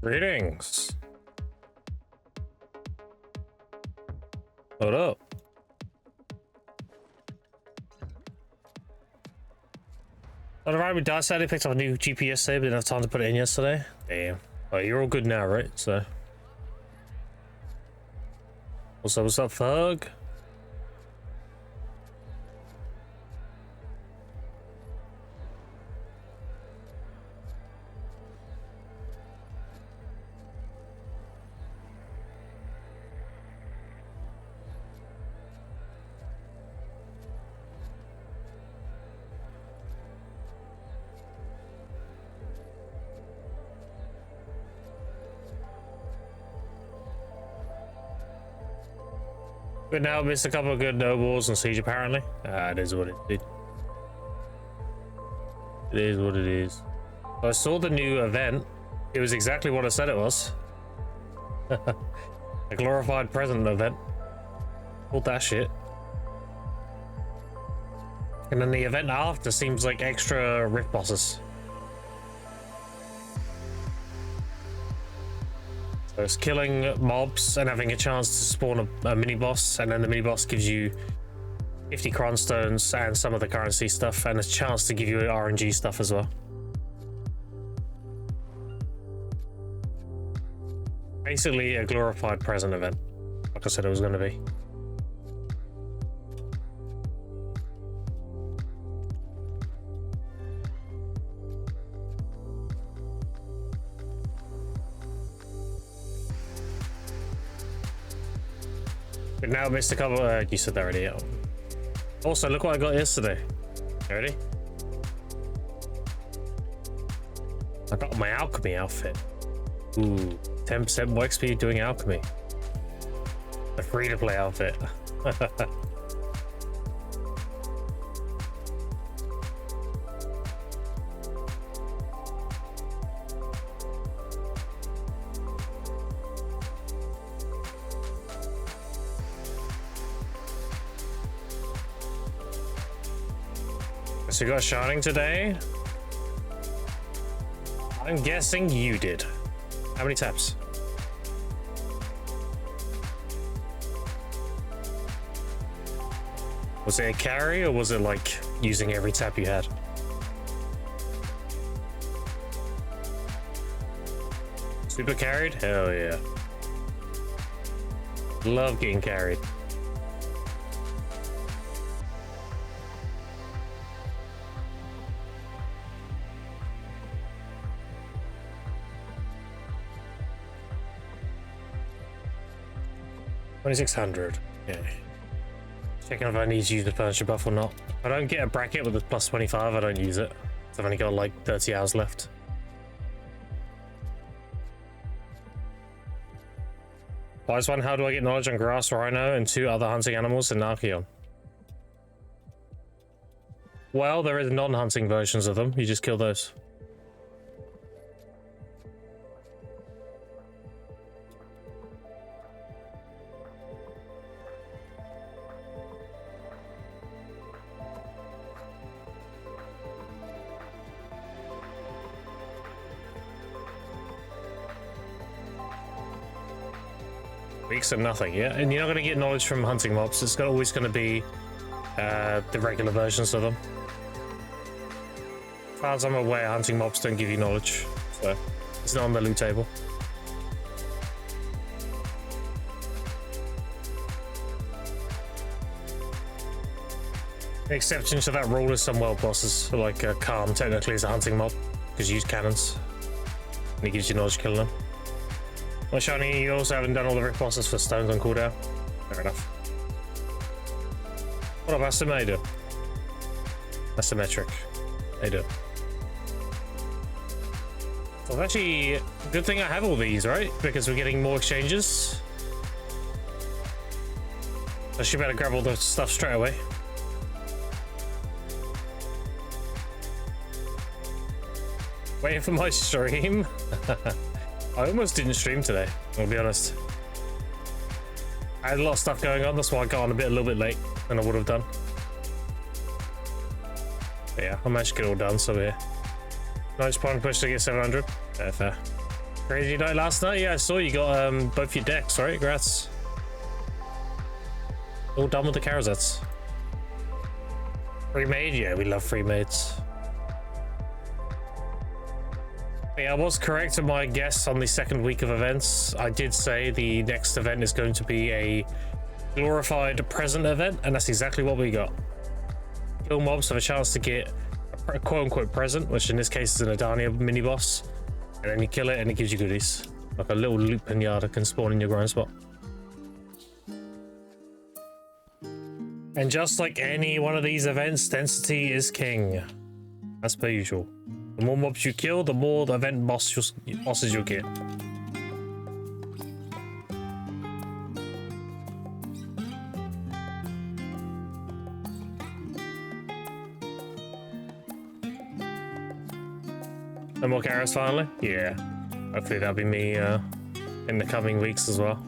Greetings. Hold up. All right, we decided picked up a new GPS today, but didn't have time to put it in yesterday. Damn. Oh, you're all good now, right? So. What's up, Thug? But now missed a couple of good nobles and siege apparently. It is what it is. It is what it is. I saw the new event. It was exactly what I said it was. A glorified present event. Called that shit. And then the event after seems like extra rift bosses. So it's killing mobs and having a chance to spawn a mini boss, and then the mini boss gives you 50 cron stones and some of the currency stuff, and a chance to give you RNG stuff as well. Basically a glorified present event, like I said it was going to be. But now missed a couple. You said that already. Yeah. Also, look what I got yesterday. You ready? I got my alchemy outfit. Ooh, 10% more XP doing alchemy. A free-to-play outfit. So you got Shining today? I'm guessing you did. How many taps? Was it a carry or was it like using every tap you had? Super carried? Hell yeah. Love getting carried. $2,600. Yeah. Checking if I need to use the furniture buff or not. If I don't get a bracket with a plus 25, I don't use it. So I've only got like 30 hours left. Wise one, how do I get knowledge on grass, rhino, and 2 other hunting animals in Archeon? Well, there is non-hunting versions of them. You just kill those. Weeks and nothing, yeah, and you're not going to get knowledge from hunting mobs. It's always going to be the regular versions of them. As far as I'm aware, hunting mobs don't give you knowledge, so it's not on the loot table. The exception to that rule is some world bosses, like Calm technically is a hunting mob because you use cannons and it gives you knowledge killing them. Well, Shiny, you also haven't done all the rift bosses for stones on cooldown. Fair enough. What up, Aston? How you doing? Asymmetric. How you doing? Well, actually, good thing I have all these, right? Because we're getting more exchanges. I should better grab all the stuff straight away. Waiting for my stream. I almost didn't stream today, I'll be honest. I had a lot of stuff going on, that's why I got on a little bit late than I would have done. But yeah, I managed to get it all done, so yeah. Nice point push to get 700. Fair. Crazy night last night? Yeah, I saw you got both your decks, right? Congrats. All done with the Karazets. Free made? Yeah, we love free maids. Yeah, I was correct in my guess on the second week of events. I did say the next event is going to be a glorified present event, and that's exactly what we got. Kill mobs have a chance to get a quote-unquote present, which in this case is an Adania mini-boss, and then you kill it and it gives you goodies. Like a little loot pinata can spawn in your grind spot. And just like any one of these events, density is king, as per usual. The more mobs you kill, the more the event bosses you'll get. No more carrots finally? Yeah. Hopefully that'll be me in the coming weeks as well.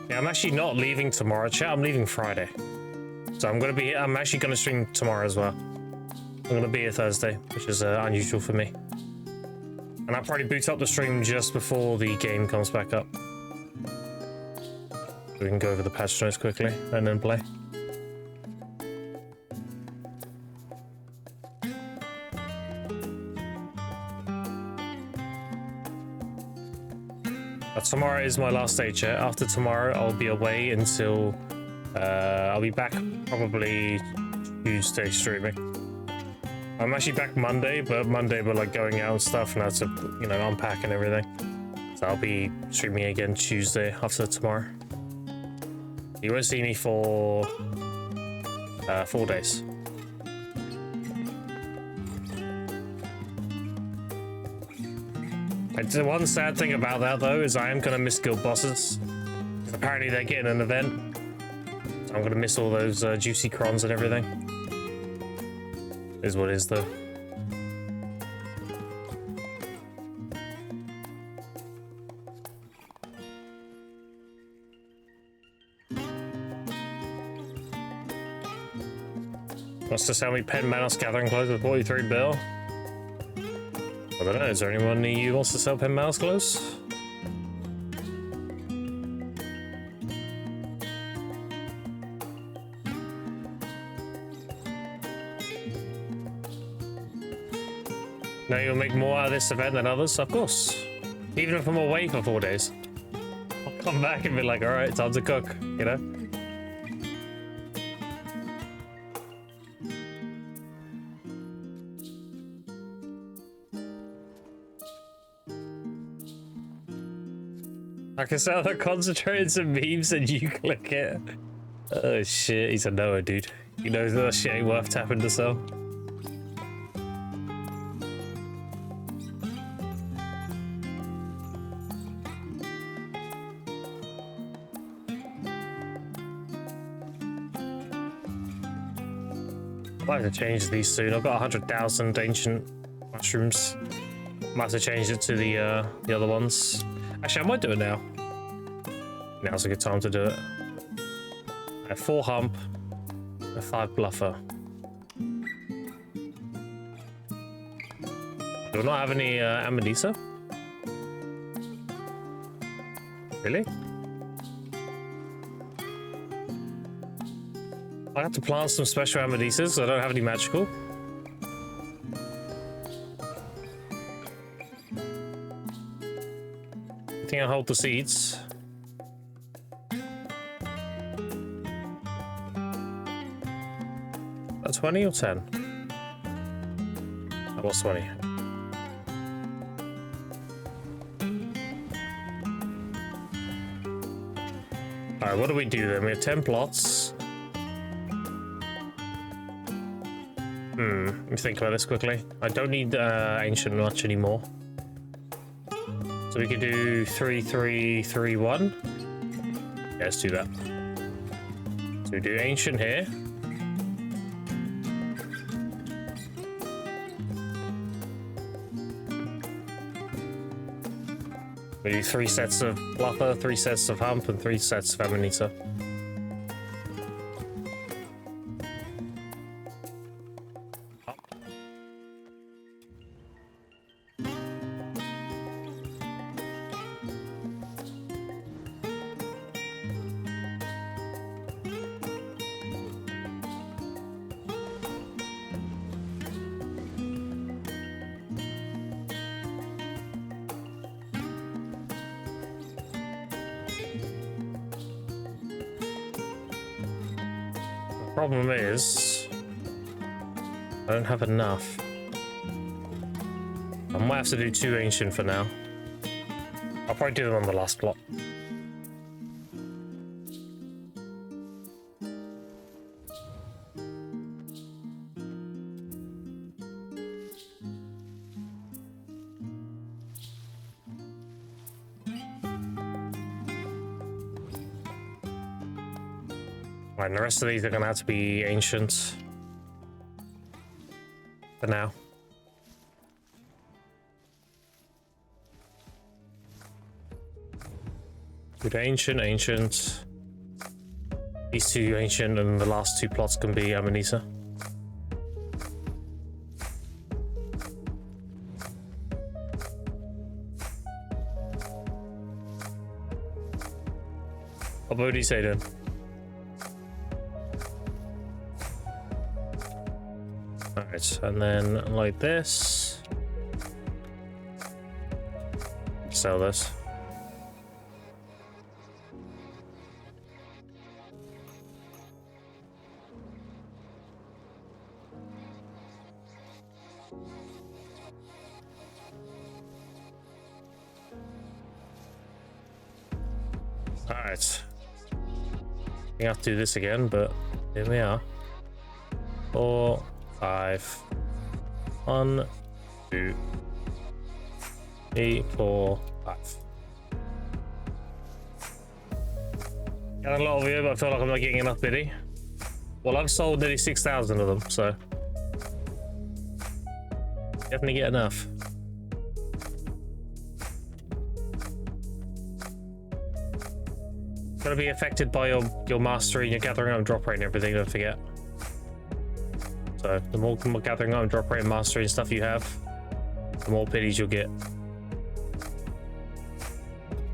Yeah, I'm actually not leaving tomorrow, chat. I'm leaving Friday. So I'm actually gonna stream tomorrow as well. I'm gonna be here Thursday, which is unusual for me. And I'll probably boot up the stream just before the game comes back up. We can go over the patch notes quickly and then play. Tomorrow is my last day, chat. After tomorrow, I'll be away until I'll be back probably Tuesday streaming. I'm actually back Monday, but we're like going out and stuff, and I have to, you know, unpack and everything. So I'll be streaming again Tuesday after tomorrow. You won't see me for 4 days. The one sad thing about that though is I am gonna miss guild bosses. Apparently they're getting an event, so I'm gonna miss all those juicy crons and everything. Is what it is though. Wants to sell me pen Manos gathering clothes with 43 bill. I don't know, is there anyone who wants to sell pen mouse clothes? Now you'll make more out of this event than others? Of course. Even if I'm away for 4 days. I'll come back and be like, alright, time to cook, you know? I can sell the concentrates and memes and you click it. Oh shit, he's a Noah, dude. He knows that shit ain't worth tapping to sell. I'll have to change these soon. I've got 100,000 ancient mushrooms. Might have to change it to the other ones. Actually, I might do it now. Now's a good time to do it. I have 4 hump, a 5 bluffer. Do I not have any Amadisa? Really? I have to plant some special Amadisas. I don't have any magical. I think I'll hold the seeds. A 20 or 10? That was 20. Alright, what do we do then? We have 10 plots. Let me think about this quickly. I don't need ancient much anymore. So we could do 3, 3, 3, 1. Yeah, let's do that. So we do ancient here. Maybe 3 sets of Fluffer, 3 sets of Hump, and 3 sets of Amanita. Problem is, I don't have enough. I might have to do 2 ancient for now. I'll probably do them on the last plot. Right, and the rest of these are going to have to be ancient for now. Good ancient. These 2 ancient, and the last 2 plots can be Amanita. What would you say then? Alright, and then like this. Sell this. Alright. I have to do this again, but here we are. 4, 5. 1, 2, 3, 4, 5. Got a lot of you, but I feel like I'm not getting enough biddy. Well, I've sold nearly 6,000 of them, so definitely get enough. Gonna be affected by your mastery and your gathering item drop rate and everything, don't forget. So the more gathering item drop rate and mastery and stuff you have, the more biddies you'll get.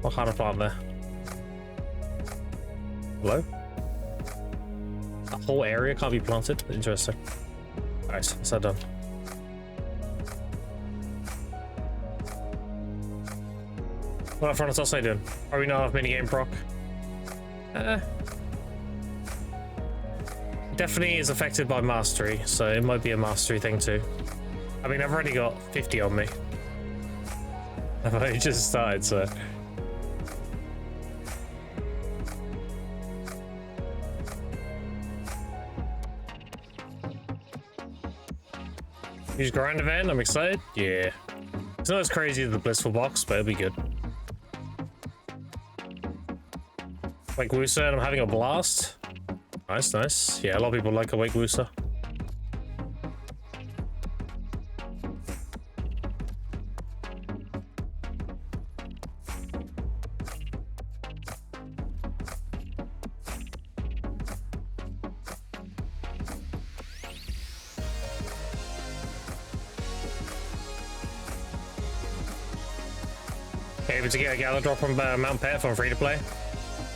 What kind of plant there? Hello? That whole area can't be planted? Interesting. Alright, what's that done? What front is also doing? Are we not off minigame proc? Definitely is affected by mastery, so it might be a mastery thing too. I mean, I've already got 50 on me. I've only just started, so. Use grind event, I'm excited. Yeah. It's not as crazy as the blissful box, but it'll be good. Wake Woosa, and I'm having a blast. Nice, nice. Yeah, a lot of people like a Wake Woosa. Able to get a Gala drop from Mount Pet from free to play.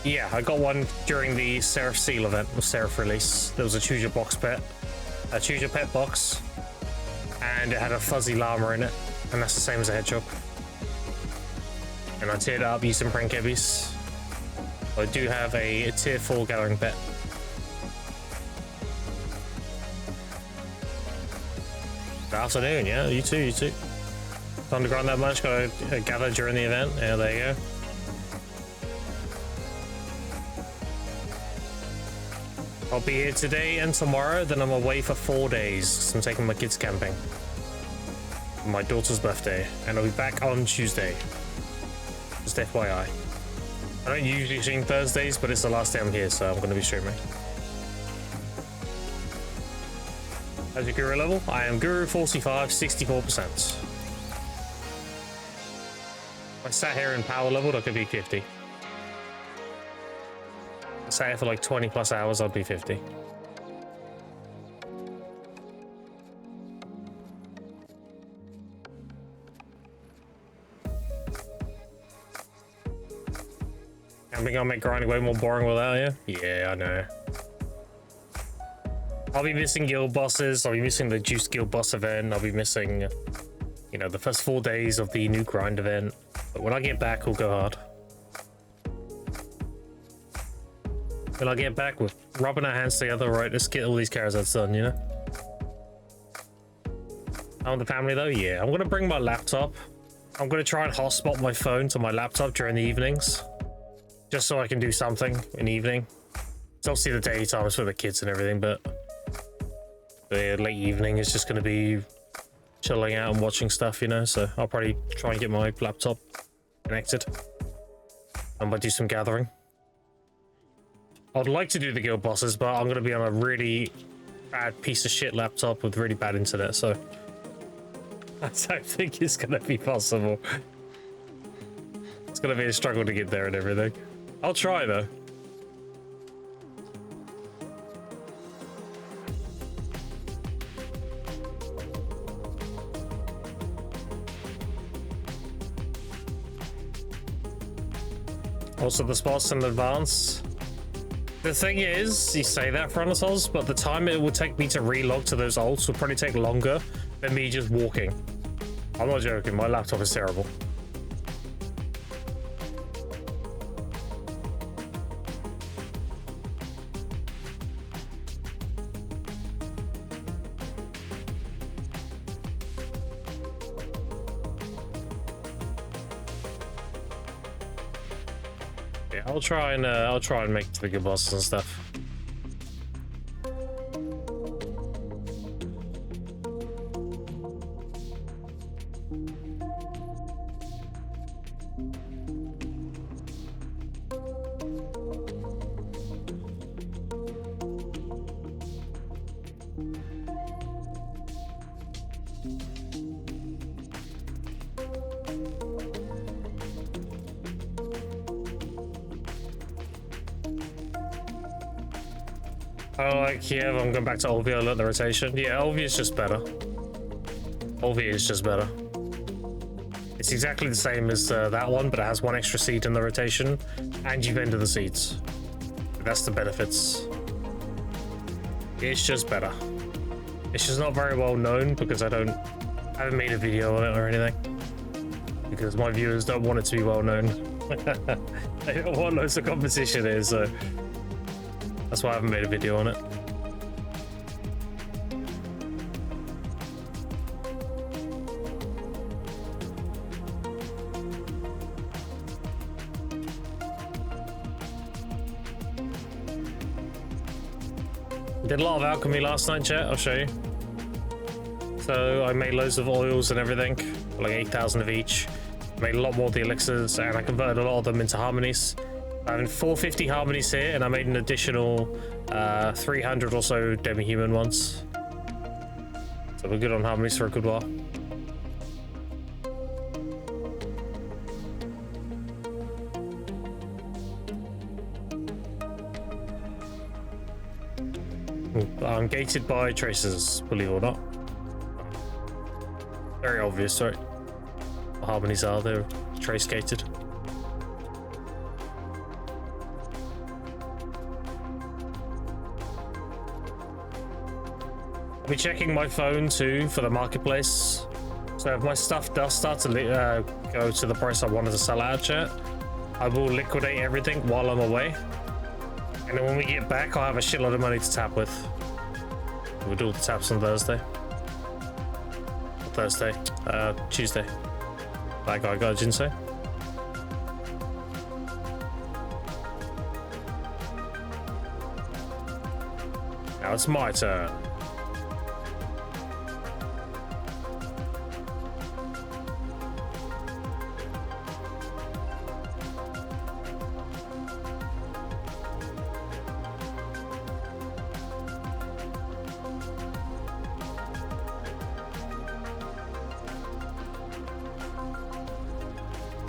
Yeah, I got one during the Seraph Seal event, the Seraph release. There was a Choose Your Box pet, a Choose Your Pet box, and it had a fuzzy llama in it, and that's the same as a hedgehog. And I tiered it up using prank ebbies. I do have a tier 4 gathering pet. Good afternoon, yeah, you too, you too. Time to grind that much, gotta gather during the event. Yeah, there you go. I'll be here today and tomorrow, then I'm away for 4 days. So I'm taking my kids camping. My daughter's birthday, and I'll be back on Tuesday. Just FYI. I don't usually stream Thursdays, but it's the last day I'm here, so I'm going to be streaming. How's your Guru level? I am Guru 45, 64%. If I sat here in power leveled, I could be 50. If I sat here for like 20 plus hours, I'd be 50. I think I'll make grinding way more boring without you. Yeah, I know. I'll be missing guild bosses. I'll be missing the Juice Guild boss event. I'll be missing, you know, the first 4 days of the new grind event. But when I get back, we'll go hard. When I get back, we're rubbing our hands together, right? Let's get all these caravans done, you know? I want the family though? Yeah, I'm gonna bring my laptop. I'm gonna try and hotspot my phone to my laptop during the evenings. Just so I can do something in the evening. It's obviously the daytime is for the kids and everything, but the late evening is just going to be chilling out and watching stuff, you know? So I'll probably try and get my laptop connected. I might do some gathering. I'd like to do the guild bosses, but I'm going to be on a really bad piece of shit laptop with really bad internet, so I don't think it's going to be possible. It's going to be a struggle to get there and everything. I'll try though. Also, the spots in advance. The thing is, you say that, Frontosaurus, but the time it will take me to relog to those ults will probably take longer than me just walking. I'm not joking, my laptop is terrible. Yeah, I'll try and make the good bosses and stuff. Oh, like Kiev, I'm going back to Olvia, let the rotation. Yeah, Olvia is just better. Olvia is just better. It's exactly the same as that one, but it has one extra seed in the rotation, and you've ended the seeds. That's the benefits. It's just better. It's just not very well known because I haven't made a video on it or anything. Because my viewers don't want it to be well known. They don't want loads of competition here, so that's why I haven't made a video on it. Did a lot of alchemy last night, chat. I'll show you. So I made loads of oils and everything, like 8,000 of each. Made a lot more of the elixirs, and I converted a lot of them into harmonies. I have 450 harmonies here, and I made an additional 300 or so demi-human ones. So we're good on harmonies for a good while. I'm gated by traces, believe it or not. Very obvious, sorry. The harmonies are, they're trace gated. I'll be checking my phone too for the marketplace. So if my stuff does start to go to the price I wanted to sell out, chat, I will liquidate everything while I'm away. And then when we get back, I'll have a shitload of money to tap with. We'll do all the taps on Thursday. Tuesday. That guy got a Jinsei. Now it's my turn.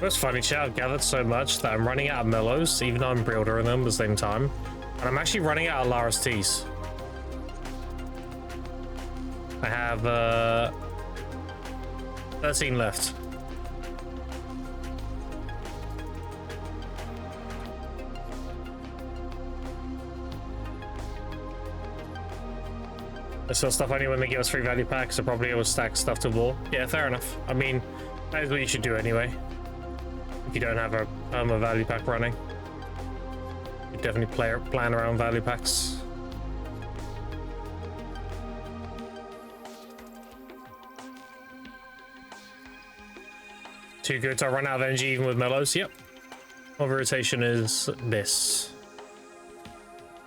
It's funny, chat, I've gathered so much that I'm running out of mellows, even though I'm pre-ordering them at the same time. And I'm actually running out of Lara's teas. I have 13 left. I sell stuff only when they give us free value packs, so probably able to stack stuff to wall. Yeah, fair enough. I mean, that is what you should do anyway. If you don't have a value pack running, you definitely plan around value packs. Too good to run out of energy even with mellows. Yep. My rotation is this.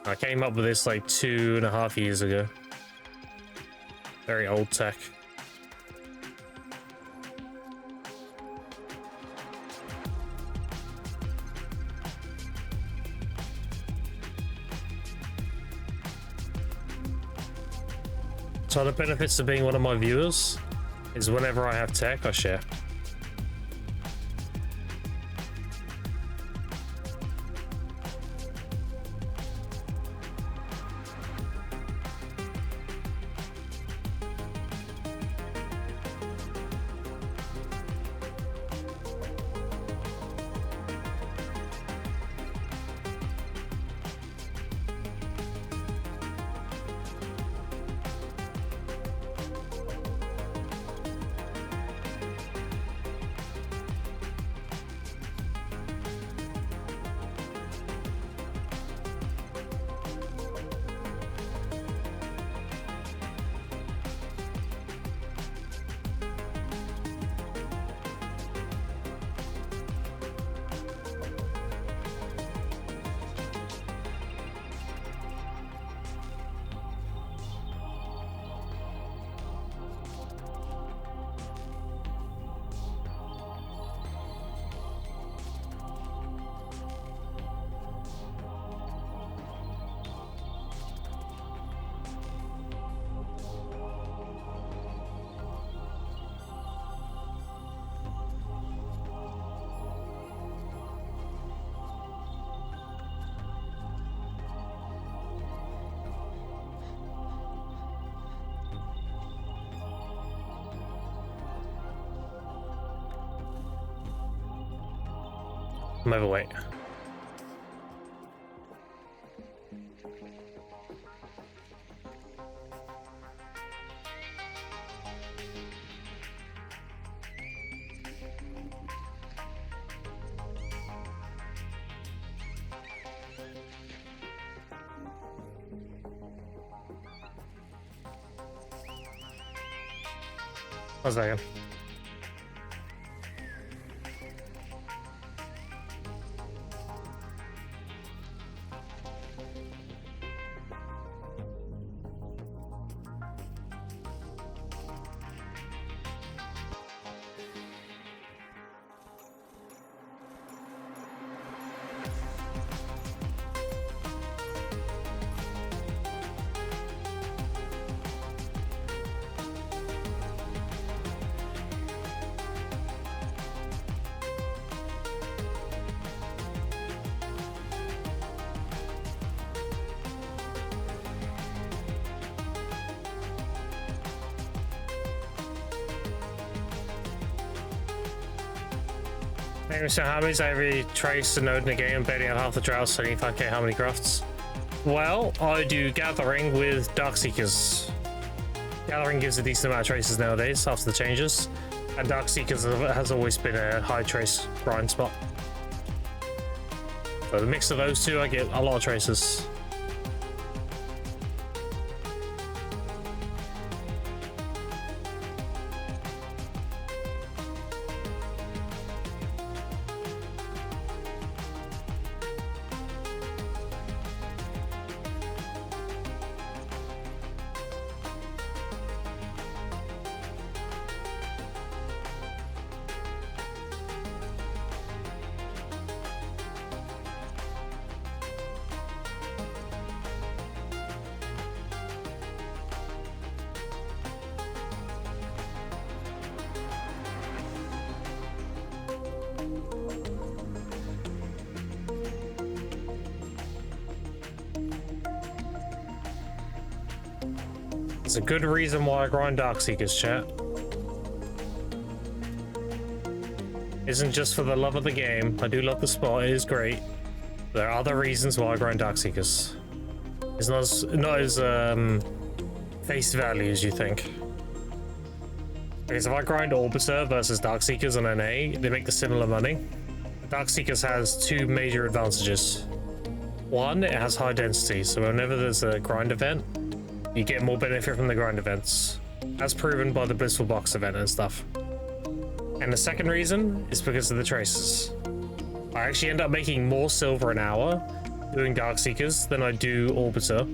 I came up with this like 2.5 years ago. Very old tech. So the benefits of being one of my viewers is whenever I have tech, I share. I'm overweight. One second. So how many is every trace and node in the game? Barely have half the trials, 75k. How many crafts? Well, I do Gathering with Darkseekers. Gathering gives a decent amount of traces nowadays after the changes, and Darkseekers has always been a high trace grind spot. So the mix of those two, I get a lot of traces. There's a good reason why I grind Darkseekers, chat. Isn't just for the love of the game. I do love the spot, it is great. There are other reasons why I grind Darkseekers. It's not as face value as you think. Because if I grind Orbiter versus Darkseekers on NA, they make the similar money. Darkseekers has two major advantages. One, it has high density, so whenever there's a grind event, you get more benefit from the grind events, as proven by the Blissful Box event and stuff. And the second reason is because of the traces. I actually end up making more silver an hour doing Darkseekers than I do Orbiter,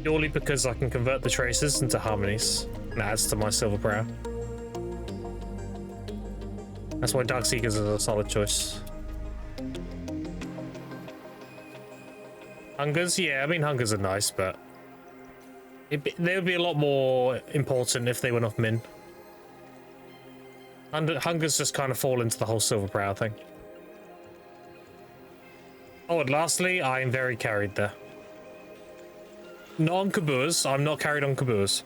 purely because I can convert the traces into harmonies, and it adds to my silver brow. That's why Darkseekers is a solid choice. Hungers, yeah, I mean hungers are nice, but they would be a lot more important if they were not min. Hungers just kind of fall into the whole silver brow thing. Oh, and lastly, I am very carried there. Not on Caboose, I'm not carried on Caboose.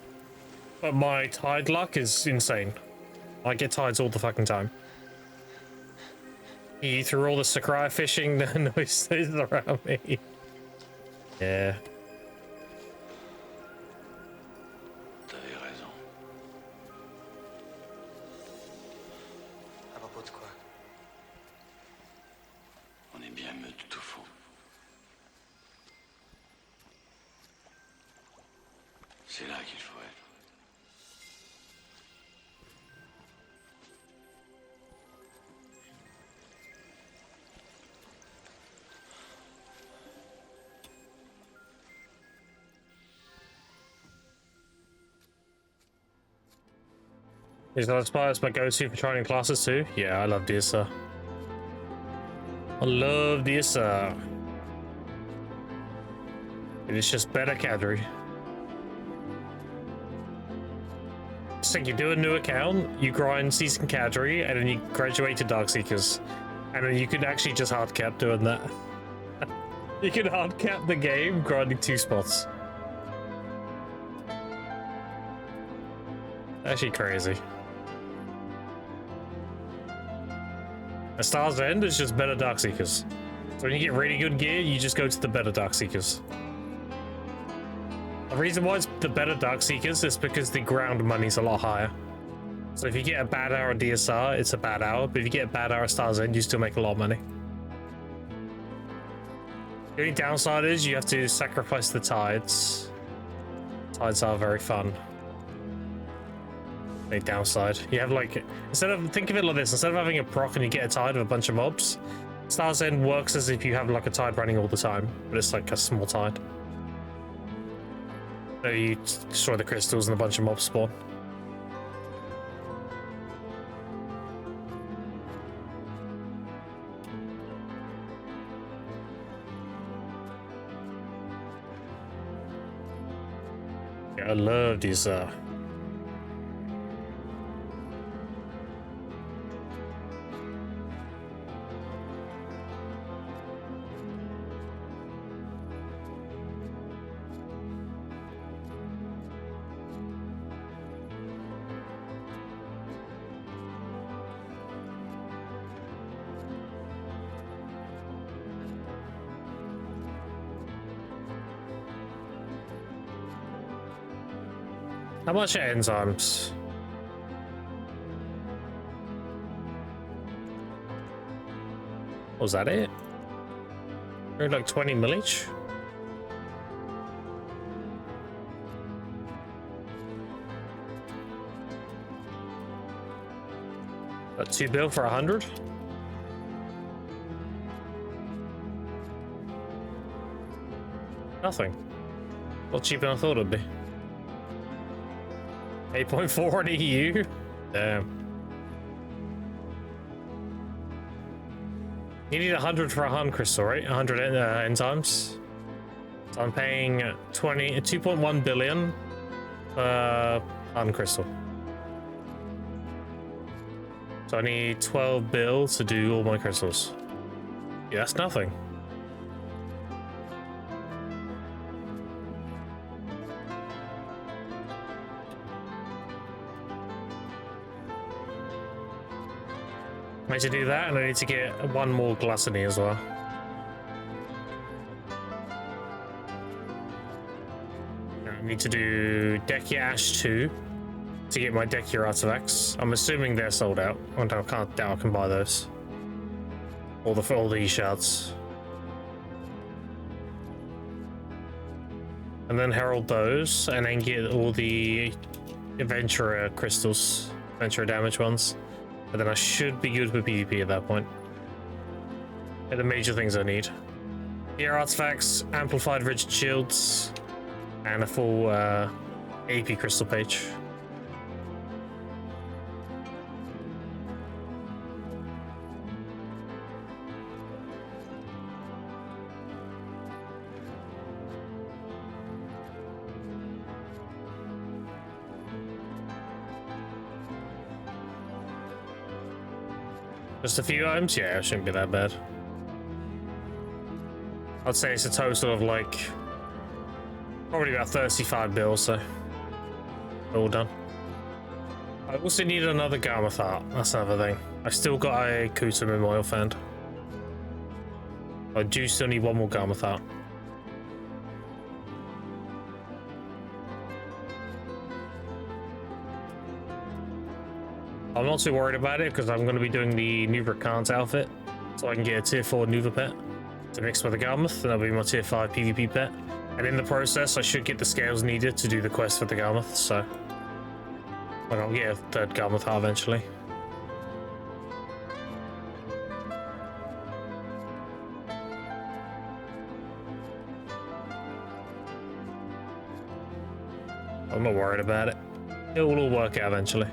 But my tide luck is insane. I get tides all the fucking time. Through all the Sakurai fishing, the noises around me. Yeah. T'avais raison. À propos de quoi? On est bien mieux de tout faux. C'est là qu'il faut être. Is that Aspire my go-to for training classes too? Yeah, I love DSR. I love DSR. It is just better cadre. It's like you do a new account, you grind Season Cadre, and then you graduate to Darkseekers. And then you can actually just hardcap doing that. You can hardcap the game grinding 2 spots. Actually crazy. A Star's End is just better Darkseekers. So when you get really good gear, you just go to the better Darkseekers. The reason why it's the better Darkseekers is because the ground money's a lot higher. So if you get a bad hour DSR, it's a bad hour, but if you get a bad hour Star's End, you still make a lot of money. The only downside is you have to sacrifice the tides. Tides are very fun. Big downside. You have like, think of it like this, instead of having a proc and you get a tide of a bunch of mobs, Star's End works as if you have like a tide running all the time, but it's like a small tide. So you destroy the crystals and a bunch of mobs spawn. Yeah, I love these how much are enzymes? Was that it? They're like 20 mil each? That 2 bill for 100? Nothing. A lot cheaper than I thought it'd be. 8.4 on EU? Damn. You need 100 for a Han crystal, right? 100 enzymes. So I'm paying 2.1 billion per Han crystal. So I need 12 bill to do all my crystals. Yeah, that's nothing. I need to do that, and I need to get one more gluttony as well. I need to do Dekia Ash 2 to get my Dekia artifacts. I'm assuming they're sold out. I can't doubt I can buy those. All the shards. And then herald those, and then get all the Adventurer crystals, Adventurer damage ones. And then I should be good with PvP at that point. They're the major things I need. Gear artifacts, amplified rigid shields, and a full AP crystal page. Just a few items? Yeah, it shouldn't be that bad. I'd say it's a total of like probably about 35 bills, so all done. I also need another Garmoth art. That's another thing. I still got a Kutum in my oil fan. I do still need one more Garmoth art. I'm not too worried about it because I'm going to be doing the Nuva Khan's outfit, so I can get a tier 4 Nuva pet to mix with the Garmoth, and that'll be my tier 5 PvP pet. And in the process, I should get the scales needed to do the quest for the Garmoth, so I'll get a third Garmoth heart eventually. I'm not worried about it. It will all work out eventually.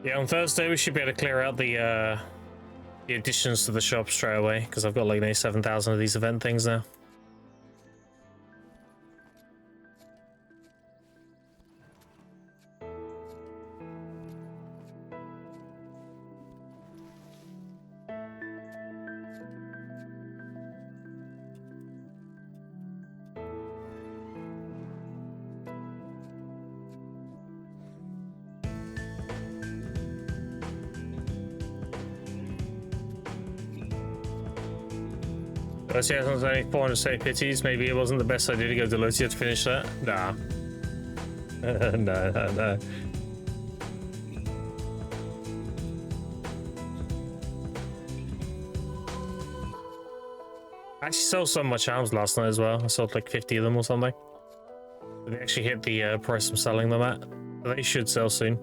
Yeah, on Thursday we should be able to clear out the additions to the shop straight away, because I've got like 7,000 of these event things now. Lotia has only 400 pities. Maybe it wasn't the best idea to go to Lotia to finish that. Nah. No. I actually sold some of my charms last night as well. I sold like 50 of them or something. They actually hit the price I'm selling them at. They should sell soon.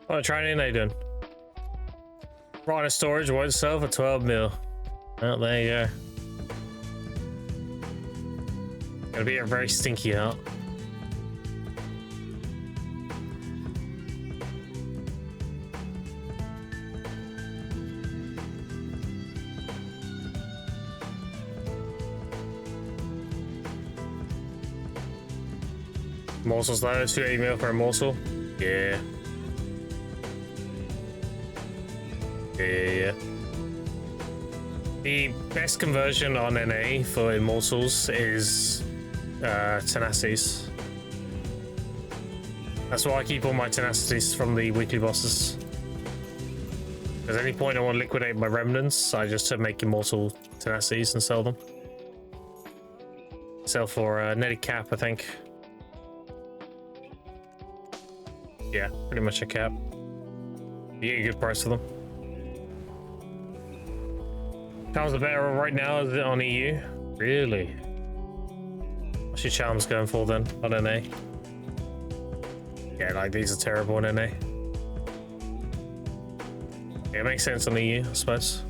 Oh, trying in, Aiden. Brought in storage, one sell for 12 mil. Well, there you go. Gonna be a very stinky out. Morsels though, 280 mil for a morsel. Yeah. Yeah. The best conversion on NA for Immortals is Tenacities. That's why I keep all my Tenacities from the weekly bosses. At any point I want to liquidate my remnants, I just make Immortal Tenacities and sell them. Sell for netted cap, I think. Yeah, pretty much a cap. You get a good price for them. Charms are better right now is it on EU? Really? What's your charms going for then on NA? Yeah, like these are terrible on NA. Yeah, it makes sense on EU, I suppose.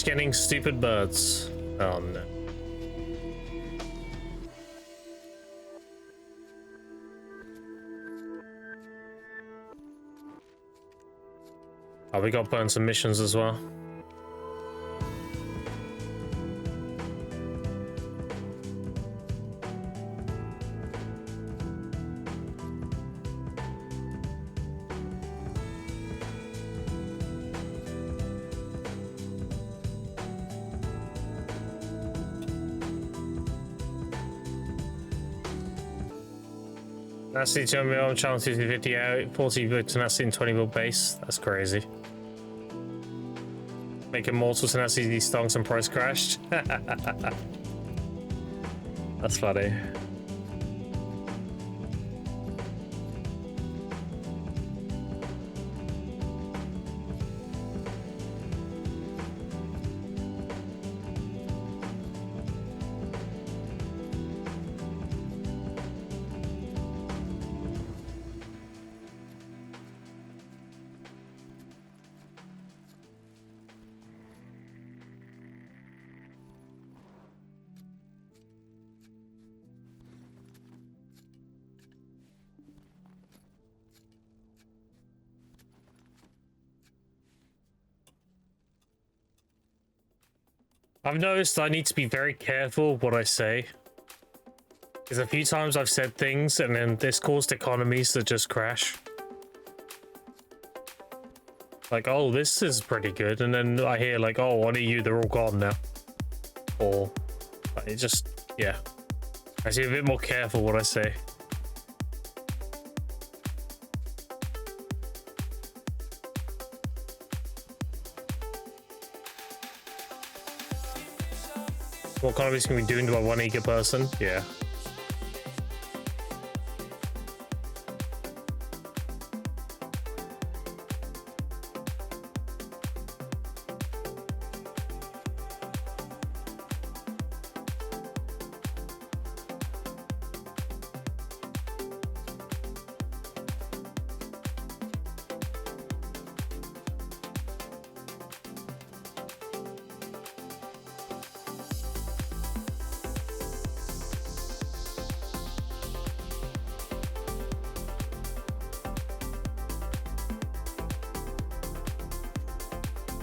Getting stupid birds. Oh no. Oh, we got burn some missions as well. Tenacity 2 mil, challenge 250 out, 40 with tenacity and 20 mil base. That's crazy. Make immortal tenacity stonks and price crashed. That's funny. I've noticed I need to be very careful what I say. Because a few times I've said things and then this caused economies to just crash. Like, oh, this is pretty good. And then I hear like, oh, on EU, they're all gone now. Or it just, yeah. I need to be a bit more careful what I say. What economies can we do into a one eager person? Yeah.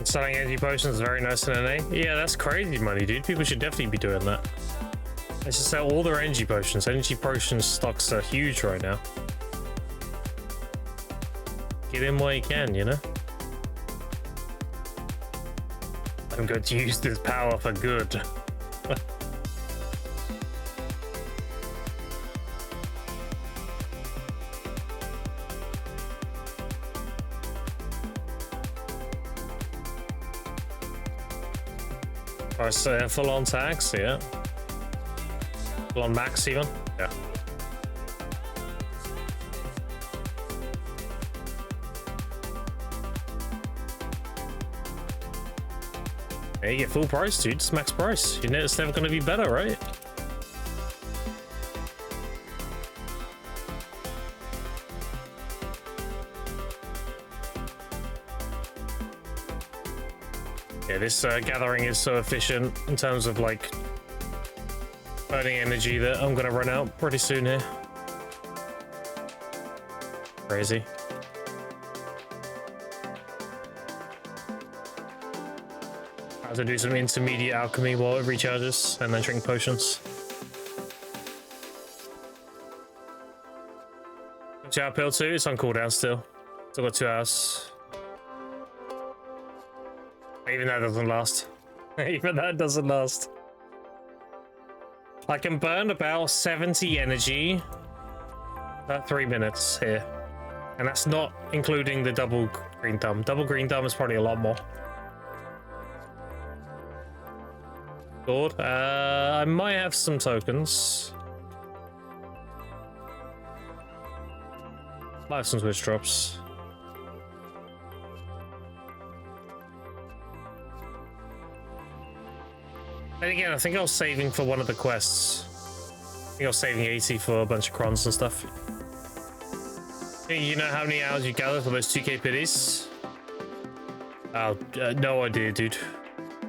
Selling energy potions is very nice in NA. Yeah, that's crazy money, dude. People should definitely be doing that. They should sell all their energy potions. Energy potion stocks are huge right now. Get in while you can, you know? I'm going to use this power for good. Full on tax, yeah. Full on max, even, yeah. Yeah, you get full price, dude. It's max price. You know it's never going to be better, right? Yeah, this gathering is so efficient in terms of like burning energy that I'm gonna run out pretty soon here. Crazy. I have to do some intermediate alchemy while it recharges and then drink potions. Shower pill 2, it's on cooldown still. Still got 2 hours. Even that doesn't last. Even that doesn't last. I can burn about 70 energy 3 minutes here. And that's not including the double green thumb. Double green thumb is probably a lot more. Good. I might have some tokens. Might have some switch drops. And again, I think I was saving for one of the quests. I think I was saving 80 for a bunch of crons and stuff. You know how many hours you gather for those 2k pities? Oh, no idea, dude.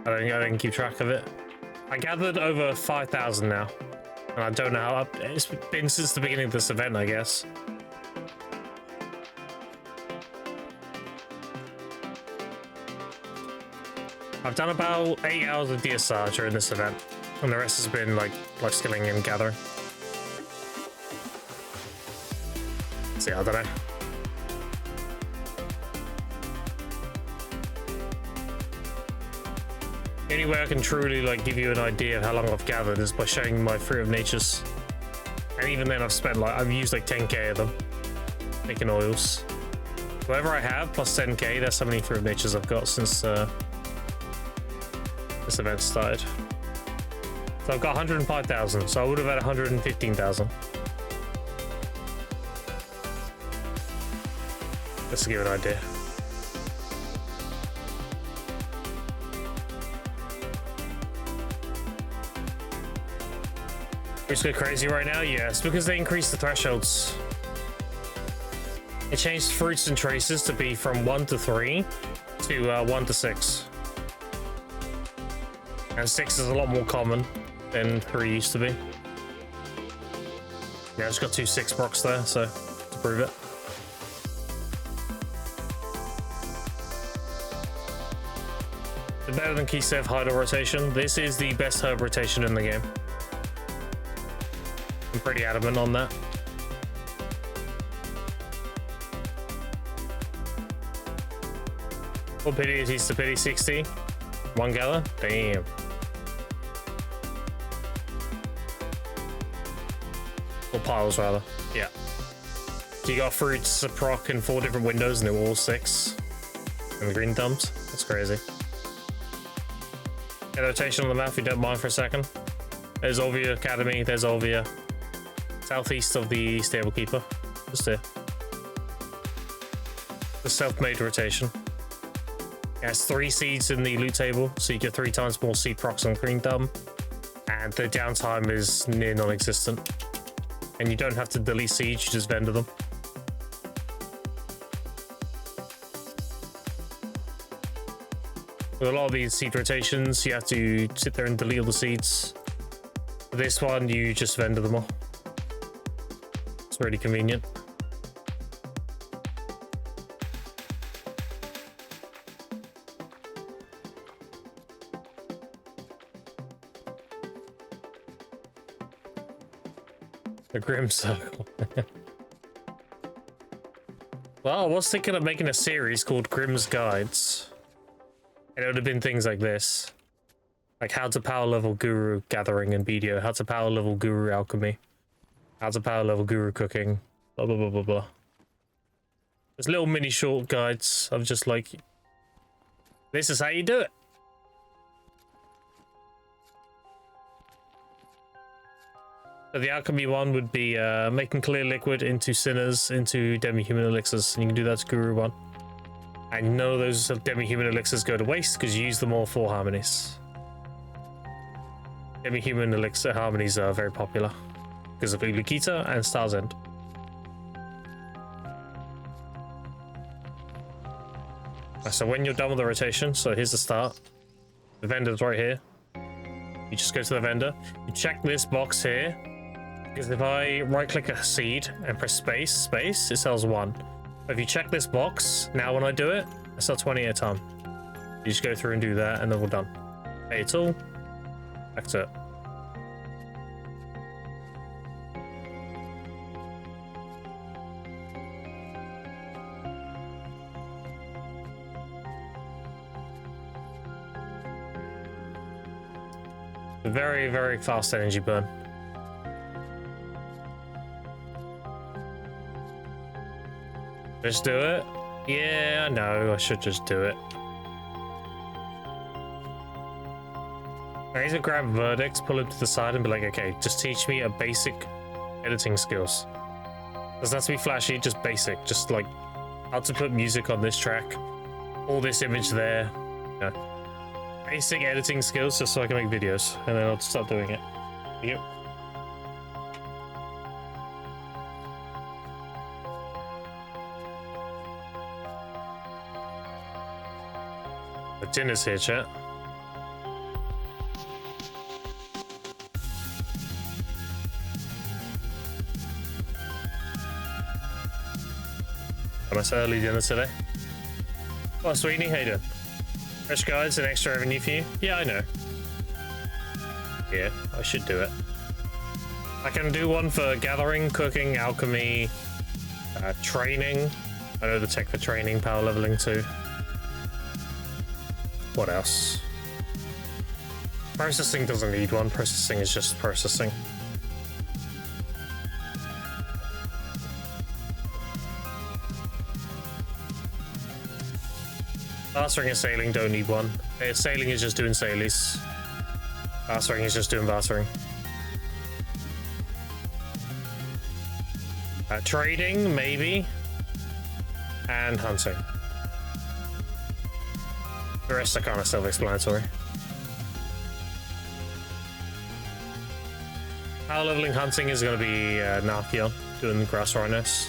I didn't keep track of it. I gathered over 5,000 now. And I don't know how it's been since the beginning of this event, I guess. I've done about 8 hours of DSR during this event, and the rest has been like life skilling and gathering. See, I don't know. The only way I can truly like give you an idea of how long I've gathered is by showing my Fruit of Natures, and even then I've used like 10k of them making oils. Whatever I have plus 10k, that's how many Fruit of Natures I've got since this event started. So I've got 105,000, so I would have had 115,000. Just to give an idea. Just go crazy right now? Yeah, it's because they increased the thresholds. It changed fruits and traces to be from 1 to 3 to 1 to 6. And 6 is a lot more common than 3 used to be. Yeah, I just got 2 6 procs there, so to prove it. Better than Kisev Hider rotation. This is the best herb rotation in the game. I'm pretty adamant on that. What pity is he's to pity 60? 1 gallon? Damn. Or piles rather. Yeah. So you got fruits to proc in 4 different windows and they were all 6. And the green thumbs. That's crazy. Yeah, rotation on the map if you don't mind for a second. There's Olvia Academy, there's Olvia. Southeast of the Stable Keeper. Just here. The self-made rotation. It has 3 seeds in the loot table, so you get 3 times more seed procs on green thumb. And the downtime is near non-existent. And you don't have to delete seeds, you just vendor them. With a lot of these seed rotations, you have to sit there and delete all the seeds. For this one, you just vendor them all. It's really convenient. The Grim Circle. Well, I was thinking of making a series called Grimm's Guides. And it would have been things like this. Like how to power level Guru Gathering and BDO, how to power level Guru Alchemy, how to power level Guru Cooking, blah blah blah blah blah. There's little mini short guides of just like, this is how you do it. So the alchemy one would be making clear liquid into sinners, into demi-human elixirs, and you can do that to Guru 1. And none of those demi-human elixirs go to waste because you use them all for harmonies. Demi-human elixir harmonies are very popular because of Ulukita and Star's End. So when you're done with the rotation, so here's the start. The vendor's right here. You just go to the vendor. You check this box here. Because if I right-click a seed and press space, it sells 1. But if you check this box, now when I do it, I sell 20 at a time. You just go through and do that, and then we're done. Pay it all. Back to it. A very, very fast energy burn. Just do it? Yeah, I know. I should just do it. I need to grab Verdex, pull him to the side, and be like, okay, just teach me a basic editing skills. Doesn't have to be flashy, just basic. Just like how to put music on this track, all this image there. You know, basic editing skills just so I can make videos, and then I'll start doing it. Yep. The dinner's here, chat. Nice early dinner today. Oh, Sweetie, how you doing? Fresh guides and extra revenue for you? Yeah, I know. Yeah, I should do it. I can do one for gathering, cooking, alchemy, training. I know the tech for training, power leveling too. What else? Processing doesn't need one. Processing is just processing. Mastering and sailing don't need one. Sailing is just doing sailies. Mastering is just doing mastering. Trading, maybe. And hunting. The rest are kind of self-explanatory. Power leveling hunting is going to be Nafion doing grass rhinos.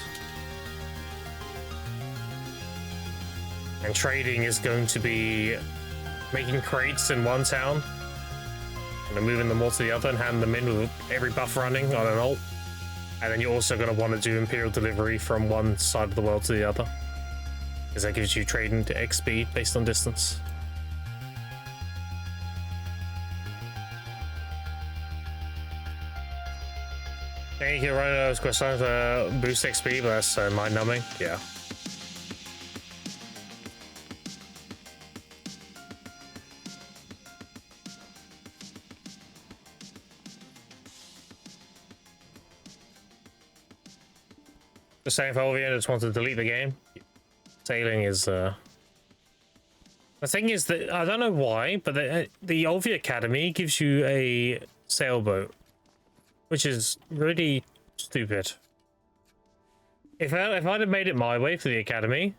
And trading is going to be making crates in one town and then moving them all to the other and handing them in with every buff running on an ult. And then you're also going to want to do Imperial delivery from one side of the world to the other, because that gives you trading to X speed based on distance. Thank you, Rhino's question for boost XP, but that's mind numbing. Yeah. Just saying, if Olvia just wants to delete the game, sailing is the thing is that I don't know why, but the Olvia Academy gives you a sailboat, which is really stupid. If I'd have made it my way for the Academy,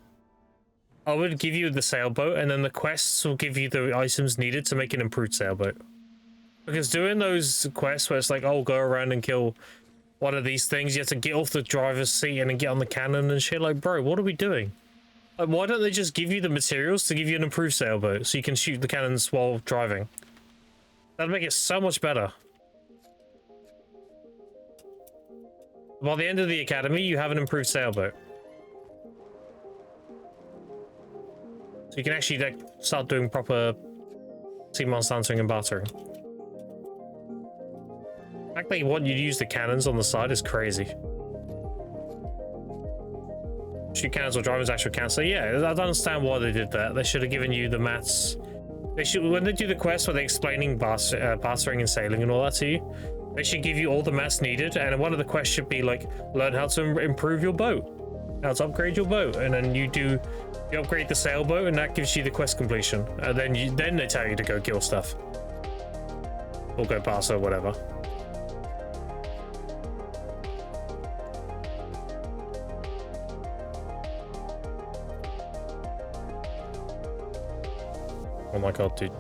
I would give you the sailboat, and then the quests will give you the items needed to make an improved sailboat. Because doing those quests where it's like, oh, go around and kill one of these things, you have to get off the driver's seat and then get on the cannon and shit. Like, bro, what are we doing? Like, why don't they just give you the materials to give you an improved sailboat so you can shoot the cannons while driving? That'd make it so much better. By the end of the academy, you have an improved sailboat. So you can actually like start doing proper sea monster hunting and bartering. The fact they want you to use the cannons on the side is crazy. Shoot cannons or drivers actual cannons. So yeah, I don't understand why they did that. They should have given you the mats. They should, when they do the quest where they're explaining bartering and sailing and all that to you, they should give you all the mats needed. And one of the quests should be like, learn how to improve your boat, how to upgrade your boat, and then you upgrade the sailboat, and that gives you the quest completion. And then they tell you to go kill stuff or go pass or whatever. Oh my god, dude.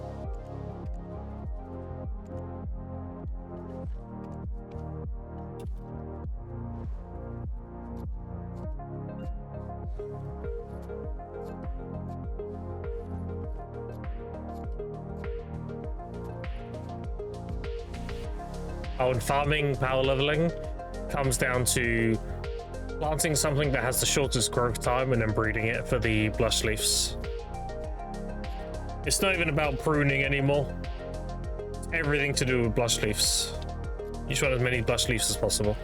Oh, and farming, power leveling comes down to planting something that has the shortest growth time and then breeding it for the blush leaves. It's not even about pruning anymore. It's everything to do with blush leaves. You just want as many blush leaves as possible.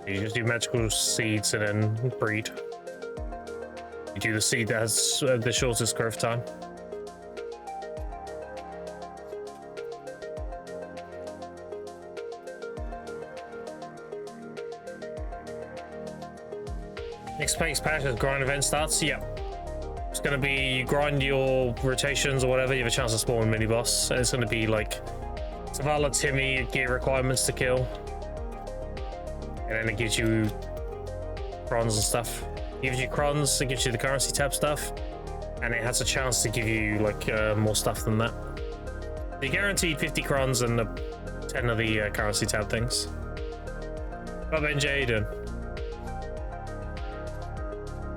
You just do magical seeds and then breed. You do the seed that has the shortest growth time. Next week's patch as grind event starts. Yep. It's gonna be you grind your rotations or whatever, you have a chance to spawn a mini boss. And it's gonna be like Zavala Timmy gear requirements to kill. And then it gives you crons and stuff. It gives you crons, it gives you the currency tab stuff. And it has a chance to give you like more stuff than that. You're guaranteed 50 crons and 10 of the currency tab things. What up, NJ? How you doing?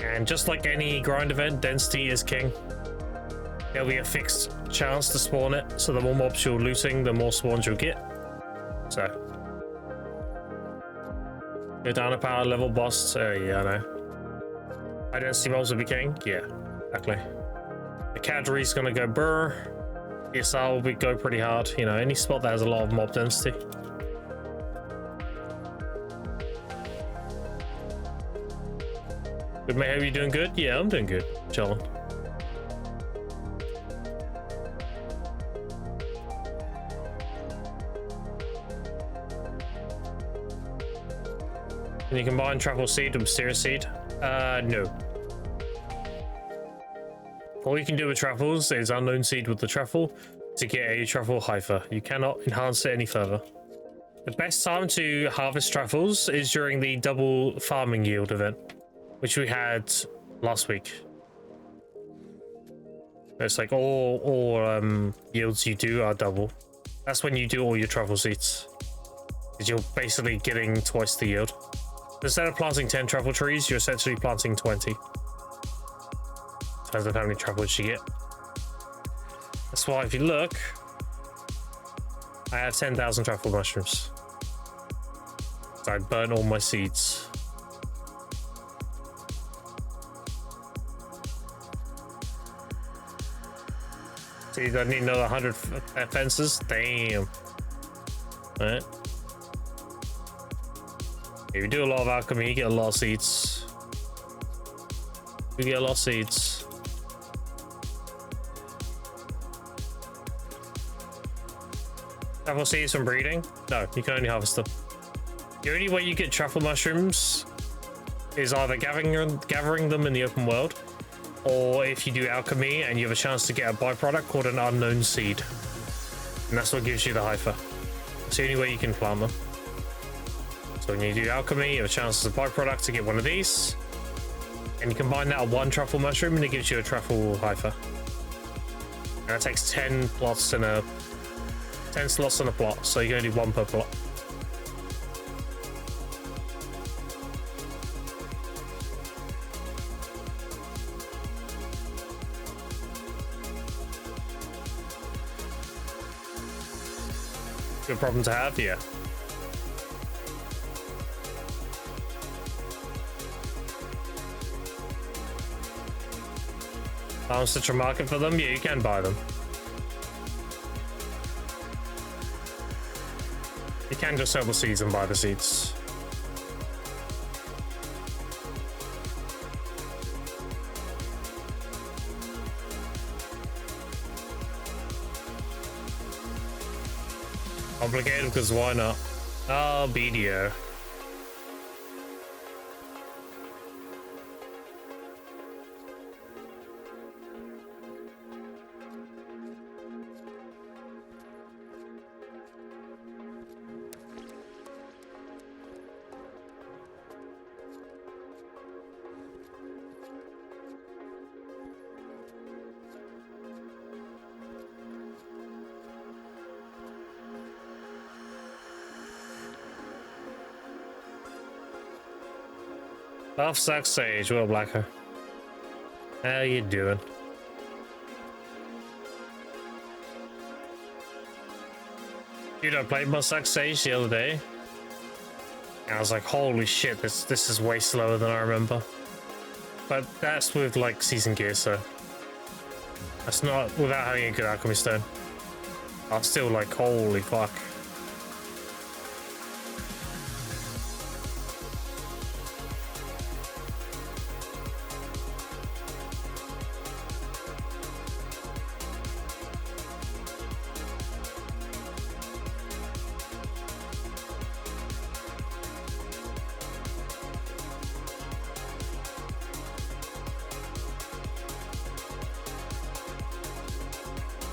And just like any grind event, density is king. There'll be a fixed chance to spawn it, so the more mobs you're looting, the more spawns you'll get. So, go down a power level boss. Yeah, I know. High density mobs will be king. Yeah, exactly. The cavalry's gonna go burr. ESR will go pretty hard. You know, any spot that has a lot of mob density. Good mate, hope you're doing good. Yeah, I'm doing good. Chilling. Can you combine truffle seed with mysterious seed? No. All you can do with truffles is unknown seed with the truffle to get a truffle hypher. You cannot enhance it any further. The best time to harvest truffles is during the double farming yield event, which we had last week. It's like all yields you do are double. That's when you do all your truffle seeds, because you're basically getting twice the yield. Instead of planting 10 truffle trees, you're essentially planting 20. Depends on how many truffles you get. That's why if you look, I have 10,000 truffle mushrooms. So I burnt all my seeds. See, I need another 100 fences. Damn. Alright. If you do a lot of alchemy, you get a lot of seeds. You get a lot of seeds. Truffle seeds from breeding? No, you can only harvest them. The only way you get truffle mushrooms is either gathering them in the open world, or if you do alchemy and you have a chance to get a byproduct called an unknown seed. And that's what gives you the hypher. It's the only way you can plant them. So when you do alchemy, you have a chance as a byproduct to get one of these. And you combine that with one truffle mushroom and it gives you a truffle hypher. And it takes 10 slots in a plot, so you can only do one per plot. Good problem to have, yeah. Such a market for them? Yeah, you can buy them. You can just sell the seeds and buy the seeds. Complicated because why not? Oh, BDO. Off Sack Sage, well, Blacker. How you doing? Dude, I played my Sack Sage the other day. And I was like, holy shit, this is way slower than I remember. But that's with like season gear, so that's not without having a good alchemy stone. I was still like, holy fuck.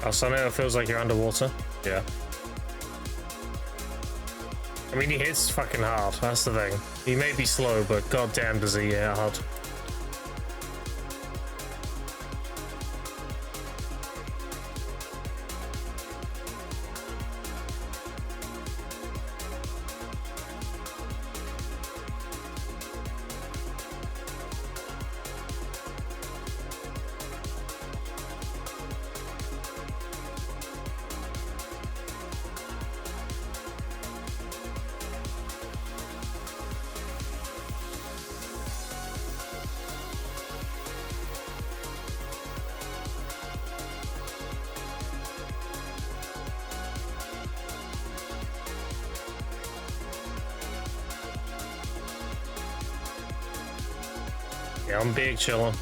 So now it feels like you're underwater. Yeah. I mean, he hits fucking hard. That's the thing. He may be slow, but goddamn does he hit hard. Yeah, I'm big chillin'.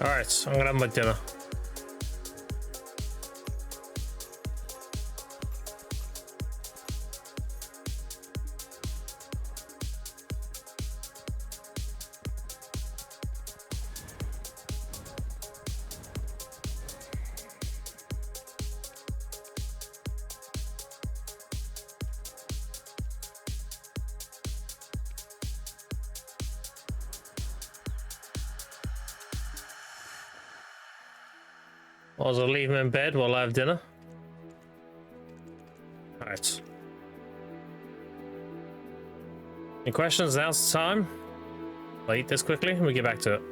Alright, I'm gonna have my dinner. Also leave him in bed while I have dinner. Alright. Any questions? Now's the time. I'll eat this quickly and we get back to it.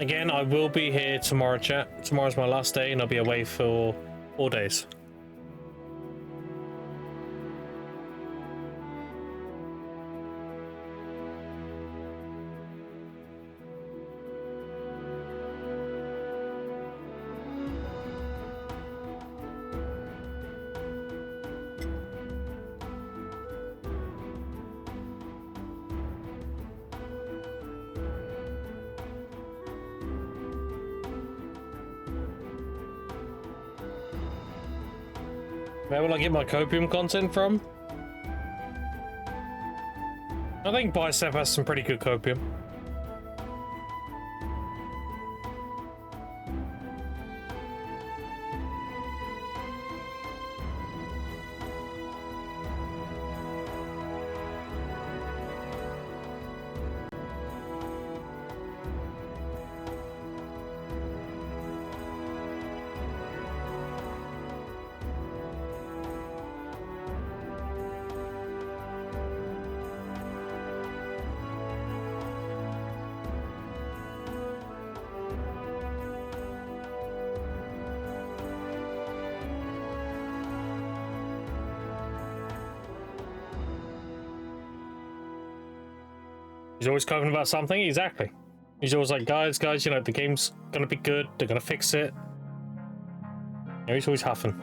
Again, I will be here tomorrow, chat. Tomorrow's my last day and I'll be away for 4 days. Where will I get my copium content from? I think Bicep has some pretty good copium. He's always talking about something, exactly. He's always like, guys, you know, the game's gonna be good, they're gonna fix it. You know, he's always huffing.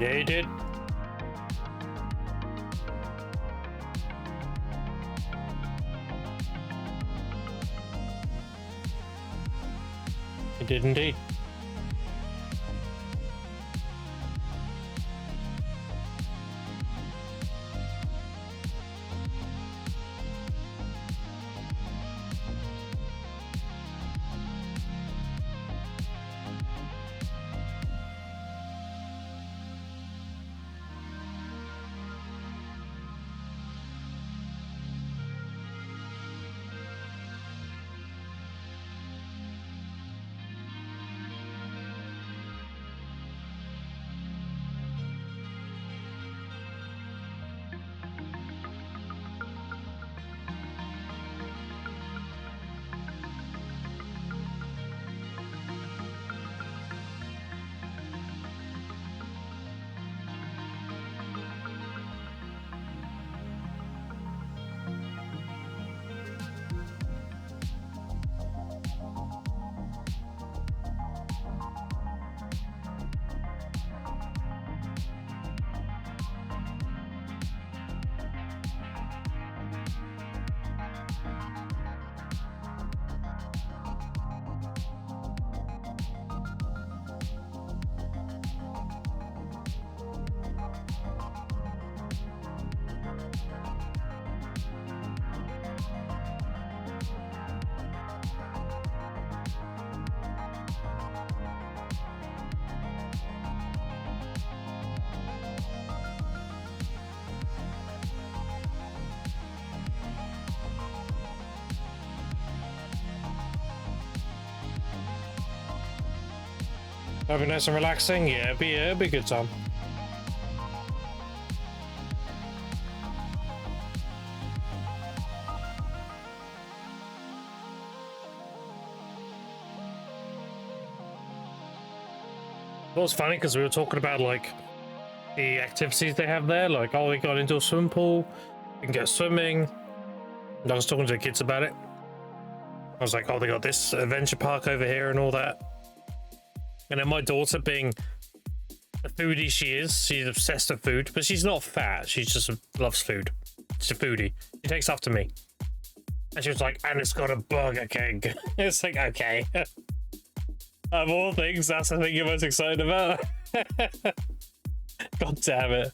Yeah, you did. You did indeed. That'd be nice and relaxing. Yeah, it'd be a good time. It was funny because we were talking about like the activities they have there, like oh, we got into a swimming pool, we can go swimming. And I was talking to the kids about it. I was like, oh, they got this adventure park over here and all that. And then my daughter, being the foodie she is, she's obsessed with food, but she's not fat. She just loves food. She's a foodie. She takes after me. And she was like, and it's got a Burger King. It's like, okay. Of all things, that's the thing you're most excited about. God damn it.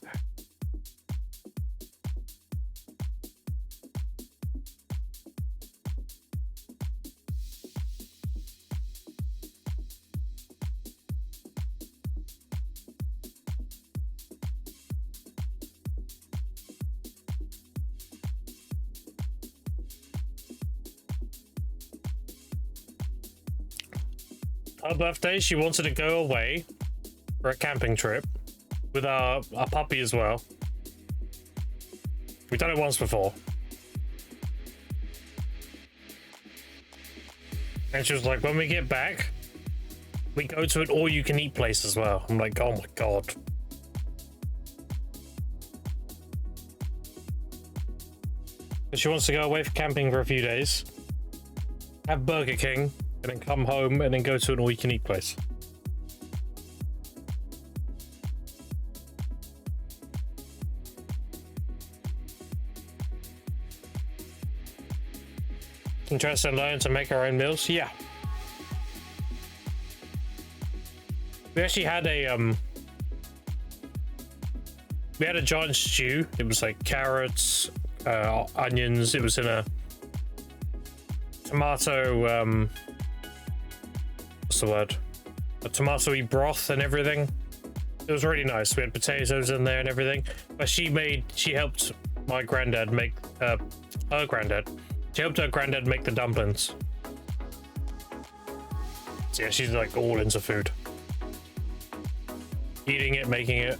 Her birthday, she wanted to go away for a camping trip with our puppy as well. We've done it once before. And she was like, when we get back, we go to an all-you-can-eat place as well. I'm like, oh my god. But she wants to go away for camping for a few days, have Burger King, and then come home and then go to an all-you-can-eat place. Interested in learning to make our own meals? Yeah. We actually had a giant stew. It was like carrots, onions. It was in a tomato what's the word? A tomatoey broth and everything. It was really nice. We had potatoes in there and everything. But she helped my granddad make her granddad. She helped her granddad make the dumplings. So yeah, she's like all into food. Eating it, making it.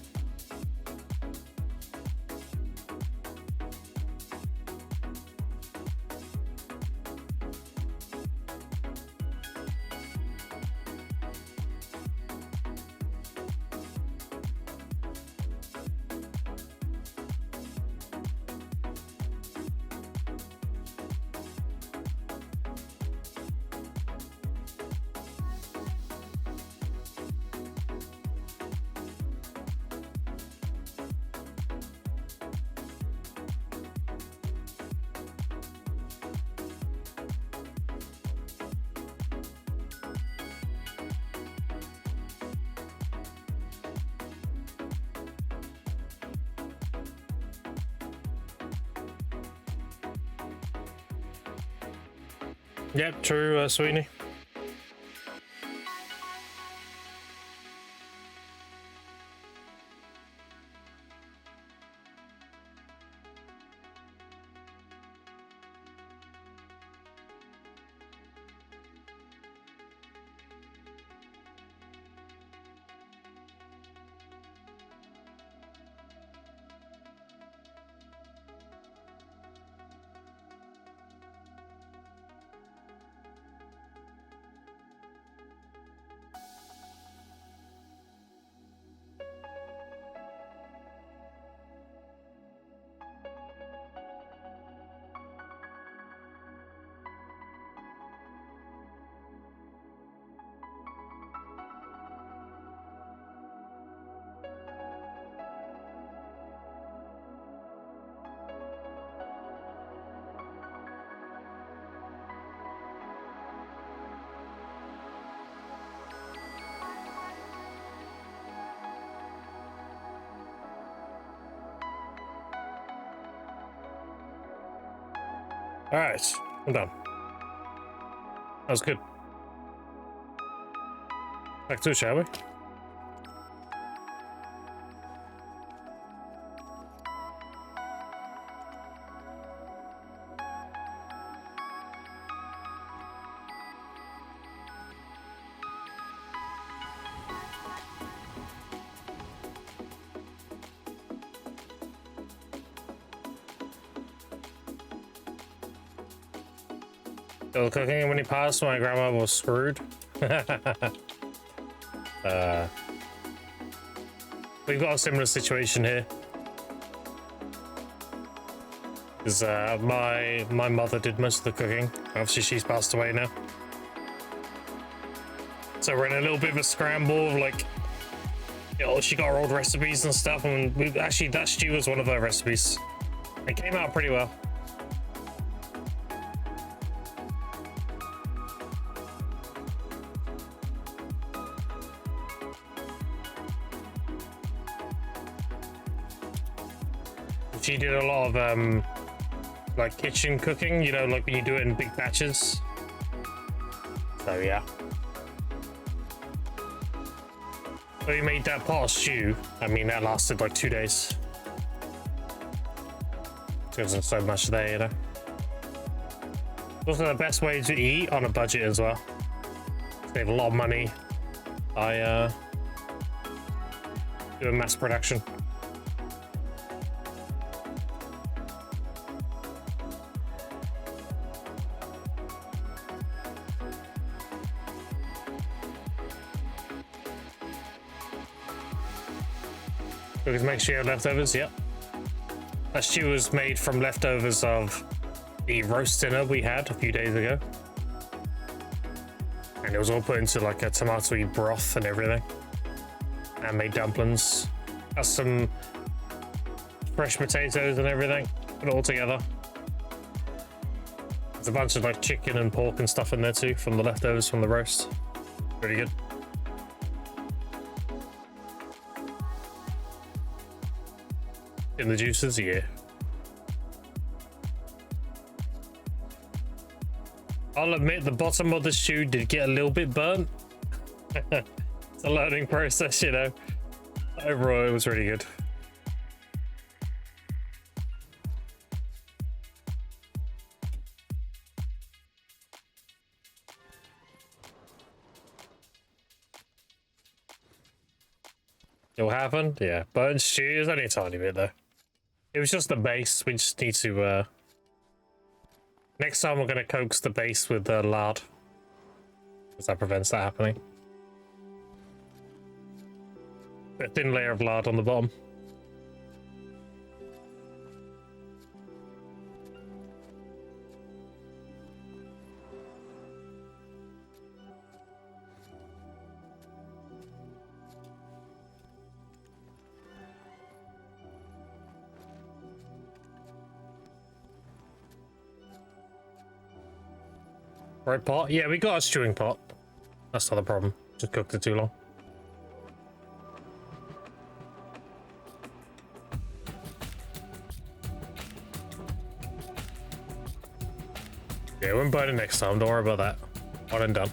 Yep, true, Sweeney. All right, I'm done. That was good. Back to it, shall we? Still cooking when he passed, my grandma was screwed. We've got a similar situation here. Because my mother did most of the cooking. Obviously, she's passed away now. So we're in a little bit of a scramble of like, you know, she got her old recipes and stuff, and we actually that stew was one of her recipes. It came out pretty well. She did a lot of like kitchen cooking, you know, like when you do it in big batches. So yeah. So we made that pot of stew. I mean, that lasted like 2 days. There wasn't so much there, you know. It's also the best way to eat on a budget as well. Save a lot of money. I do a mass production. Because make sure you have leftovers, yep. That stew was made from leftovers of the roast dinner we had a few days ago. And it was all put into like a tomato-y broth and everything. And made dumplings. Has some fresh potatoes and everything. Put it all together. There's a bunch of like chicken and pork and stuff in there too from the leftovers from the roast. Pretty good. In the juices, yeah. I'll admit the bottom of the stew did get a little bit burnt. It's a learning process, you know. Overall, it was really good. It will happen, yeah. Burnt stew is only a tiny bit though. It was just the base. We just need to. Next time we're gonna coax the base with lard, because that prevents that happening. A thin layer of lard on the bottom. Right pot? Yeah, we got a stewing pot. That's not the problem. Just cooked it too long. Yeah, we'll burn it next time. Don't worry about that. One and done.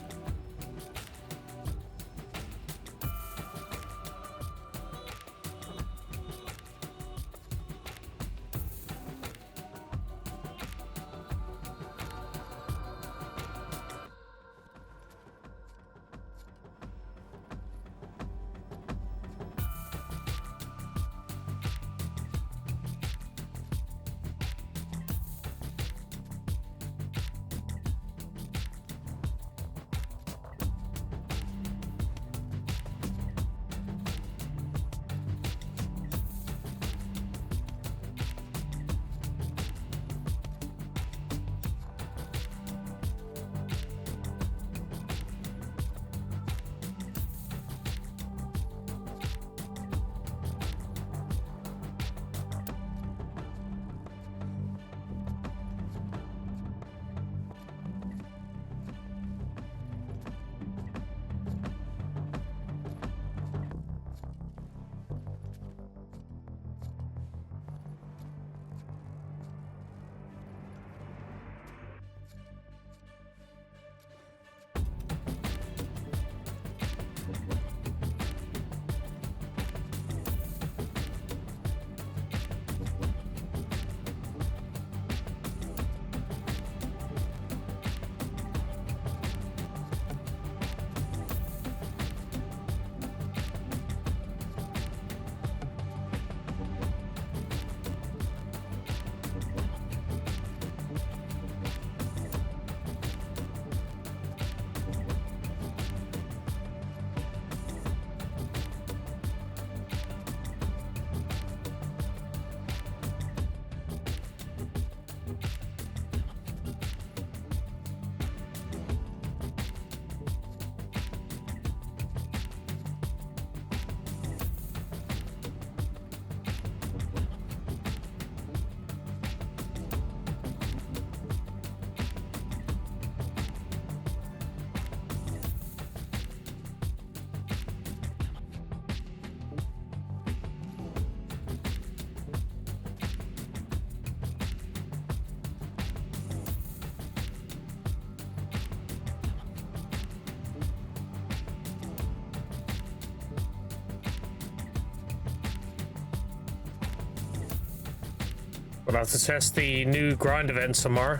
We're about to test the new grind event tomorrow.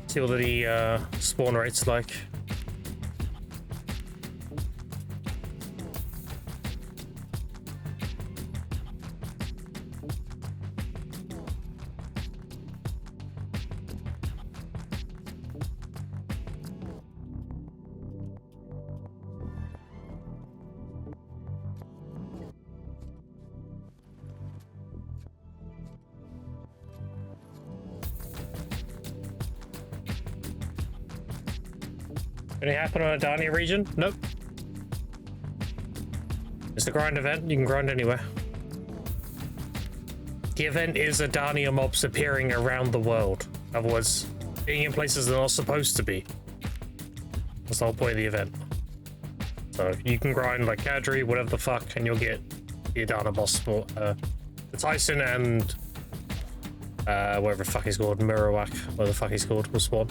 See what the spawn rate's like. Any happen on a Darnia region? Nope. It's the grind event. You can grind anywhere. The event is a Darnia mobs appearing around the world. In other words, being in places they're not supposed to be. That's the whole point of the event. So you can grind like Kadri, whatever the fuck, and you'll get the Adana boss for the Tyson and whatever the fuck he's called, Mirawak, whatever the fuck he's called, will spawn.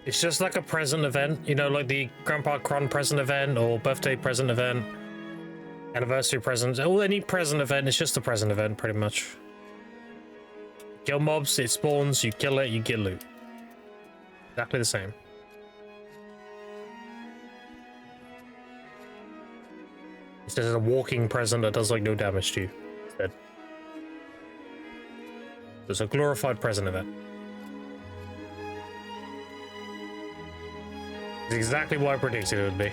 It's just like a present event, you know, like the Grandpa Kron present event or birthday present event, anniversary present, or any present event. It's just a present event, pretty much. Kill mobs, it spawns, you kill it, you get loot. Exactly the same. It's just a walking present that does like no damage to you. Instead. It's a glorified present event. It's exactly what I predicted it would be.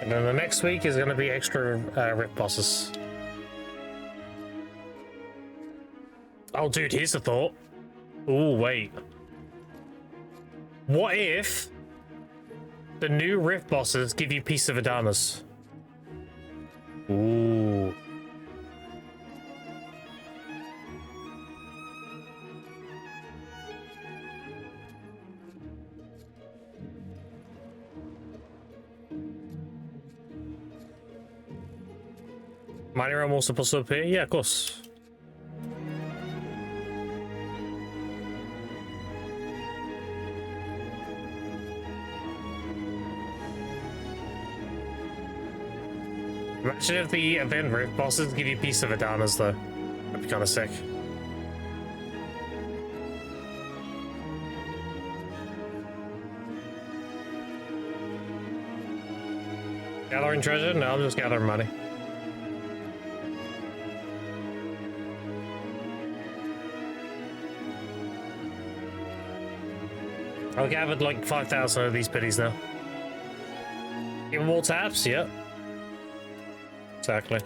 And then the next week is going to be extra rip bosses. Oh, dude, here's a thought. Oh, wait. What if the new rift bosses give you Piece of Adanas? Ooh. Mining realm also possible up here? Yeah, of course. Imagine if the event roof bosses give you a piece of Adana's though. That'd be kind of sick. Gathering treasure? No, I'm just gathering money. I've gathered like 5,000 of these pities now. Even more taps? Yeah. Exactly.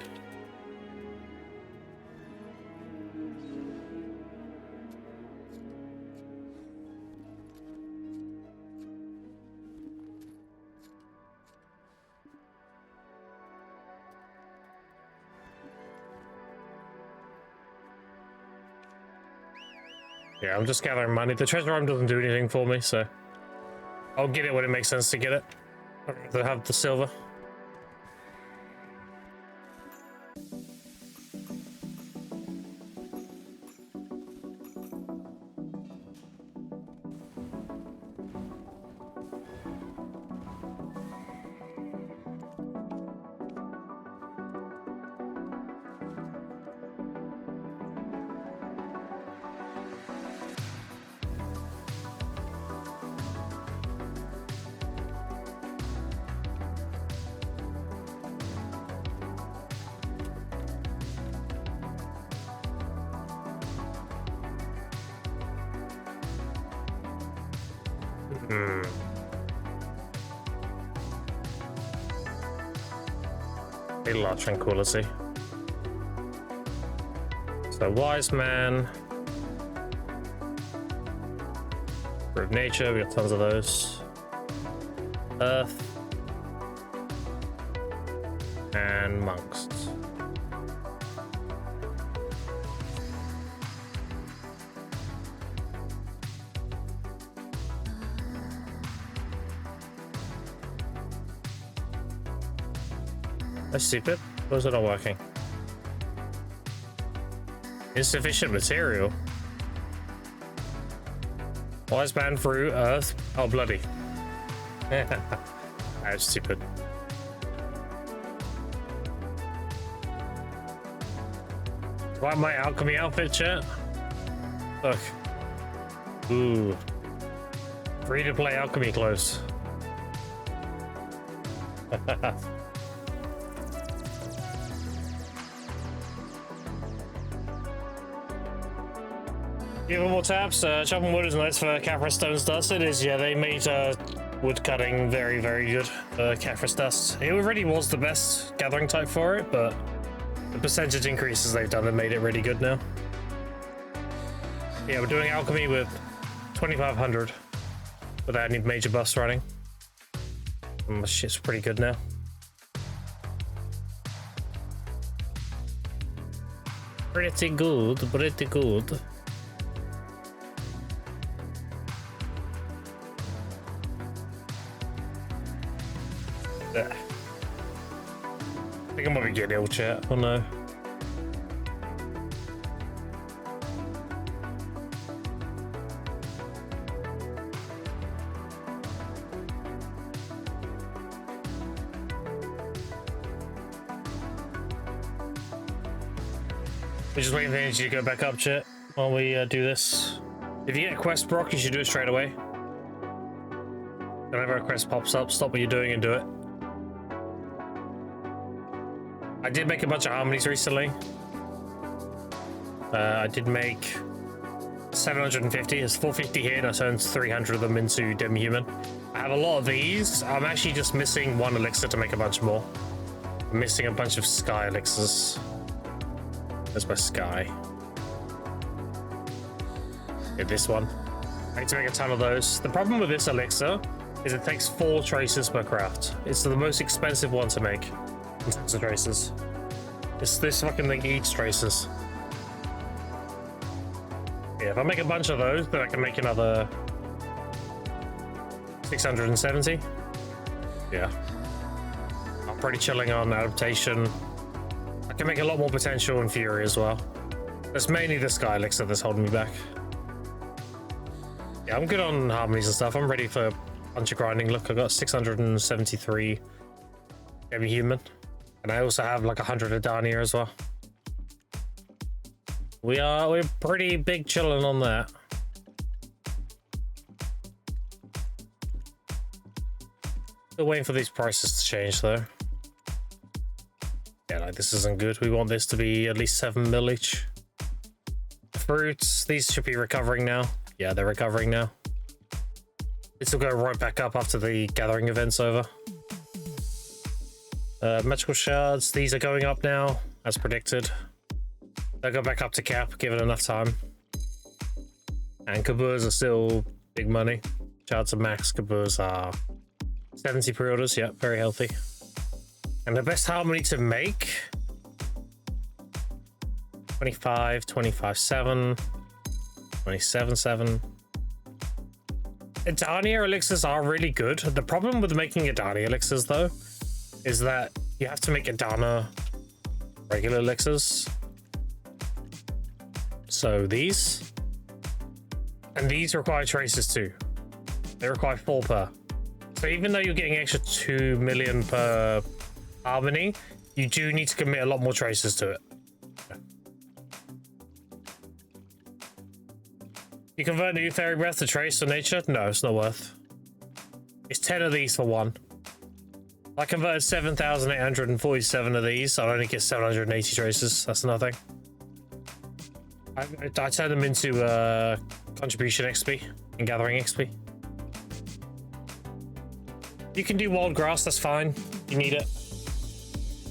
Yeah, I'm just gathering money. The treasure room doesn't do anything for me, so I'll get it when it makes sense to get it. I'd rather have the silver. A lot of tranquility. So wise man, fruit of nature, we got tons of those. Earth and monks. That's stupid. Why is it not working? Insufficient material. Wise man through earth. Oh, bloody. That's stupid. Why my alchemy outfit, chat? Look. Ooh. Free to play alchemy clothes. Even more taps. Chopping wood is nice for Caphras Stone's dust. It is, yeah. They made wood cutting very, very good for Caphras dust. It already was the best gathering type for it, but the percentage increases they've done have made it really good now. Yeah, we're doing alchemy with 2,500 without any major buffs running. And my shit's pretty good now. Pretty good, pretty good. I think I'm gonna get ill, chat. Oh no. We're just waiting for energy to go back up, chat, while we do this. If you get a quest, Brock, you should do it straight away. Whenever a quest pops up, stop what you're doing and do it. I did make a bunch of harmonies recently. I did make 750. It's 450 here, and I turned 300 of them into demi-human. I have a lot of these. I'm actually just missing one elixir to make a bunch more. I'm missing a bunch of sky elixirs. There's my sky. Yeah, this one. I need to make a ton of those. The problem with this elixir is it takes 4 traces per craft. It's the most expensive one to make in terms of traces. This fucking thing eats traces. Yeah, if I make a bunch of those, then I can make another 670. Yeah. I'm pretty chilling on adaptation. I Can make a lot more potential in Fury as well. It's mainly the Sky Elixir that's holding me back. Yeah, I'm good on harmonies and stuff. I'm ready for a bunch of grinding. Look, I got 673 human, and I also have like 100 Adania as well. We're pretty big chilling on that. Still waiting for these prices to change though. Yeah, like this isn't good. We want this to be at least 7 mil each. Fruits, these should be recovering now. Yeah, they're recovering now. This will go right back up after the gathering event's over. Magical shards, these are going up now, as predicted. They'll go back up to cap, give it enough time. And Kaburs are still big money. Shards of max, Kaburs are 70 pre-orders, yeah, very healthy. And the best harmony to make 25, 25-7, 27-7. Adania elixirs are really good. The problem with making Adania elixirs though is that you have to make Adana regular elixirs. So these and these require traces too. They require 4 per. So even though you're getting extra 2 million per harmony, you do need to commit a lot more traces to it. You convert new fairy breath to trace or nature? No, it's not worth. It's 10 of these for 1. I converted 7,847 of these. I'll only get 780 traces. That's nothing. I turn them into contribution XP and gathering XP. You can do wild grass, that's fine. You need it.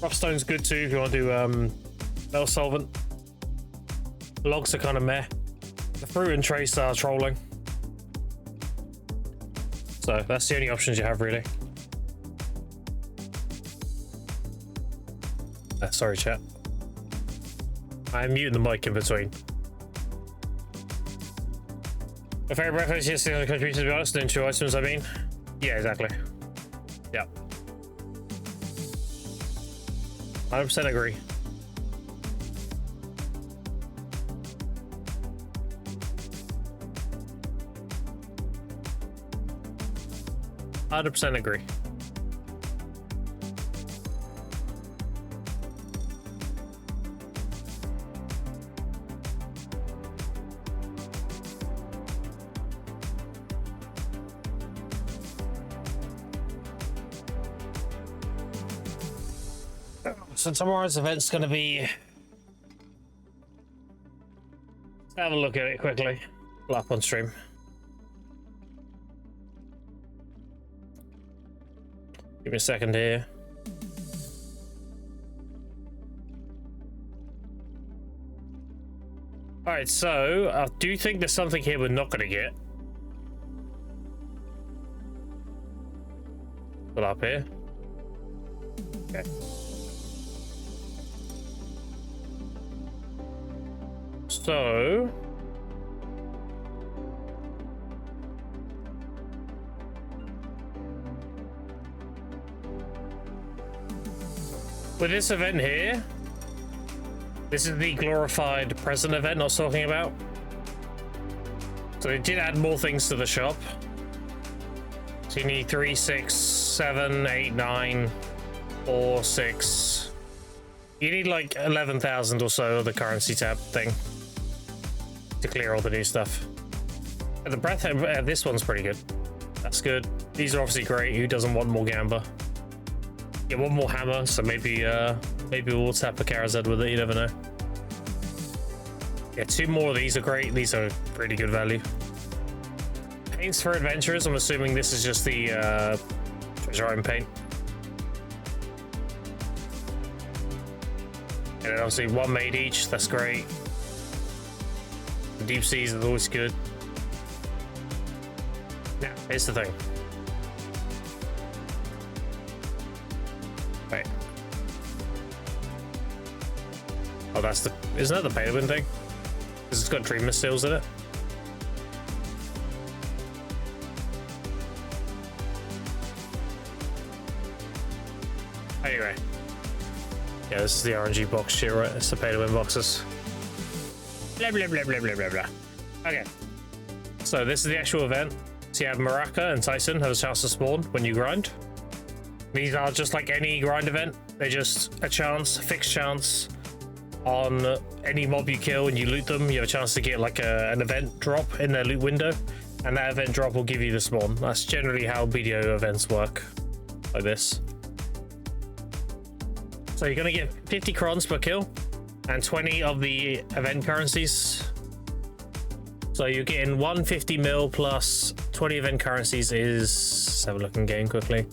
Rough stone's good too if you want to do metal solvent. Logs are kind of meh. The fruit and trace are trolling. So that's the only options you have really. Sorry chat. I'm muting the mic in between. A fairy breath is yes, the contribution to be honest, and 2 items I mean. Yeah, exactly. Yeah. 100% agree. I 100% agree. So tomorrow's event's going to be... Let's have a look at it quickly. Up on stream. Give me a second here. Alright, so I do think there's something here we're not going to get. Put up here. Okay. So with this event here, this is the glorified present event I was talking about. So they did add more things to the shop. So you need 3, 6, 7, 8, 9, 4, 6. You need like 11,000 or so of the currency tab thing to clear all the new stuff. And the breath, this one's pretty good. That's good. These are obviously great. Who doesn't want more Gamba? Get one more hammer, so maybe we'll tap a Karazad with it, you never know. Yeah, 2 more of these are great. These are pretty good value. Paints for adventurers, I'm assuming this is just the treasure item paint. And then obviously 1 made each, that's great. The deep seas is always good. Now, here's the thing. Wait. Oh, that's the... Isn't that the Pale thing? Because it's got treatment seals in it. Anyway. Yeah, this is the RNG box shit, right? It's the pay to win boxes. Blah, blah, blah, blah, blah, blah, blah. Okay. So this is the actual event. So you have Maraca and Tyson have a chance to spawn when you grind. These are just like any grind event. They're just a chance, a fixed chance on any mob you kill and you loot them. You have a chance to get like an event drop in their loot window. And that event drop will give you the spawn. That's generally how BDO events work. Like this. So you're going to get 50 crons per kill. And 20 of the event currencies. So you're getting 150 mil plus 20 event currencies is... Let's have a look in game quickly.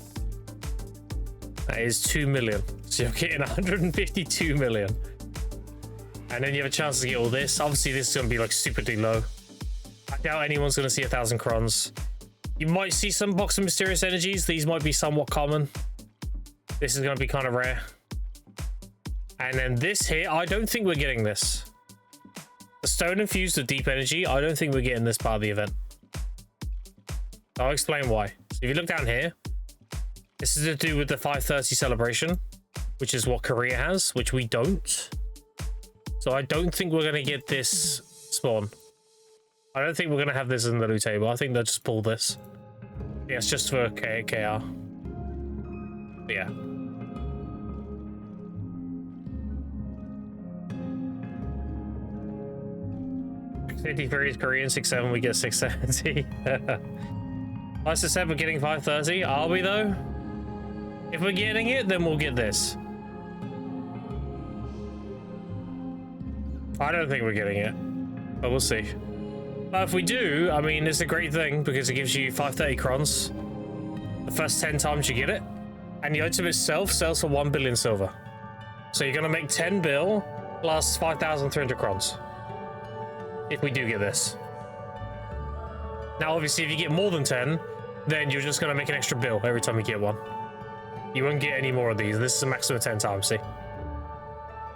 That is 2 million. So you're getting 152 million. And then you have a chance to get all this. Obviously, this is going to be like stupidly low. I doubt anyone's going to see 1,000 crons. You might see some box of mysterious energies. These might be somewhat common. This is going to be kind of rare. And then this here, I don't think we're getting this. The stone infused with deep energy, I don't think we're getting this part of the event. I'll explain why. So if you look down here, this is to do with the 530 celebration, which is what Korea has, which we don't. So I don't think we're going to get this spawn. I don't think we're going to have this in the loot table. I think they'll just pull this. Yeah, it's just for KR. But yeah. $53 is Korean, 6.7 we get 670. Like I said, we're getting 530. Are we though? If we're getting it, then we'll get this. I don't think we're getting it, but we'll see. But if we do, I mean, it's a great thing because it gives you 530 crons the first 10 times you get it, and the item itself sells for 1 billion silver. So you're gonna make 10 bill plus 5,300 crons. If we do get this. Now, obviously, if you get more than 10, then you're just going to make an extra bill every time you get one. You won't get any more of these. This is a maximum of 10 times, see?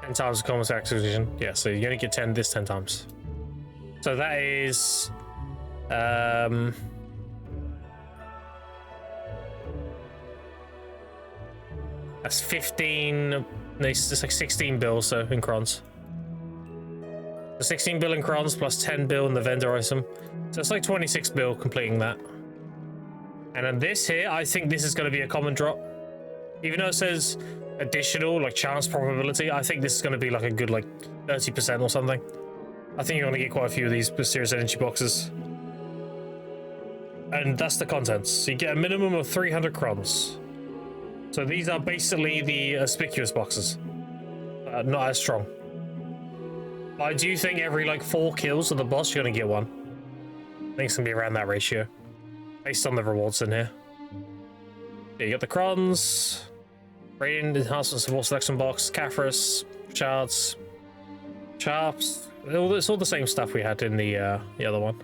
10 times the common acquisition. Yeah, so you're going to get 10 this 10 times. So that is... that's 15... It's like 16 bills, so, in crons. 16 bill in crons plus 10 bill in the vendor item. So it's like 26 bill completing that. And then this here, I think this is going to be a common drop. Even though it says additional, like chance probability, I think this is going to be like a good like 30% or something. I think you're going to get quite a few of these mysterious energy boxes. And that's the contents. So you get a minimum of 300 crons. So these are basically the conspicuous boxes. Not as strong. I do think every like 4 kills of the boss, you're gonna get one. I think it's gonna be around that ratio, based on the rewards in here. Yeah, you got the crons, Radiant Enhancement Support Selection Box, Caphras, Shards, Sharps. It's all the same stuff we had in the other one.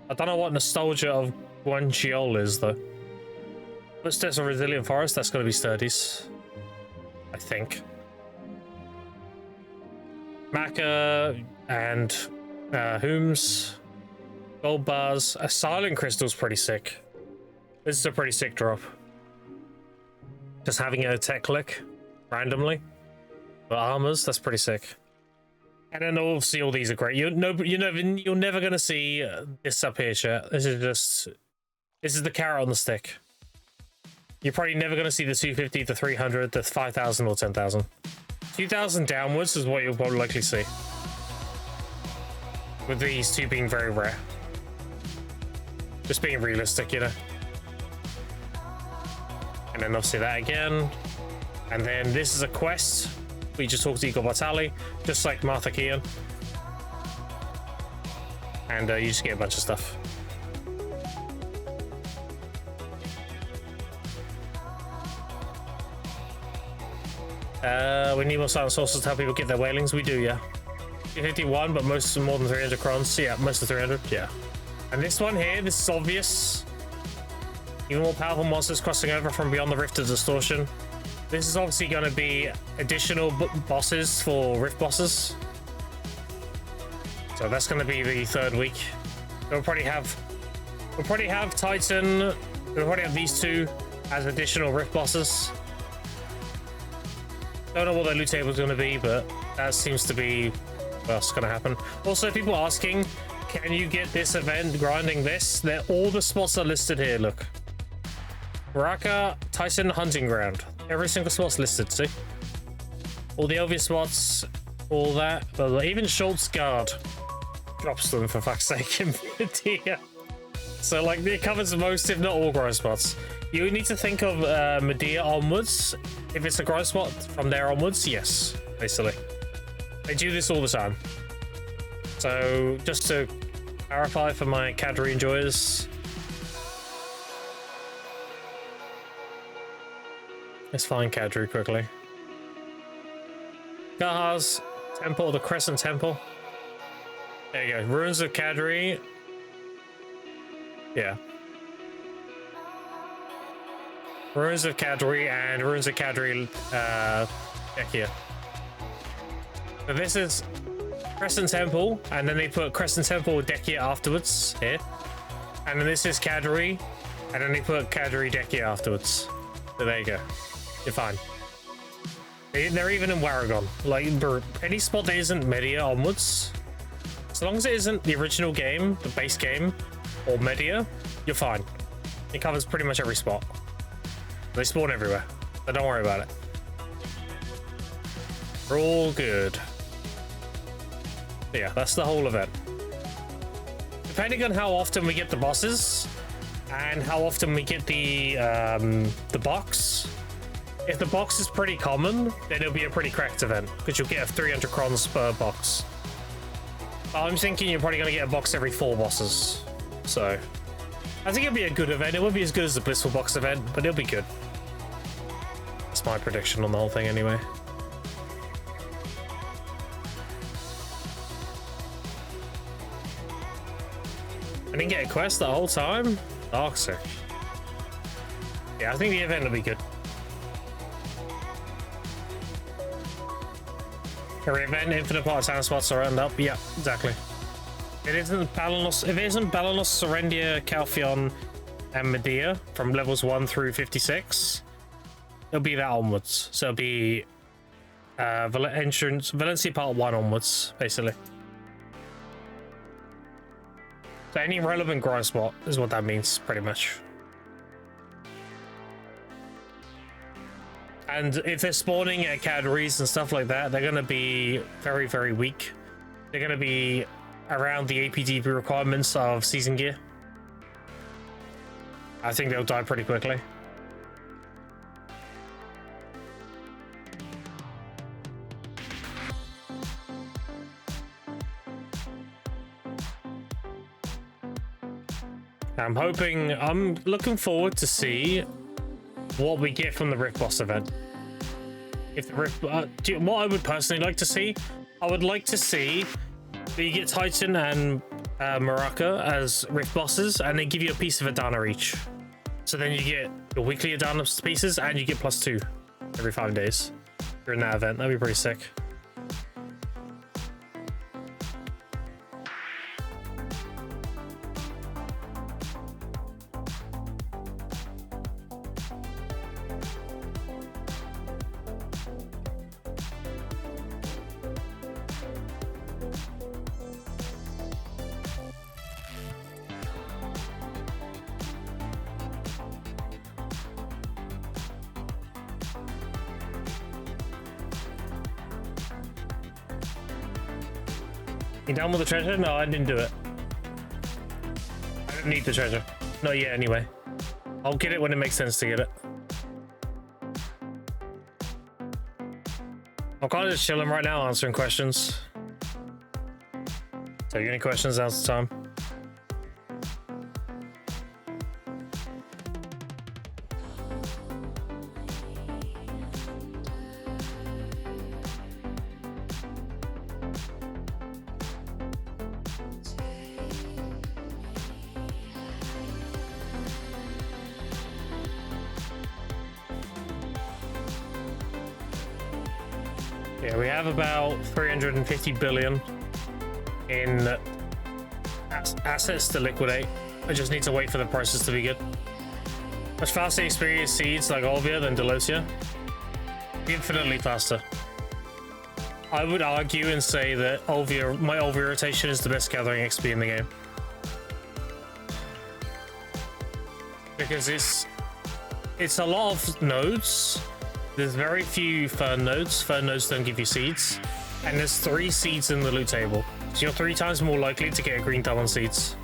I don't know what Nostalgia of Guangxiol is though. Footsteps of Resilient Forest, that's gonna be Sturdies, I think. Maca and Hooms, Gold Bars, a Silent Crystal's pretty sick. This is a pretty sick drop. Just having a tech click randomly. But armors, that's pretty sick. And then obviously all these are great. You're never gonna see this up here, chat. This is the carrot on the stick. You're probably never gonna see the 250, the 300, the 5,000 or 10,000. 2,000 downwards is what you'll probably likely see. With these two being very rare. Just being realistic, you know. And then obviously that again. And then this is a quest. We just talked to Igor Bartali, just like Martha Keon. And you just get a bunch of stuff. We need more silent sources to help people get their whalings. We do, yeah. 51, but most more than 300 crons. Yeah, most of 300, yeah. And this one here, this is obvious. Even more powerful monsters crossing over from beyond the Rift to Distortion. This is obviously going to be additional bosses for Rift bosses. So that's going to be the 3rd week. We'll probably have Titan. We'll probably have these two as additional Rift bosses. Don't know what the loot table is going to be, but that seems to be what's going to happen. Also, people asking, can you get this event grinding this? All the spots are listed here, look. Baraka, Tyson, Hunting Ground. Every single spot's listed, see? All the obvious spots, all that. But even Schultz Guard drops them, for fuck's sake, in Medea. So, like, it covers most, if not all, grind spots. You need to think of Medea onwards. If it's a grind spot from there onwards, yes, basically. They do this all the time. So, just to clarify for my Cadre enjoyers, let's find Cadre quickly. Gaha's Temple, the Crescent Temple. There you go. Ruins of Cadre. Yeah. Ruins of Cadre and Ruins of Cadre here. So this is Crescent Temple, and then they put Crescent Temple Dekia afterwards here. And then this is Cadre, and then they put Cadre Dekia afterwards. So there you go. You're fine. They're even in Waragon. Like, any spot that isn't Medea onwards, as long as it isn't the original game, the base game, or Medea, you're fine. It covers pretty much every spot. They spawn everywhere, so don't worry about it. We're all good. But yeah, that's the whole event. Depending on how often we get the bosses and how often we get the box. If the box is pretty common, then it'll be a pretty cracked event because you'll get 300 crons per box. But I'm thinking you're probably going to get a box every 4 bosses. So I think it'll be a good event. It won't be as good as the Blissful Box event, but it'll be good. That's my prediction on the whole thing anyway. I didn't get a quest the whole time? Darkseid. Yeah, I think the event will be good. Every event, infinite part-time spots are round up. Yeah, exactly. It isn't Balanos. If it isn't Balanos, Serendia, Calpheon, and Medea from levels 1 through 56, it'll be that onwards. So it'll be Valencia Part 1 onwards, basically. So any relevant grind spot is what that means, pretty much. And if they're spawning at Cadres and stuff like that, they're going to be very, very weak. They're going to be around the APDB requirements of Season Gear. I think they'll die pretty quickly. I'm looking forward to see what we get from the Rift Boss event. If the Rift, what I would personally like to see, I would like to see that you get Titan and Maraka as Rift Bosses, and they give you a piece of Adana each. So then you get your weekly Adana pieces, and you get +2 every 5 days during that event. That'd be pretty sick. You done with the treasure? No, I didn't do it. I don't need the treasure. Not yet, anyway. I'll get it when it makes sense to get it. I'm kind of just chilling right now, answering questions. So, you got any questions? Now's the time. Yeah, we have about 350 billion in assets to liquidate. I just need to wait for the prices to be good. Much faster experience seeds like Olvia than Delosia. Infinitely faster. I would argue and say that my Ulva rotation is the best gathering XP in the game. Because it's a lot of nodes. There's very few fern nodes. Fern nodes don't give you seeds. And there's 3 seeds in the loot table. So you're 3 times more likely to get a green thumb on seeds.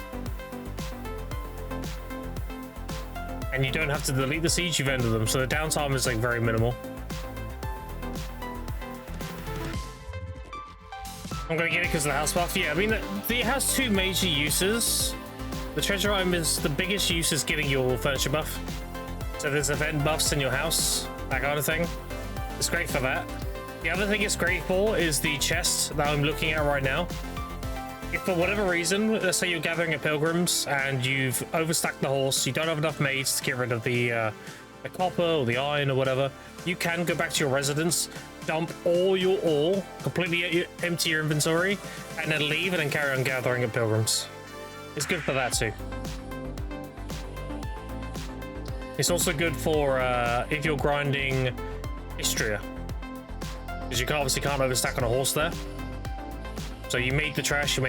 And you don't have to delete the seeds, you've ended them. So the downtime is like very minimal. I'm gonna get it because of the house buff. Yeah, I mean, it has 2 major uses. The treasure item is the biggest use is getting your furniture buff. So there's event buffs in your house, that kind of thing. It's great for that. The other thing it's great for is the chest that I'm looking at right now. If for whatever reason, let's say you're gathering at pilgrims and you've overstacked the horse, you don't have enough maids to get rid of the copper or the iron or whatever, you can go back to your residence, dump all your ore, completely empty your inventory, and then leave and then carry on gathering at pilgrims. It's good for that too. It's also good for if you're grinding Istria, because you obviously can't overstack on a horse there. So you made the trash, and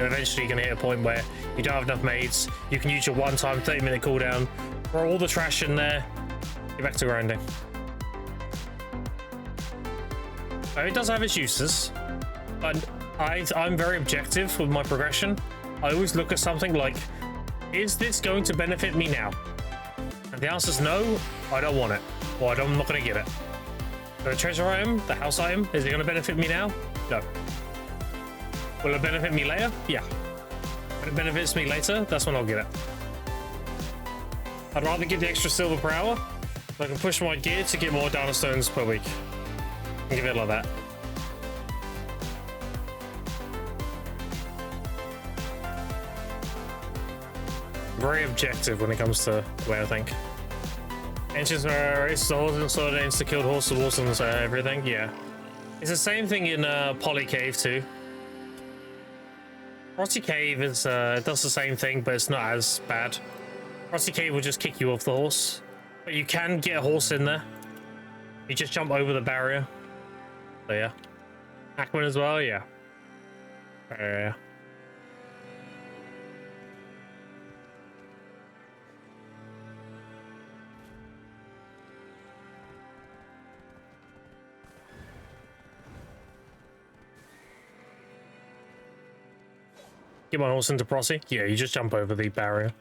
eventually you're going to hit a point where you don't have enough maids. You can use your one-time 30-minute cooldown, throw all the trash in there, get back to grinding. So it does have its uses, but I'm very objective with my progression. I always look at something like, is this going to benefit me now? And the answer is no, I don't want it, or I'm not going to get it. The treasure item, the house item, is it going to benefit me now? No. Will it benefit me later? Yeah. When it benefits me later, that's when I'll get it. I'd rather get the extra silver per hour, so I can push my gear to get more downer stones per week. And give it like that. Very objective when it comes to the way I think. Engines are it's the horse and sword and the killed horse, the wolves and everything. Yeah. It's the same thing in Poly Cave too. Rotty Cave is it does the same thing, but it's not as bad. Rotty Cave will just kick you off the horse, but you can get a horse in there. You just jump over the barrier. So yeah. Ackman as well, yeah. Yeah. Get my horse into Prosy? Yeah, you just jump over the barrier.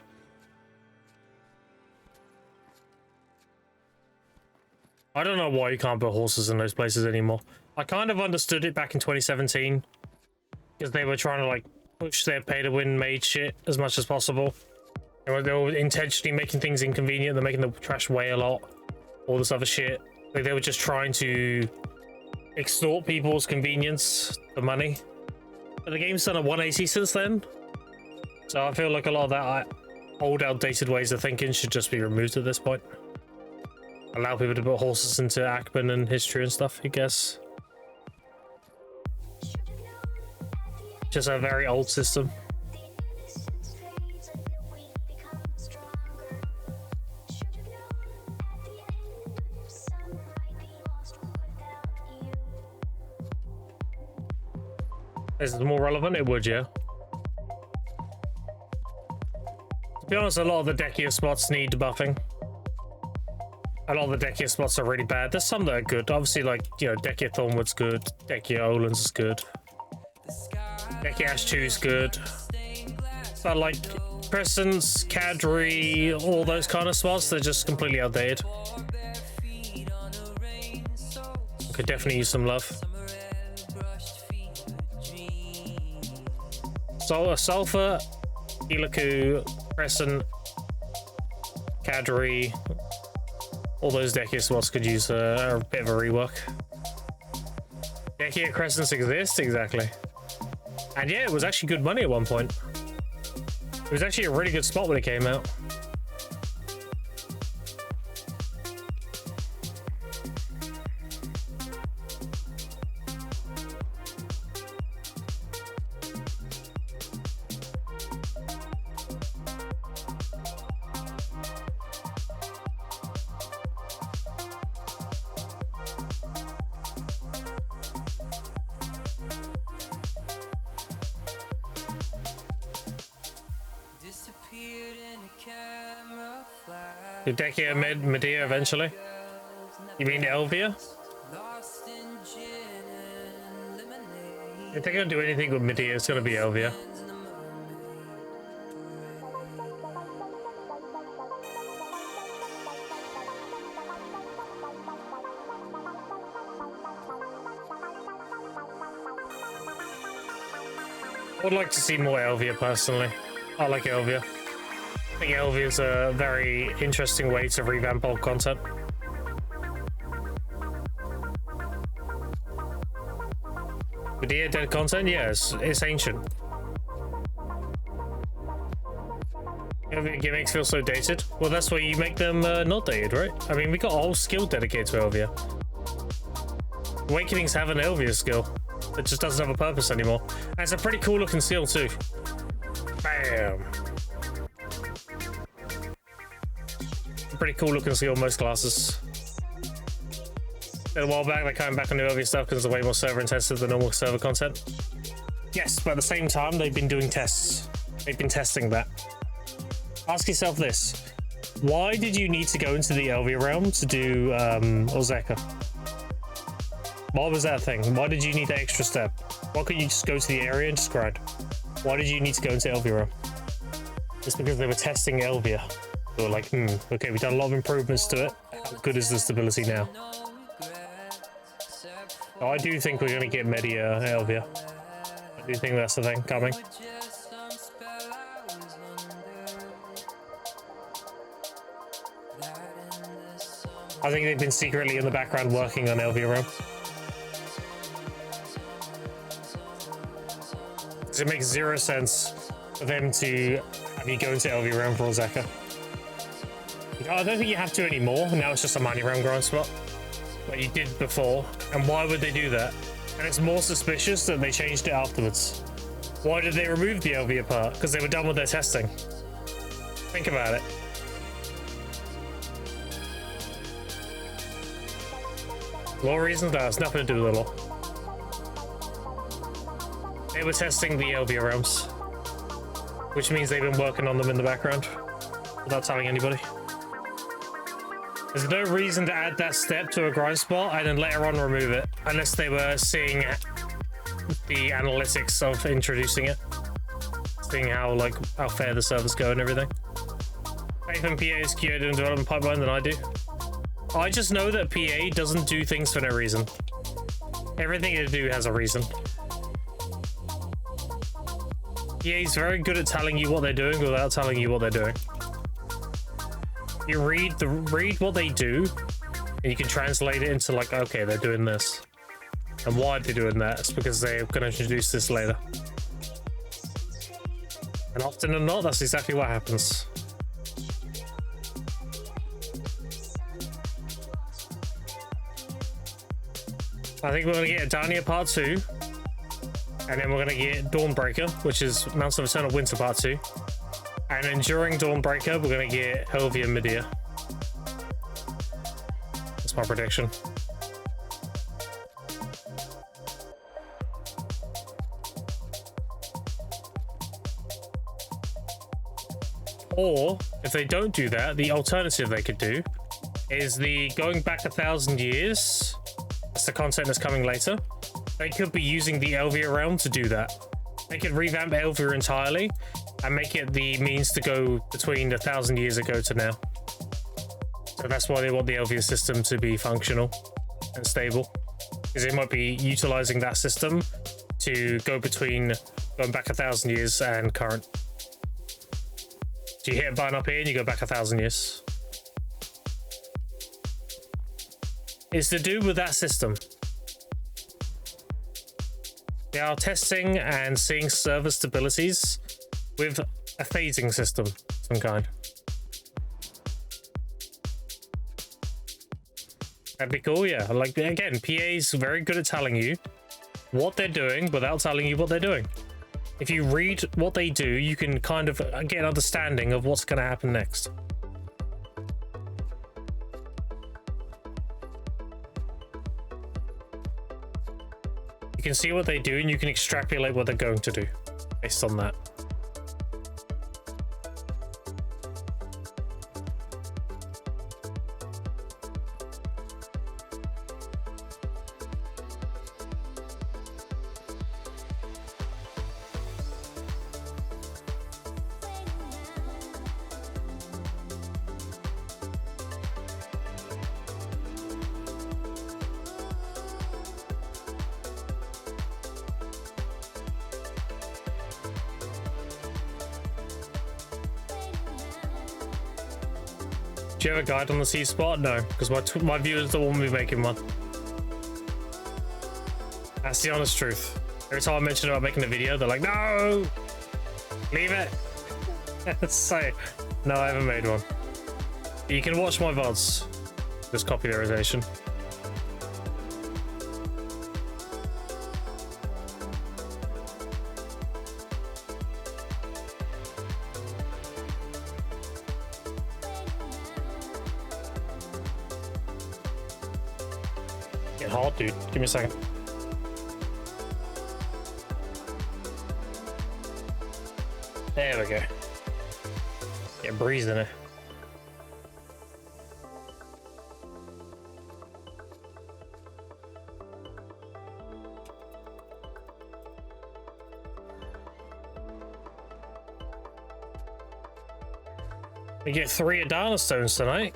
I don't know why you can't put horses in those places anymore. I kind of understood it back in 2017. Because they were trying to like push their pay-to-win made shit as much as possible. They were intentionally making things inconvenient. They're making the trash weigh a lot. All this other shit. Like they were just trying to extort people's convenience for money. But the game's done a 180 since then, so I feel like a lot of that old outdated ways of thinking should just be removed at this point. Allow people to put horses into Ackman and history and stuff, I guess. Just a very old system. Is it more relevant? It would, yeah. To be honest, a lot of the deckier spots need buffing. A lot of the deckier spots are really bad. There's some that are good. Obviously, like, you know, Deckier Thornwood's good. Deckier Olan's is good. Deckier Ash 2 is good. But, like, Crescents, Cadry, all those kind of spots, they're just completely outdated. Could definitely use some love. So, Sulfur, Eliku, Crescent, Cadry, all those Deckier spots could use a bit of a rework. Deckier Crescents exist, exactly. And yeah, it was actually good money at one point. It was actually a really good spot when it came out. Dudeckia, Medea eventually. You mean Elvia? If they're gonna do anything with Medea, it's gonna be Elvia. I would like to see more Elvia personally. I like Elvia. I think Elvia is a very interesting way to revamp old content. Medea dead content? Yes, it's ancient. Elvia gimmicks feel so dated. Well, that's why you make them not dated, right? I mean, we got a whole skill dedicated to Elvia. Awakenings have an Elvia skill. It just doesn't have a purpose anymore. And it's a pretty cool looking skill too. Bam! Pretty cool looking skill on most classes. A while back, they're coming back on the Elvia stuff because it's way more server intensive than normal server content. Yes, but at the same time, they've been doing tests. They've been testing that. Ask yourself this. Why did you need to go into the Elvia realm to do Ozeka? Why was that a thing? Why did you need that extra step? Why couldn't you just go to the area and just grind? Why did you need to go into Elvia realm? It's because they were testing Elvia. They were like, okay, we've done a lot of improvements to it. How good is the stability now? So I do think we're going to get Medea Elvia. I do think that's the thing coming. I think they've been secretly in the background working on Elvia realm. It makes zero sense for them to have you go into Elvia realm for Ozeka. I don't think you have to anymore. Now it's just a money realm grind spot. Like you did before. And why would they do that? And it's more suspicious that they changed it afterwards. Why did they remove the Elvia part? Because they were done with their testing. Think about it. Law reasons? No, it's nothing to do with the law. They were testing the Elvia realms, which means they've been working on them in the background without telling anybody. There's no reason to add that step to a grind spot and then later on remove it, unless they were seeing the analytics of introducing it, seeing how fair the servers go and everything. Faith and PA is QA in development pipeline than I do. I just know that PA doesn't do things for no reason. Everything they do has a reason. PA is very good at telling you what they're doing without telling you what they're doing. You read what they do, and you can translate it into okay, they're doing this. And why are they doing that? It's because they're going to introduce this later. And often than not, that's exactly what happens. I think we're going to get Dania Part 2. And then we're going to get Dawnbreaker, which is Mounts of Eternal Winter Part 2. And then during Dawnbreaker, we're going to get Elvia Medea. That's my prediction. Or, if they don't do that, the alternative they could do is the going back 1,000 years. That's the content that's coming later. They could be using the Elvia realm to do that. They could revamp Elvia entirely and make it the means to go between 1,000 years ago to now. So that's why they want the Elvia system to be functional and stable, because they might be utilizing that system to go between going back 1,000 years and current. So you hit a button up here and you go back 1,000 years. It's to do with that system. They are testing and seeing server stabilities with a phasing system of some kind. That'd be cool, yeah. Again, PA's very good at telling you what they're doing without telling you what they're doing. If you read what they do, you can kind of get an understanding of what's going to happen next. You can see what they do and you can extrapolate what they're going to do based on that. Do you have a guide on the sea spot? No, because my viewers don't want me making one. That's the honest truth. Every time I mention about making a video, they're like, no! Leave it! So, no, I haven't made one. You can watch my VODs. Just copy the rotation. Get hot, dude. Give me a second. There we go. Get a breeze in it. We get 3 Adana stones tonight.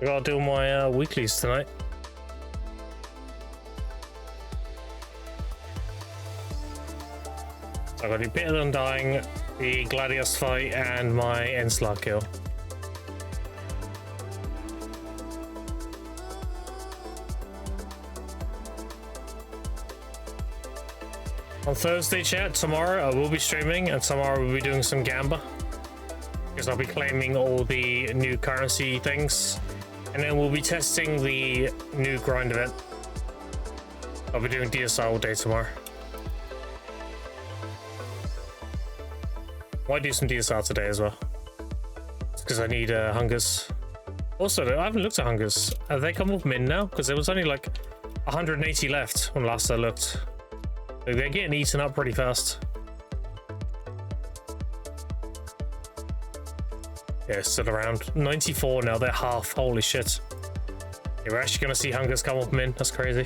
I gotta do my weeklies tonight. So I gotta do Bitter Undying, the Gladius fight, and my Enslar kill. On Thursday, chat, tomorrow I will be streaming, and tomorrow we'll be doing some Gamba. Because I'll be claiming all the new currency things. And then we'll be testing the new grind event. I'll be doing DSR all day tomorrow. Might do some DSR today as well. Because I need hungers. Also, I haven't looked at hungers. Have they come off min now? Because there was only like 180 left when last I looked. They're getting eaten up pretty fast. Yeah, still around 94 now. They're half. Holy shit. Yeah, we're actually gonna see hungers come up min. That's crazy.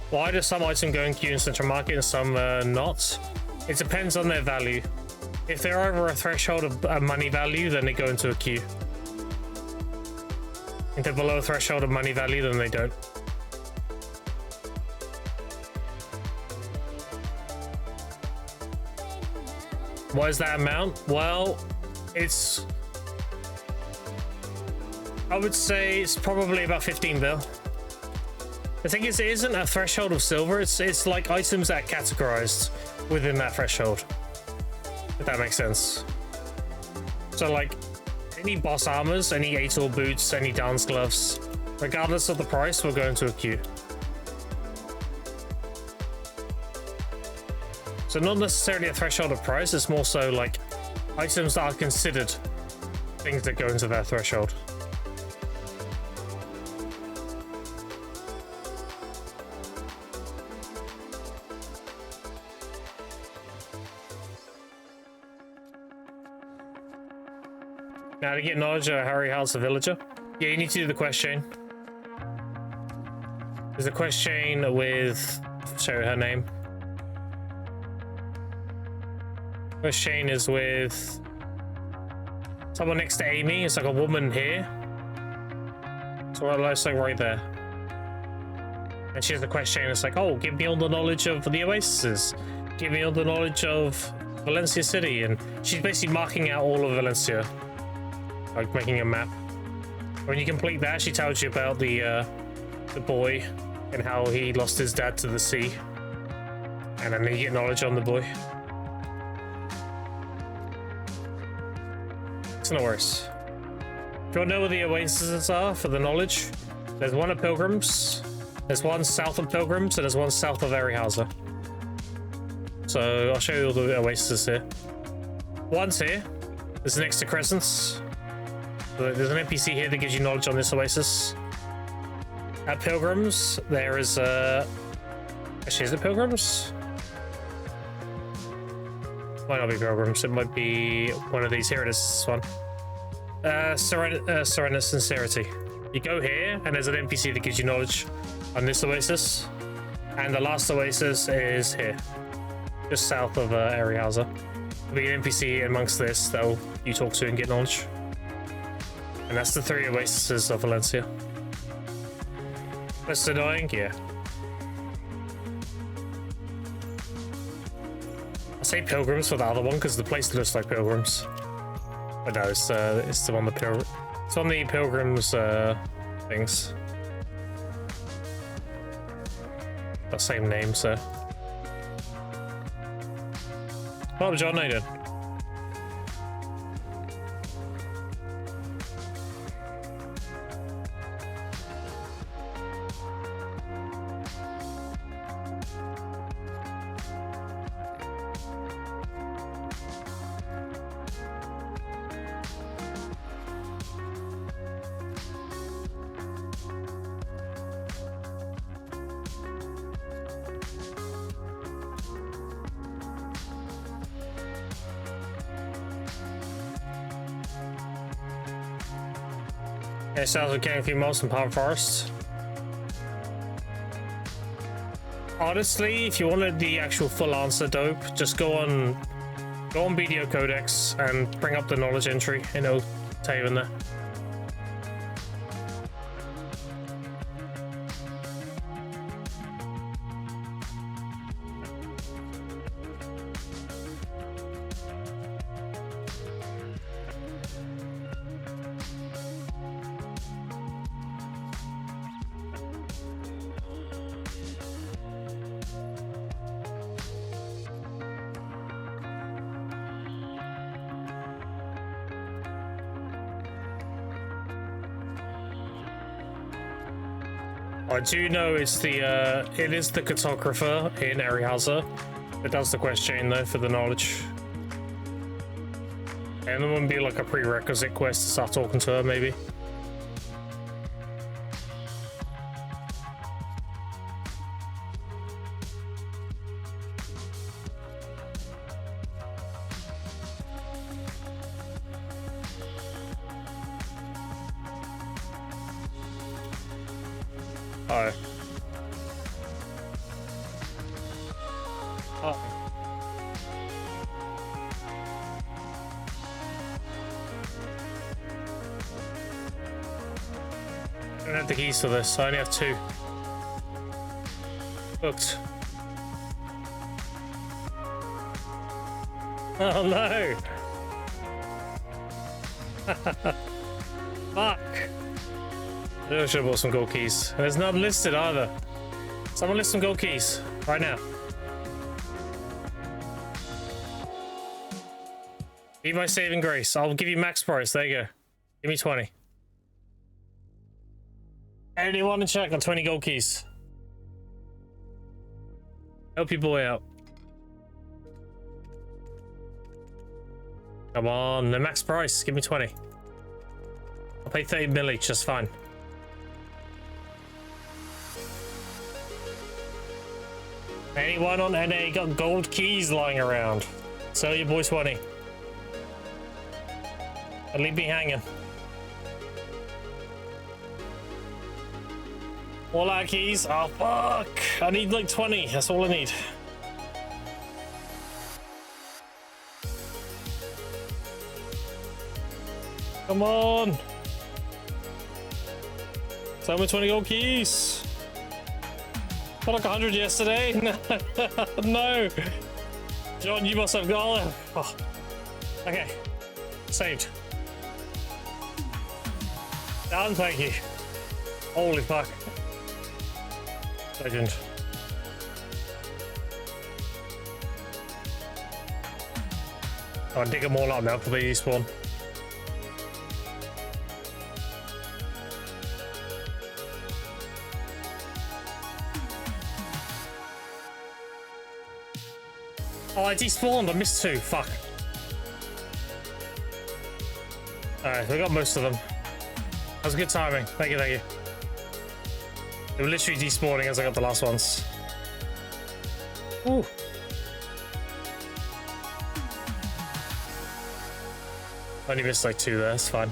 Why does some item go in queue in Central Market and some not? It depends on their value. If they're over a threshold of money value, then they go into a queue. If they're below a threshold of money value, then they don't. What is that amount? Well, it's... I would say it's probably about 15 bill. The thing is, it isn't a threshold of silver, it's like items that are categorized within that threshold. If that makes sense. So like, any boss armors, any 8-all boots, any dance gloves, regardless of the price, will go into a queue. So not necessarily a threshold of price, it's more so like items that are considered things that go into that threshold. Now to get knowledge of Harry House a villager. Yeah, you need to do the quest chain. There's a quest chain with... show you her name. Quest chain is with... someone next to Amy. It's like a woman here. So it's like right there. And she has the quest chain. It's like, oh, give me all the knowledge of the oases. Give me all the knowledge of Valencia City. And she's basically marking out all of Valencia. Like making a map. When you complete that, she tells you about the boy and how he lost his dad to the sea, and then you get knowledge on the boy. It's no worse. If you want to know where the oases are for the knowledge, there's one at Pilgrims, there's one south of Pilgrims, and there's one south of Arihausa. So I'll show you all the oases here. One's here. This is next to Crescents. There's an NPC here that gives you knowledge on this oasis. At Pilgrims, there is actually, is it Pilgrims? Might not be Pilgrims, it might be one of these. Here it is, this one. Serenus Sincerity. You go here, and there's an NPC that gives you knowledge on this oasis. And the last oasis is here, just south of Arihausa. There'll be an NPC amongst this that you talk to and get knowledge. And that's the 3 oases of Valencia. That's annoying, yeah. I say pilgrims for the other one because the place looks like pilgrims. But no, it's the one it's on the pilgrims things. The same name, so. Oh, John, how you doing? It sounds like getting a few mods in Palm Forest. Honestly, if you wanted the actual full answer dope, just go on BDO Codex and bring up the knowledge entry and it'll tell you in there. I do know it's the it is the cartographer in Arihaza that does the quest chain though for the knowledge. And there wouldn't be like a prerequisite quest to start talking to her maybe. Oh. Oh. I don't have the keys to this. I only have 2. Booked. Oh no! Fuck! I should have bought some gold keys. And there's none listed either. Someone list some gold keys right now. Be my saving grace. I'll give you max price. There you go. Give me 20. Anyone in chat got 20 gold keys? Help your boy out. Come on, the max price. Give me 20. I'll pay 30 mil each. That's fine. Anyone on NA got gold keys lying around? Sell your boy 20. And leave me hanging. All our keys? Oh fuck! I need like 20. That's all I need. Come on! Sell me 20 gold keys. Got like 100 yesterday. No. John, you must have got. Oh. Okay. Saved. Done, thank you. Holy fuck. Legend. I'll dig them all up now for the despawn. Oh, I despawned. I missed 2. Fuck. Alright, we got most of them. That was good timing. Thank you, thank you. They were literally despawning as I got the last ones. Ooh. Only missed like 2 there. That's fine.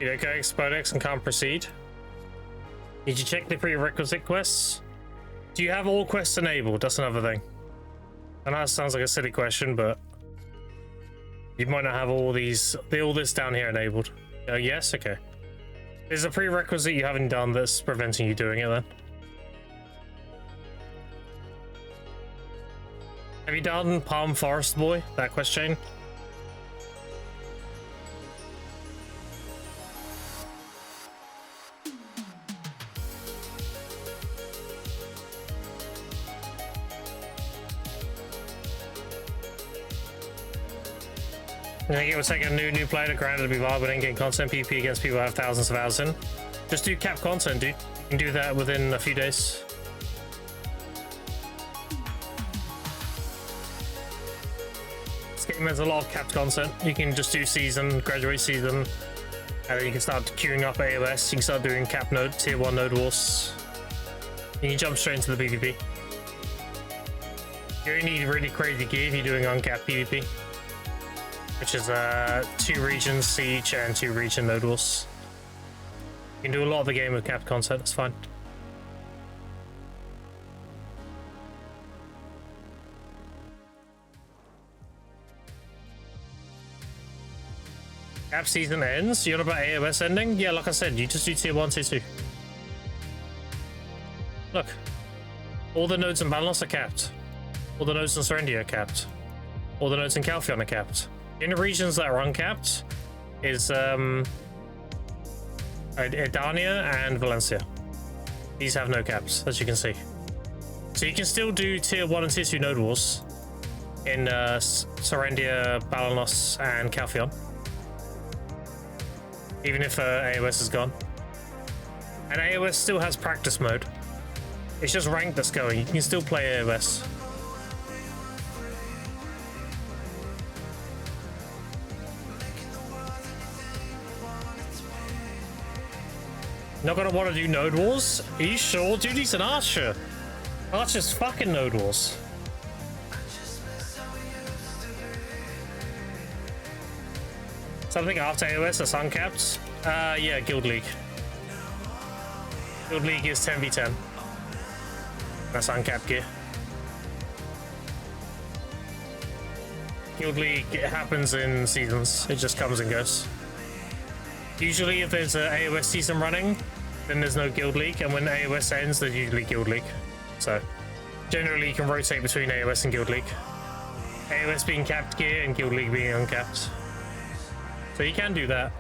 You don't go Expodex and can't proceed. Did you check the prerequisite quests? Do you have all quests enabled? That's another thing. I know it sounds like a silly question, but You might not have all this down here enabled. Yes, okay. There's a prerequisite you haven't done that's preventing you doing it then. Have you done Palm Forest Boy, that quest chain? I think it would take a new player to grind to be viable and get content PvP against people who have thousands of hours in. Just do cap content, dude. You can do that within a few days. This game has a lot of capped content. You can just do season, graduate season, and then you can start queuing up AOS. You can start doing cap node, tier 1 node wars. You can jump straight into the PvP. You only need really crazy gear if you're doing uncapped PvP. Which is 2 regions siege and 2 region node wars. You can do a lot of the game with capped content, it's fine. Cap season ends? You're on about AOS ending? Yeah, like I said, you just do tier 1, tier 2. Look. All the nodes in Balance are capped. All the nodes in Serendia are capped. All the nodes in Calphion are capped. The only regions that are uncapped is Edania and Valencia. These have no caps, as you can see. So you can still do tier 1 and tier 2 node wars in Serendia, Balanos, and Calphion. Even if AOS is gone. And AOS still has practice mode. It's just ranked that's going. You can still play AOS. Not gonna want to do node wars? Are you sure? Dude, he's an archer. Archer's fucking node wars. Something after AOS that's uncapped? Yeah, Guild League. Guild League is 10v10. That's uncapped gear. Guild League, it happens in seasons. It just comes and goes. Usually if there's an AOS season running, then there's no Guild League, and when AOS ends, there's usually Guild League. So, generally you can rotate between AOS and Guild League. AOS being capped gear and Guild League being uncapped. So you can do that.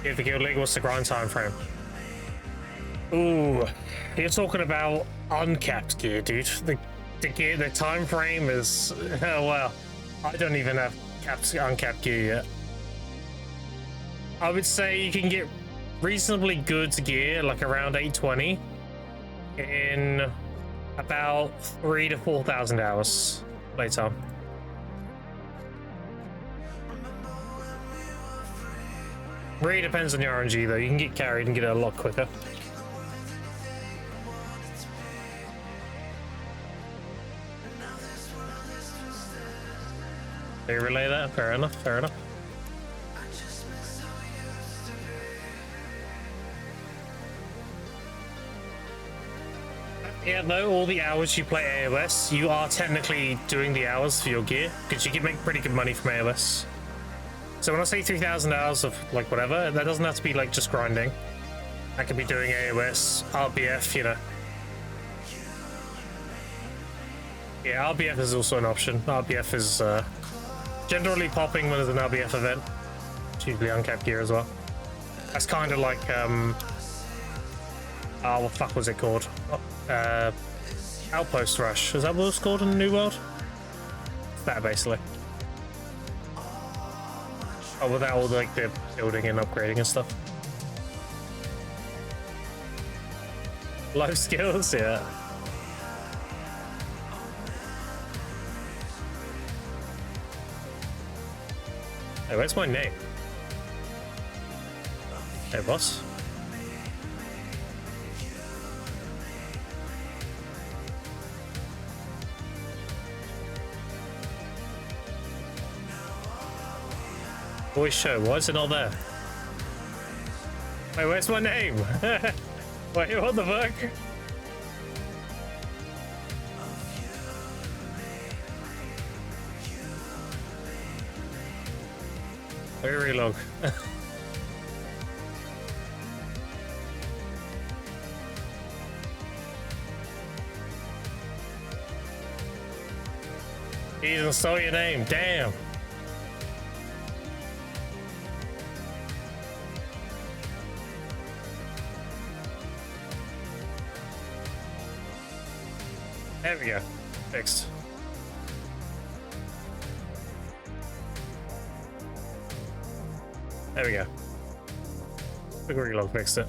Give the Guild League, what's the grind time frame? Ooh, you're talking about uncapped gear, dude. The gear, the time frame is, oh well, I don't even have uncapped gear yet. I would say you can get reasonably good gear, like around 820, in about 3,000 to 4,000 hours playtime. Really depends on your RNG though. You can get carried and get it a lot quicker. They relay that? Fair enough, fair enough. Yeah, no, all the hours you play AOS, you are technically doing the hours for your gear, because you can make pretty good money from AOS. So when I say 3,000 hours of, like, whatever, that doesn't have to be, like, just grinding. I could be doing AOS, RBF, you know. Yeah, RBF is also an option. RBF is, generally popping when there's an RBF event. It's usually uncapped gear as well. That's kind of like, oh, what the fuck was it called? Outpost Rush. Is that what it's called in the New World? It's that, basically. Oh, without all like the building and upgrading and stuff. Life skills, yeah. Hey, where's my name? Hey, boss. Voice show, why is it not there? Wait, where's my name? Wait, what the fuck? Very long. He even stole your name. Damn. There we go. Fixed. There we go. Big relog fixed it.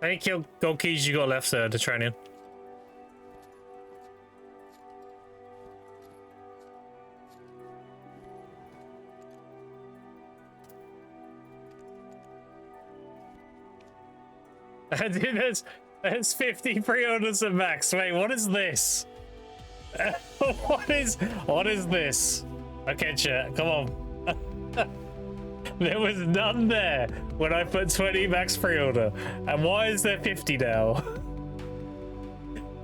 Any kill gold keys you got left to train in? Dude, there's 50 pre-orders at max. Wait, what is this? What is this? Okay, chat, come on. There was none there when I put 20 max pre-order. And why is there 50 now?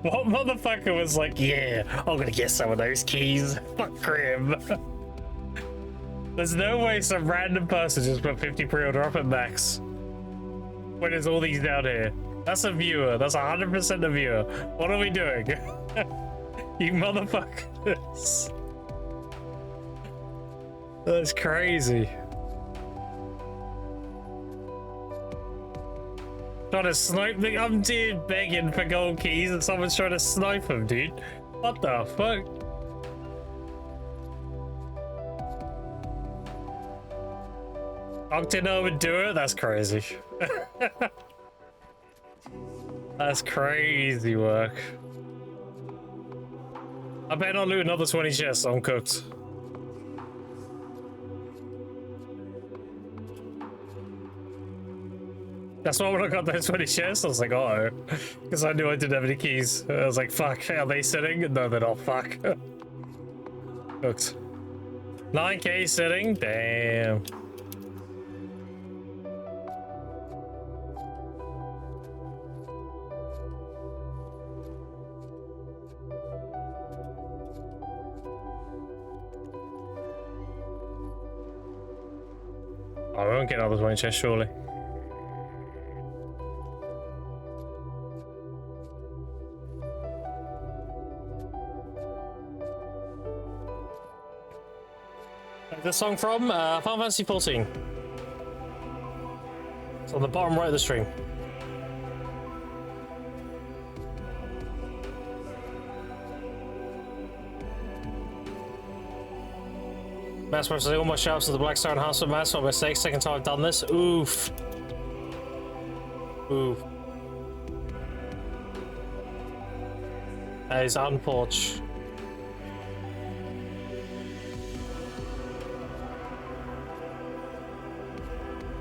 What motherfucker was like, yeah, I'm gonna get some of those keys. Fuck Grim. There's no way some random person just put 50 pre-order up at max. When there's all these down here. That's a viewer. That's 100% a viewer. What are we doing? You motherfuckers. That's crazy. Trying to snipe the dude begging for gold keys and someone's trying to snipe him, dude. What the fuck? Octano would do it? That's crazy. That's crazy work. I better not loot another 20 chests, I'm cooked. That's why when I got those 20 chests, I was like, uh-oh. Because I knew I didn't have any keys. I was like, fuck, are they sitting? No, they're not, fuck. Cooked. 9k sitting? Damn. I won't get another 20 chests, surely. This song from Final Fantasy 14. It's on the bottom right of the stream. Mass processing all my shouts to the Black Star and House of Mass. My mistake. Second time I've done this. Oof. Oof. That is unfortunate.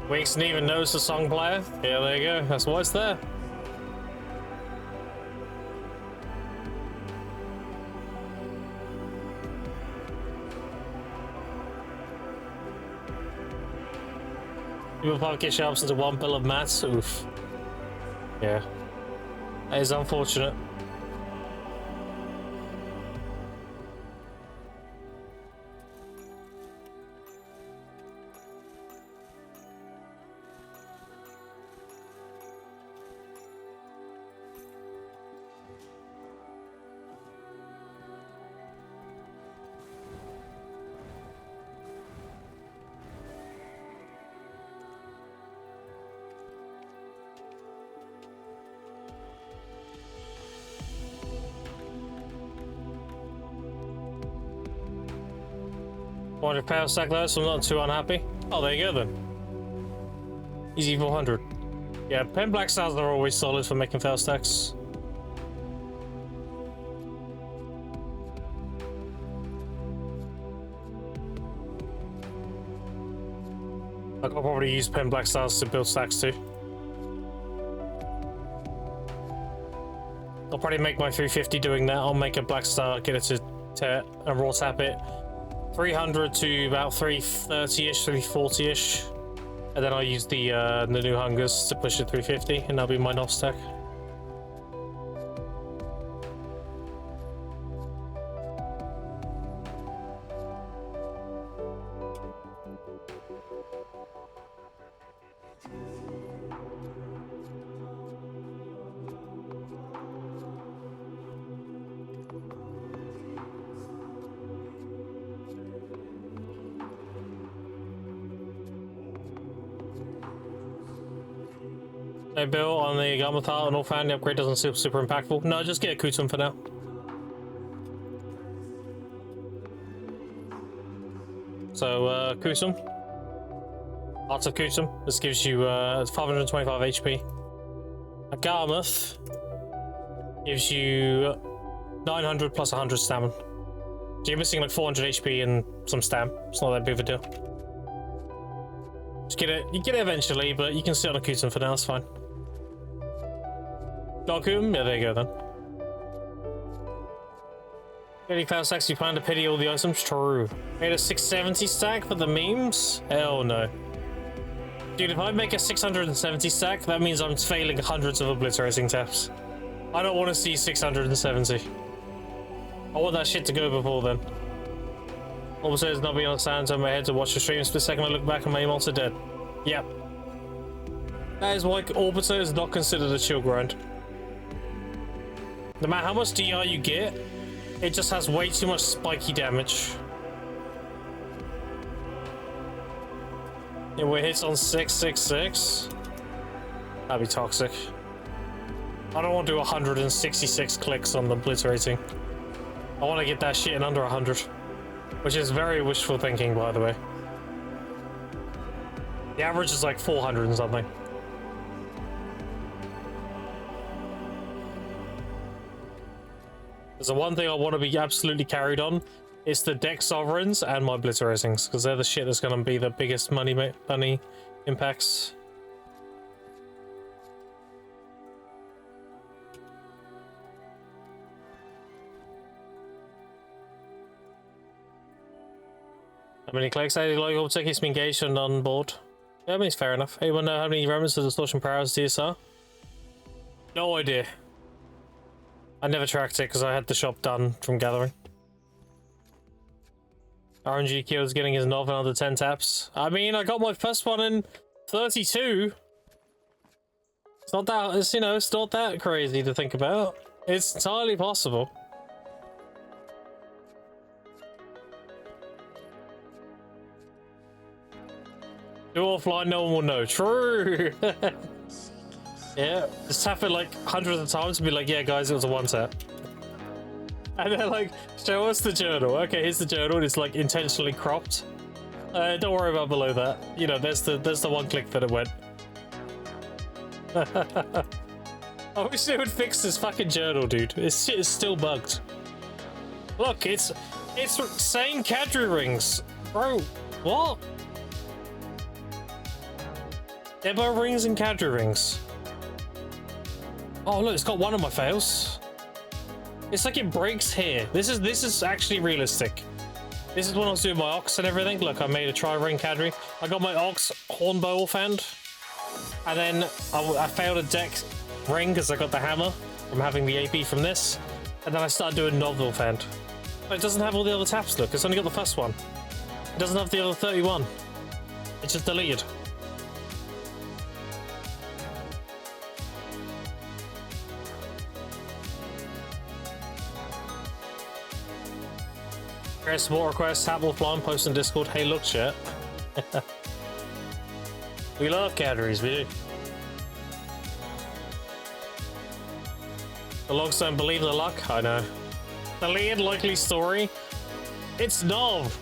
Winks didn't even notice the song player. Yeah, there you go. That's why it's there. People probably get sharps into one bill of mats. Oof. Yeah. That is unfortunate. £400 stack there, so I'm not too unhappy. Oh, there you go then. Easy 400. Yeah, pen black stars are always solid for making fail stacks. I'll probably use pen black stars to build stacks too. I'll probably make my 350 doing that. I'll make a black star, get it to and raw tap it. 300 to about 330-ish, 340-ish. And then I'll use the new hungers to push it 350, and that'll be my NOF stack. Hey Bill, on the Garmathal and all fan, the upgrade doesn't seem super impactful. No, just get a Kutum for now. So, Kutum. Lots of Kutum. This gives you 525 HP. A Garmath gives you 900 plus 100 stamina. So you're missing like 400 HP and some stam. It's not that big of a deal. Just get it. You get it eventually, but you can sit on a Kutum for now. It's fine. Gokum? Yeah, there you go then. 30,000 stacks, you plan to pity all the items? True. Made a 670 stack for the memes? Hell no. Dude, if I make a 670 stack, that means I'm failing hundreds of obliterating taps. I don't want to see 670. I want that shit to go before then. Also, it's not being on stand on my head to watch the stream. The second I look back and my emotes are dead. Yep. That is why Orbiter is not considered a chill grind. No matter how much DI you get, it just has way too much spiky damage. Yeah, we hits on 666. That'd be toxic. I don't want to do 166 clicks on the obliterating. I want to get that shit in under 100. Which is very wishful thinking, by the way. The average is like 400 and something. There's the one thing I want to be absolutely carried on. It's the deck sovereigns and my obliteratings, because they're the shit that's going to be the biggest money impacts. How many clicks? 80 local tickets been engaged and on board. Yeah, I mean, it's fair enough. Anyone know how many remnants of distortion powers DSR? No idea. I never tracked it because I had the shop done from gathering. RNG Kyo's getting his NOV in under 10 taps. I mean, I got my first one in 32. It's not that, it's, you know, it's not that crazy to think about. It's entirely possible. Do offline, no one will know. True. Yeah, just tap it like hundreds of times and be like, yeah, guys, it was a one tap. And they're like, show us the journal. Okay, here's the journal. And it's like intentionally cropped. Don't worry about below that. You know, there's the one click that it went. I wish they would fix this fucking journal, dude. This shit is still bugged. Look, it's saying cadre rings. Bro, what? Debo rings and cadre rings. Oh look, it's got one of my fails. It's like it breaks here. This is actually realistic. This is when I was doing my ox and everything. Look, I made a tri-ring cadre. I got my ox hornbow offhand. And then I failed a deck ring because I got the hammer from having the AP from this. And then I started doing novel offhand. But it doesn't have all the other taps, look. It's only got the first one. It doesn't have the other 31. It's just deleted. Create support request, tap offline, post in Discord. Hey, look, chat. We love cadres, we do. The logs don't believe the luck. I know. The lead likely story. It's Nov,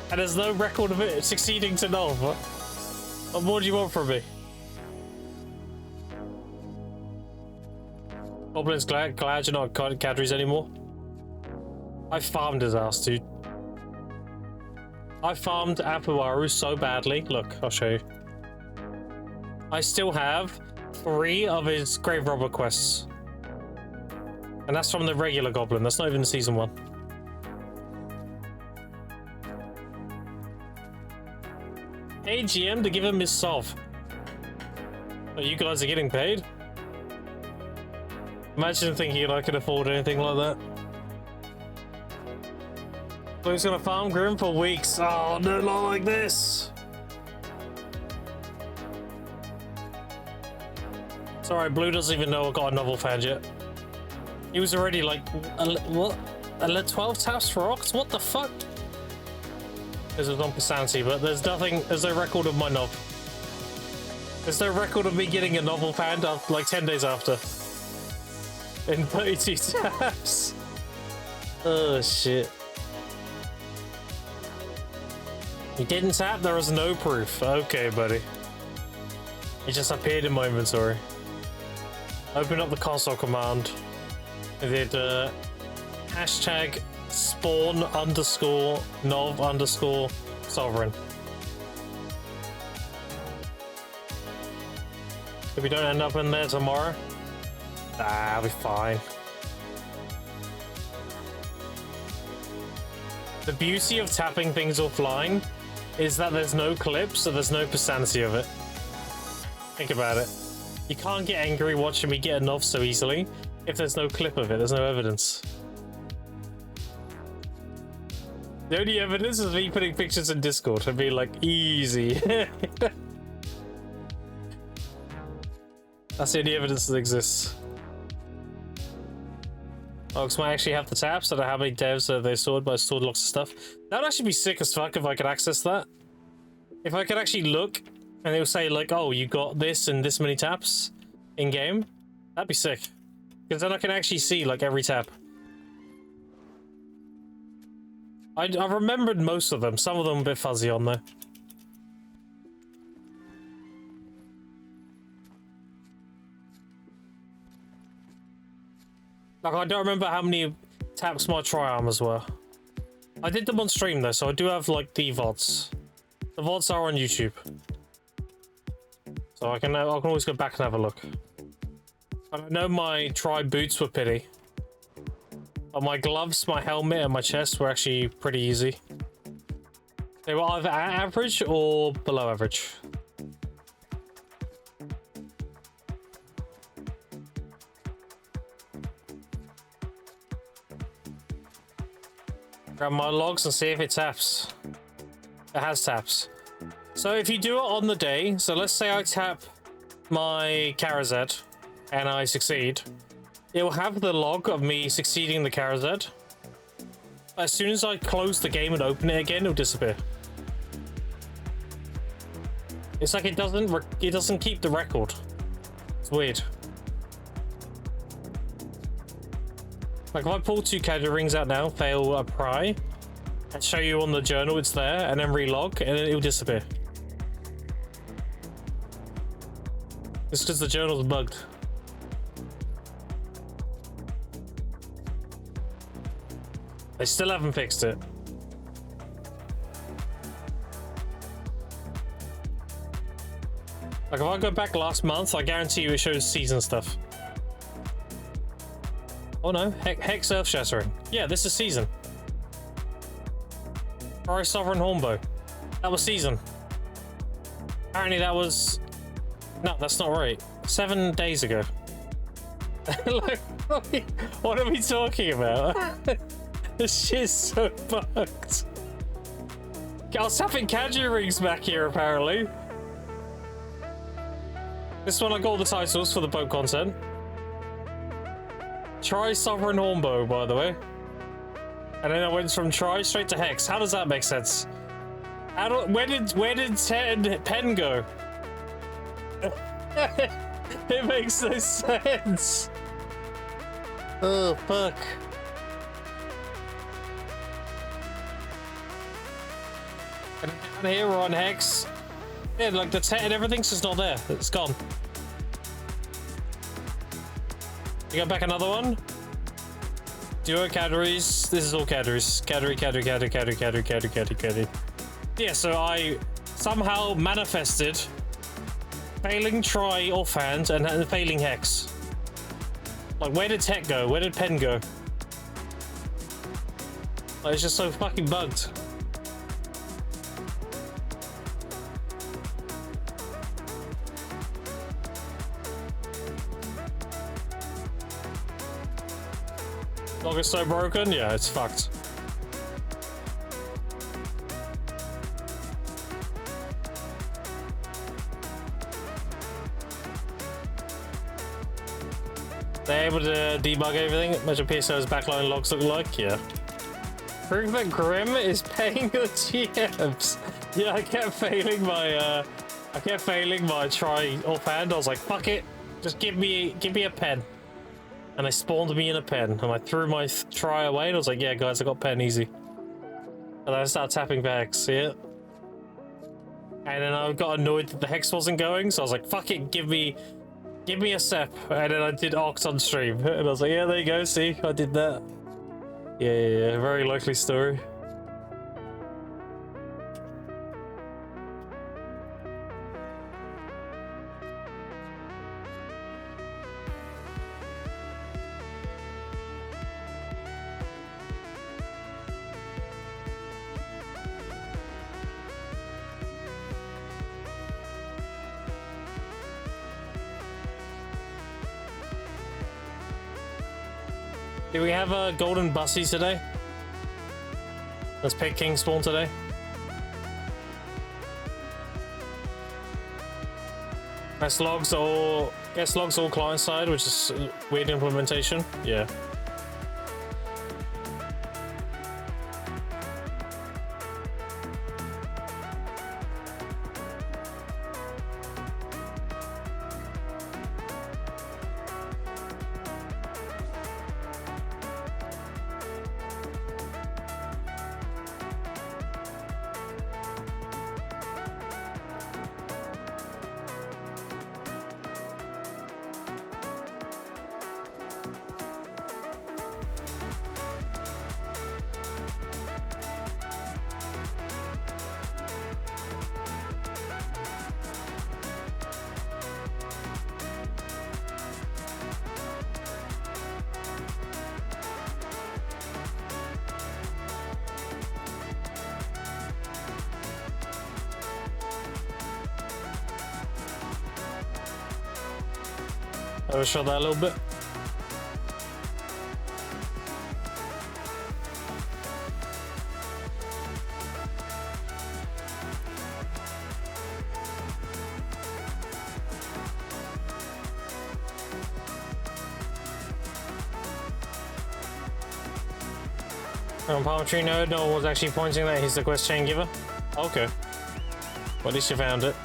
and there's no record of it succeeding to Nov. What more do you want from me? Goblin's glad you're not cadres anymore. I farmed his ass, dude. I farmed Apuaru so badly. Look, I'll show you. I still have 3 of his Grave Robber quests. And that's from the regular Goblin. That's not even Season 1. Hey, GM, to give him his sov. But you guys are getting paid? Imagine thinking I could afford anything like that. So he's gonna farm Grim for weeks. Oh, no, not like this. It's alright, Blue doesn't even know I got a novel found yet. He was already like, what? 12 taps for rocks? What the fuck? There's a on sanity, but there's no record of my novel. There's no record of me getting a novel found like 10 days after. In 32 taps. Oh shit. You didn't tap? There was no proof. Okay, buddy. It just appeared in my inventory. Open up the console command. I did hashtag spawn underscore nov underscore sovereign. If we don't end up in there tomorrow, I'll be fine. The beauty of tapping things offline is that there's no clips, so there's no percentage of it. Think about it. You can't get angry watching me get a nov so easily if there's no clip of it, there's no evidence. The only evidence is me putting pictures in Discord and being like, easy. That's the only evidence that exists. Oh, because I actually have the taps. I don't know how many devs they stored, but I stored lots of stuff. That would actually be sick as fuck if I could access that. If I could actually look and it would say like, oh, you got this and this many taps in game, that'd be sick. Because then I can actually see like every tap. I remembered most of them. Some of them a bit fuzzy on there. Like, I don't remember how many taps my tri-armors were. I did them on stream though, so I do have like the VODs. The VODs are on YouTube. So I can always go back and have a look. I know my tri boots were pity. But my gloves, my helmet, and my chest were actually pretty easy. They were either at average or below average. Grab my logs and see if it taps. It has taps. So if you do it on the day, so let's say I tap my Karazad and I succeed, it will have the log of me succeeding the Karazad. As soon as I close the game and open it again, it'll disappear. It's like it doesn't keep the record. It's weird. Like if I pull 2 Caddy rings out now, fail a pry, and show you on the journal it's there, and then relog, and then it'll disappear. It's because the journal's bugged. They still haven't fixed it. Like if I go back last month, I guarantee you it shows season stuff. Oh no, Hex Earth Shattering. Yeah, this is season. Or Sovereign Hornbow. That was season. Apparently that was... No, that's not right. 7 days ago. Like, what are we talking about? This shit's so bugged. I was tapping Kaiju rings back here, apparently. This one I got all the titles for the boat content. Try Sovereign Hornbow, by the way. And then I went from try straight to hex. How does that make sense? Where did pen go? It makes no sense. Oh fuck. And down here we're on hex. Yeah, like the and everything's just not there. It's gone. You got back another one? Duo categories. This is all categories. Category. Yeah, so I somehow manifested failing try offhand and failing hex. Like, where did tech go? Where did pen go? Like, it's just so fucking bugged. Log is so broken? Yeah, it's fucked. They're able to debug everything. Measure PSO's backline logs look like. Yeah. Prove that Grim is paying the GMs. Yeah, I kept failing my try offhand. I was like, fuck it, just give me a pen. And they spawned me in a pen, and I threw my try away, and I was like, yeah, guys, I got pen easy. And I started tapping for hex, yeah. And then I got annoyed that the hex wasn't going, so I was like, fuck it, give me a sep. And then I did Oct on stream, and I was like, yeah, there you go, see, I did that. Yeah, very likely story. Do we have a golden bussy today? Let's pick King spawn today. Guest logs all client side, which is weird implementation. Yeah. Overshot that a little bit. Palm tree node, no one was actually pointing that he's the quest chain giver. Okay. Well, at least you found it.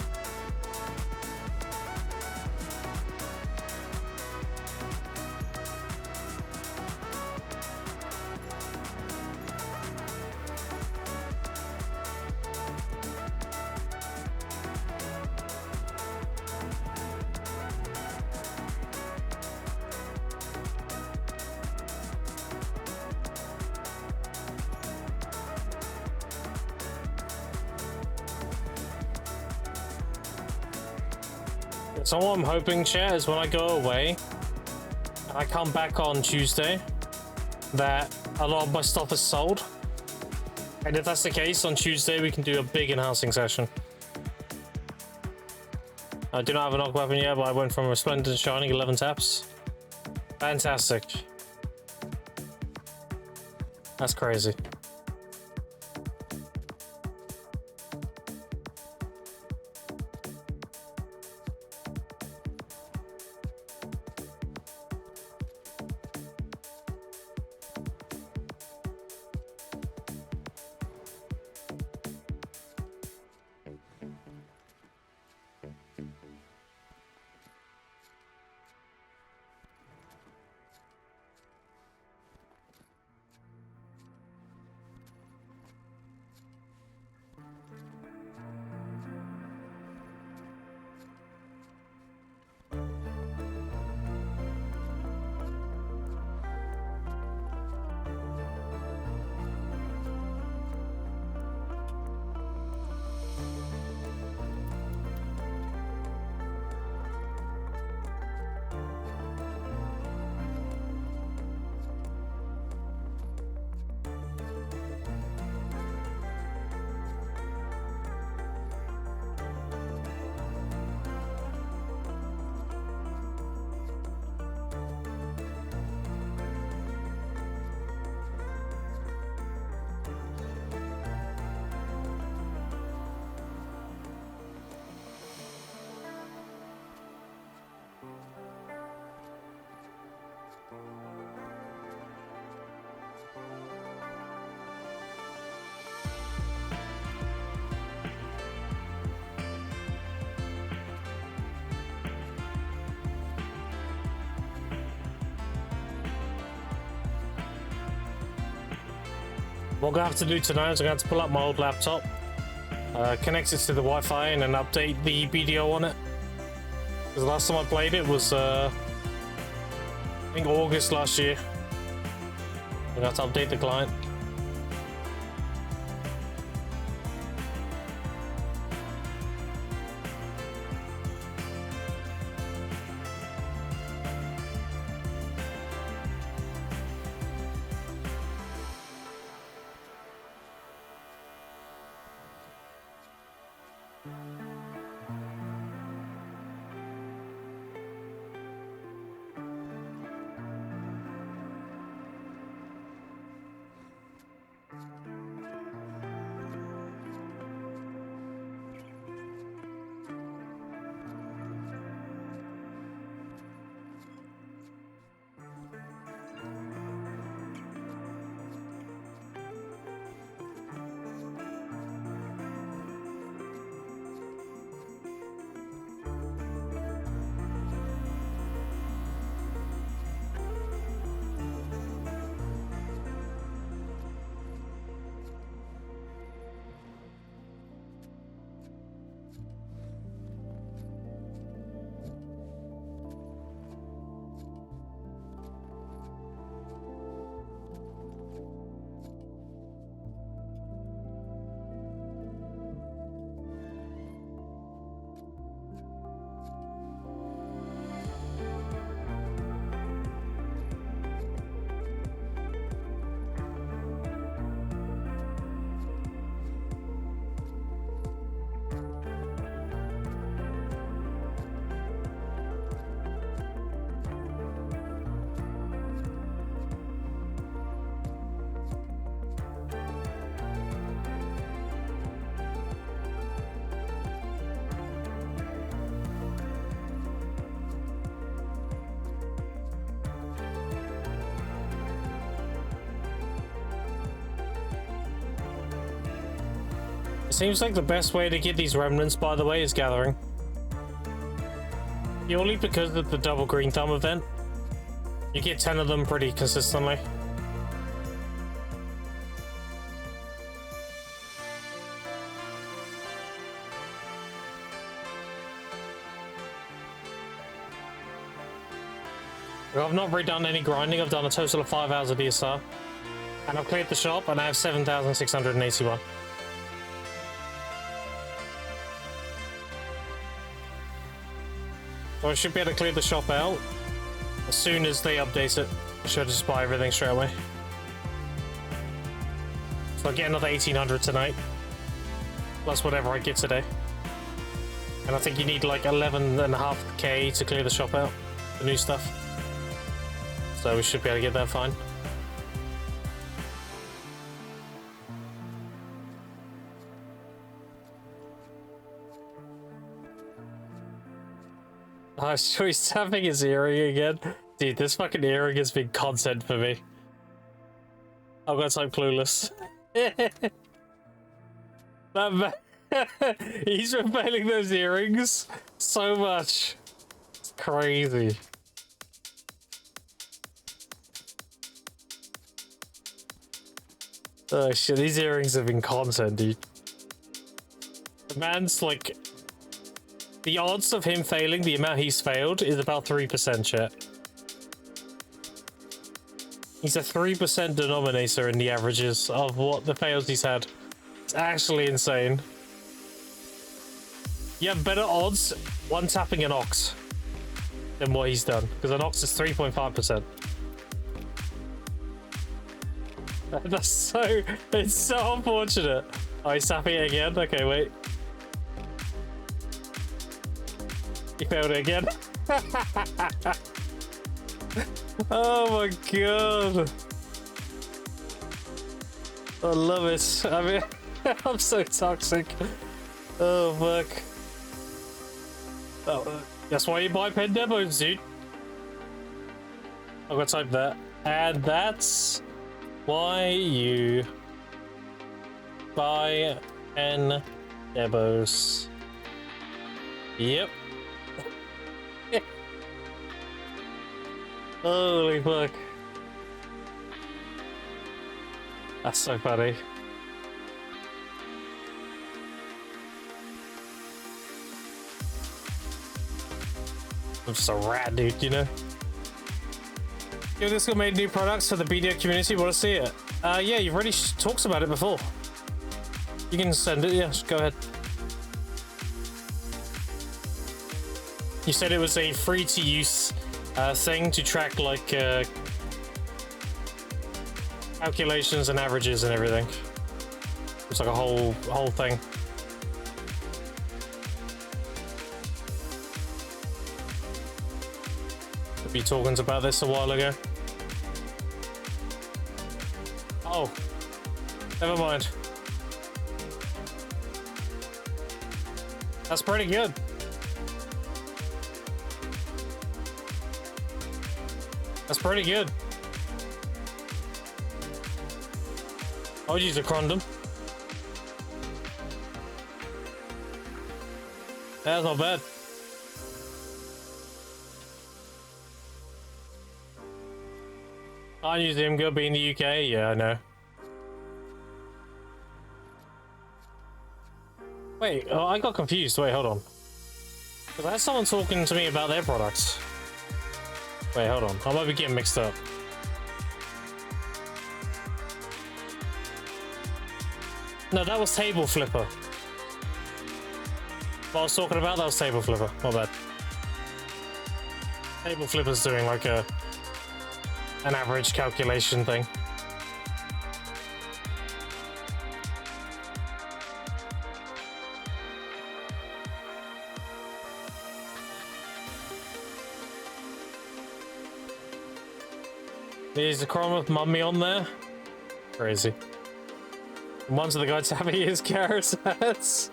So what I'm hoping, chat, is when I go away and I come back on Tuesday, that a lot of my stuff is sold. And if that's the case, on Tuesday we can do a big enhancing session. I do not have a knock weapon yet, but I went from Resplendent to Shining 11 taps. Fantastic. That's crazy. What I'm gonna have to do tonight is I'm gonna have to pull up my old laptop, connect it to the Wi-Fi, and then update the BDO on it. Because the last time I played it was, I think August last year. I'm gonna have to update the client. Seems like the best way to get these remnants, by the way, is gathering. Purely because of the double green thumb event. You get 10 of them pretty consistently. I've not redone any grinding. I've done a total of 5 hours of DSR. And I've cleared the shop and I have 7,681. So I should be able to clear the shop out as soon as they update it. I should just buy everything straight away. So I'll get another 1,800 tonight. Plus whatever I get today. And I think you need like 11.5k to clear the shop out. The new stuff. So we should be able to get that fine. Oh, so he's tapping his earring again. Dude, this fucking earring has been content for me. I've got type clueless. That man, he's been failing those earrings so much. It's crazy. Oh shit, these earrings have been content, dude. The man's like... The odds of him failing the amount he's failed is about 3%, chat. He's a 3% denominator in the averages of what the fails he's had. It's actually insane. You have better odds one tapping an ox than what he's done, because an ox is 3.5%. That's so... It's so unfortunate. Oh, he's tapping it again? Okay, wait. He failed it again. Oh my god. I love it. I mean, I'm so toxic. Oh fuck. Oh, that's why you buy pen demos, dude. I'm gonna type that. And that's why you buy pen demos. Yep. Holy fuck. That's so funny. I'm just a rat, dude, you know? Yo, this guy made new products for the BDO community. Want to see it? Yeah, you've already talked about it before. You can send it, yeah, just go ahead. You said it was a free-to-use thing to track, like, calculations and averages and everything. It's like a whole thing. I've been talking about this a while ago. Oh, never mind. That's pretty good. That's pretty good. I would use a condom. That's not bad. I use him good being in the UK. Yeah, I know. Wait, oh, I got confused. Wait, hold on. Because I had someone talking to me about their products. Wait, hold on. I might be getting mixed up. No, that was Table Flipper. What I was talking about, that was Table Flipper. My bad. Table Flipper's doing like an average calculation thing. There's a Chrome with Mummy on there. Crazy. One's the guy tapping his carrot ads.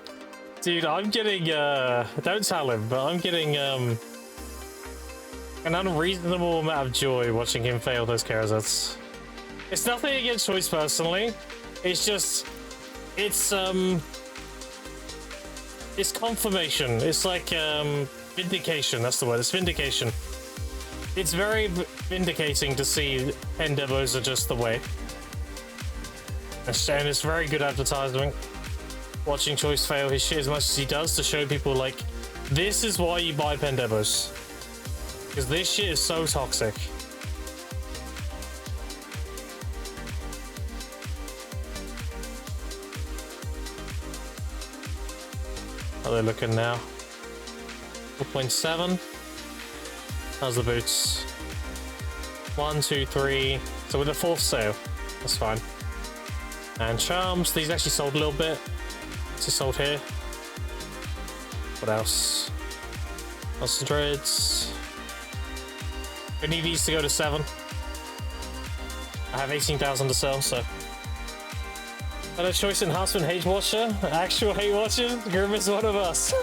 Dude, I'm getting, don't tell him, but I'm getting, an unreasonable amount of joy watching him fail those carrot ads. It's nothing against Choice personally. It's just, it's confirmation. It's like, vindication, that's the word. It's vindication. It's very vindicating to see pen demos are just the way. And it's very good advertisement. Watching Choice fail his shit as much as he does to show people, like, this is why you buy pen demos. Because this shit is so toxic. How are they looking now? 4.7. How's the boots? 1, 2, 3. So with the 4th sale, that's fine. And charms, these actually sold a little bit. This is sold here. What else? Lots of dreads. We need these to go to 7. I have 18,000 to sell, so. Better choice enhancement hate watcher? Actual hate watcher? Grim is one of us.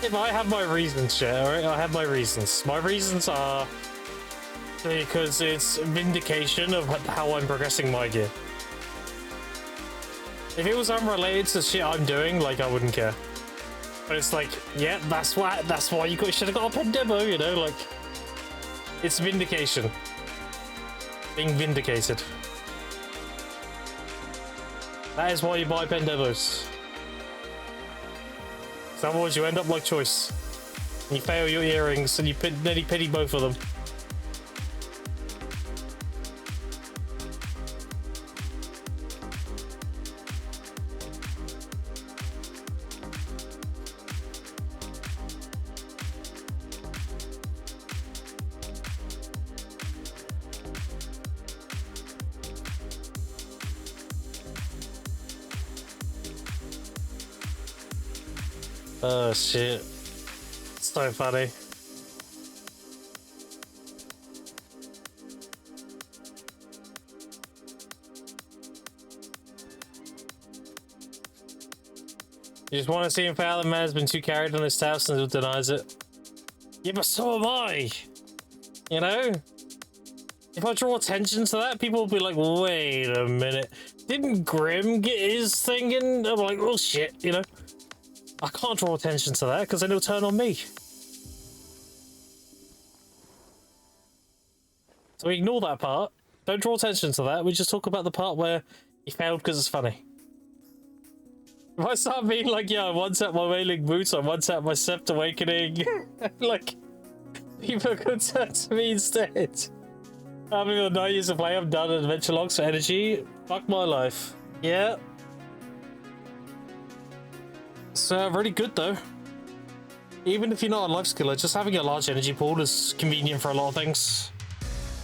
I have my reasons, shit, alright? I have my reasons. My reasons are because it's vindication of how I'm progressing my gear. If it was unrelated to shit I'm doing, like, I wouldn't care. But it's like, yeah, that's why you should have got a pen demo, you know, like, it's vindication. Being vindicated. That is why you buy pen demos. Otherwise, you end up like Choice. You fail your earrings, and you nearly pity both of them. Oh shit. So funny. You just want to see him fail. The man has been too carried on his task and denies it. Yeah, but so am I. You know? If I draw attention to that, people will be like, wait a minute. Didn't Grim get his thing in? I'm like, oh shit, you know? I can't draw attention to that because then it'll turn on me. So we ignore that part. Don't draw attention to that. We just talk about the part where he failed because it's funny. If I start being like, yeah, I once at my wailing boots, I once at my sept awakening, like, people could turn to me instead. Having the 9 years of play, I've done adventure logs for energy. Fuck my life. Yeah. It's really good though. Even if you're not a life skiller, just having a large energy pool is convenient for a lot of things.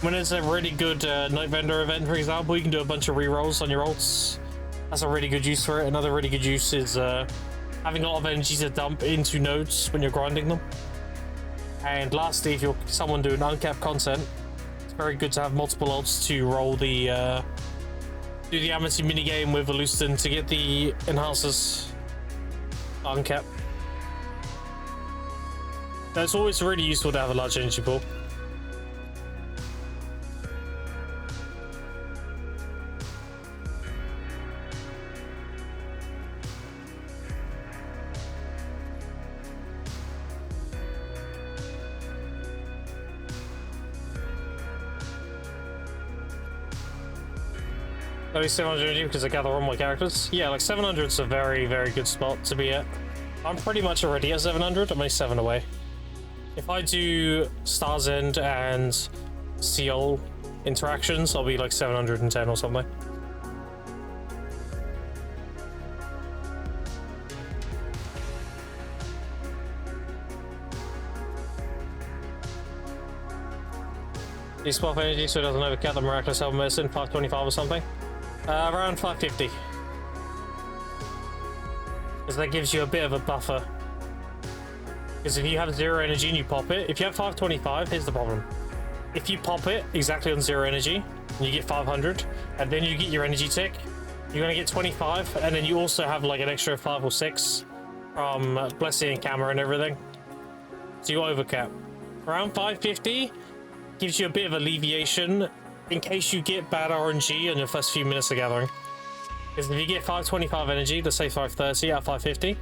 When it's a really good Night Vendor event, for example, you can do a bunch of rerolls on your ults. That's a really good use for it. Another really good use is having a lot of energy to dump into nodes when you're grinding them. And lastly, if you're someone doing uncapped content, it's very good to have multiple ults to roll the do the Amity minigame with Eluston to get the enhancers uncapped. So it's always really useful to have a large energy pool. Only 700 energy because I gather all my characters. Yeah, like 700 is a very, very good spot to be at. I'm pretty much already at 700. I'm only 7 away. If I do Star's End and Seal interactions, I'll be like 710 or something. You swap energy so it doesn't overcap the miraculous health medicine, 525 or something. Around 550. Because that gives you a bit of a buffer. Because if you have 0 energy and you pop it, if you have 525, here's the problem. If you pop it exactly on 0 energy, and you get 500, and then you get your energy tick, you're going to get 25, and then you also have like an extra 5 or 6 from Blessing and Camera and everything. So you overcap. Around 550 gives you a bit of alleviation in case you get bad RNG in your first few minutes of gathering. Because if you get 525 energy, let's say 530 out of 550,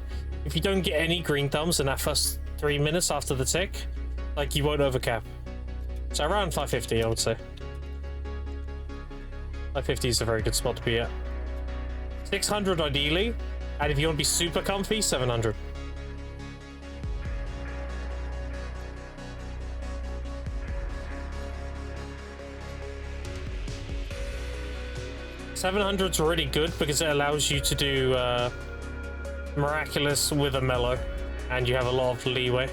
if you don't get any green thumbs in that first 3 minutes after the tick, like, you won't overcap. So around 550, I would say. 550 is a very good spot to be at. 600 ideally, and if you want to be super comfy, 700. $700's really good because it allows you to do Miraculous with a Mellow, and you have a lot of leeway.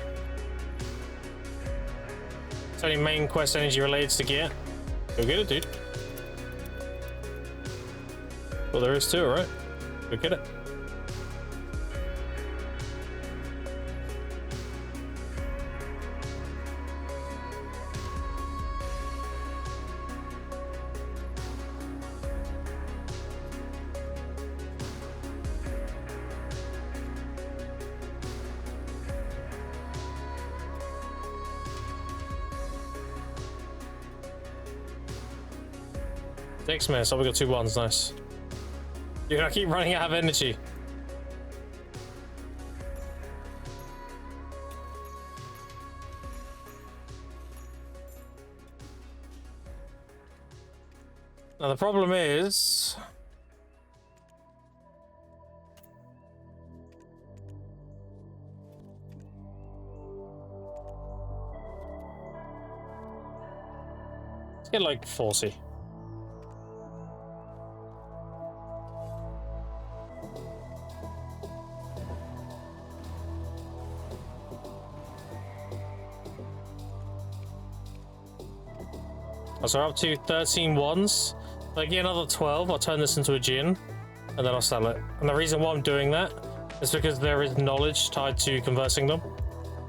It's only main quest energy related to get. Go get it, dude. Well, there is too, right? Go get it. Six minutes. Oh, we got 2 ones. Nice. Dude, I keep running out of energy. Now the problem is, let's get like 40. So we're up to 13 ones. If I get another 12, I'll turn this into a gin, and then I'll sell it. And the reason why I'm doing that is because there is knowledge tied to conversing them.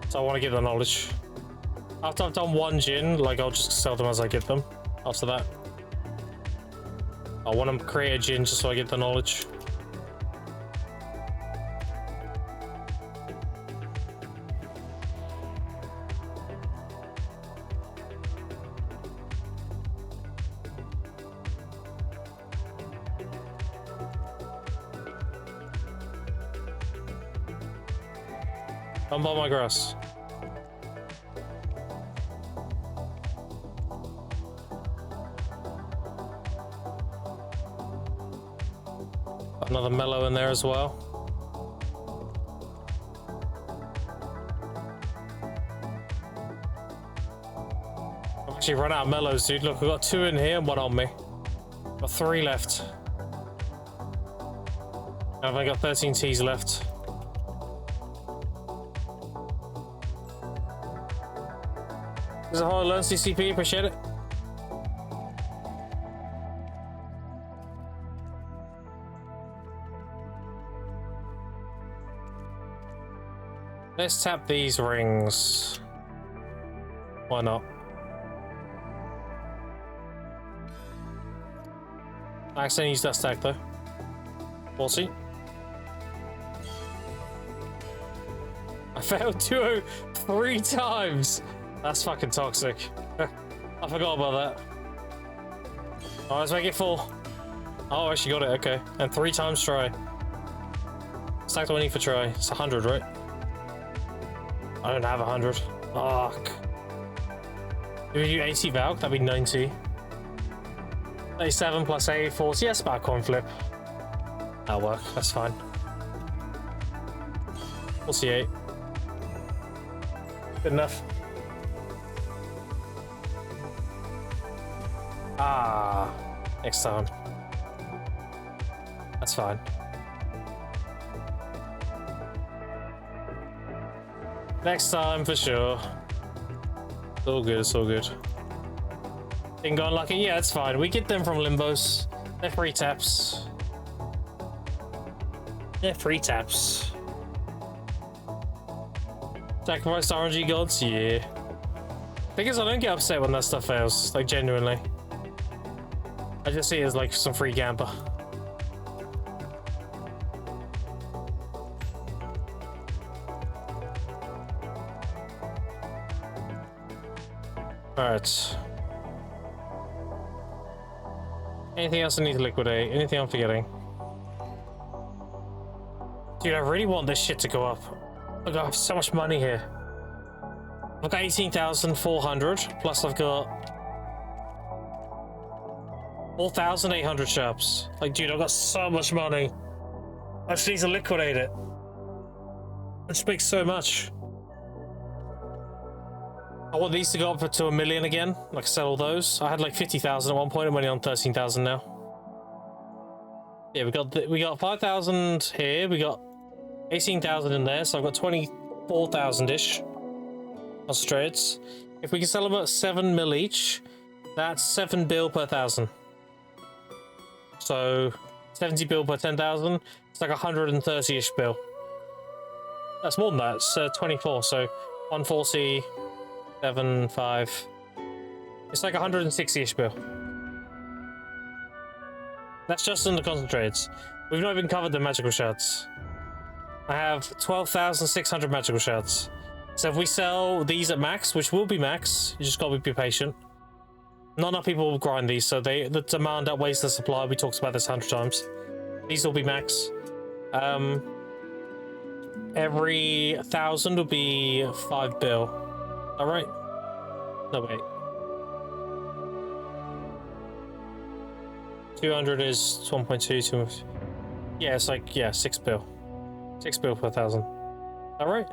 So I want to get the knowledge. After I've done 1 gin, like, I'll just sell them as I get them. After that, I want to create a gin just so I get the knowledge. Don't buy my grass. Another mellow in there as well. I've actually run out of mellows, dude. Look, we've got 2 in here and 1 on me. Got 3 left. I've only got 13 T's left. There's a whole learn CCP, appreciate it. Let's tap these rings. Why not? I accidentally used that stack though. We'll see. I failed 203 times. That's fucking toxic. I forgot about that. Oh, let's make it full. Oh, I actually got it. Okay, and 3 times try. Stack do I need for try? It's 100, right? I don't have 100. Fuck. Do we do 80 Valk? That'd be 90. 37 plus 8, 40. Yes, about a coin flip. That'll work. That's fine. 48. Good enough. Ah, next time. That's fine. Next time for sure. It's all good, it's all good. Didn't go unlucky? Yeah, it's fine. We get them from Limbos. They're free taps. They're free taps. Sacrifice RNG gods? Yeah. Thing is, I don't get upset when that stuff fails. Like, genuinely. I just see it as like some free camper. Alright. Anything else I need to liquidate? Anything I'm forgetting? Dude, I really want this shit to go up. Look, I have so much money here. I've got 18,400, plus I've got 4,800 sharps. Like, dude, I've got so much money. I just need to liquidate it. It just makes so much. I want these to go up to 1 million again. Like, sell all those. I had like 50,000 at one point. I'm only on 13,000 now. Yeah, we got 5,000 here. We got 18,000 in there. So I've got 24,000-ish concentrates. If we can sell them at 7 mil each, that's 7 bill per 1,000. So 70 bill per 10,000. It's like 130-ish bill. That's more than that. It's 24. So 140. 7, 5. It's like 160-ish bill. That's just in the concentrates. We've not even covered the magical shards. I have 12,600 magical shards. So if we sell these at max, which will be max, you just gotta be patient. Not enough people will grind these, so the demand outweighs the supply. We talked about this 100 times. These will be max. Every 1,000 will be 5 bill. All right. No, wait. 200 is 1.2. Yeah, it's like, yeah, 6 bill. 6 bill per 1,000. All right.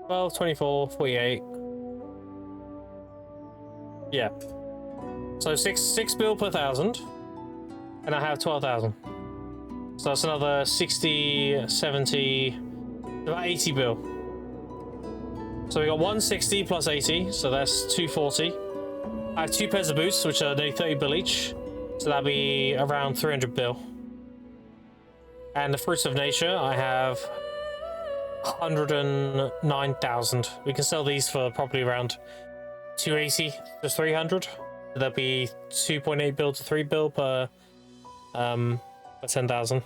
12, 24, 48. Yeah. So 6 bill per 1,000. And I have 12,000. So that's another 60, 70, about 80 bill. So we got 160 plus 80, so that's 240. I have 2 pairs of boots, which are nearly 30 bill each, so that'll be around 300 bill. And the fruits of nature, I have 109,000. We can sell these for probably around 280 to 300. That'll be 2.8 bill to 3 bill per 10,000.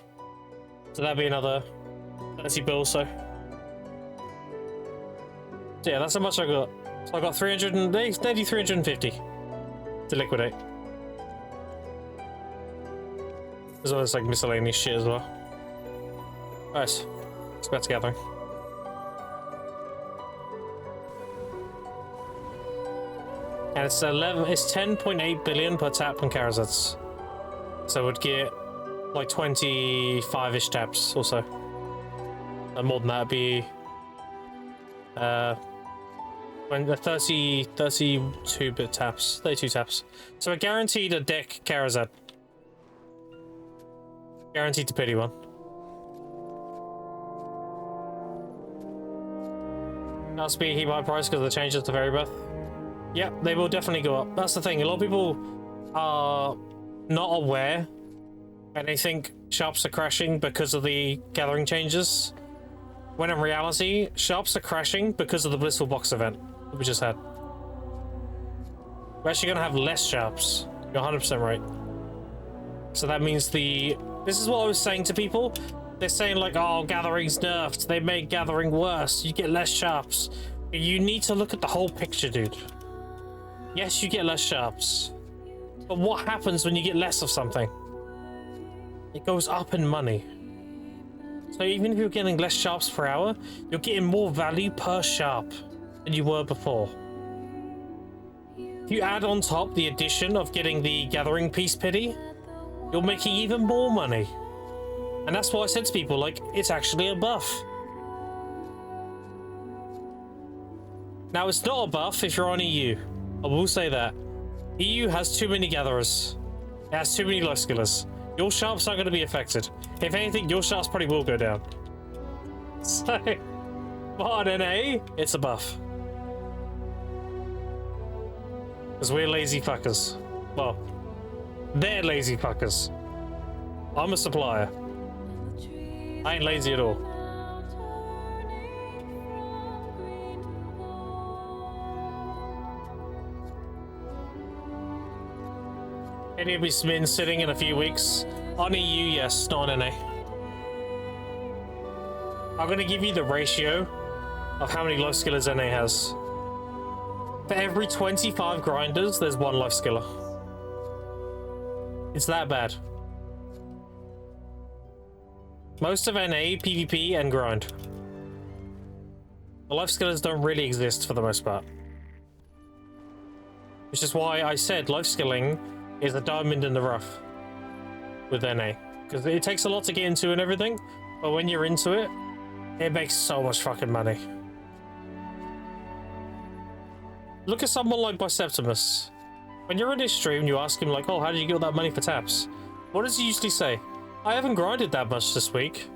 So that'll be another 30 bill. So yeah, that's how much I got. So I got 350 to liquidate. As well as like miscellaneous shit as well. Alright, let's go together. And it's 10.8 billion per tap on Karazats. So we'd get like 25-ish taps or so. And more than that, it'd be 32 taps. 32 taps. So we're guaranteed a deck Karazhan. Guaranteed to pity one. Must be heat by price because of the changes to Fairy Breath. Yep, they will definitely go up. That's the thing. A lot of people are not aware and they think sharps are crashing because of the gathering changes. When in reality, sharps are crashing because of the Blissful Box event that we just had. We're actually going to have less sharps. You're 100% right. So that means this is what I was saying to people. They're saying like, oh, gathering's nerfed. They make gathering worse. You get less sharps. You need to look at the whole picture, dude. Yes, you get less sharps. But what happens when you get less of something? It goes up in money. So even if you're getting less sharps per hour, you're getting more value per sharp than you were before. If you add on top the addition of getting the gathering piece pity, you're making even more money. And that's why I said to people, like, it's actually a buff. Now, it's not a buff if you're on EU. I will say that. EU has too many gatherers. It has too many life skillers. Your sharps aren't going to be affected. If anything, your sharps probably will go down. So, but on NA, it's a buff. Because we're lazy fuckers. Well, they're lazy fuckers. I'm a supplier. I ain't lazy at all. Any of these been sitting in a few weeks? On EU, yes, not on NA. I'm going to give you the ratio of how many life skillers NA has. For every 25 grinders, there's one life skiller. It's that bad. Most of NA, PvP, and grind. The life skillers don't really exist for the most part. Which is why I said life skilling is a diamond in the rough with NA. Because it takes a lot to get into and everything, but when you're into it, it makes so much fucking money. Look at someone like Biceptimus. When you're in his stream, you ask him like, oh, how did you get all that money for taps? What does he usually say? I haven't grinded that much this week,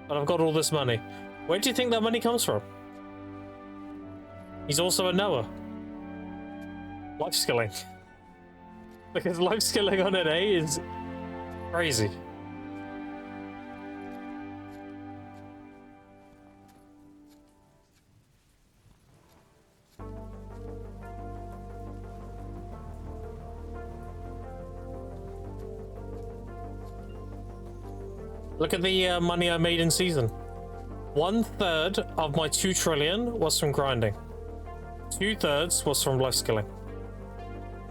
but I've got all this money. Where do you think that money comes from? He's also a Noah. Life skilling. Because life skilling on NA is crazy. Look at the money I made in season. 1/3 of my 2 trillion was from grinding. 2/3 was from life skilling.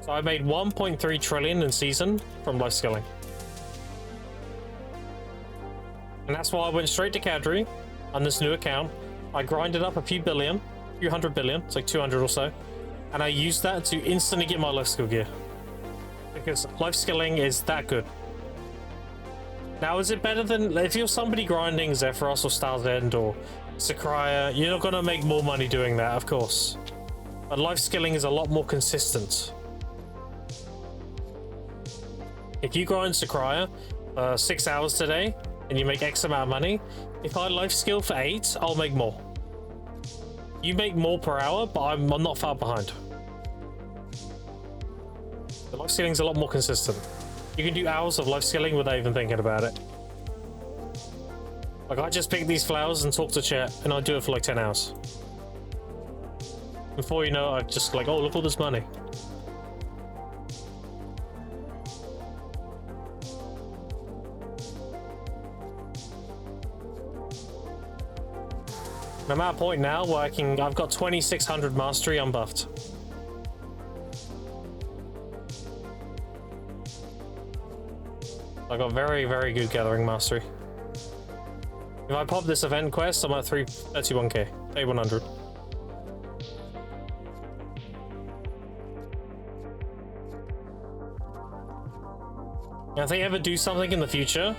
So I made 1.3 trillion in season from life skilling. And that's why I went straight to Cadre on this new account. I grinded up a few hundred billion, it's like 200 or so. And I used that to instantly get my life skill gear. Because life skilling is that good. Now, is it better than if you're somebody grinding Zephyros or Star's End or Sakraya? You're not going to make more money doing that, of course. But life skilling is a lot more consistent. If you grind Sakraya 6 hours today and you make X amount of money, if I life skill for 8, I'll make more. You make more per hour, but I'm not far behind. The life skilling is a lot more consistent. You can do hours of life skilling without even thinking about it. Like, I just pick these flowers and talk to chat, and I do it for like 10 hours. Before you know it, I'm just like, oh, look all this money. I'm at a point now where I've got 2600 mastery unbuffed. I got very, very good gathering mastery. If I pop this event quest, I'm at 31k, 3100. If they ever do something in the future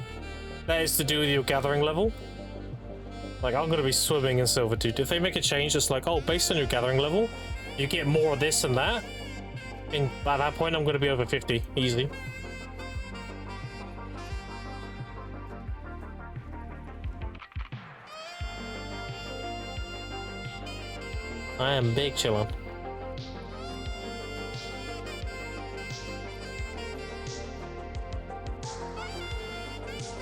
that is to do with your gathering level, like I'm gonna be swimming in silver, dude. If they make a change that's like, oh, based on your gathering level, you get more of this and that, and by that point I'm gonna be over 50, easy. I am big chillin'.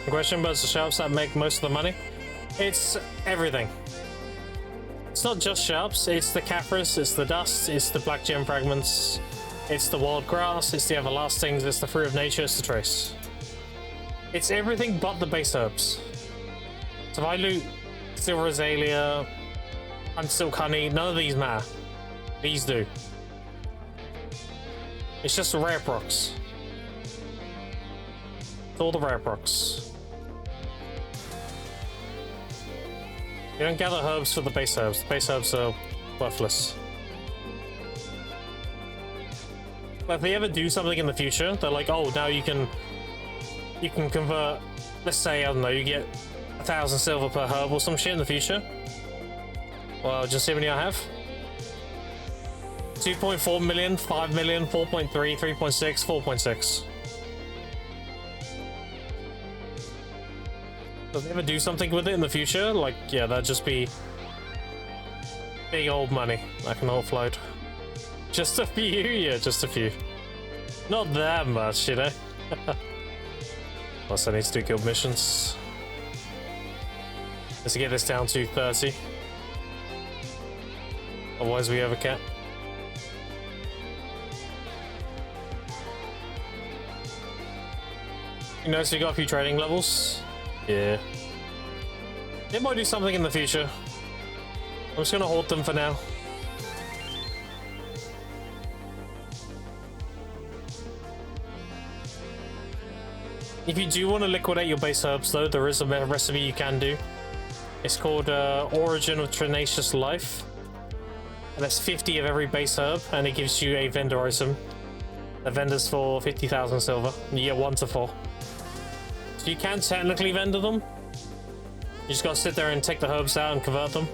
The question about the shops that make most of the money? It's everything. It's not just shops, it's the Caphras, it's the dust, it's the black gem fragments, it's the wild grass, it's the everlastings, it's the fruit of nature, it's the trace. It's everything but the base herbs. So if I loot silver azalea, silk honey, none of these matter. These do. It's just the rare procs. It's all the rare procs. You don't gather herbs for the base herbs. The base herbs are worthless. But if they ever do something in the future, they're like, oh, now you can convert, let's say, I don't know, you get 1,000 silver per herb or some shit in the future. Well, just see how many I have. 2.4 million, 5 million, 4.3, 3.6, 4.6. If they ever do something with it in the future, like, yeah, that'd just be big old money that can offload. Just a few? Yeah, just a few. Not that much, you know? Plus I need to do guild missions. Let's get this down to 30. Otherwise we have a cap. You notice we got a few trading levels? Yeah. They might do something in the future. I'm just gonna hold them for now. If you do want to liquidate your base herbs though, there is a recipe you can do. It's called Origin of Tenacious Life. And that's 50 of every base herb, and it gives you a vendor item. The vendor's for 50,000 silver, and you get 1 to 4. So you can technically vendor them. You just gotta sit there and take the herbs out and convert them.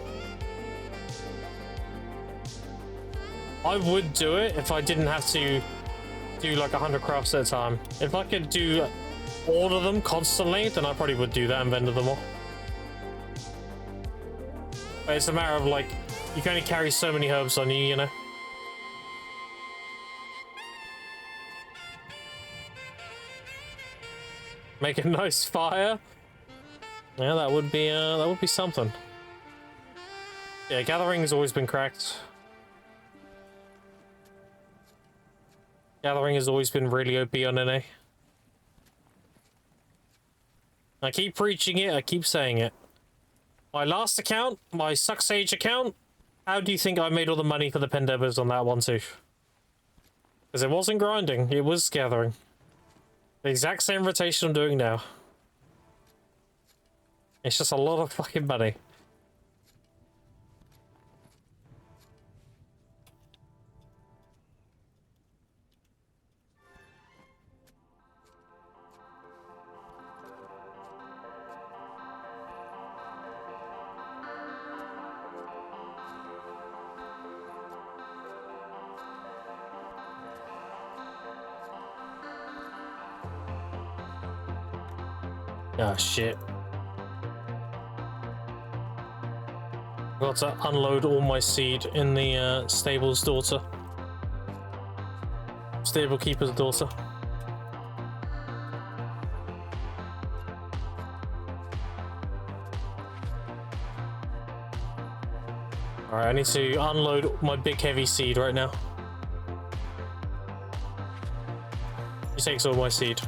I would do it if I didn't have to do like 100 crafts at a time. If I could do all of them constantly, then I probably would do that and vendor them all. But it's a matter of like, you can only carry so many herbs on you, you know? Make a nice fire. Yeah, that would be something. Yeah, gathering has always been cracked. Gathering has always been really OP on NA. I keep preaching it, I keep saying it. My last account, my Sucksage account, how do you think I made all the money for the Pendebbers on that one too? Because it wasn't grinding, it was gathering. The exact same rotation I'm doing now. It's just a lot of fucking money. Ah, shit. Got to unload all my seed in the stable's daughter. Stable keeper's daughter. Alright, I need to unload my big heavy seed right now. He takes all my seed.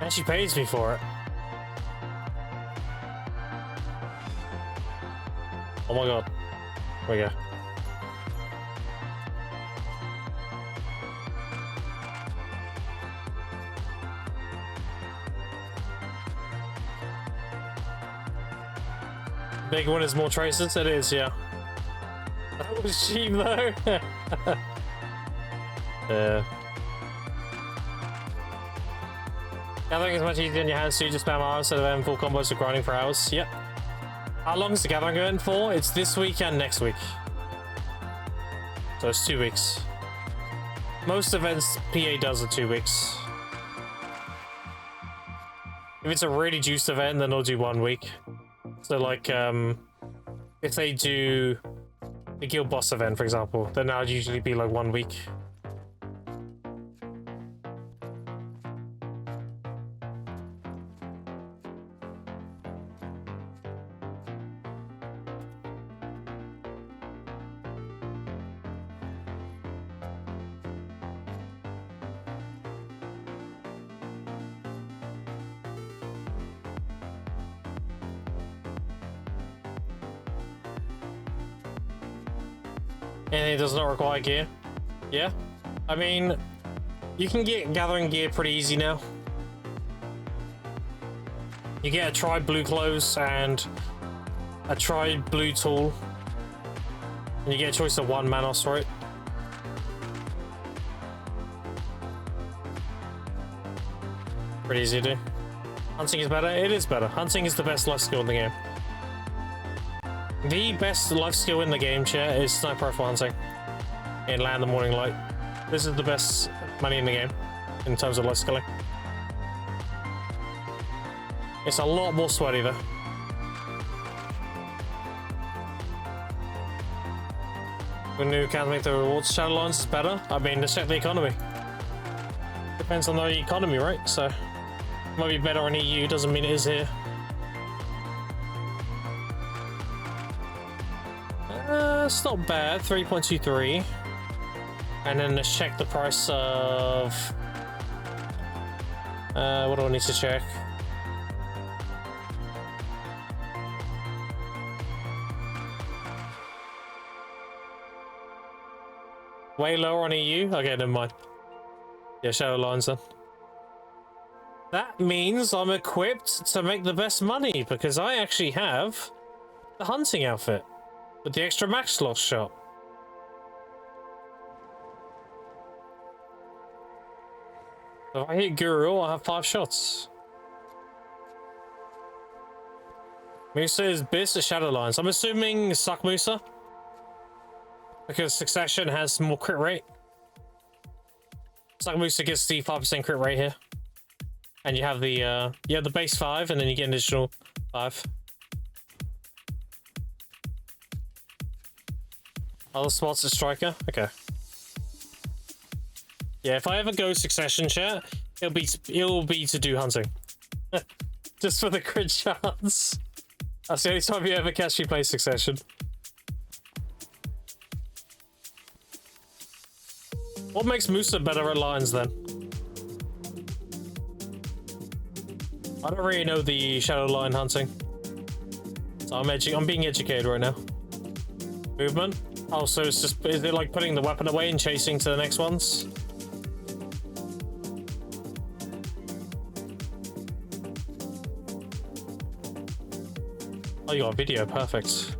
And she pays me for it. Oh my god. There we go. Big one is more traces? It is, yeah. That was cheap though. Gathering is much easier in your hands, so you just spam R instead of having full combos of grinding for hours. Yep. How long is the gathering event for? It's this week and next week. So it's 2 weeks. Most events PA does are 2 weeks. If it's a really juiced event, then they'll do 1 week. So like, if they do the guild boss event, for example, then that'll usually be like 1 week. And it does not require gear. Yeah. I mean, you can get gathering gear pretty easy now. You get a tried blue clothes and a tried blue tool. And you get a choice of 1 Manos for it. Pretty easy to do. Hunting is better? It is better. Hunting is the best life skill in the game. The best life skill in the game, chat, is sniper rifle hunting in Land of the Morning Light. This is the best money in the game in terms of life skilling. It's a lot more sweaty though. When you can't make the rewards shadow lines is better. I mean, to check the economy. Depends on the economy, right? So it might be better on EU, doesn't mean it is here. It's not bad, 3.23. And then let's check the price of... what do I need to check? Way lower on EU? Okay, never mind. Yeah, shadow lines then. That means I'm equipped to make the best money, because I actually have the hunting outfit. With the extra max slot shot. So if I hit Guru, I'll have 5 shots. Musa is Biz to Shadow Lines. I'm assuming Suck Musa. Because Succession has more crit rate. Suck Musa gets the 5% crit rate here. And you have the base 5 and then you get an additional 5. Other spots at Striker? Okay. Yeah, if I ever go Succession, chat, it'll be to do hunting. Just for the crit chance. That's the only time you ever catch me play Succession. What makes Musa better at lines then? I don't really know the shadow line hunting. So I'm being educated right now. Movement? Oh, so it's just, is it like putting the weapon away and chasing to the next ones? Oh, you got video, perfect.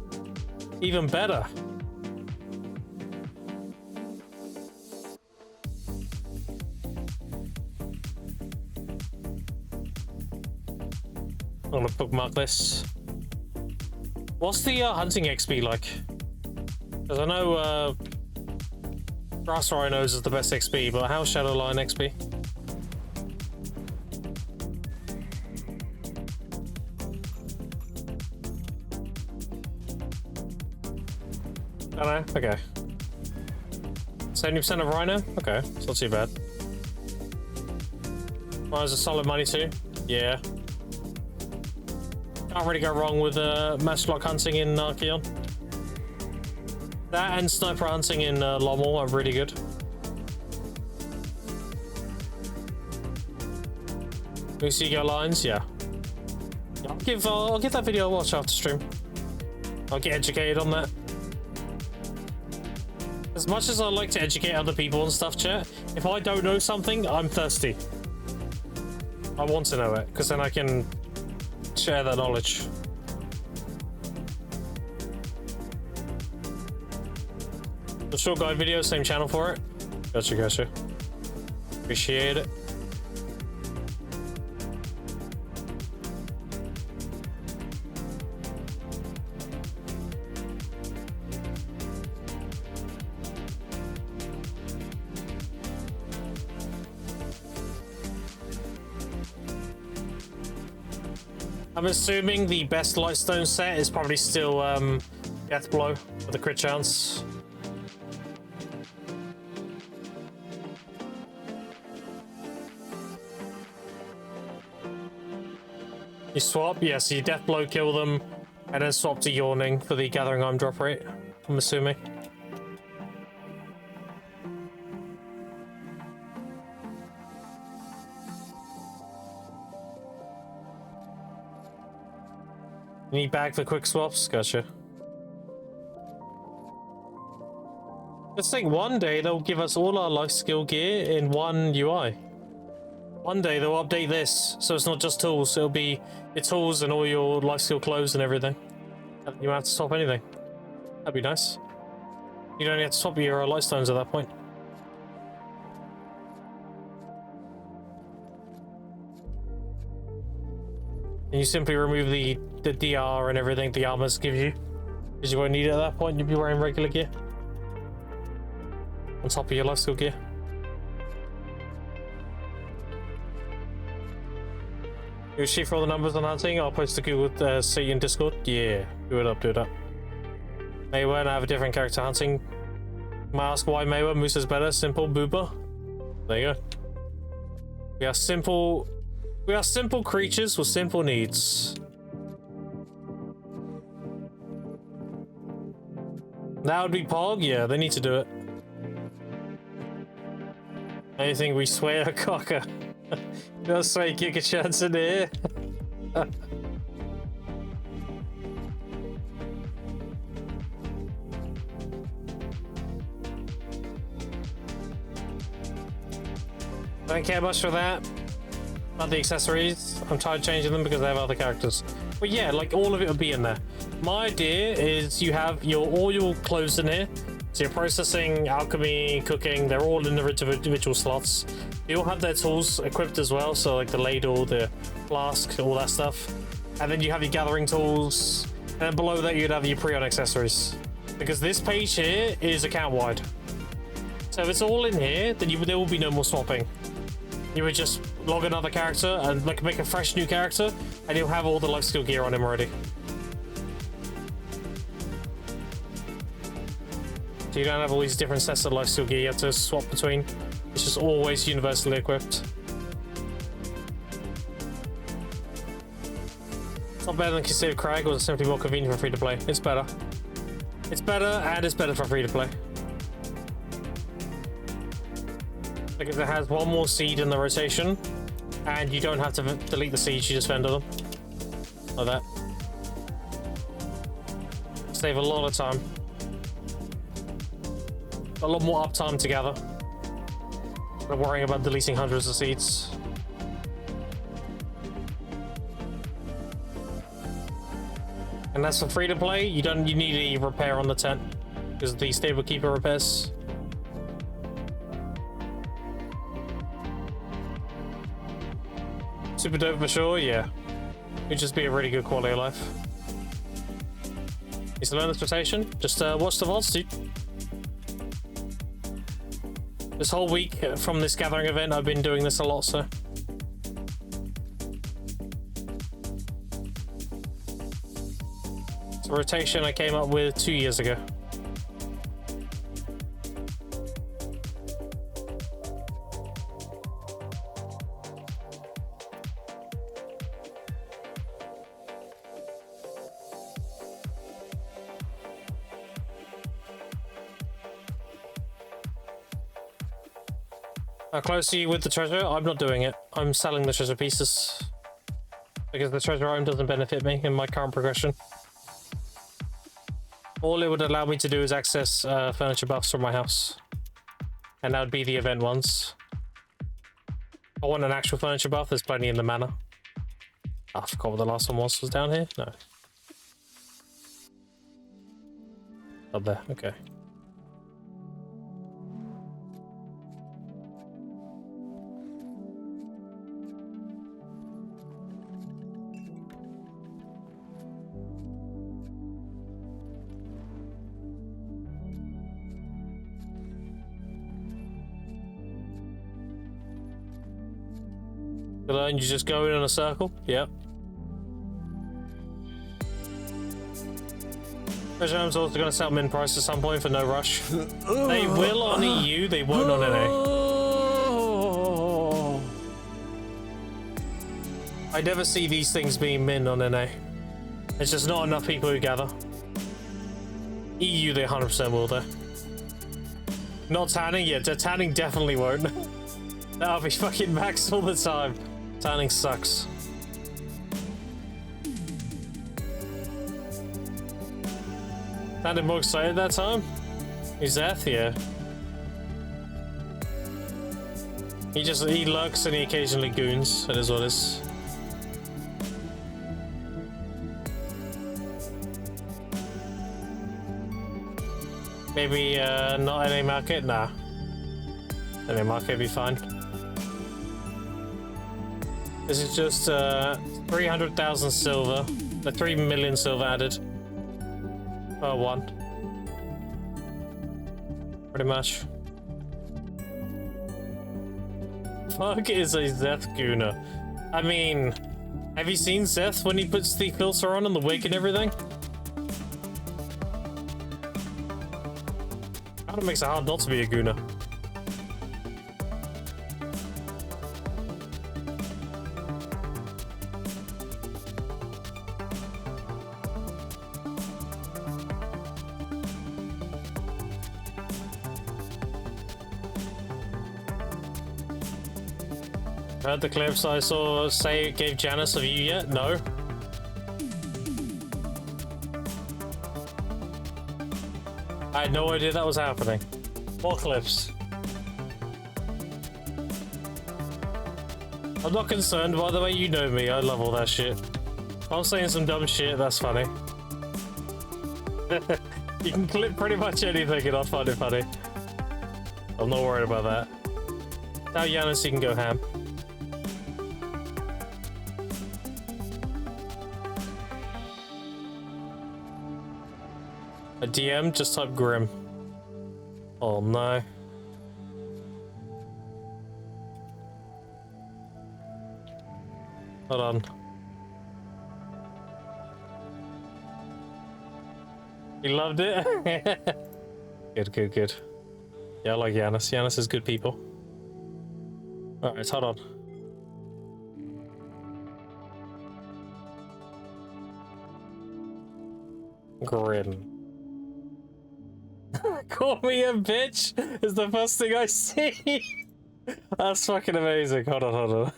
Even better. I'm gonna bookmark this. What's the hunting XP like? Because I know Grass Rhinos is the best XP, but how's Shadowline XP? I don't know, okay. 70% of Rhino? Okay, it's not too bad. Rhino's a solid money too. Yeah. Can't really go wrong with matchlock hunting in Archeon. That and sniper hunting in Lommel are really good. Musigo lines, yeah. I'll give that video a watch after stream. I'll get educated on that. As much as I like to educate other people and stuff, chat, if I don't know something, I'm thirsty. I want to know it, because then I can share that knowledge. The short guide video, same channel for it. Gotcha. Appreciate it. I'm assuming the best Lightstone set is probably still Death Blow with the crit chance. You swap, yes, yeah, so you Death Blow, kill them, and then swap to Yawning for the Gathering Arm drop rate, I'm assuming. You need bag for quick swaps? Gotcha. Let's think one day they'll give us all our life skill gear in one UI. One day they'll update this, so it's not just tools, it'll be your tools and all your life skill clothes and everything. You don't have to swap anything. That'd be nice. You don't have to swap your light stones at that point. And you simply remove the DR and everything the armors give you, because you won't need it at that point. You'll be wearing regular gear on top of your life skill gear. You see for all the numbers on hunting, I'll post the Google seat in Discord. Yeah, do it up, do it up. Maywe and I have a different character hunting. Might ask why Maywe, Moose is better, simple, booba. There you go. We are simple creatures with simple needs. That would be Pog? Yeah, they need to do it. Anything we swear, cocker. Just say kick a chance in here. Don't care much for that. Not the accessories. I'm tired of changing them because they have other characters. But yeah, like all of it will be in there. My idea is you have all your clothes in here. So you're processing, alchemy, cooking, they're all in the individual slots. They all have their tools equipped as well, so like the ladle, the flask, all that stuff. And then you have your gathering tools, and then below that you'd have your pre-on accessories. Because this page here is account-wide. So if it's all in here, then there will be no more swapping. You would just log another character and make a fresh new character, and you'll have all the life skill gear on him already. So you don't have all these different sets of life skill gear you have to swap between. It's just always universally equipped. It's not better than Concealed Crag, or it's simply more convenient for free to play. It's better. It's better, and it's better for free to play. Because it has one more seed in the rotation, and you don't have to delete the seeds, you just vendor them. Like that. Save a lot of time. A lot more uptime to gather. Not worrying about deleting hundreds of seeds. And that's for free to play. You need a repair on the tent because of the stable keeper repairs. Super dope for sure, yeah. It'd just be a really good quality of life. Need to learn this rotation? Just watch the VODs, dude. This whole week from this gathering event, I've been doing this a lot, so. It's a rotation I came up with 2 years ago. How close are you with the treasure? I'm not doing it. I'm selling the treasure pieces. Because the treasure item doesn't benefit me in my current progression. All it would allow me to do is access furniture buffs from my house. And that would be the event ones. I want an actual furniture buff, there's plenty in the manor. Oh, I forgot what the last one was down here? No. Up there, okay. And you just go in a circle? Yep. Treasure Home's also going to sell min price at some point for no rush. They will on EU, they won't on NA. I never see these things being min on NA. It's just not enough people who gather. EU, they 100% will though. Not tanning? Yeah, tanning definitely won't. That'll be fucking maxed all the time. Tanning sucks. Sounded more excited that time? He's Zeth, yeah. He lurks and he occasionally goons. That is what it is. Maybe not NA market? Nah. NA market be fine. This is just 300,000 silver. The 3 million silver added. Per one. Pretty much. Fuck is a Zeth Gooner? I mean, have you seen Zeth when he puts the filter on and the wig and everything? Kinda makes it hard not to be a Gooner. Heard the clips I saw say it gave Janice a view yet? No. I had no idea that was happening. More clips. I'm not concerned, by the way, you know me, I love all that shit. If I'm saying some dumb shit, that's funny. You can clip pretty much anything and I'll find it funny. I'm not worried about that. Tell Janice you can go ham. A DM, just type Grim. Oh no. Hold on. You loved it? Good, good, good. Yeah, I like Yanis. Yanis is good people. Alright, hold on. Grim. Call me a bitch is the first thing I see. That's fucking amazing. Hold on, hold on.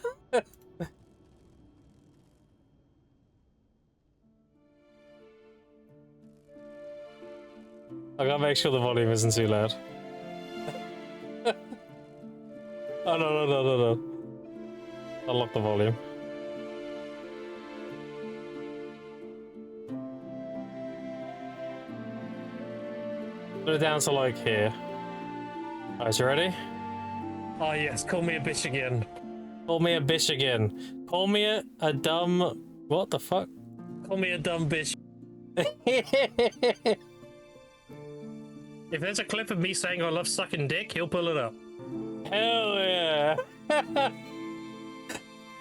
I gotta make sure the volume isn't too loud. Oh no. Unlock the volume. Put it down to like here. Alright, you ready? Oh yes, call me a bitch again. Call me a bitch again. Call me a dumb... What the fuck? Call me a dumb bitch. If there's a clip of me saying I love sucking dick, he'll pull it up. Hell yeah.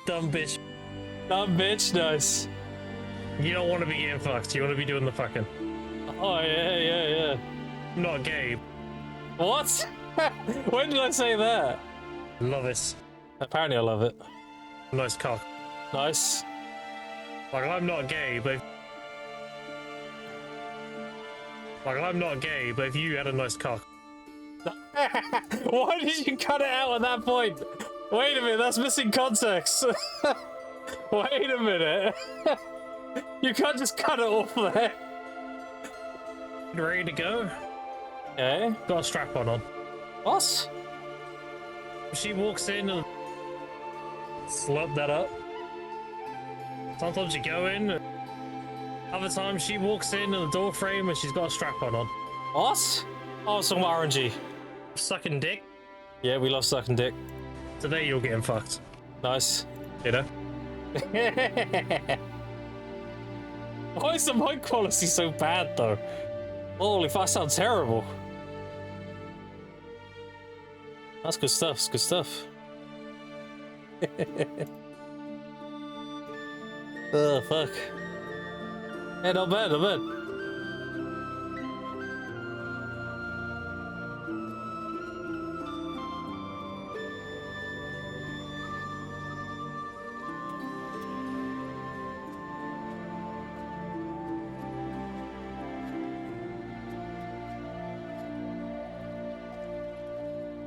Dumb bitch. Dumb bitch, nice. You don't want to be getting fucked, you want to be doing the fucking. Oh yeah. I'm not gay. What? When did I say that? Love it. Apparently I love it. Nice cock. Nice. Like, I'm not gay, but... Like, I'm not gay, but if you had a nice cock... Why did you cut it out at that point? Wait a minute, that's missing context. Wait a minute. You can't just cut it off there. Ready to go? Okay. Got a strap on. What? She walks in and slurp that up. Sometimes you go in. Other times she walks in the door frame and she's got a strap on. What? Oh, some RNG. Sucking dick? Yeah, we love sucking dick. Today you're getting fucked. Nice. You know? Why is the mic quality so bad though? Holy fuck, that sounds terrible. That's good stuff, it's good stuff. Oh, fuck. Hey, not bad, not bad.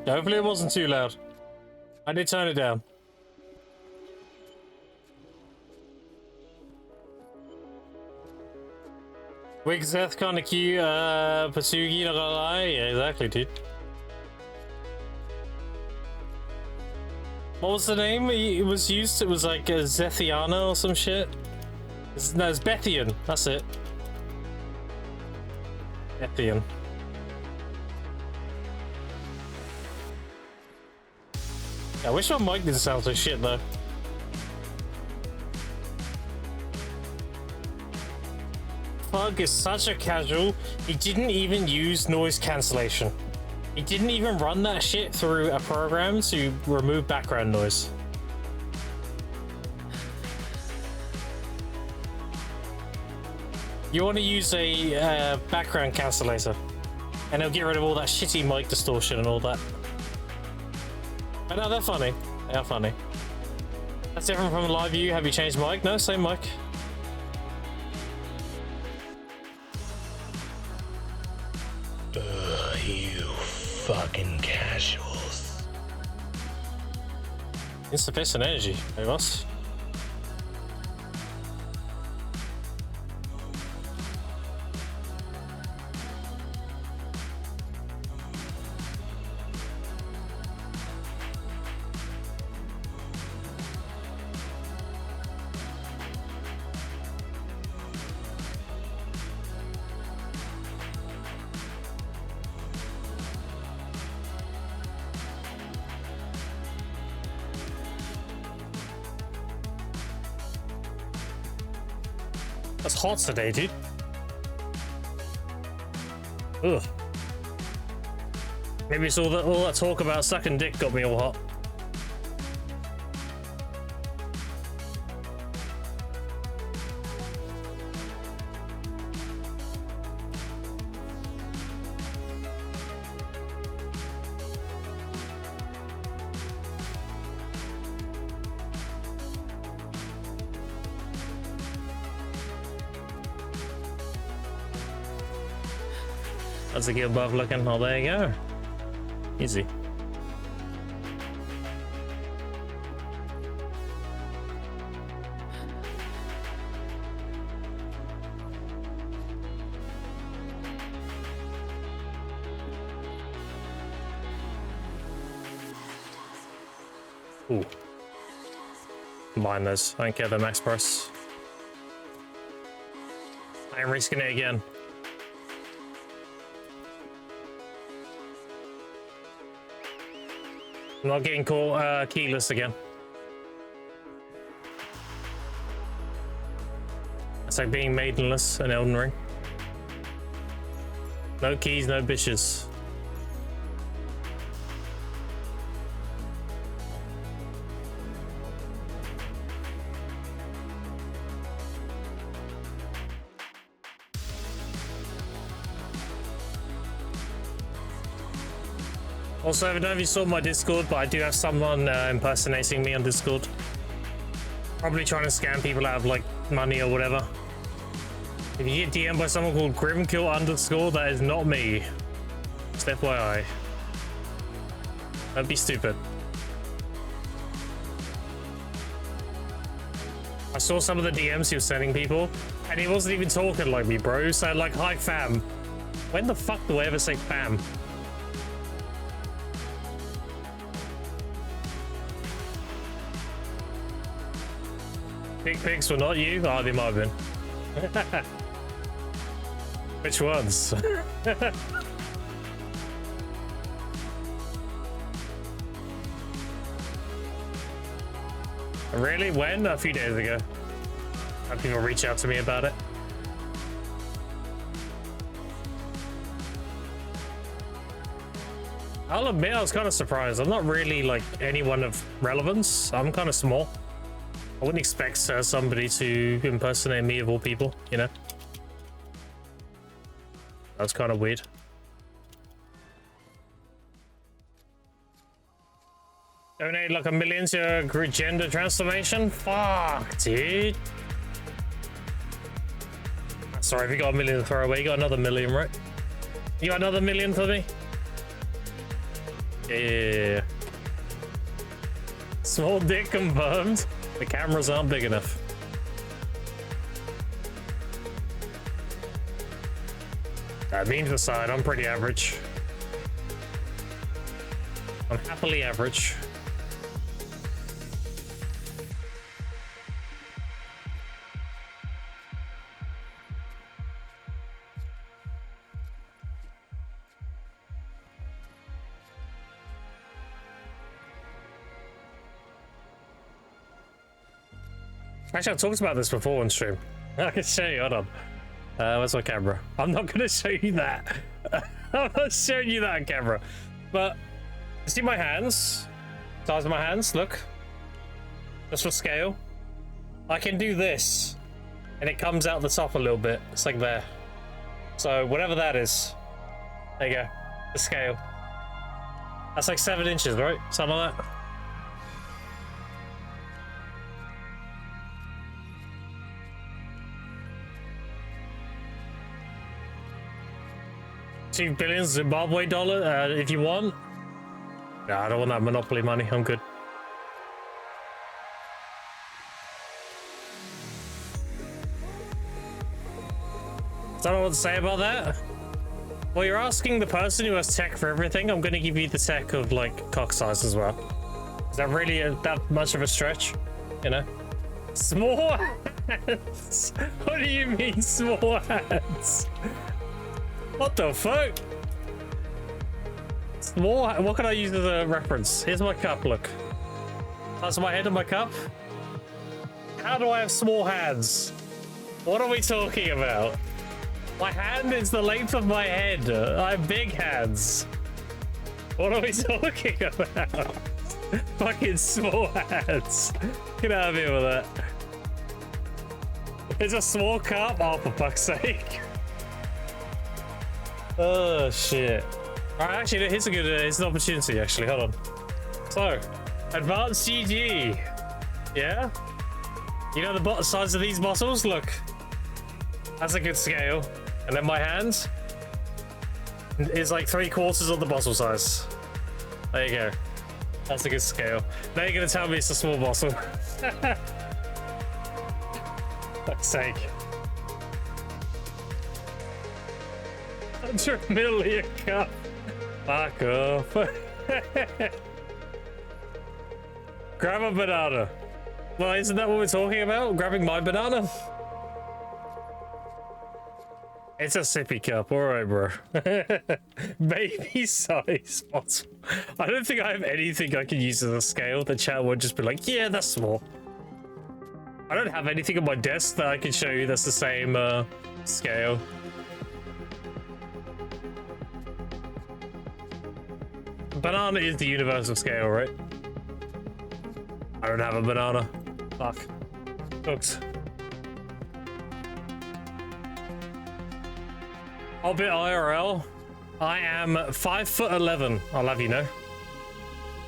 Hopefully it wasn't too loud. I did turn it down. Wig Zeth kinda cute, Pasugi, not gonna lie. Yeah, exactly, dude. What was the name it was used? It was like a Zethiana or some shit? No, it's Bethian, that's it. Bethian. I wish my mic didn't sound so shit though. Fug is such a casual, he didn't even use noise cancellation. He didn't even run that shit through a program to remove background noise. You want to use a background cancellator, and it'll get rid of all that shitty mic distortion and all that. But no, they're funny. They are funny. That's different from a live view. Have you changed mic? No, same mic. You fucking casuals. Insufficient energy, hey boss. That's hot today, dude. Ugh. Maybe it's all that talk about sucking dick got me all hot. That's a good buff looking. Oh, there you go. Easy. Ooh. Combine those. I don't care the max price. I am risking it again. I'm not getting caught keyless again. It's like being maidenless in Elden Ring. No keys, no bitches. Also, I don't know if you saw my Discord, but I do have someone impersonating me on Discord. Probably trying to scam people out of like money or whatever. If you get DM'd by someone called Grimkill_, that is not me. Just FYI. Don't be stupid. I saw some of the DMs he was sending people, and he wasn't even talking like me, bro. So like, hi fam. When the fuck do I ever say fam? Dick pics were not you? Oh, they might have been. Which ones? Really? When? A few days ago. Had people reach out to me about it. I'll admit I was kind of surprised. I'm not really like anyone of relevance. I'm kind of small. I I wouldn't expect somebody to impersonate me of all people, you know? That's kind of weird. Donate like $1 million to your gender transformation? Fuck, dude. Sorry, if you got $1 million to throw away, you got another $1 million, right? You got another $1 million for me? Yeah. Small dick confirmed. The cameras aren't big enough. Means aside, I'm pretty average. I'm happily average. Actually, I've talked about this before on stream. I can show you, hold on. Where's my camera? I'm not gonna show you that. I'm not showing you that on camera. But, see my hands? Size of my hands, look. Just for scale. I can do this. And it comes out the top a little bit. It's like there. So, whatever that is. There you go. The scale. That's like 7 inches, right? Something like that. $2 billion Zimbabwe dollar, if you want. No, I don't want that monopoly money. I'm good. Don't know what to say about that. Well, you're asking the person who has tech for everything. I'm going to give you the tech of like cock size as well. Is that really that much of a stretch? You know, small hands. What do you mean small hands? What the fuck? Small. What can I use as a reference? Here's my cup. Look. That's my head in my cup. How do I have small hands? What are we talking about? My hand is the length of my head. I have big hands. What are we talking about? Fucking small hands. Get out of here with that. It's a small cup? Oh, for fuck's sake. Oh, shit. Alright, actually, here's here's an opportunity, actually. Hold on. So, advanced GG. Yeah? You know the size of these muscles? Look. That's a good scale. And then my hand is like 3/4 of the muscle size. There you go. That's a good scale. Now you're gonna tell me it's a small muscle. Fuck's sake. 100 milliliter cup. Fuck off. Grab a banana. Well, isn't that what we're talking about? Grabbing my banana? It's a sippy cup, alright, bro. Baby size bottle. I don't think I have anything I can use as a scale. The chat would just be like, yeah, that's small. I don't have anything on my desk that I can show you that's the same scale. Banana is the universal scale, right? I don't have a banana. Fuck. Oops. Hobbit IRL. I am 5'11". I'll have you know.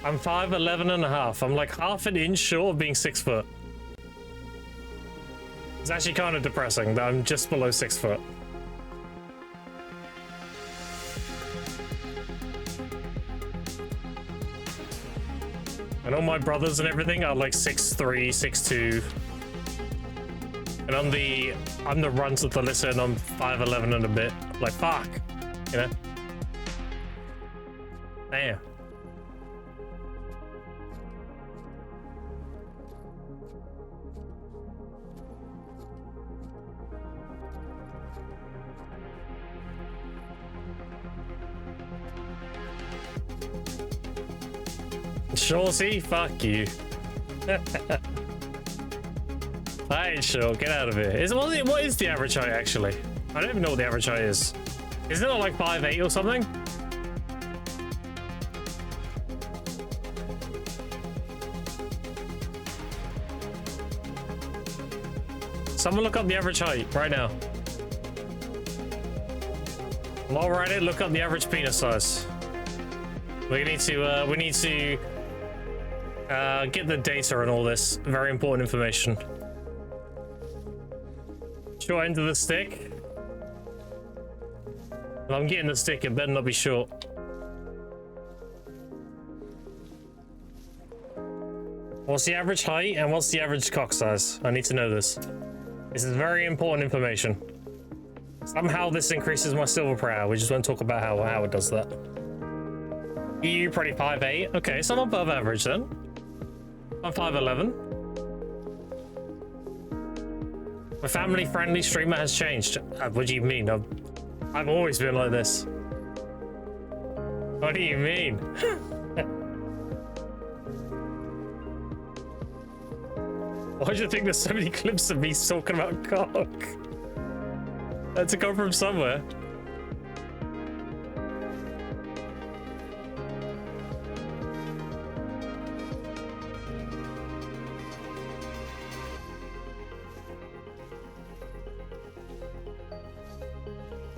I'm 5'11 and a half. I'm like half an inch short of being 6 foot. It's actually kind of depressing that I'm just below 6 foot. And all my brothers and everything are like 6'3", 6'2". And I'm the runt of the list, and I'm 5'11 and a bit. Like, fuck. You know? Damn. Shorty, fuck you. I ain't sure. Get out of here. What is the average height, actually? I don't even know what the average height is. Isn't it like 5'8" or something? Someone look up the average height right now. While we're at it, look up the average penis size. We need to get the data and all this very important information. Short end of the stick. If I'm getting the stick, it better not be short. What's the average height and what's the average cock size? I need to know this. This is very important information. Somehow this increases my silver per hour. We just won't talk about how it does that. EU probably 5'8". Okay, so I'm above average then. I'm 5'11". My family-friendly streamer has changed. What do you mean? I've always been like this. What do you mean? Why do you think there's so many clips of me talking about cock? Had to come from somewhere.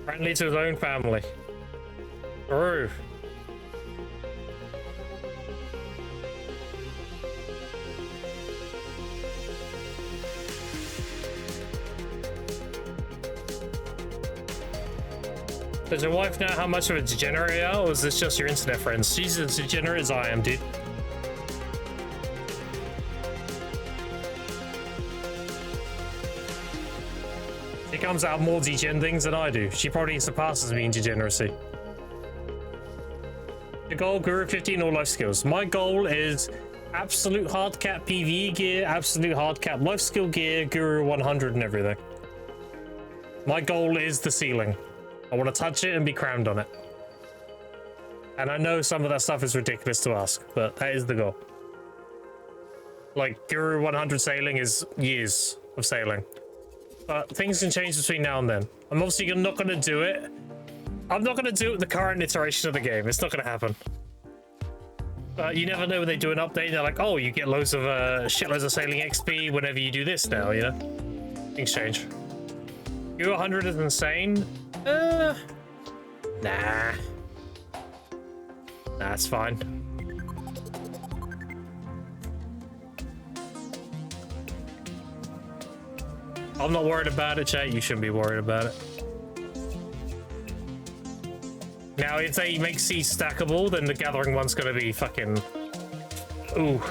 Friendly to his own family. True. Does your wife know how much of a degenerate you are, or is this just your internet friends? She's as degenerate as I am, dude. She comes out more degen things than I do. She probably surpasses me in degeneracy. The goal, Guru 15 all life skills. My goal is absolute hardcap PvE gear, absolute hardcap life skill gear, Guru 100 and everything. My goal is the ceiling. I want to touch it and be crammed on it. And I know some of that stuff is ridiculous to ask, but that is the goal. Like, Guru 100 sailing is years of sailing. But things can change between now and then. I'm obviously not going to do it. I'm not going to do it with the current iteration of the game. It's not going to happen. But you never know when they do an update. They're like, oh, you get loads of shitloads of sailing XP whenever you do this now, you know? Things change. Guru 100 is insane. Nah. That's fine. I'm not worried about it, chat. You shouldn't be worried about it. Now, if they make C stackable, then the gathering one's gonna be fucking... Ooh.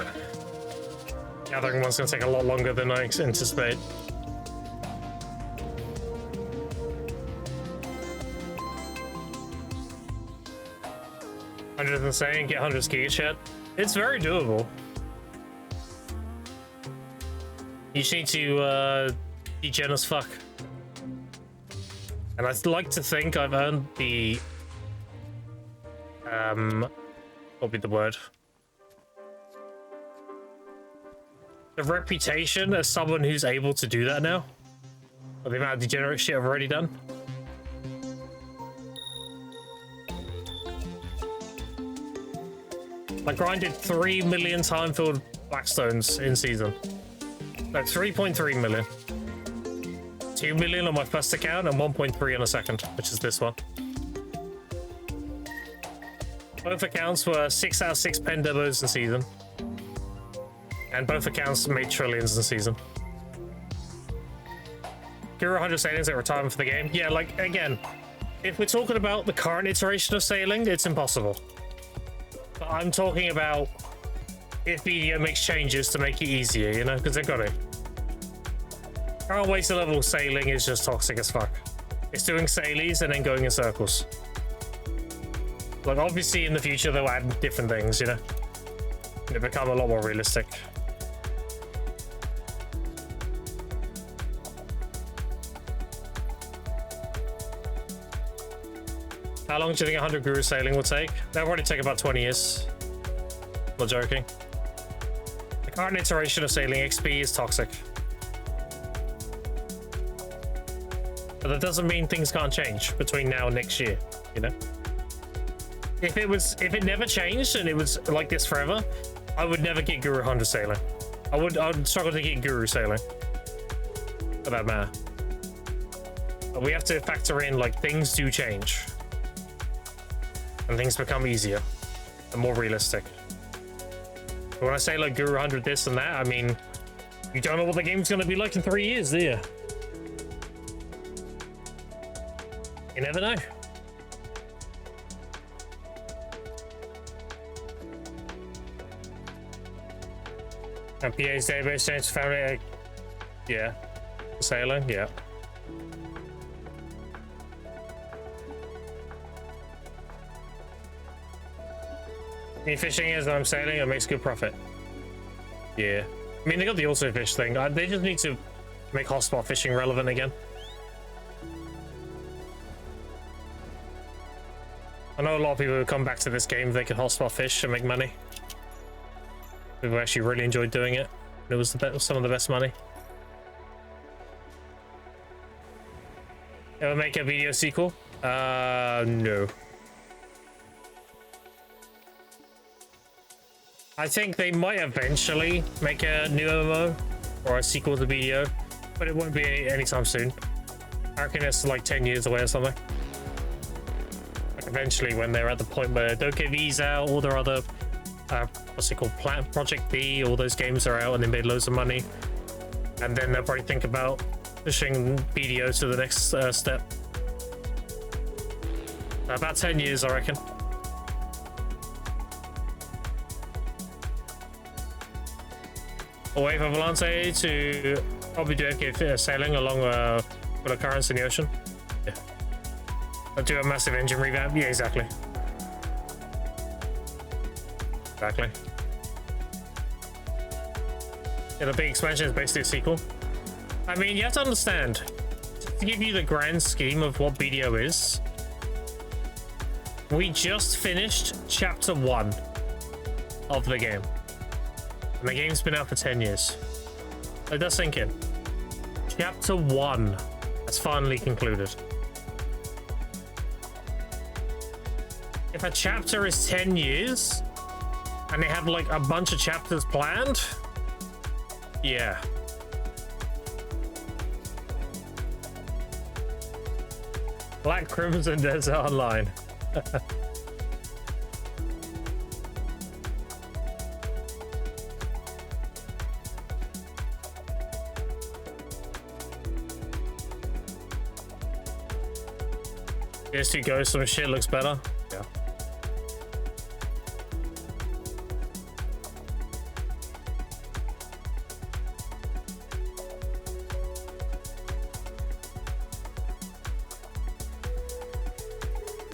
Gathering one's gonna take a lot longer than I anticipate. Hundreds insane, get 100 giga chat. It's very doable. You just need to degen as fuck. And I'd like to think I've earned the what would be the word? The reputation as someone who's able to do that now. Or the amount of degenerate shit I've already done. I grinded 3 million time-filled Blackstones in season. No, 3.3 million. 2 million on my first account and 1.3 on a second, which is this one. Both accounts were 6 out of 6 pen demos in season. And both accounts made trillions in season. Guru 100 sailings at retirement for the game. Yeah, like, again, if we're talking about the current iteration of sailing, it's impossible. But I'm talking about if BDO makes changes to make it easier, you know, because they've got to. Current waste level sailing is just toxic as fuck. It's doing sailies and then going in circles. Like, obviously in the future they'll add different things, you know. It'll become a lot more realistic. How long do you think 100 Guru sailing will take? That'll probably take about 20 years. Not joking. The current iteration of sailing XP is toxic. But that doesn't mean things can't change between now and next year, you know? If it never changed and it was like this forever, I would never get Guru 100 sailing. I'd struggle to get Guru sailing. for that matter. But we have to factor in, like, things do change. And things become easier and more realistic. But when I say, like, Guru 100 this and that, I mean, you don't know what the game's gonna be like in 3 years, do you? You never know. And PA's database changed family. Yeah. Sailing, yeah. Me fishing is that I'm sailing, it makes good profit. Yeah. I mean, they got the also fish thing. They just need to make hotspot fishing relevant again. I know a lot of people who come back to this game, they can hotspot fish and make money. People actually really enjoyed doing it. It was some of the best money. Ever make a video sequel? No. I think they might eventually make a new MMO or a sequel to video, but it won't be anytime soon. I reckon it's like 10 years away or something. Like eventually, when they're at the point where Don't Get V's out, all their other what's it called, Project B, all those games are out and they made loads of money, and then they'll probably think about pushing video to the next step. About 10 years, I reckon. I'll wait for Volante to probably do FK sailing along with the currents in the ocean. Yeah. I'll do a massive engine revamp. Yeah, exactly. Exactly. Yeah, the big expansion is basically a sequel. I mean, you have to understand, to give you the grand scheme of what BDO is, we just finished chapter 1 of the game. And the game's been out for 10 years. Let that sink in. Chapter 1 has finally concluded. If a chapter is 10 years, and they have like a bunch of chapters planned, yeah. Black Crimson Desert Online. PS2 Ghost, some shit looks better. Yeah.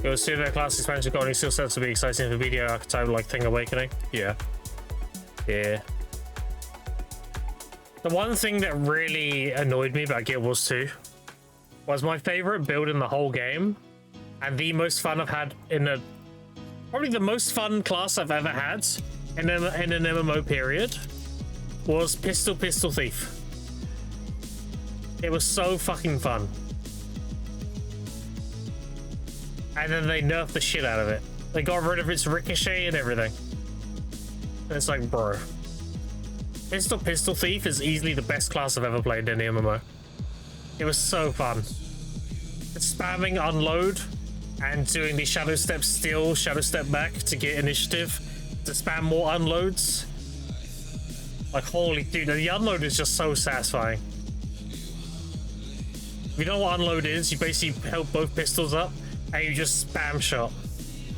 Ghost 2, their class expansion got any still set to be exciting for video archetype like Thing Awakening. Yeah. Yeah. The one thing that really annoyed me about Guild Wars 2 was my favorite build in the whole game. And the most fun I've had probably the most fun class I've ever had in an MMO period was Pistol Thief. It was so fucking fun. And then they nerfed the shit out of it. They got rid of its ricochet and everything. And it's like, bro. Pistol Thief is easily the best class I've ever played in the MMO. It was so fun. It's spamming unload and doing the shadow step steal, shadow step back to get initiative, to spam more unloads. Like, holy dude, the unload is just so satisfying. If you know what unload is, you basically held both pistols up and you just spam shot.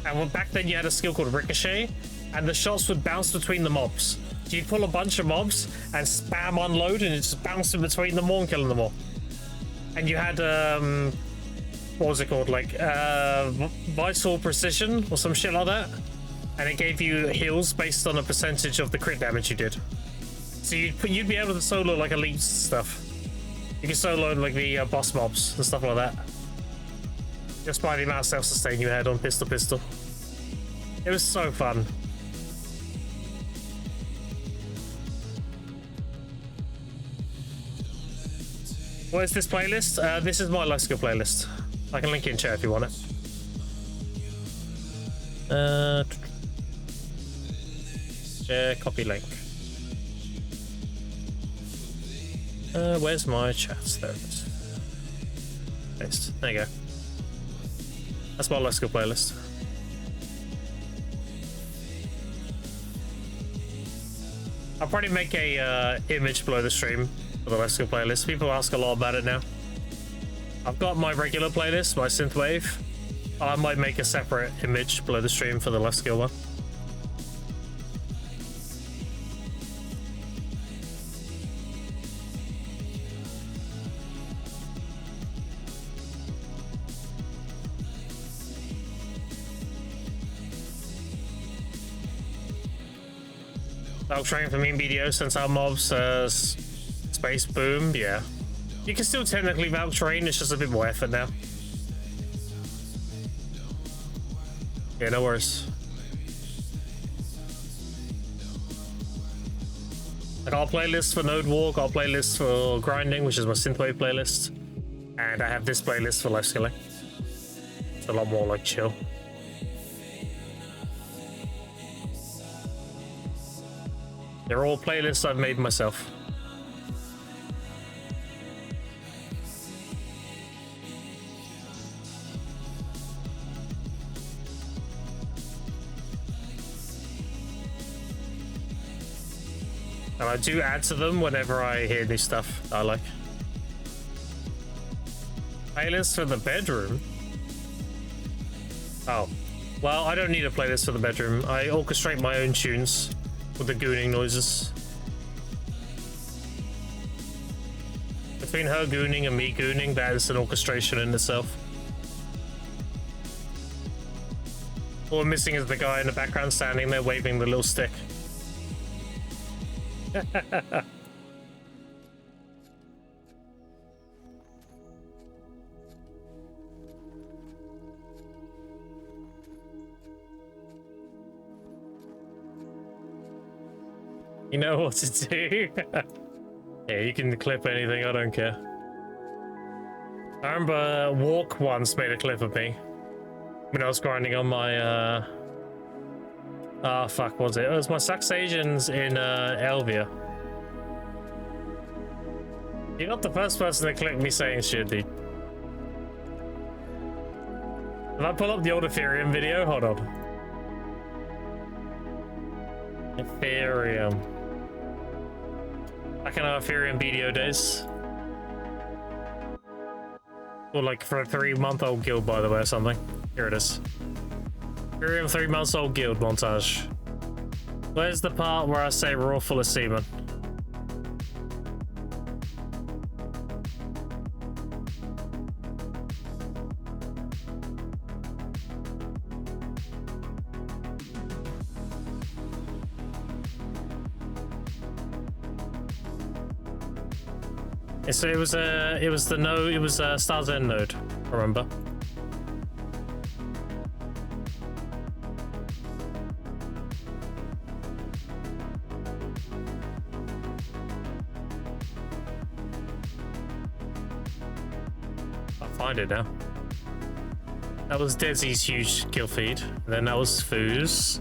And back then you had a skill called Ricochet, and the shots would bounce between the mobs. So you'd pull a bunch of mobs and spam unload, and it just bounced in between them all and killing them all. And you had what was it called, like vital precision or some shit like that, and it gave you heals based on a percentage of the crit damage you did. So you'd be able to solo like elite stuff. You could solo like the boss mobs and stuff like that, just by the amount of self-sustain you had on pistol. It was so fun. Where's this playlist? This is my life skill playlist. I can link it in chat if you want it. Share, copy link. Where's my chat? There it is. Paste. There you go. That's my Let's Go playlist. I'll probably make a image below the stream for the Let's Go playlist. People ask a lot about it now. I've got my regular playlist, my synthwave. I might make a separate image below the stream for the Let's Go one. Valk Train for meme BDO since our mobs space boom, yeah. You can still technically Valk Train, it's just a bit more effort now. Yeah, no worries. I got a playlist for Node War, got a playlist for grinding, which is my synthwave playlist. And I have this playlist for life skilling. It's a lot more like chill. They're all playlists I've made myself. And I do add to them whenever I hear new stuff I like. Playlist for the bedroom? Oh. Well, I don't need a playlist for the bedroom. I orchestrate my own tunes with the gooning noises. Between her gooning and me gooning, that is an orchestration in itself. All we're missing is the guy in the background standing there waving the little stick. You know what to do. Yeah, you can clip anything, I don't care. I remember Walk once made a clip of me when I was grinding on my fuck, what was it? It was my Saxasians in Elvia. You're not the first person to click me saying shit, dude. If I pull up the old Ethereum video, hold on. Ethereum. Back in our Ethereum BDO days. Or like for a 3-month-old guild, by the way, or something. Here it is. Ethereum 3-month-old guild montage. Where's the part where I say we're all full of semen? So it was the node, it was Star's End node, I remember. I'll find it now. That was Desi's huge kill feed. And then that was Foos.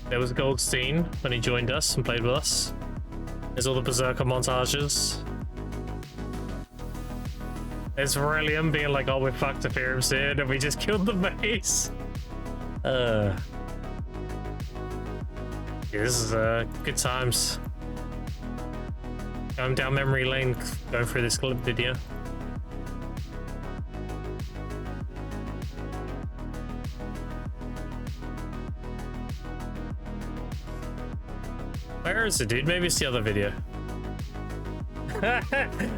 There was Goldstein when he joined us and played with us. There's all the Berserker montages. There's Aurelium being like, oh, we're fucked Ethereum soon, and we just killed the base. Yeah, this is good times. Going down memory lane, going through this clip video. Where is it, dude? Maybe it's the other video.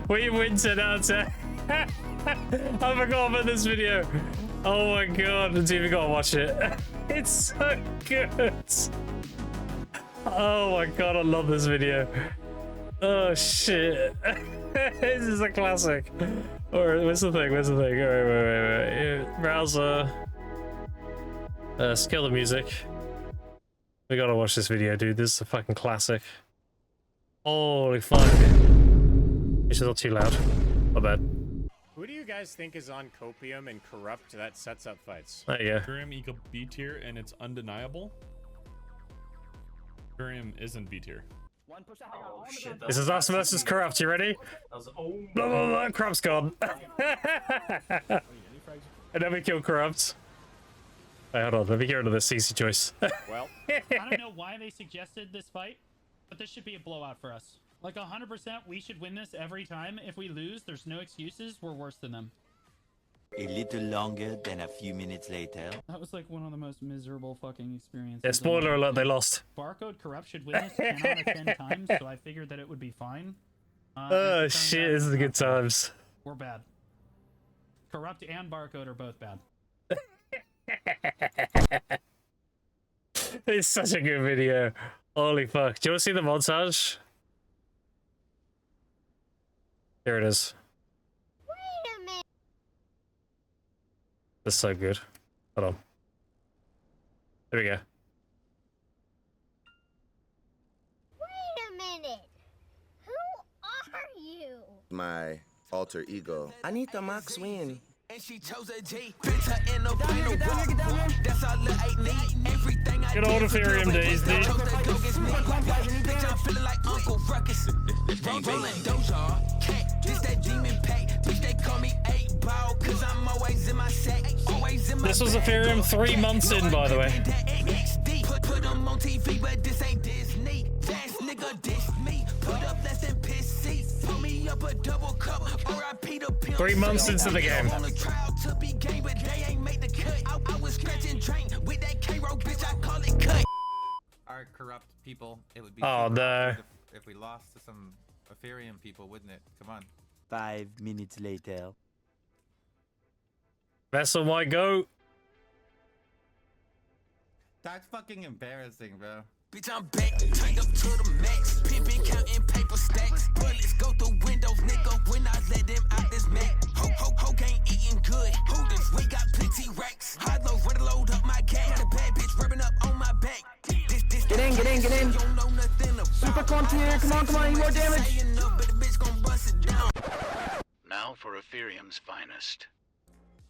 We wintered out. I forgot about this video. Oh my god, I even gotta watch it. It's so good. Oh my god, I love this video. Oh shit. This is a classic. Alright, where's the thing? Where's the thing? Wait. Browser. Scale the music. We gotta watch this video, dude. This is a fucking classic. Holy fuck. It's not too loud. My bad. Who do you guys think is on Copium and Corrupt that sets up fights? There you go. Ethereum equal B tier, and it's undeniable. Ethereum isn't B tier. Shit, This is us versus Corrupt. You ready? that was oh. Blah, blah, blah. Corrupt's gone. And then we kill Corrupt. Hey, hold on. Let me get rid of this easy choice. Well, I don't know why they suggested this fight, but this should be a blowout for us. Like 100%, we should win this every time. If we lose, there's no excuses. We're worse than them. A little longer than a few minutes later. That was like one of the most miserable fucking experiences. Yeah, spoiler alert, they lost. Barcode Corrupt should win this 10 out of 10 times, so I figured that it would be fine. Oh shit, this is the good times. We're bad. Corrupt and Barcode are both bad. It's such a good video. Holy fuck. Do you want to see the montage? Here it is. Wait a minute. That's so good. Hold on. There we go. Wait a minute. Who are you? My alter ego. Anita Max win. And she chose a G. Bitch her in the final walk. That's all the 8 need. Everything I Good old Ethereum days, dude. Bitch, I'm feeling like Uncle Ruckus. Rolling Doja. Cat, this that demon pack. Bitch, they call me 8-ball. Cause I'm always in my sack. Always in my This was Ethereum 3 months in, by the way. Put them on TV, but this ain't Disney. Dance nigga, diss me. Put up less than piss seats. Pull me up a double cup. R.I.P. the pill. 3 months into the game. On a trial to be game, but they ain't made the cut. I was scratching train with that K-Roll, bitch, I call it cut. Our corrupt people, it would be Oh super no. awkward if we lost to some Ethereum people, wouldn't it? Come on. 5 minutes later. Vessel might go. That's fucking embarrassing, bro. Bitch, I'm back, turned up to the max. Pimpin' counting paper stacks. Bullets go through windows, nigga, when I let them out this Mac. Ho ain't eating good. Hooters, we got plenty racks. Hard load, ready to load up my gas. The bad bitch rubbing up on my back. This Get in, get in, get in. don't know nothing about. Super content here. Come on, come on. You more damage. Saying up, but the bitch gon' bust it down. Now for Ethereum's finest.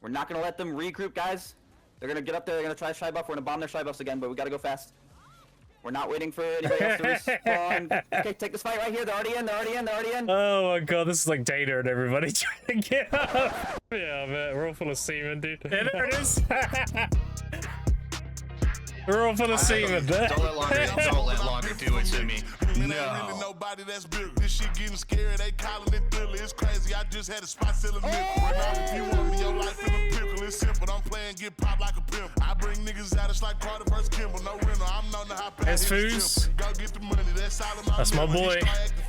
We're not gonna let them regroup, guys. They're gonna get up there. They're gonna try shy buff. We're gonna bomb their shy buffs again, but we gotta go fast. We're not waiting for anybody else to respawn. Okay, take this fight right here. They're already in. They're already in. They're already in. Oh my god, this is like Data and everybody trying to get up. Yeah, man, we're all full of semen, dude. Yeah, there it is. We're all full of semen. Don't let longer do it to me. No. Nobody that's built. This shit getting scary. They calling it thriller. It's crazy. I just had a spot selling nipple. If you want me, your life in a pickle. It's simple. I'm playing get popped like a pimp. I bring niggas out. It's like Carter vs. Kimball. No rental. I'm known to hop out. That's Foos. Go get the money. That's all in my That's my boy.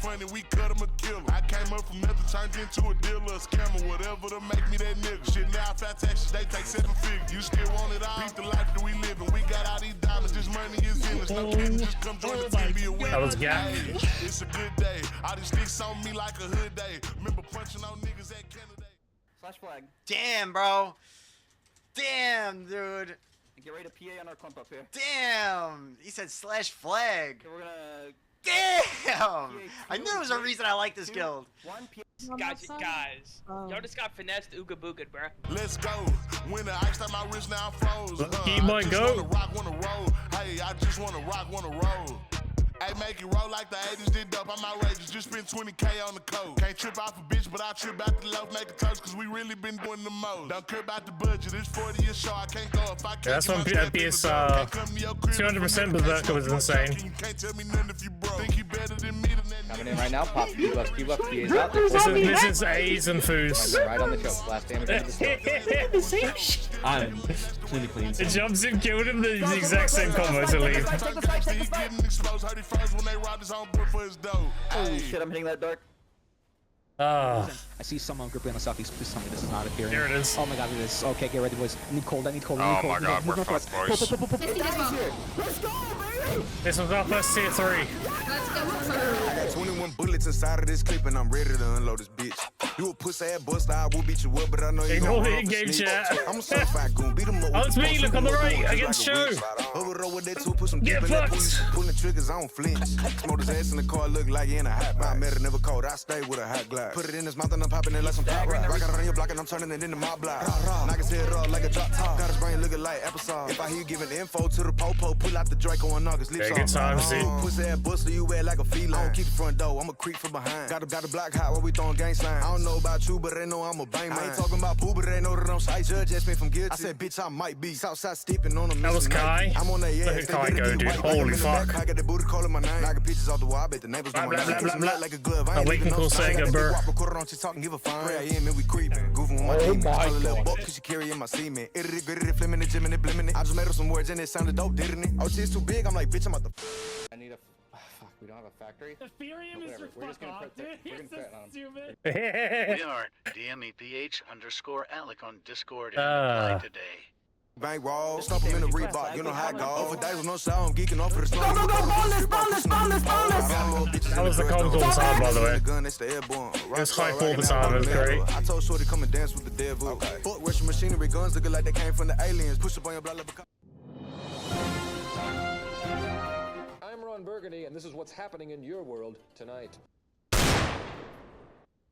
Funny. We cut him a killer. I came up from nothing, turned into a dealer, a scammer, whatever to make me that nigga. Shit, now fat taxes, they take 7 figures. You still want it all? Beat the life that we live in. We got all these diamonds. This money is in us. No kidding. Just come join the team. Be a winner. That was gap. It's a good day. All these sticks on me like a hood day. Remember punching on niggas at Canada. Slash flag. Damn, bro. Damn, dude. Get ready to PA on our clump up here. Damn. He said slash flag. Okay, we're gonna. Damn. I knew there was a reason I like this guild. Guys, y'all just got finessed ooga booga, bruh. Let's go. When the ice on my wrist now froze. He might go. Wanna rock, wanna roll. Hey, I just wanna rock, wanna roll. Hey, make it roll like the 80s did dope. I'm outrageous, just spent 20K on the code. Can't trip off a bitch, but I trip out the loaf, make a toast, cause we really been doing the most. Don't care about the budget, it's 40 a show, I can't go if I can't. Yeah, that's when PS 200% Berserker was insane. Can't tell me nothing if you broke. Think you better than me. Coming in right now. Pop. Keep up. PA's out. This is A's and Foos. Right on the choke. Last damage into the choke. I'm clearly clean. It jumps him, killed him, the exact same combo to leave. Holy shit, I'm hitting that dark. Ah. I see someone gripping on the southeast. Please tell me this is not appearing. Here it is. Oh my god, it is. Okay, get ready, boys. I need cold. I need cold. Oh my god, we're fucked, boys. Let's go, baby! This was our first tier 3. Let's go. I got 21 bullets inside of this clip and I'm ready to unload this bitch. You a pussy ass buster, I will beat you up, but I know you Ignore gon' the run for in-game sneak. chat. I'm a certified goon, beat 'em up. Oh, it's me, look on the right, against Show. Get fucked. Pulling triggers, I don't flinch. Smoke his ass in the car, look like he in a hot box. I met her never cold, I stay with a hot glass. Put it in his mouth and I'm popping it like some pop rock. Rock it on your block and I'm turning it into my block. Knock his head up like a drop top. Got his brain looking like applesauce. If I hear you giving info to the popo, pull out the Draco and knock his lips off. Good times, dude. Pussy ass buster, you wet like a feline. I don't keep the front door, I'm a creep from behind. Got a block hot while we throwing gang signs. I don't know about you, but they know I'm a bang man. I ain't talking about boo, but they know that I'm shy. Judge asked me if I'm guilty. I said, bitch, I might be. Southside stepping on them. That was Kai. I'm on that Look at Kai go, dude. Holy fuck. I got the booty calling my name. Knocking pictures off the wall, I bet the neighbors Blah, know blah, my blah, name. blah, blah. Like a glove. I wait until Sega, bro. Record on TikTok and give a fine. Pray I hear me, we creeping. Goofing with my team. Call a little buck cause she carry in my semen. Itty gritty, flimming it, jimming it, blimming it. I just made up some words and it sounded dope, didn't it? Oh, shit's too big, I'm like, bitch, I'm about to. I need a. Fuck, we don't have a factory. Ethereum is your We're just fuck gonna off, dude. we're You're gonna so threaten on him. stupid. We are DMEPH_Alec on Discord and reply today. Bang roll, stop him in the Reebok, you know how I go. Over days with no sound, I'm geeking off for the snow. Go, boneless. That was the comms all the time, by the way. It was hype all the time, it was great. I told Shorty come and dance with the devil. Okay. Fuck Russian machinery guns looking like they came from the aliens. Push up on your blood like I'm Ron Burgundy, and this is what's happening in your world tonight.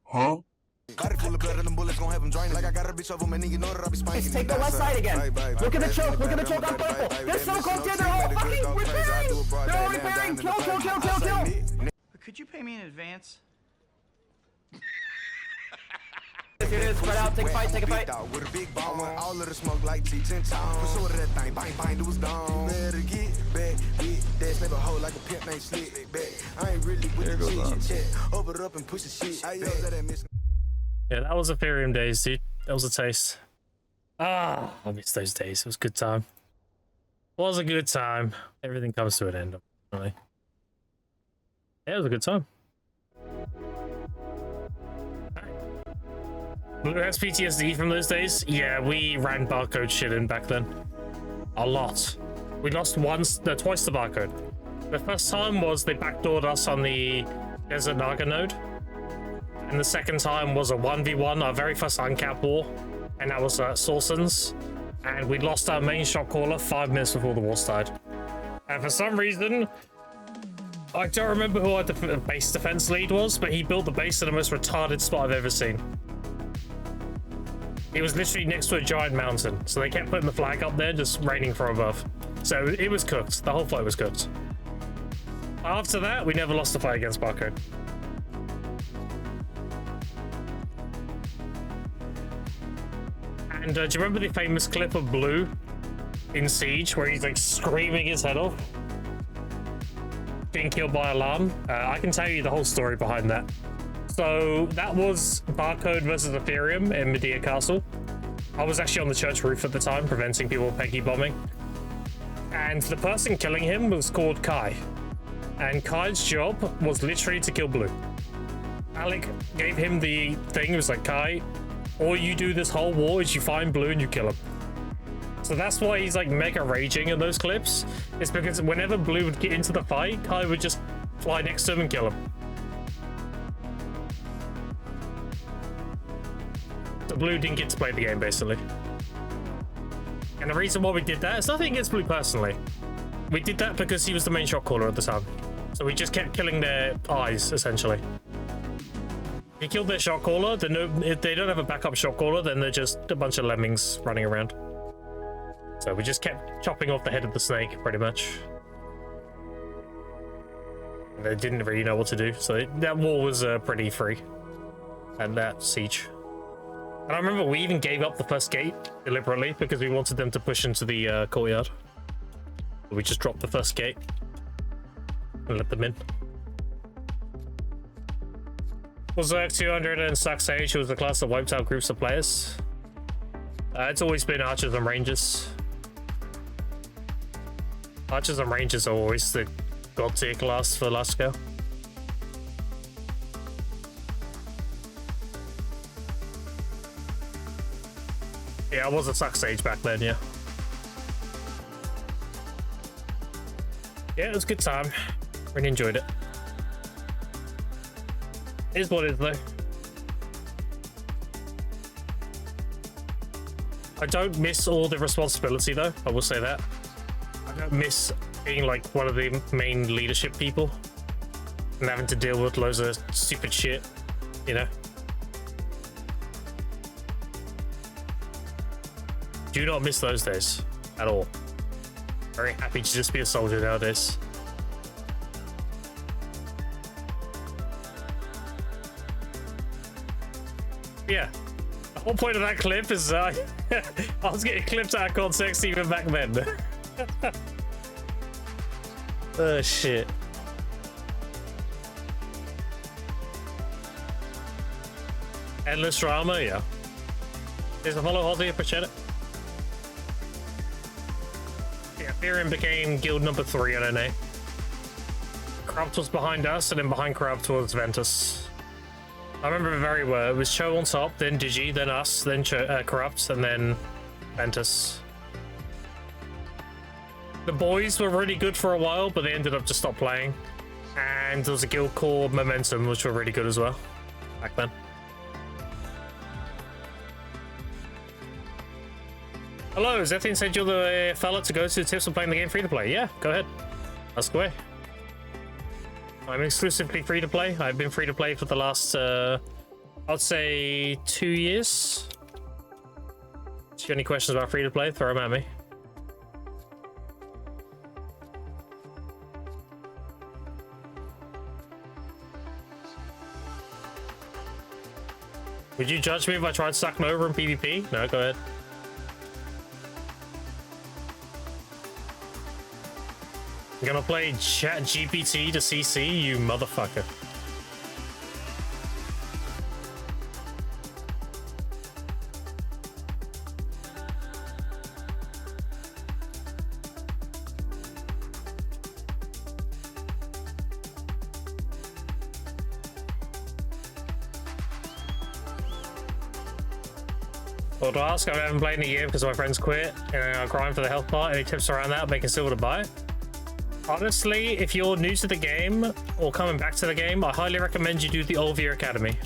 Huh? Body full of blood and them bullets gon' have him draining. Like I got a bitch over me, and you know that I be spanking. Take the left side again. Look at the choke on purple. They're so close, they're all fucking repairing. They're all repairing. Kill. Could you pay me in advance? Here it is, spread out, take a fight. With a big ball, all of the smoke like T10 town. For sure that thing, bang, do was gone. Better get back, with that slap a hoe like a pimp named Slick. Back, I ain't really with the shit. Over it up and push the shit. I yelled at that miss. Yeah, that was Ethereum days, dude. That was a taste. I miss those days. It was a good time. It was a good time. Everything comes to an end, unfortunately. Yeah, it was a good time. Blue has PTSD from those days? Yeah, we ran barcode shit in back then. A lot. We lost twice the barcode. The first time was they backdoored us on the Desert Naga node. And the second time was a 1v1, our very first Hardcap war. And that was at Sorson's. And we lost our main shot caller 5 minutes before the war started. And for some reason, I don't remember who our base defense lead was, but he built the base in the most retarded spot I've ever seen. It was literally next to a giant mountain, so they kept putting the flag up there, just raining from above. So it was cooked. The whole fight was cooked. After that, we never lost a fight against Barcode. And do you remember the famous clip of Blue in Siege, where he's like screaming his head off? Being killed by Alarm? I can tell you the whole story behind that. So that was Barcode versus Ethereum in Medea Castle. I was actually on the church roof at the time, preventing people Peggy bombing. And the person killing him was called Kai. And Kai's job was literally to kill Blue. Alec gave him the thing, it was like, Kai, all you do this whole war is you find Blue and you kill him. So that's why he's like mega raging in those clips. It's because whenever Blue would get into the fight, Kai would just fly next to him and kill him. So Blue didn't get to play the game, basically. And the reason why we did that is nothing against Blue personally. We did that because he was the main shot caller at the time. So we just kept killing their eyes, essentially. If you killed their shot caller, then if they don't have a backup shot caller, then they're just a bunch of lemmings running around. So we just kept chopping off the head of the snake, pretty much. And they didn't really know what to do, so that war was pretty free. And that siege. And I remember we even gave up the first gate deliberately because we wanted them to push into the courtyard. We just dropped the first gate and let them in. Berserk 200 and Sax Age was the class that wiped out groups of players. It's always been Archers and Rangers. Archers and Rangers are always the god tier class for last scale. Yeah, I was a Sax Age back then, yeah. Yeah, it was a good time. Really enjoyed it. Is what is though. I don't miss all the responsibility though, I will say that. I don't miss being like one of the main leadership people and having to deal with loads of stupid shit, you know? Do not miss those days at all. Very happy to just be a soldier nowadays. Yeah, the whole point of that clip is I was getting clipped out of context even back then. Oh shit. Endless drama, yeah. There's a follow Ozzy, appreciate it. Yeah, Ethereum became guild number 3 on NA. Corrupt was behind us, and then behind Corrupt was Ventus. I remember it very well. It was Cho on top, then Digi, then us, then Corrupt, and then Ventus. The boys were really good for a while, but they ended up just stop playing. And there was a guild called Momentum, which were really good as well back then. Hello, Zethin said you're the fella to go to tips on playing the game free to play. Yeah, go ahead. Ask away. I'm exclusively free to play. I've been free to play for the last, I'd say 2 years. If you have any questions about free to play, throw them at me. Would you judge me if I tried sucking over in PvP? No, go ahead. I'm gonna play ChatGPT to CC, you motherfucker. Well, to ask, I haven't played in a year because my friends quit and I grind for the health part. Any tips around that? Making silver to buy it? Honestly, if you're new to the game or coming back to the game, I highly recommend you do the Olvia Academy,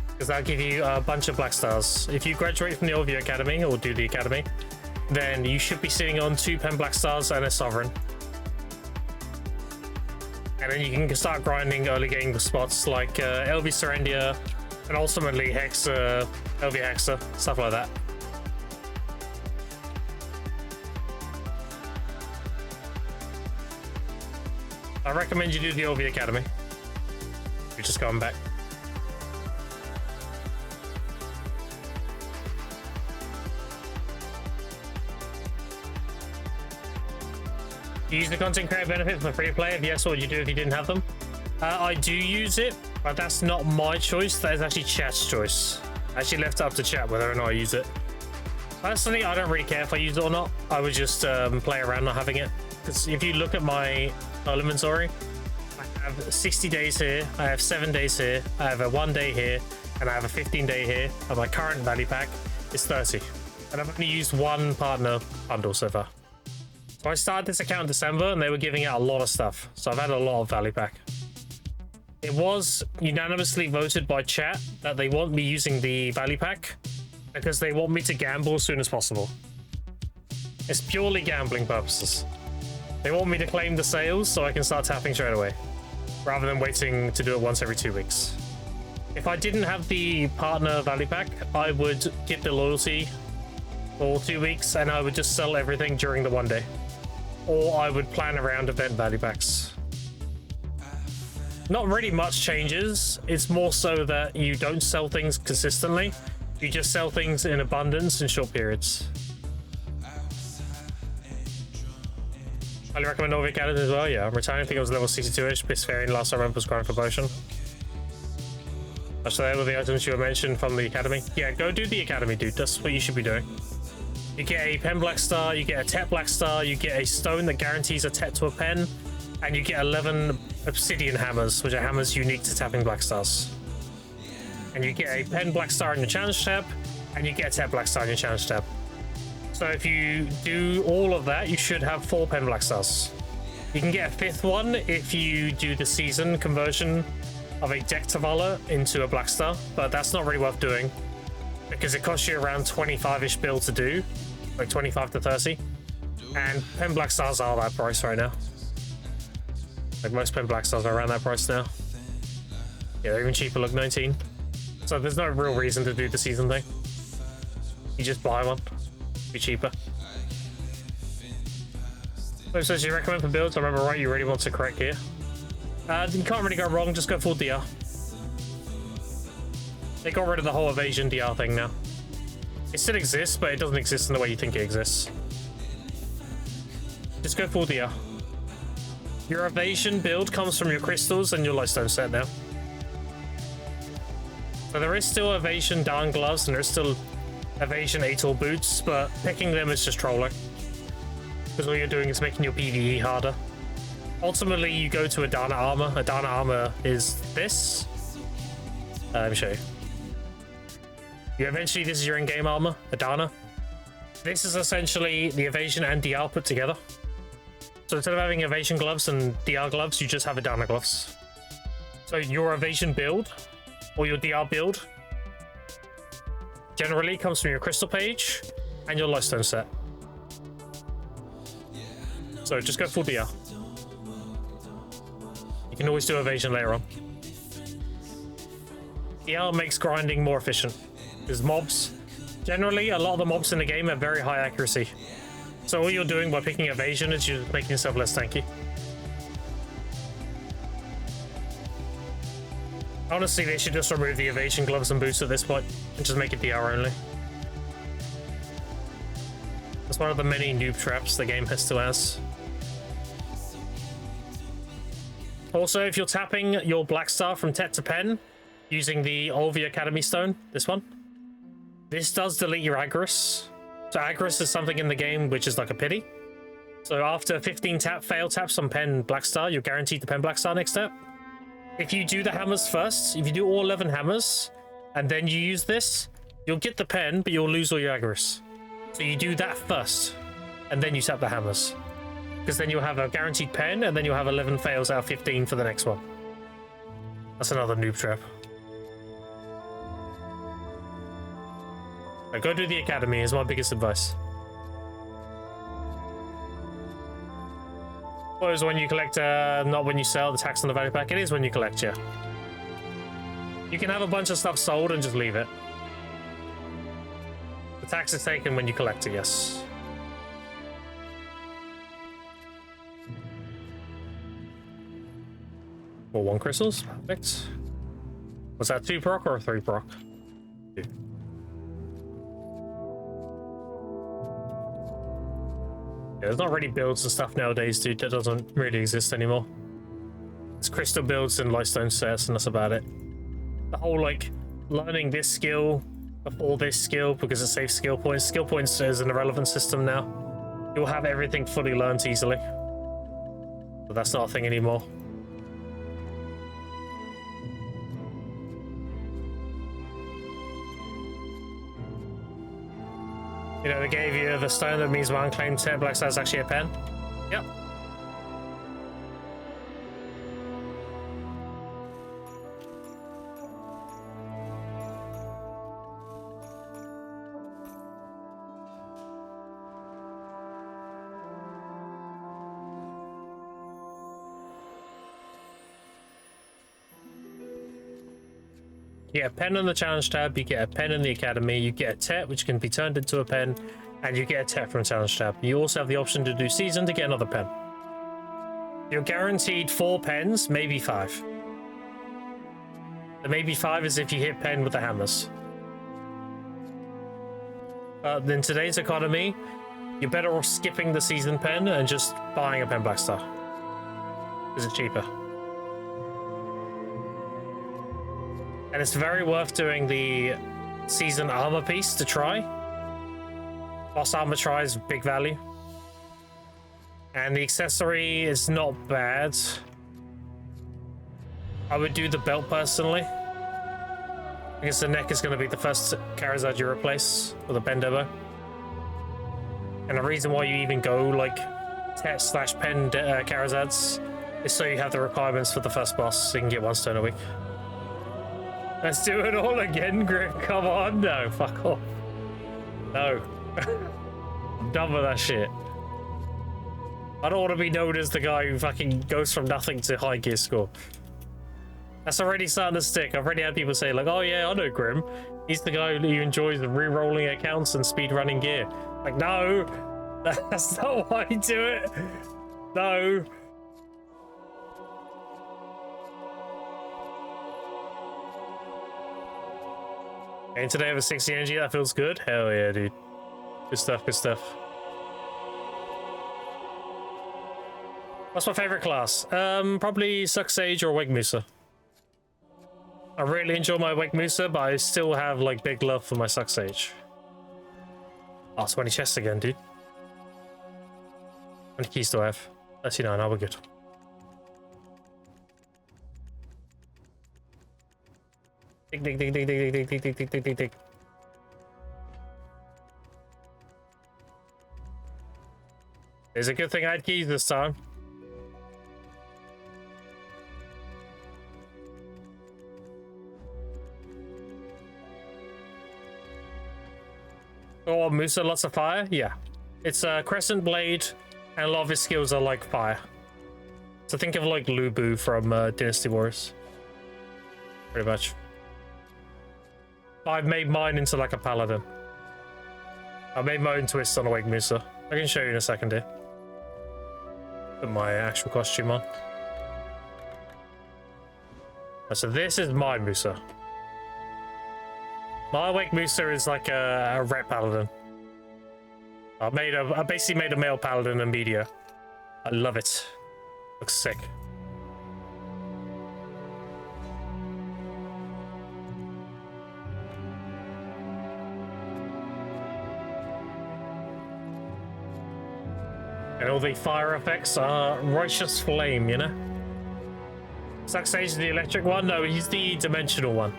because that'll give you a bunch of black stars. If you graduate from the Olvia Academy or do the Academy, then you should be sitting on 2 pen black stars and a sovereign. And then you can start grinding early game spots like LV Serendia and ultimately Hexa, LV Hexa, stuff like that. I recommend you do the LV Academy. You're just going back. You use the content creator benefit for free to play? If yes, what would you do if you didn't have them? I do use it, but that's not my choice. That is actually chat's choice. I actually left it up to chat whether or not I use it. Personally, I don't really care if I use it or not. I would just play around not having it. Because if you look at my inventory, I have 60 days here, I have 7 days here, I have a 1 day here, and I have a 15-day here, and my current value pack is 30. And I've only used 1 partner bundle so far. So I started this account in December, and they were giving out a lot of stuff, so I've had a lot of value pack. It was unanimously voted by chat that they want me using the value pack because they want me to gamble as soon as possible. It's purely gambling purposes. They want me to claim the sales so I can start tapping straight away, rather than waiting to do it once every 2 weeks. If I didn't have the partner value pack, I would get the loyalty for 2 weeks and I would just sell everything during the 1 day. Or I would plan around event value packs. Not really much changes. It's more so that you don't sell things consistently. You just sell things in abundance in short periods. Highly recommend Olvia Academy as well. Yeah, I'm retiring. I think it was level 62ish. Bisfarian last time I was grind for potion. That's the other items you were mentioned from the academy. Yeah, go do the academy, dude. That's what you should be doing. You get a pen black star, you get a Tet black star, you get a stone that guarantees a Tet to a pen, and you get 11 obsidian hammers, which are hammers unique to tapping black stars. And you get a pen black star in your challenge tab, and you get a Tet black star in your challenge tab. So if you do all of that, you should have 4 pen black stars. You can get a 5th one if you do the season conversion of a deck Tavalla into a black star, but that's not really worth doing. because it costs you around 25-ish bill to do, like 25 to 30. And pen black stars are that price right now. Like most pen black stars are around that price now. Yeah, they're even cheaper, look, 19. So there's no real reason to do the season thing. You just buy one, be cheaper. So you recommend for builds? I remember right, you really want to correct here. You can't really go wrong, just go full DR. They got rid of the whole evasion DR thing now. It still exists, but it doesn't exist in the way you think it exists. Just go full DR. Your evasion build comes from your crystals and your lightstone set now. So there is still evasion down gloves and there's still evasion ATOR boots, but picking them is just trolling. Because all you're doing is making your PvE harder. Ultimately, you go to Adana armor. Adana armor is this. Let me show you. Eventually, this is your in-game armor, Adana. This is essentially the evasion and DR put together. So instead of having evasion gloves and DR gloves, you just have Adana gloves. So your evasion build, or your DR build, generally comes from your crystal page and your lightstone set. So just go full DR. You can always do evasion later on. DR makes grinding more efficient. Because mobs, generally, a lot of the mobs in the game have very high accuracy. So all you're doing by picking evasion is you're making yourself less tanky. Honestly, they should just remove the evasion gloves and boots at this point and just make it DR only. That's one of the many noob traps the game has still has. Also, if you're tapping your black star from Tet to Pen using the Olvia Academy Stone, this one, this does delete your Agris. So Agris is something in the game which is like a pity. So after 15 fail taps on Pen Black Star, you're guaranteed the Pen Black Star next step. If you do the hammers first, if you do all 11 hammers, and then you use this, you'll get the pen, but you'll lose all your Agris. So you do that first, and then you tap the hammers. Because then you'll have a guaranteed pen, and then you'll have 11 fails out of 15 for the next one. That's another noob trap. Now go do the academy is my biggest advice. Well, it's when you collect, not when you sell the tax on the value pack. It is when you collect, yeah. You can have a bunch of stuff sold and just leave it. The tax is taken when you collect it, yes. Well, 1 crystals, perfect. Was that 2 proc or 3 proc? 2. Yeah, there's not really builds and stuff nowadays, dude. That doesn't really exist anymore. It's crystal builds and lightstone sets, and that's about it. The whole, like, learning this skill before this skill because it saves skill points. Skill points is an irrelevant system now. You'll have everything fully learned easily. But that's not a thing anymore. You know, they gave you the stone that means one claim 10 black stars actually a pen. Yep. You get a pen on the challenge tab, you get a pen in the academy, you get a tet which can be turned into a pen, and you get a tet from challenge tab. You also have the option to do season to get another pen. You're guaranteed 4 pens, maybe 5. The maybe 5 is if you hit pen with the hammers. In today's economy, you're better off skipping the season pen and just buying a pen black star. Because it's cheaper. And it's very worth doing the season armor piece to try. Boss armor try is big value. And the accessory is not bad. I would do the belt personally. Because the neck is going to be the first Charizard you replace with a Bendobo. And the reason why you even go like Tet/Pen Charazads is so you have the requirements for the first boss, so you can get 1 stone a week. Let's do it all again, Griff. Come on. No, fuck off. No. I'm done with that shit. I don't want to be known as the guy who fucking goes from nothing to high gear score. That's already starting to stick. I've already had people say like, oh yeah, I know Grim. He's the guy who enjoys re-rolling accounts and speedrunning gear. Like, no, that's not why I do it. No. And today I have a 60 energy, that feels good. Hell yeah, dude. Good stuff, good stuff. What's my favorite class? Probably Suck Sage or Wake Musa. I really enjoy my Wake Musa, but I still have like big love for my Suck Sage. Oh, 20 chests again, dude. How many keys do I have? 39, now we're good. Dig, dig, dig, dig, dig, dig, dig, dig, dig, dig, dig, dig. It's a good thing I had keys this time. Oh, Musa, lots of fire? Yeah. It's a Crescent Blade, and a lot of his skills are like fire. So think of like Lubu from Dynasty Wars. Pretty much. I've made mine into like a paladin. I made my own twist on Awake Musa. I can show you in a second here. Put my actual costume on. So this is my Musa. My Awake Musa is like a ret paladin. I basically made a male paladin in media. I love it. Looks sick. And all the fire effects are Righteous Flame, you know? Suck Sage is the electric one? No, he's the dimensional one.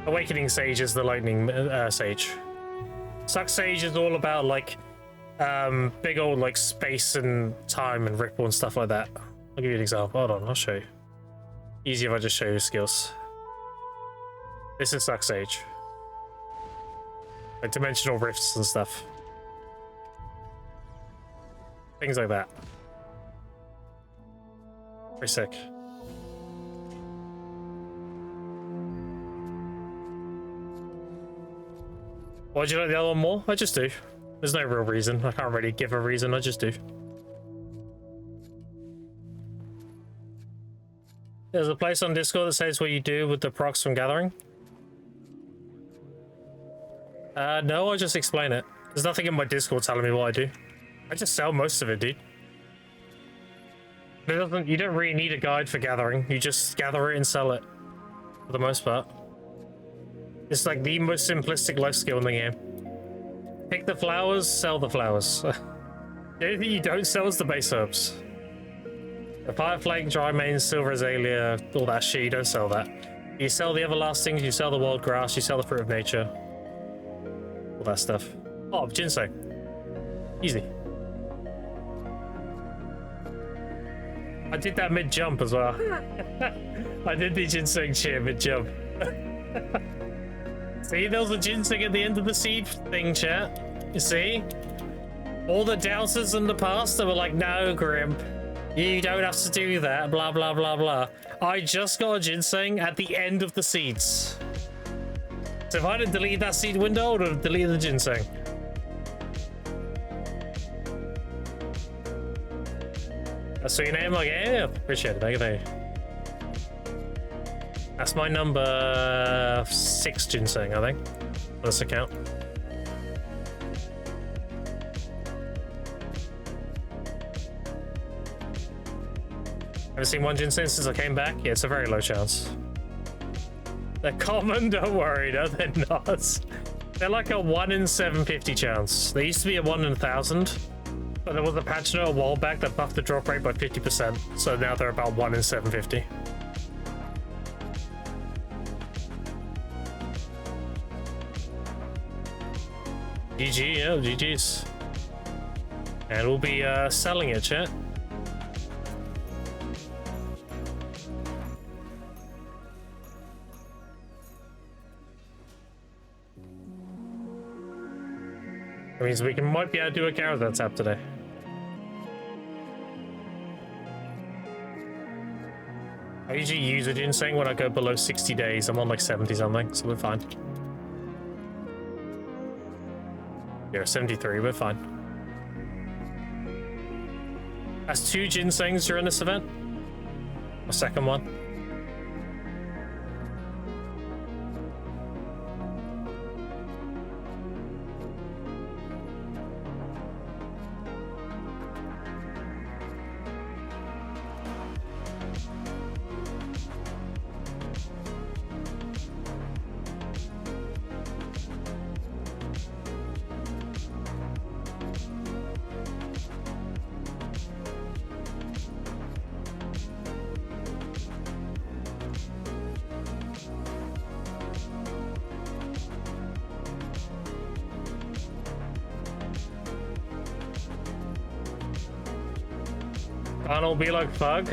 Awakening Sage is the lightning sage. Suck Sage is all about like big old like space and time and ripple and stuff like that. I'll give you an example. Hold on, I'll show you. Easy if I just show you skills. This is Suck Sage. Like dimensional rifts and stuff. Things like that. Very sick. Why do you like the other one more? I just do. There's no real reason. I can't really give a reason. I just do. There's a place on Discord that says what you do with the procs from gathering. No, I just explain it. There's nothing in my Discord telling me what I do. I just sell most of it, dude. You don't really need a guide for gathering. You just gather it and sell it. For the most part. It's like the most simplistic life skill in the game. Pick the flowers, sell the flowers. The only thing you don't sell is the base herbs. The Fire Flake, Dry Mane, Silver Azalea, all that shit, you don't sell that. You sell the Everlastings, you sell the Wild Grass, you sell the Fruit of Nature. All that stuff. Oh, Ginseng. Easy. I did that mid-jump as well. I did the Ginseng cheer mid-jump. See, there was a ginseng at the end of the seed thing, chat. You see? All the doubters in the past that were like, no, Grim, you don't have to do that, blah, blah, blah, blah. I just got a ginseng at the end of the seeds. So if I didn't delete that seed window, I would have deleted the ginseng. That's your name? Like, yeah, appreciate it. Thank you. That's my number 6 ginseng, I think, on this account. Haven't seen one ginseng since I came back? Yeah, it's a very low chance. They're common, don't worry, no, they're not. They're like a 1 in 750 chance. They used to be a 1 in 1,000, but there was a patch note a while back that buffed the drop rate by 50%, so now they're about 1 in 750. GG, yeah, GG's. And we'll be selling it, chat. That means we might be able to do a character tap today. I usually use a ginseng when I go below 60 days. I'm on like 70 something, so we're fine. Yeah, 73, we're fine. That's 2 ginsengs during this event. A second one. I'll be like Fug.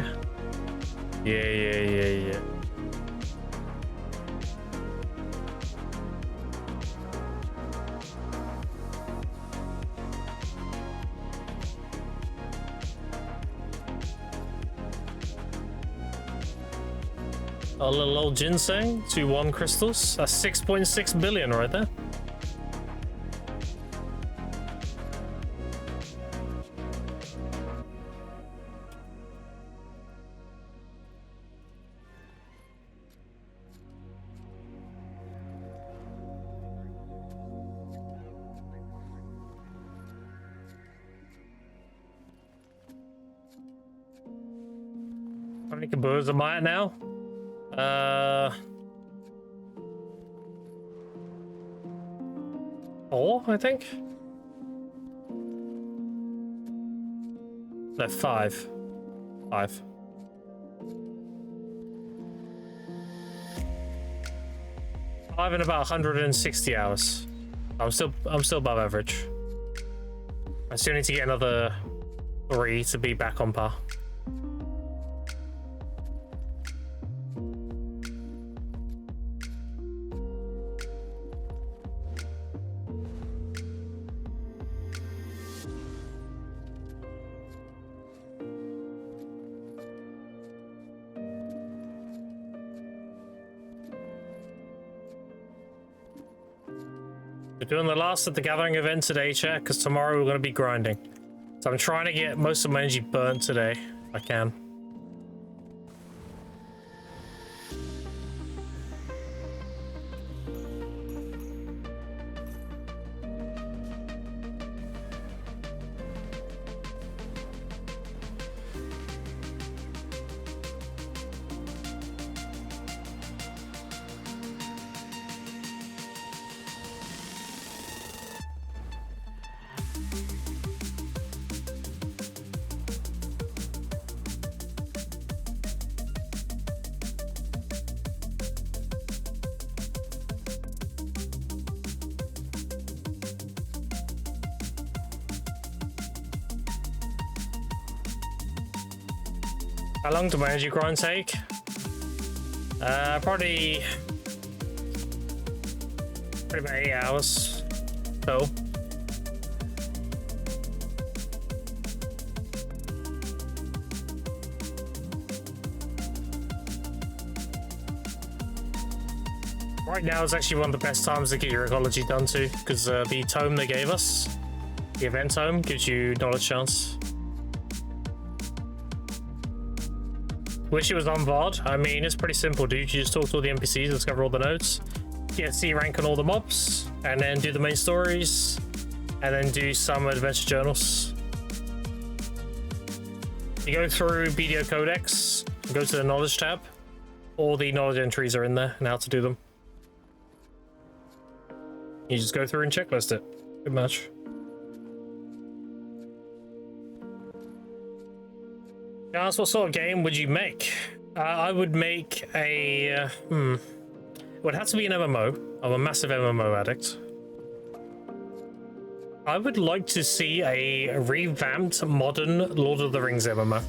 Yeah. A little old ginseng, 2-1 crystals. That's 6.6 billion right there. How many kaboos am I at now? 4, I think. No, 5. 5. I've in about 160 hours. I'm still above average. I still need to get another 3 to be back on par. We're doing the last of the gathering event today, chat, because tomorrow we're going to be grinding. So I'm trying to get most of my energy burnt today, if I can. How long does my energy grind take? Probably about 8 hours. So. Right now is actually one of the best times to get your ecology done too, because the tome they gave us, the event tome, gives you knowledge chance. Wish it was on VOD. I mean, it's pretty simple, dude. You just talk to all the NPCs, discover all the nodes, get C rank on all the mobs, and then do the main stories, and then do some adventure journals. You go through BDO Codex, go to the knowledge tab. All the knowledge entries are in there and how to do them. You just go through and checklist it. Pretty much. Ask what sort of game would you make? I would make a... It would have to be an MMO. I'm a massive MMO addict. I would like to see a revamped, modern Lord of the Rings MMO.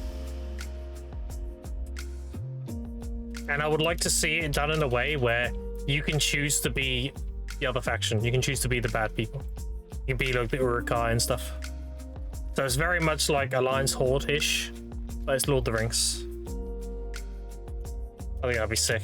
And I would like to see it done in a way where you can choose to be the other faction. You can choose to be the bad people. You can be like the Urukai and stuff. So it's very much like Alliance Horde-ish, but it's Lord of the Rings. I think that'd be sick.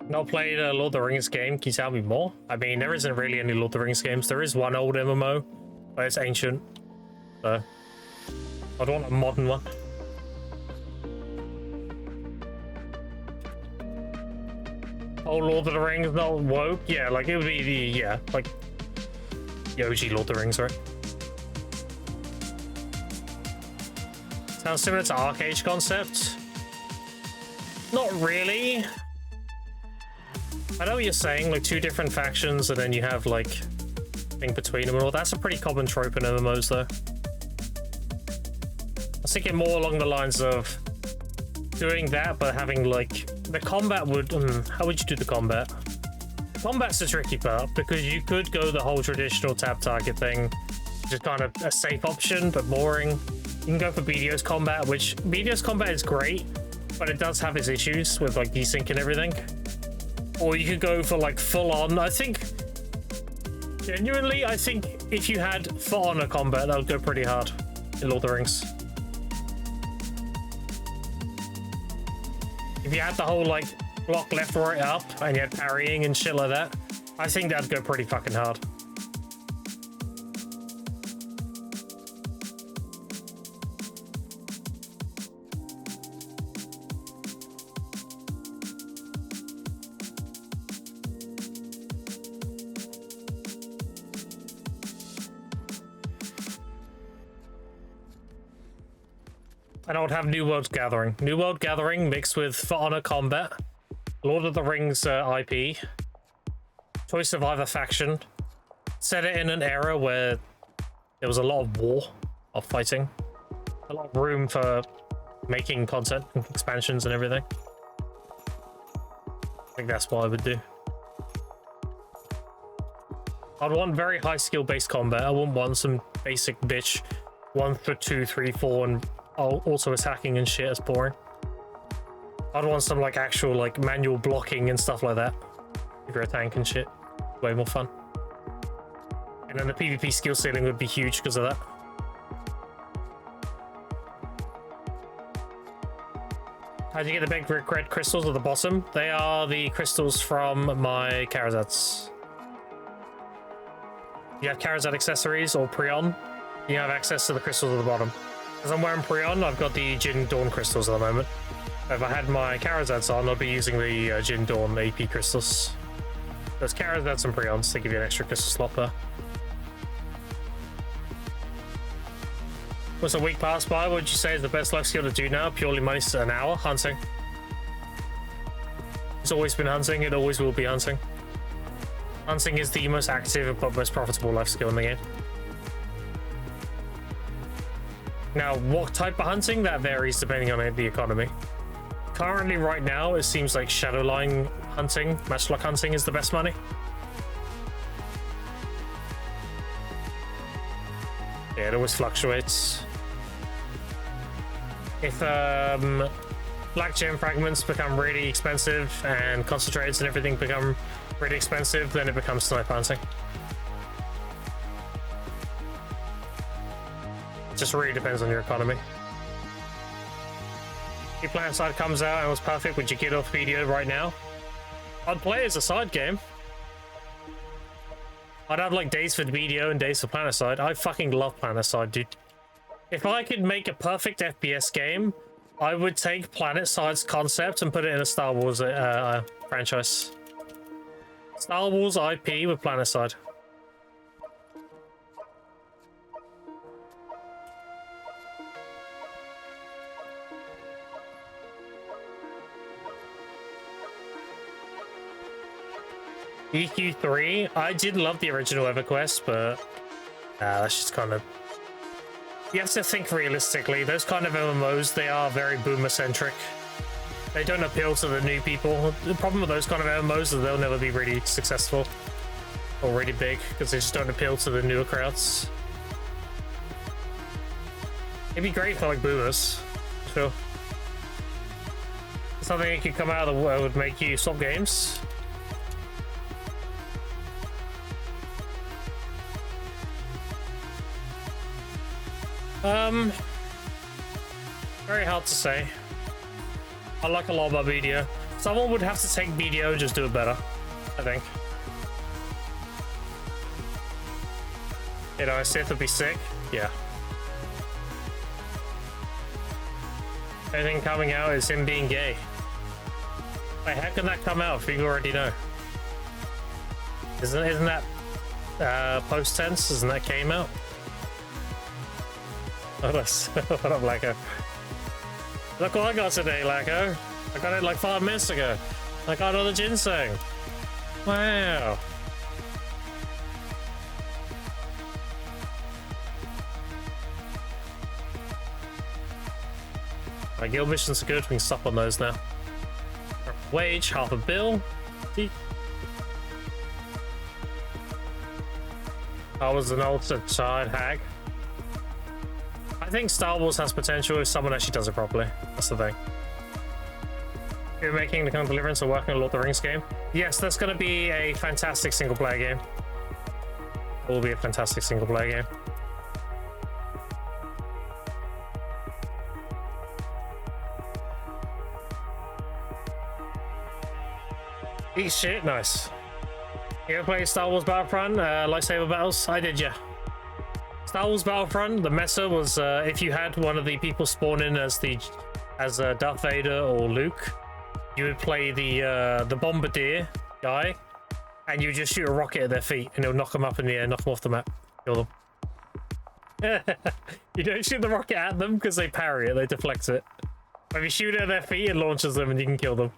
Not played a Lord of the Rings game. Can you tell me more? I mean, there isn't really any Lord of the Rings games. There is one old MMO, but it's ancient. So I'd want a modern one. Oh, Lord of the Rings, not woke. Yeah, like it would be the like the OG Lord of the Rings, right? Sounds similar to Arcade concept. Not really. I know what you're saying, like two different factions, and then you have like thing between them and all. That's a pretty common trope in MMOs, though. I was thinking more along the lines of doing that, but having like the combat would. How would you do the combat? Combat's the tricky part because you could go the whole traditional tap target thing, which is kind of a safe option but boring. You can go for BDO's combat, which BDO's combat is great, but it does have its issues with like desync and everything. Or you could go for like full on. I think genuinely, I think if you had full on a combat, that would go pretty hard in Lord of the Rings. If you had the whole like block left, right, up, and you had parrying and shit like that, I think that'd go pretty fucking hard. And I would have New World Gathering. New World Gathering mixed with For Honor Combat, Lord of the Rings IP, choice of either faction, set it in an era where there was a lot of war, of fighting, a lot of room for making content, expansions and everything. I think that's what I would do. I'd want very high skill based combat. I wouldn't want some basic bitch 1 for 2, 3, 4 and also attacking and shit. Is boring. I'd want some like actual like manual blocking and stuff like that. If you're a tank and shit, way more fun. And then the PvP skill ceiling would be huge because of that. How do you get the big red crystals at the bottom? They are the crystals from my Karazats. You have Karazat accessories or Prion, you have access to the crystals at the bottom. As I'm wearing Prion, I've got the Jin Dawn crystals at the moment. If I had my Karazats on, I'd be using the Jin Dawn AP crystals. There's Karazats and Prions to give you an extra crystal slot there. What's a week passed by? What would you say is the best life skill to do now? Purely minus an hour? Hunting. It's always been hunting, it always will be hunting. Hunting is the most active but most profitable life skill in the game. Now, what type of hunting? That varies depending on the economy. Currently, right now, it seems like Shadowline hunting, Matchlock hunting is the best money. Yeah, it always fluctuates. If black gem fragments become really expensive and concentrates and everything become really expensive, then it becomes sniper hunting. It just really depends on your economy. If PlanetSide comes out and was perfect, would you get off video right now? I'd play it as a side game. I'd have like days for the video and days for PlanetSide. I fucking love PlanetSide, dude. If I could make a perfect FPS game, I would take PlanetSide's concept and put it in a Star Wars franchise. Star Wars IP with PlanetSide. EQ3, I did love the original EverQuest, but that's just kind of... You have to think realistically. Those kind of MMOs, they are very boomer-centric. They don't appeal to the new people. The problem with those kind of MMOs is they'll never be really successful. already big because they just don't appeal to the newer crowds. It'd be great for like boomers, sure. Something that could come out of the world would make you stop games. Very hard to say. I like a lot about BDO. Someone would have to take BDO and just do it better, I think. You know, Sith would be sick. Yeah. Anything coming out is him being gay. Wait, how can that come out if you already know? Isn't that post tense? Isn't that came out? Oh, that's what up, Lacko. Look what I got today, Lacko. I got it like 5 minutes ago. I got all the ginseng. Wow. My guild missions are good. We can stop on those now. Wage, half a bill. I was an altered child hag. I think Star Wars has potential if someone actually does it properly. That's the thing. You're making the kind of Deliverance or working on Lord of the Rings game. Yes, that's going to be a fantastic single player game. It will be a fantastic single player game. Eat shit, nice. You ever play Star Wars Battlefront, lightsaber battles? I did, yeah. Star Wars Battlefront, the meta was if you had one of the people spawn in as Darth Vader or Luke, you would play the bombardier guy, and you would just shoot a rocket at their feet, and it'll knock them up in the air, knock them off the map, kill them. You don't shoot the rocket at them because they parry it, they deflect it. But if you shoot it at their feet, it launches them, and you can kill them.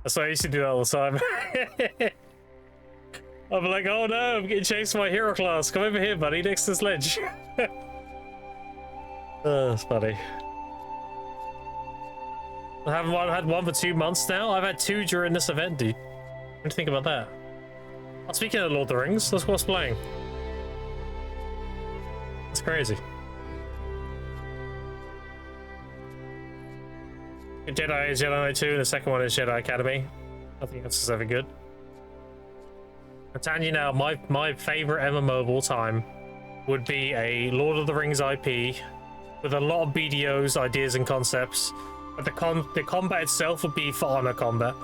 That's why I used to do that all the time. I'm like, oh no, I'm getting chased by my hero class. Come over here, buddy, next to this ledge. Oh, that's funny. I haven't had one for 2 months now. I've had 2 during this event, dude. What do you think about that? Oh, speaking of Lord of the Rings, that's what's playing. That's crazy. Jedi is Jedi Knight 2, and the second one is Jedi Academy. I think that's just ever good. I'm telling you now, my favorite MMO of all time would be a Lord of the Rings IP with a lot of BDOs, ideas, and concepts. But the combat itself would be for honor combat.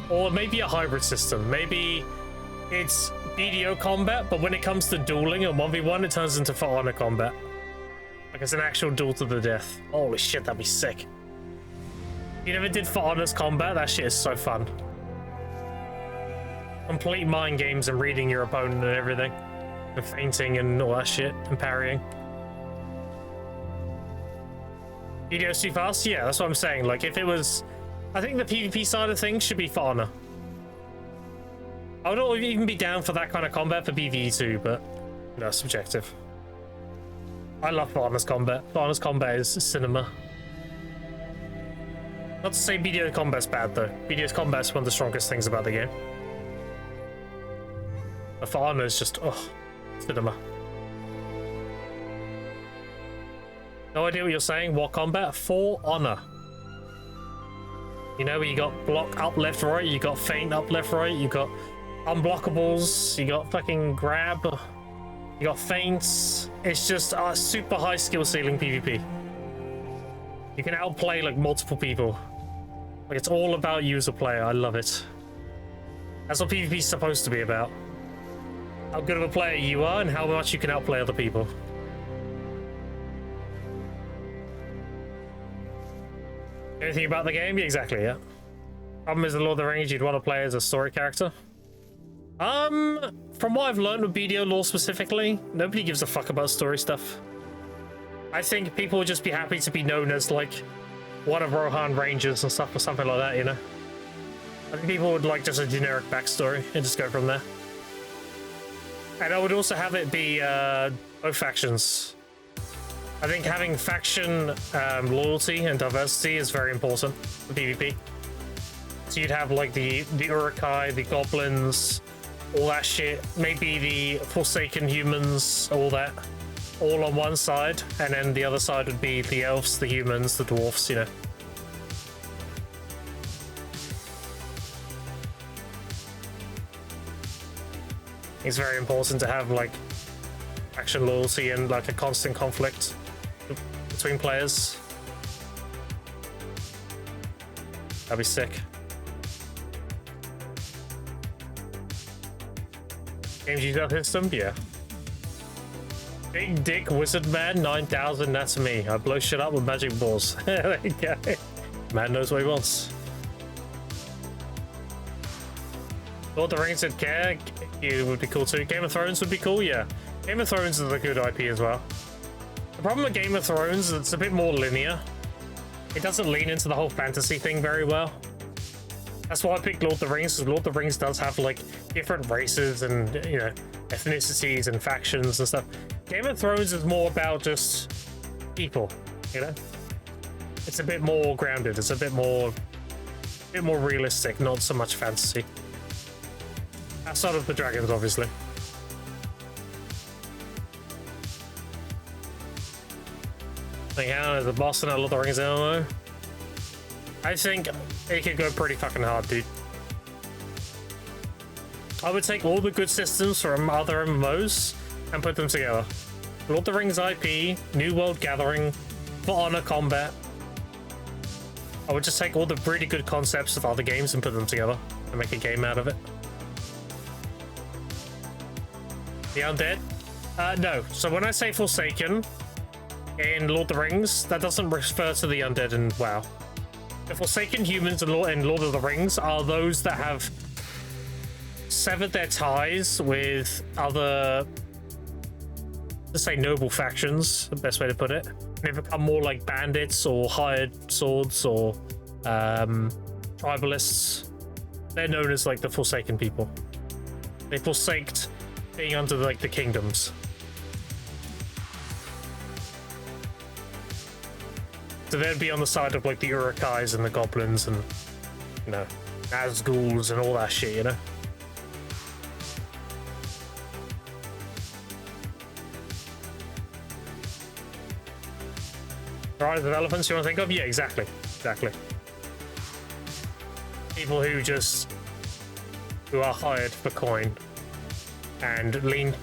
Or maybe a hybrid system. Maybe it's BDO combat, but when it comes to dueling and 1v1, it turns into for honor combat. Like it's an actual duel to the death. Holy shit, that'd be sick. You never did for honors combat? That shit is so fun. Complete mind games and reading your opponent and everything. And feinting and all that shit. And parrying. BDO's too fast? Yeah, that's what I'm saying. Like, if it was... I think the PvP side of things should be for honor. I would even be down for that kind of combat for PvE too, but... No, subjective. I love for honors combat. For honors combat is cinema. Not to say BDO combat's bad, though. BDO's combat is one of the strongest things about the game. But for honor is just, oh, cinema. No idea what you're saying. What combat? For honor. You know, where you got block up, left, right. You got feint up, left, right. You got unblockables. You got fucking grab. You got feints. It's just a super high skill ceiling PvP. You can outplay like multiple people. Like it's all about you as a player. I love it. That's what PvP is supposed to be about. How good of a player you are and how much you can outplay other people. Anything about the game? Yeah, exactly, yeah. Problem is the Lord of the Rings, you'd want to play as a story character. From what I've learned with BDO lore specifically, nobody gives a fuck about story stuff. I think people would just be happy to be known as, like, one of Rohan Rangers and stuff or something like that, you know? I think people would like just a generic backstory and just go from there. And I would also have it be both factions. I think having faction loyalty and diversity is very important for PvP. So you'd have like the Urukai, the goblins, all that shit. Maybe the Forsaken humans, all that, all on one side, and then the other side would be the elves, the humans, the dwarfs, you know. It's very important to have like faction loyalty and like a constant conflict between players. That'd be sick. Games use that system? Yeah. Big Dick Wizard Man 9000, that's me. I blow shit up with magic balls. There you go. Man knows what he wants. Lord of the Rings would care. It would be cool too. Game of Thrones would be cool, yeah. Game of Thrones is a good IP as well. The problem with Game of Thrones is it's a bit more linear. It doesn't lean into the whole fantasy thing very well. That's why I picked Lord of the Rings, because Lord of the Rings does have like different races and, you know, ethnicities and factions and stuff. Game of Thrones is more about just people, you know? It's a bit more grounded, it's a bit more realistic, not so much fantasy. Outside of the dragons, obviously. Yeah, the boss in Lord of the Rings MMO. I think it could go pretty fucking hard, dude. I would take all the good systems from other MMOs and put them together. Lord of the Rings IP, New World Gathering, For Honor Combat. I would just take all the really good concepts of other games and put them together and make a game out of it. The Undead? No. So when I say Forsaken in Lord of the Rings, that doesn't refer to the Undead in WoW. The Forsaken humans in Lord of the Rings are those that have severed their ties with other, let's say, noble factions, the best way to put it. They become more like bandits or hired swords or tribalists. They're known as like the Forsaken people. They forsaked being under like the kingdoms. So they'd be on the side of like the Urukais and the goblins and, you know, Nazguls and all that shit, you know? Rise of Elephants you want to think of? Yeah, exactly. Exactly. People who are hired for coin and lean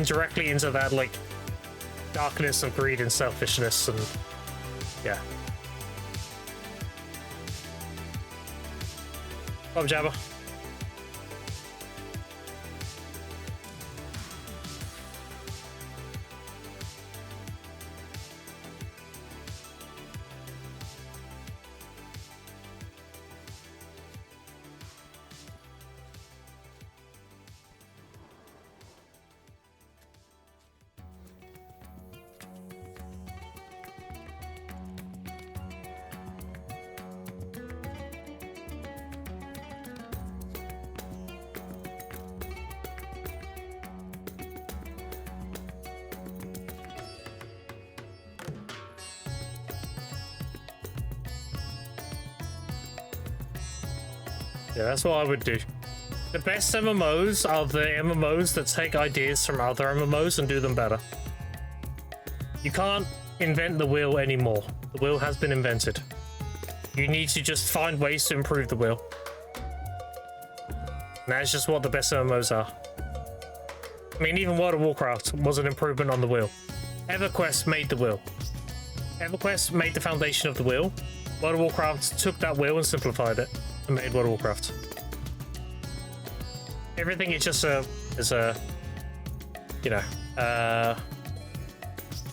directly into that like darkness of greed and selfishness and yeah. Bob Jabba. Yeah, that's what I would do. The best MMOs are the MMOs that take ideas from other MMOs and do them better. You can't invent the wheel anymore. The wheel has been invented. You need to just find ways to improve the wheel. And that's just what the best MMOs are. I mean, even World of Warcraft was an improvement on the wheel. EverQuest made the wheel. EverQuest made the foundation of the wheel. World of Warcraft took that wheel and simplified it and made World of Warcraft. Everything is just a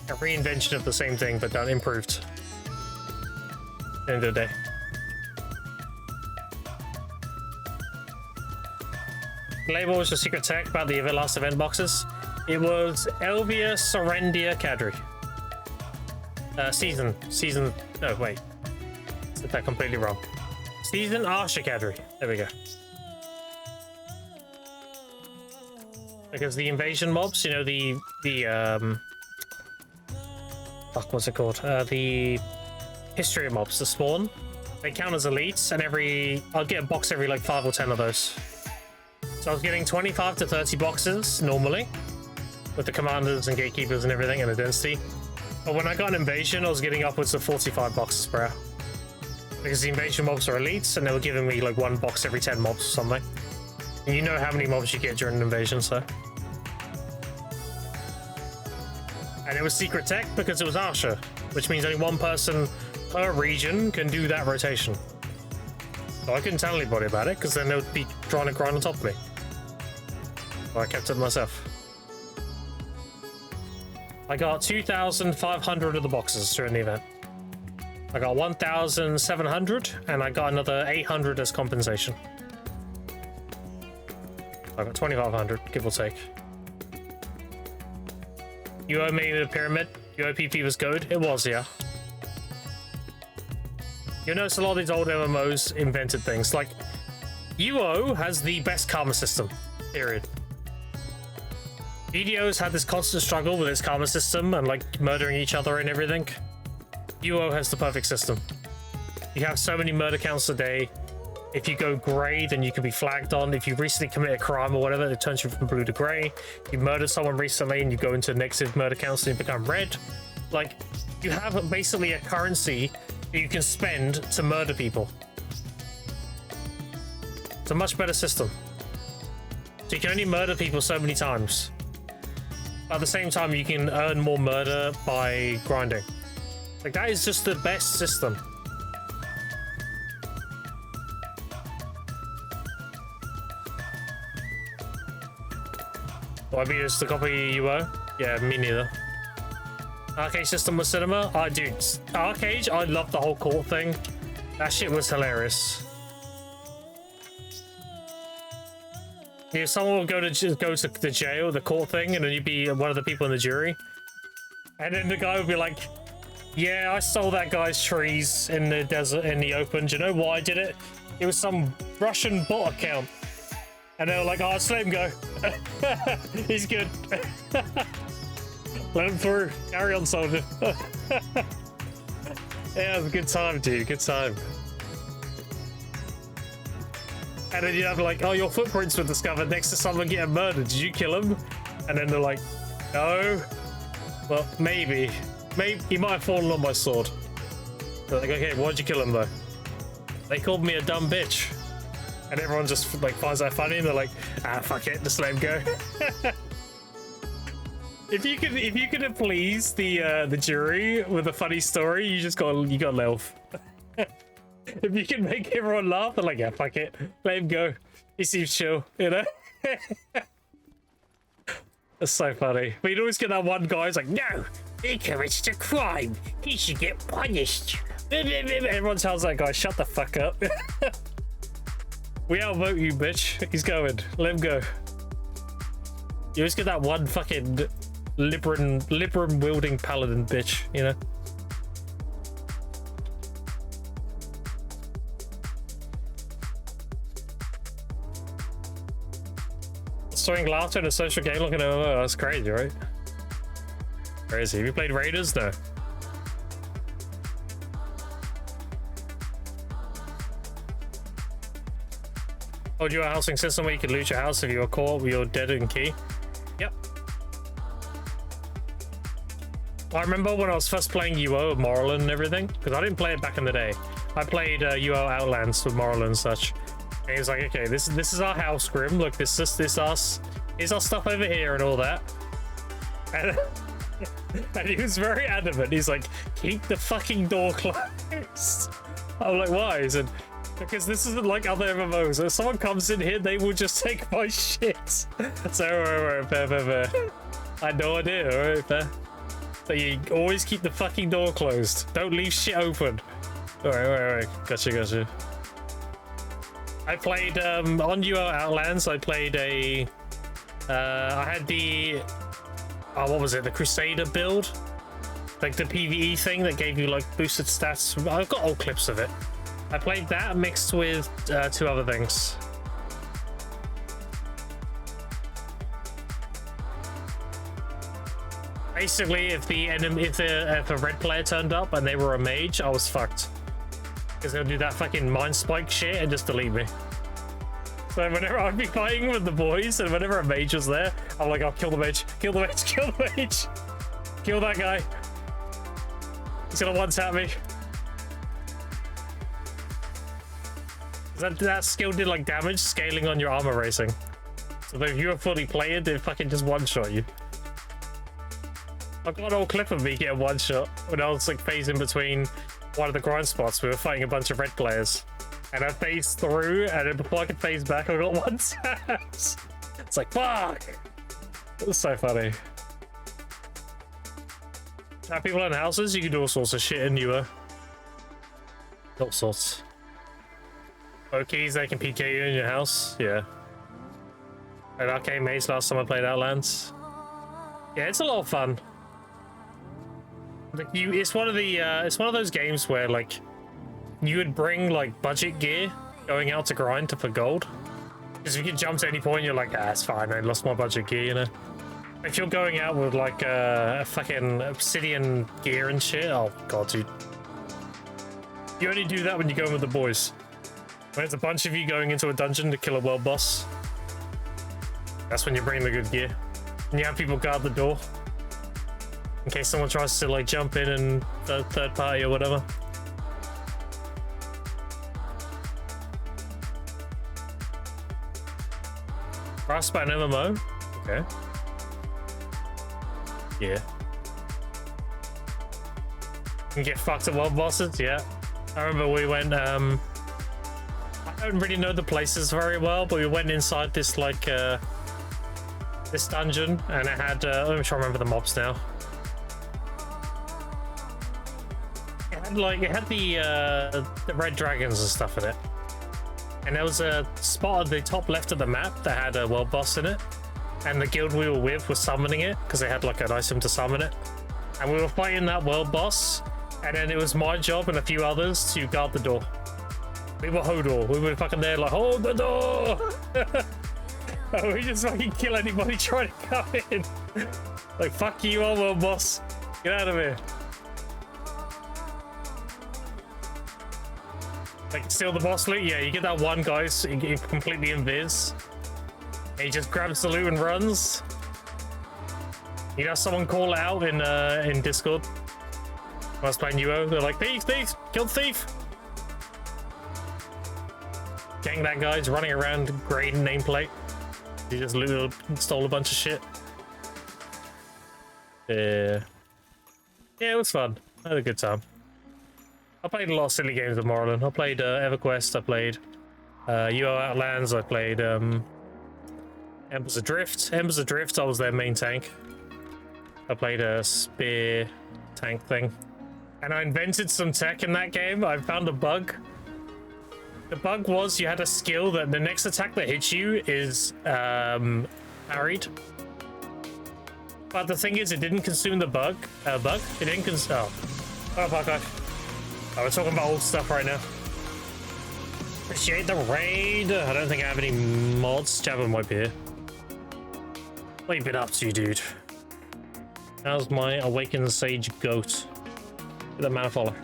reinvention of the same thing, but done improved. At the end of the day. The label was a secret tech about the last event boxes. It was Elvia Serendia Kadri. No, wait. Said that completely wrong. Season Arsha Kadri. There we go. Because the invasion mobs, you know, fuck, what's it called? The history mobs, the spawn. They count as elites, and I'll get a box every like 5 or 10 of those. So I was getting 25 to 30 boxes normally, with the commanders and gatekeepers and everything, and a density. But when I got an invasion, I was getting upwards of 45 boxes per hour. Because the invasion mobs are elites, and they were giving me like 1 box every 10 mobs or something. And you know how many mobs you get during an invasion, so. And it was secret tech because it was Arsha, which means only 1 person per region can do that rotation. So I couldn't tell anybody about it, because then they would be trying to grind on top of me. So I kept it myself. I got 2,500 of the boxes during the event. I got 1,700, and I got another 800 as compensation. I got 2,500, give or take. UO made a pyramid. UOPP was good. It was, yeah. You notice a lot of these old MMOs invented things. Like, UO has the best karma system, period. EDO's had this constant struggle with its karma system and like murdering each other and everything. UO has the perfect system. You have so many murder counts a day. If you go grey, then you can be flagged on. If you recently commit a crime or whatever, it turns you from blue to grey. You murdered someone recently and you go into negative murder counts and you become red. Like, you have basically a currency that you can spend to murder people. It's a much better system. So you can only murder people so many times. At the same time, you can earn more murder by grinding. Like, that is just the best system. Will I be just a copy UO? Yeah, me neither. Arcade system was cinema? Oh, dude, Arcade, I love the whole court thing. That shit was hilarious. Yeah, someone will go to the jail, the court thing, and then you'd be one of the people in the jury. And then the guy would be like, yeah, I stole that guy's trees in the desert, in the open. Do you know why I did it? It was some Russian bot account. And they were like, oh, just let him go. He's good. Let him through. Carry on, soldier. Yeah, it was a good time, dude. Good time. And then you have like, oh, your footprints were discovered next to someone getting murdered. Did you kill him? And then they're like, no. Well, maybe. Maybe he might have fallen on my sword. They're like, okay, why'd you kill him though? They called me a dumb bitch. And everyone just like finds that funny and they're like, ah, fuck it, just let him go. If you could please the jury with a funny story, you got laugh. If you can make everyone laugh, they're like, yeah, fuck it, let him go. He seems chill, you know? That's so funny. But you'd always get that one guy who's like, no, he commits a crime. He should get punished. Everyone tells that guy, shut the fuck up. We outvote you, bitch. He's going. Let him go. You always get that one fucking Libram wielding paladin bitch, you know? Storing laughter in a social game looking at MMO, that's crazy, right? Crazy. Have you played Raiders? No. Oh, do you have a housing system where you could loot your house if you were caught with your dead and key? Yep. I remember when I was first playing UO with Morrowind and everything, because I didn't play it back in the day. I played UO Outlands with Morrowind and such. And he was like, okay, this is our house, Grim. Look, this us. Here's our stuff over here and all that. And, and he was very adamant. He's like, keep the fucking door closed. I'm like, why? He said, because this isn't like other MMOs. If someone comes in here, they will just take my shit. So, fair. I had no idea, alright, fair. So you always keep the fucking door closed. Don't leave shit open. Alright. Gotcha. I played, on UO Outlands, I played I had the, what was it? The Crusader build? Like the PvE thing that gave you like boosted stats. I've got old clips of it. I played that mixed with 2 other things. Basically, if a red player turned up and they were a mage, I was fucked. Because they'll do that fucking mind spike shit and just delete me. So whenever I'd be fighting with the boys and whenever a mage was there, I'm like, oh, kill the mage, kill the mage, kill the mage. Kill that guy. He's gonna one-tap me. That skill did like damage scaling on your armor racing. So if you were fully played, they fucking just one-shot you. I've got an old clip of me getting one-shot when I was like phasing between one of the grind spots. We were fighting a bunch of red players. And I phased through, and then before I could phase back, I got one-tapped. It's like, fuck! It was so funny. Have people in houses, you can do all sorts of shit in newer. All sorts. Okies, they can PK you in your house, yeah. An arcade maze last time I played Outlands. Yeah, it's a lot of fun. Like it's one of those games where like you would bring like budget gear going out to grind for gold. Because if you can jump to any point, you're like, ah, it's fine, I lost my budget gear, you know. If you're going out with like a fucking obsidian gear and shit, oh god, dude. You only do that when you go in with the boys. When it's a bunch of you going into a dungeon to kill a world boss, that's when you bring the good gear. And you have people guard the door in case someone tries to like jump in and third party or whatever. Frostbite MMO? Okay. Yeah. You can get fucked at world bosses, yeah. I remember we went, I don't really know the places very well, but we went inside this like, this dungeon, and it had, let me try to remember the mobs now. It had the red dragons and stuff in it. And there was a spot at the top left of the map that had a world boss in it. And the guild we were with was summoning it, because they had like an item to summon it. And we were fighting that world boss, and then it was my job and a few others to guard the door. We were Hodor. We were fucking there like, hold the door! We just fucking kill anybody trying to come in. Like, fuck you, old world boss. Get out of here. Like, steal the boss loot? Yeah, you get that one guy completely invis. He just grabs the loot and runs. You know, someone call out in Discord. When I was playing UO, they're like, thief, thief, kill the thief. Gang that guy's running around, great nameplate. He just stole a bunch of shit. Yeah, it was fun. I had a good time. I played a lot of silly games with Morrowind. I played EverQuest, I played UO Outlands, I played Embers Adrift. Embers Adrift, I was their main tank. I played a spear tank thing. And I invented some tech in that game. I found a bug. The bug was you had a skill that the next attack that hits you is parried. But the thing is, it didn't consume the bug. It didn't consume. Oh, fuck off. Oh, we're talking about old stuff right now. Appreciate the raid. I don't think I have any mods. Jabba might be here. What have you been up to, dude? How's my Awakened Sage goat? Get the man follow.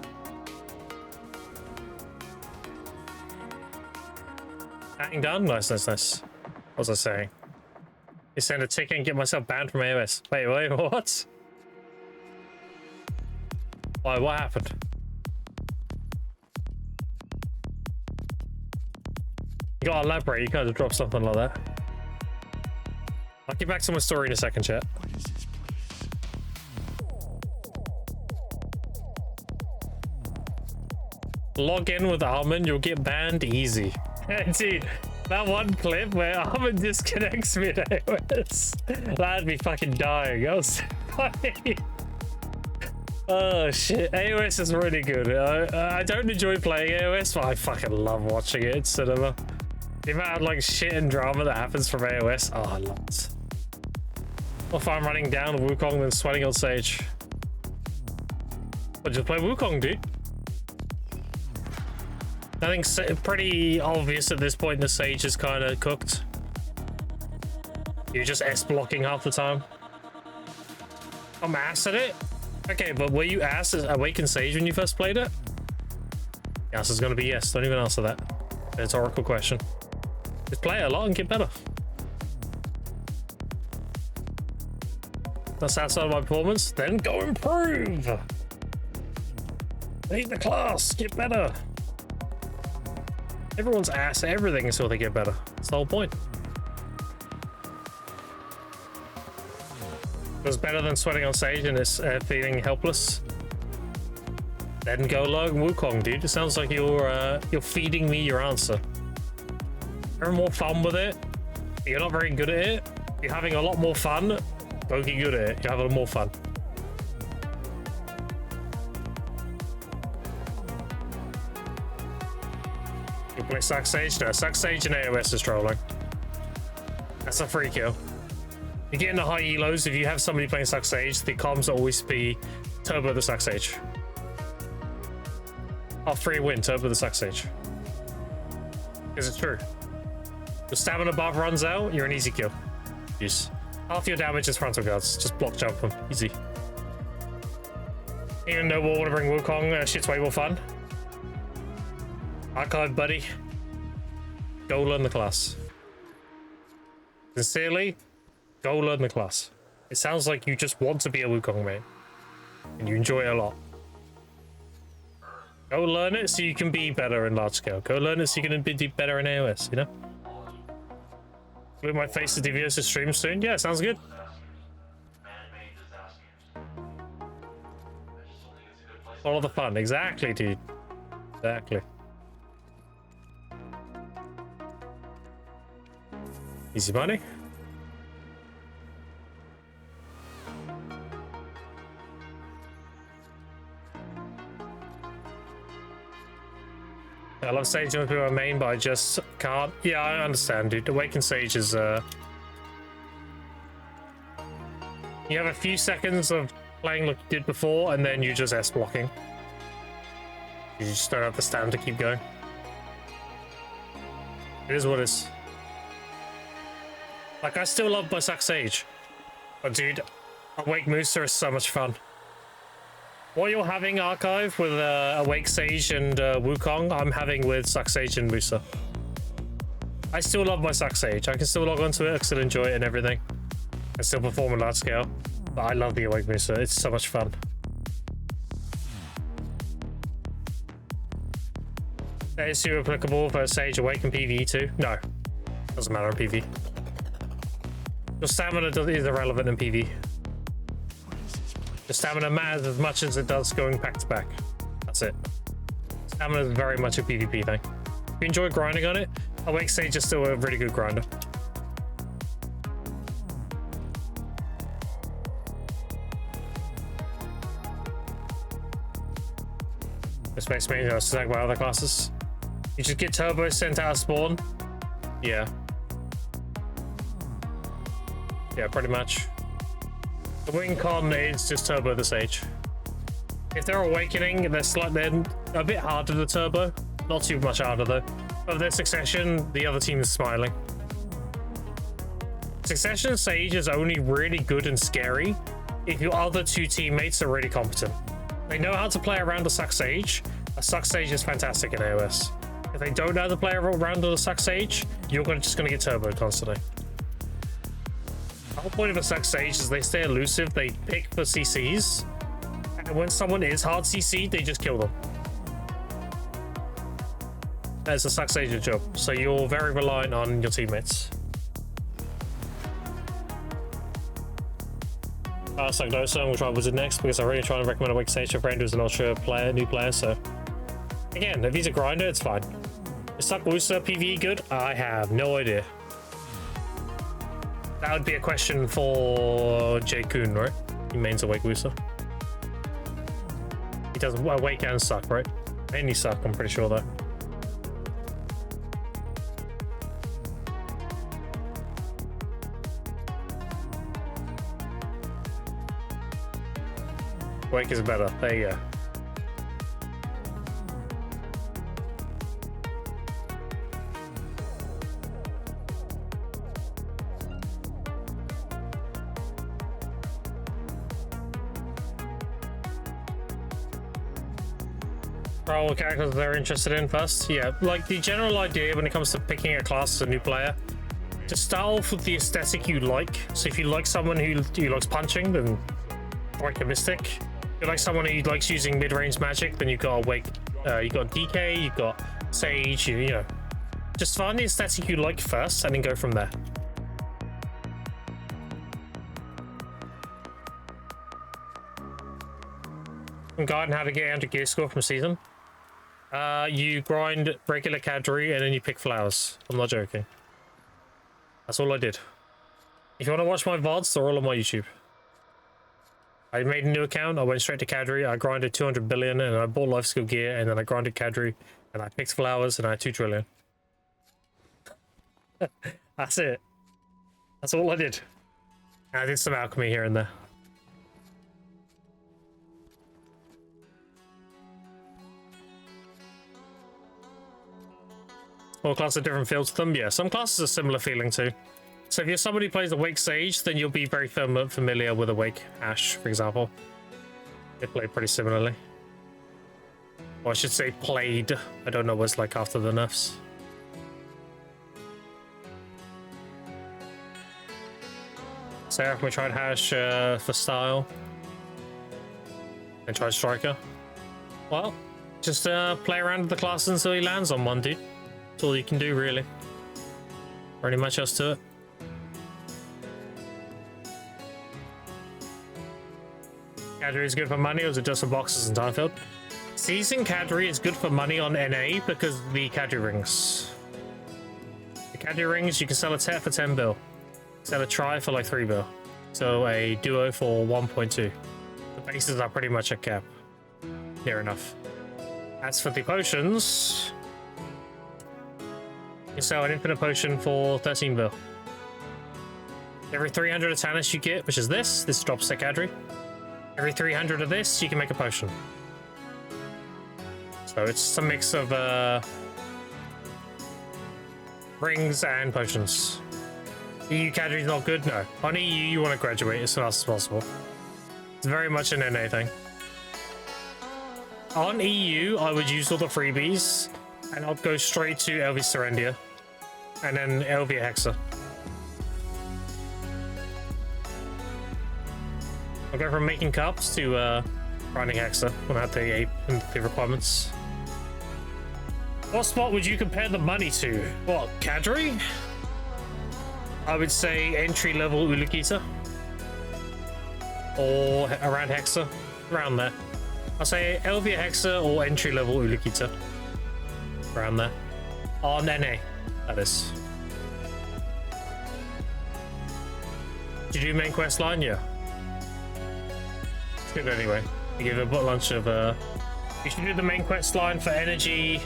Acting done? Nice, nice, nice. What was I saying? You send a ticket and get myself banned from AOS. Wait, what? Why, what happened? You gotta elaborate, you can't just drop something like that. I'll get back to my story in a second, chat. Log in with Armin, you'll get banned easy. Dude, that one clip where Armin disconnects me at AOS, that'd be fucking dying. That was funny. Oh shit, AOS is really good. I don't enjoy playing AOS, but I fucking love watching it in cinema. The amount of like shit and drama that happens from AOS, oh, I love it. If I'm running down Wukong and sweating on Sage. But just play Wukong, dude. I think it's pretty obvious at this point the Sage is kind of cooked. You're just S-blocking half the time. I'm ass at it? Okay, but were you ass at Awakened Sage when you first played it? The answer's going to be yes. Don't even answer that. It's a rhetorical question. Just play a lot and get better. Not satisfied with my performance? Then go improve! Lead the class, get better! Everyone's ass at everything until they get better. That's the whole point. It was better than sweating on stage and it's feeling helpless. Then go learn Wukong, dude. It sounds like you're feeding me your answer. Having more fun with it. You're not very good at it. You're having a lot more fun. Don't get good at it. You're having more fun. You play Suck Sage? No, Suck Sage and AOS is trolling. That's a free kill. You get into high elos, if you have somebody playing Suck Sage, the comms will always be Turbo the Suck Sage. Oh, free win, Turbo the Suck Sage. Because it's true. Your stamina buff runs out, you're an easy kill. Jeez. Half your damage is frontal guards. Just block jump them. Easy. Even though we'll want to bring Wukong, shit's way more fun. Archive, buddy. Go learn the class. Sincerely, go learn the class. It sounds like you just want to be a Wukong main. And you enjoy it a lot. Go learn it so you can be better in large scale. Go learn it so you can be better in AOS, you know? Glue my face to DVS stream soon? Yeah, sounds good. Follow the fun. Exactly, dude. Exactly. Easy money. I love Sage with people I main, but I just can't. Yeah, I understand, dude. Awaken Sage is you have a few seconds of playing like you did before, and then you just S blocking. You just don't have the stamina to keep going. It is what it is. Like, I still love my Suck Sage, but dude, Awake Musa is so much fun. What you're having, Archive, with Awake Sage and Wukong, I'm having with Suck Sage and Musa. I still love my Suck Sage. I can still log onto it, I can still enjoy it and everything. I still perform on large scale. But I love the Awake Musa. It's so much fun. Is you applicable for Sage Awake and PvE too? No. Doesn't matter in PvE. Your stamina is irrelevant in PvE. The stamina matters as much as it does going back to back. That's it. Stamina is very much a PvP thing. If you enjoy grinding on it, Awake Sage is still a really good grinder. The space main is attacked by other classes. You just get Turbo sent out of spawn. Yeah. Yeah, pretty much. The wing con is just Turbo the Sage. If they're awakening, they're a bit harder to Turbo. Not too much harder though. But their Succession, the other team is smiling. Succession Sage is only really good and scary if your other two teammates are really competent. They know how to play around a Suck Sage. A Suck Sage is fantastic in AOS. If they don't know how to play around a Suck Sage, you're just gonna get turboed constantly. The whole point of a Suck Sage is they stay elusive, they pick for CCs, and when someone is hard CC'd, they just kill them. That's a Suck Sage's job, so you're very reliant on your teammates. Sagnosa, we'll try Wizard next because I'm really trying to recommend Awake Sage to a friend who's an ultra player, new player, so again, if he's a grinder, it's fine. Is Suck Wusa PvE good? I have no idea. That would be a question for Jay Kuhn, right? He mains Awake Wusa. He does Awake and Suck, right? Mainly Suck, I'm pretty sure though. Awake is better. There you go. What characters they're interested in first. Yeah, like the general idea when it comes to picking a class as a new player, just start off with the aesthetic you like. So if you like someone who likes punching, then like a Mystic. If you like someone who likes using mid-range magic, then you've got Wake, you got DK, you've got Sage, you know. Just find the aesthetic you like first and then go from there. Guide on how to get into gear score from season. You grind regular cadry and then you pick flowers. I'm not joking. That's all I did. If you want to watch my VODs, they're all on my YouTube. I made a new account, I went straight to cadry, I grinded 200 billion and I bought life skill gear and then I grinded cadry and I picked flowers and I had 2 trillion. That's it. That's all I did. And I did some alchemy here and there. All classes have different feels to them. Yeah, some classes are similar feeling too. So if you're somebody who plays Awake Sage, then you'll be very familiar with Awake Ash, for example. They play pretty similarly. Or I should say played. I don't know what it's like after the nerfs. Sarah, we tried Hash for style. And try Striker. Well, just play around with the class until he lands on one, dude. That's all you can do, really. Pretty much else to it. Cadry is good for money, or is it just for boxes and time field? Season Cadry is good for money on NA because of the Cadry rings. The Cadry rings, you can sell a Tet for 10 bill. Sell a Tri for like 3 bill. So a Duo for 1.2. The bases are pretty much at cap. Near enough. As for the potions, you sell an infinite potion for 13 bill. Every 300 of Tannis you get, which is this drops to Cadry. Every 300 of this, you can make a potion. So it's a mix of rings and potions. EU Cadry's not good? No. On EU, you want to graduate as fast as possible. It's very much an NA thing. On EU, I would use all the freebies, and I'd go straight to Elvia Serendia, and then Elvia Hexa. I'll go from making cups to grinding Hexa when I have the ape and the requirements. What spot would you compare the money to? What, Cadry? I would say entry level Ulukita. Or around Hexa. Around there. I'll say Elvia Hexa or entry level Ulukita. Around there. On NA, that is. Did you do main quest line? Yeah. It's good anyway. You give a bunch of you should do the main quest line for energy,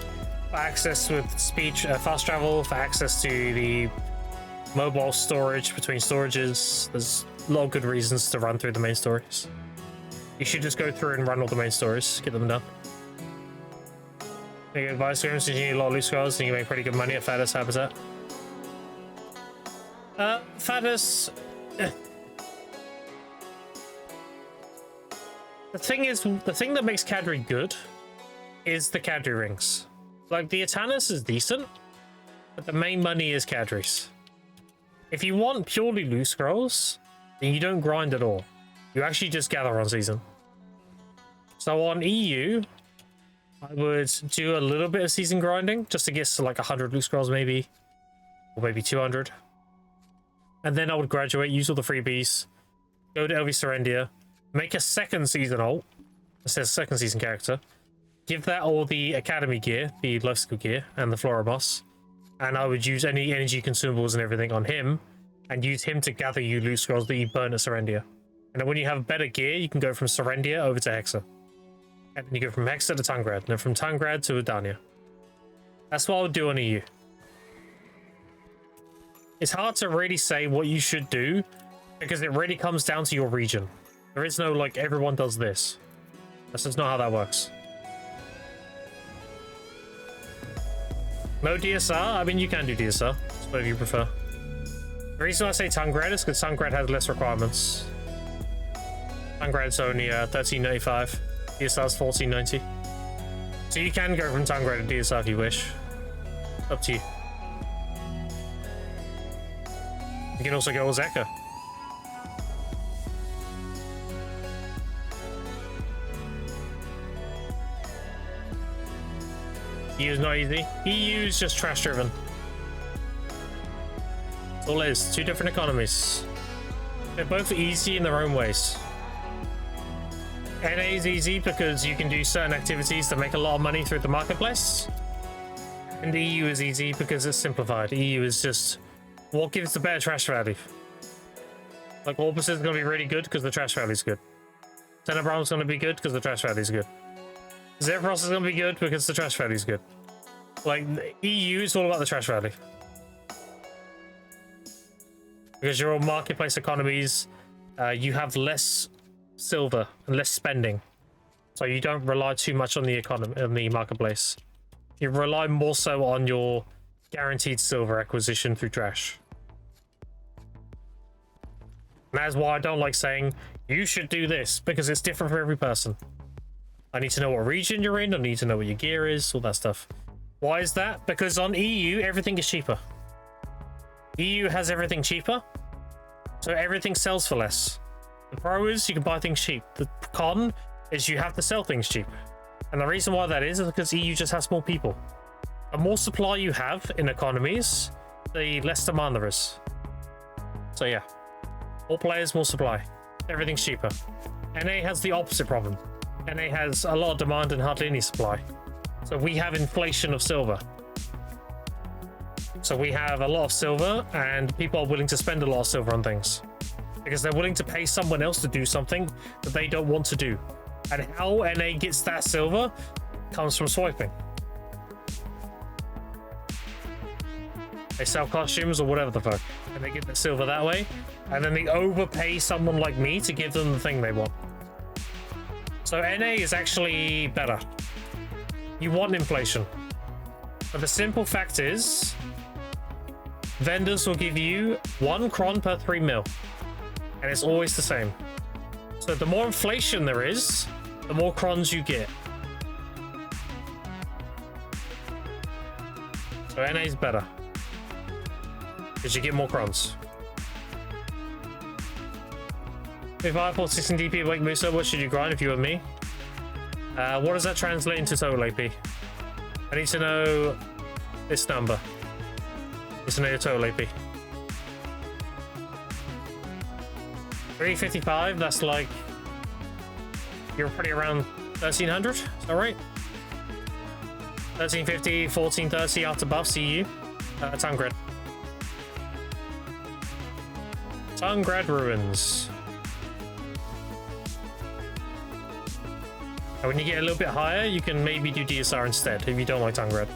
for access with speech, fast travel, for access to the mobile storage between storages. There's a lot of good reasons to run through the main stories. You should just go through and run all the main stories, get them done. Big advice for him, since you need a lot of loot scrolls and you can make pretty good money at Faddis Habitat. Faddis. The thing that makes Cadry good is the Cadry rings. Like, the Atanas is decent, but the main money is Cadrys. If you want purely loot scrolls, then you don't grind at all. You actually just gather on season. So on EU, I would do a little bit of season grinding, just to get to like 100 loot scrolls maybe, or maybe 200. And then I would graduate, use all the freebies, go to Elvia Serendia, make a second season ult, it says second season character, give that all the academy gear, the life skill gear, and the Flora boss, and I would use any energy consumables and everything on him, and use him to gather you loot scrolls that you burn at Serendia. And then when you have better gear, you can go from Serendia over to Hexa. And then you go from Hexa to Tangrad, and then from Tangrad to Udania. That's what I would do on EU. It's hard to really say what you should do, because it really comes down to your region. There is no, like, everyone does this. That's just not how that works. No DSR? I mean, you can do DSR. It's whatever you prefer. The reason I say Tangrad is because Tangrad has less requirements. Tangrad's only 1395. DSR's 1490. So you can go from Tangrad to DSR if you wish. Up to you. You can also go with Zeka. EU is not easy. EU is just trash driven. That's all it is. Two different economies. They're both easy in their own ways. NA is easy because you can do certain activities that make a lot of money through the marketplace. And the EU is easy because it's simplified. EU is just what gives the better trash value. Like Orbis is going to be really good because the trash value is good. Tenebrum is going to be good because the trash value is good. Zephyros is going to be good because the trash value is good. Like EU is all about the trash value. Because you're all marketplace economies, you have less silver and less spending, so you don't rely too much on the economy, on the marketplace. You rely more so on your guaranteed silver acquisition through trash. And that's why I don't like saying you should do this, because it's different for every person. I need to know what region you're in, I need to know what your gear is, all that stuff. Why is that? Because on EU everything is cheaper. EU has everything cheaper, so everything sells for less. The pro is you can buy things cheap. The con is you have to sell things cheap. And the reason why that is because EU just has more people. The more supply you have in economies, the less demand there is. So yeah, more players, more supply. Everything's cheaper. NA has the opposite problem. NA has a lot of demand and hardly any supply. So we have inflation of silver. So we have a lot of silver and people are willing to spend a lot of silver on things. Because they're willing to pay someone else to do something that they don't want to do. And how NA gets that silver comes from swiping. They sell costumes or whatever the fuck, and they get the silver that way, and then they overpay someone like me to give them the thing they want. So NA is actually better. You want inflation. But the simple fact is, vendors will give you 1 cron per 3 mil. And it's always the same. So the more inflation there is, the more crons you get. So NA is better. Because you get more crons. If I put 16 DP like Musa, what should you grind if you were me? What does that translate into total AP? I need to know this number. I need to know your total AP. 355, that's like you're pretty around 1300, is that right? 1350, 1430 after buffs EU. Tangrad. Tangrad Ruins. And when you get a little bit higher, you can maybe do DSR instead if you don't like Tangrad.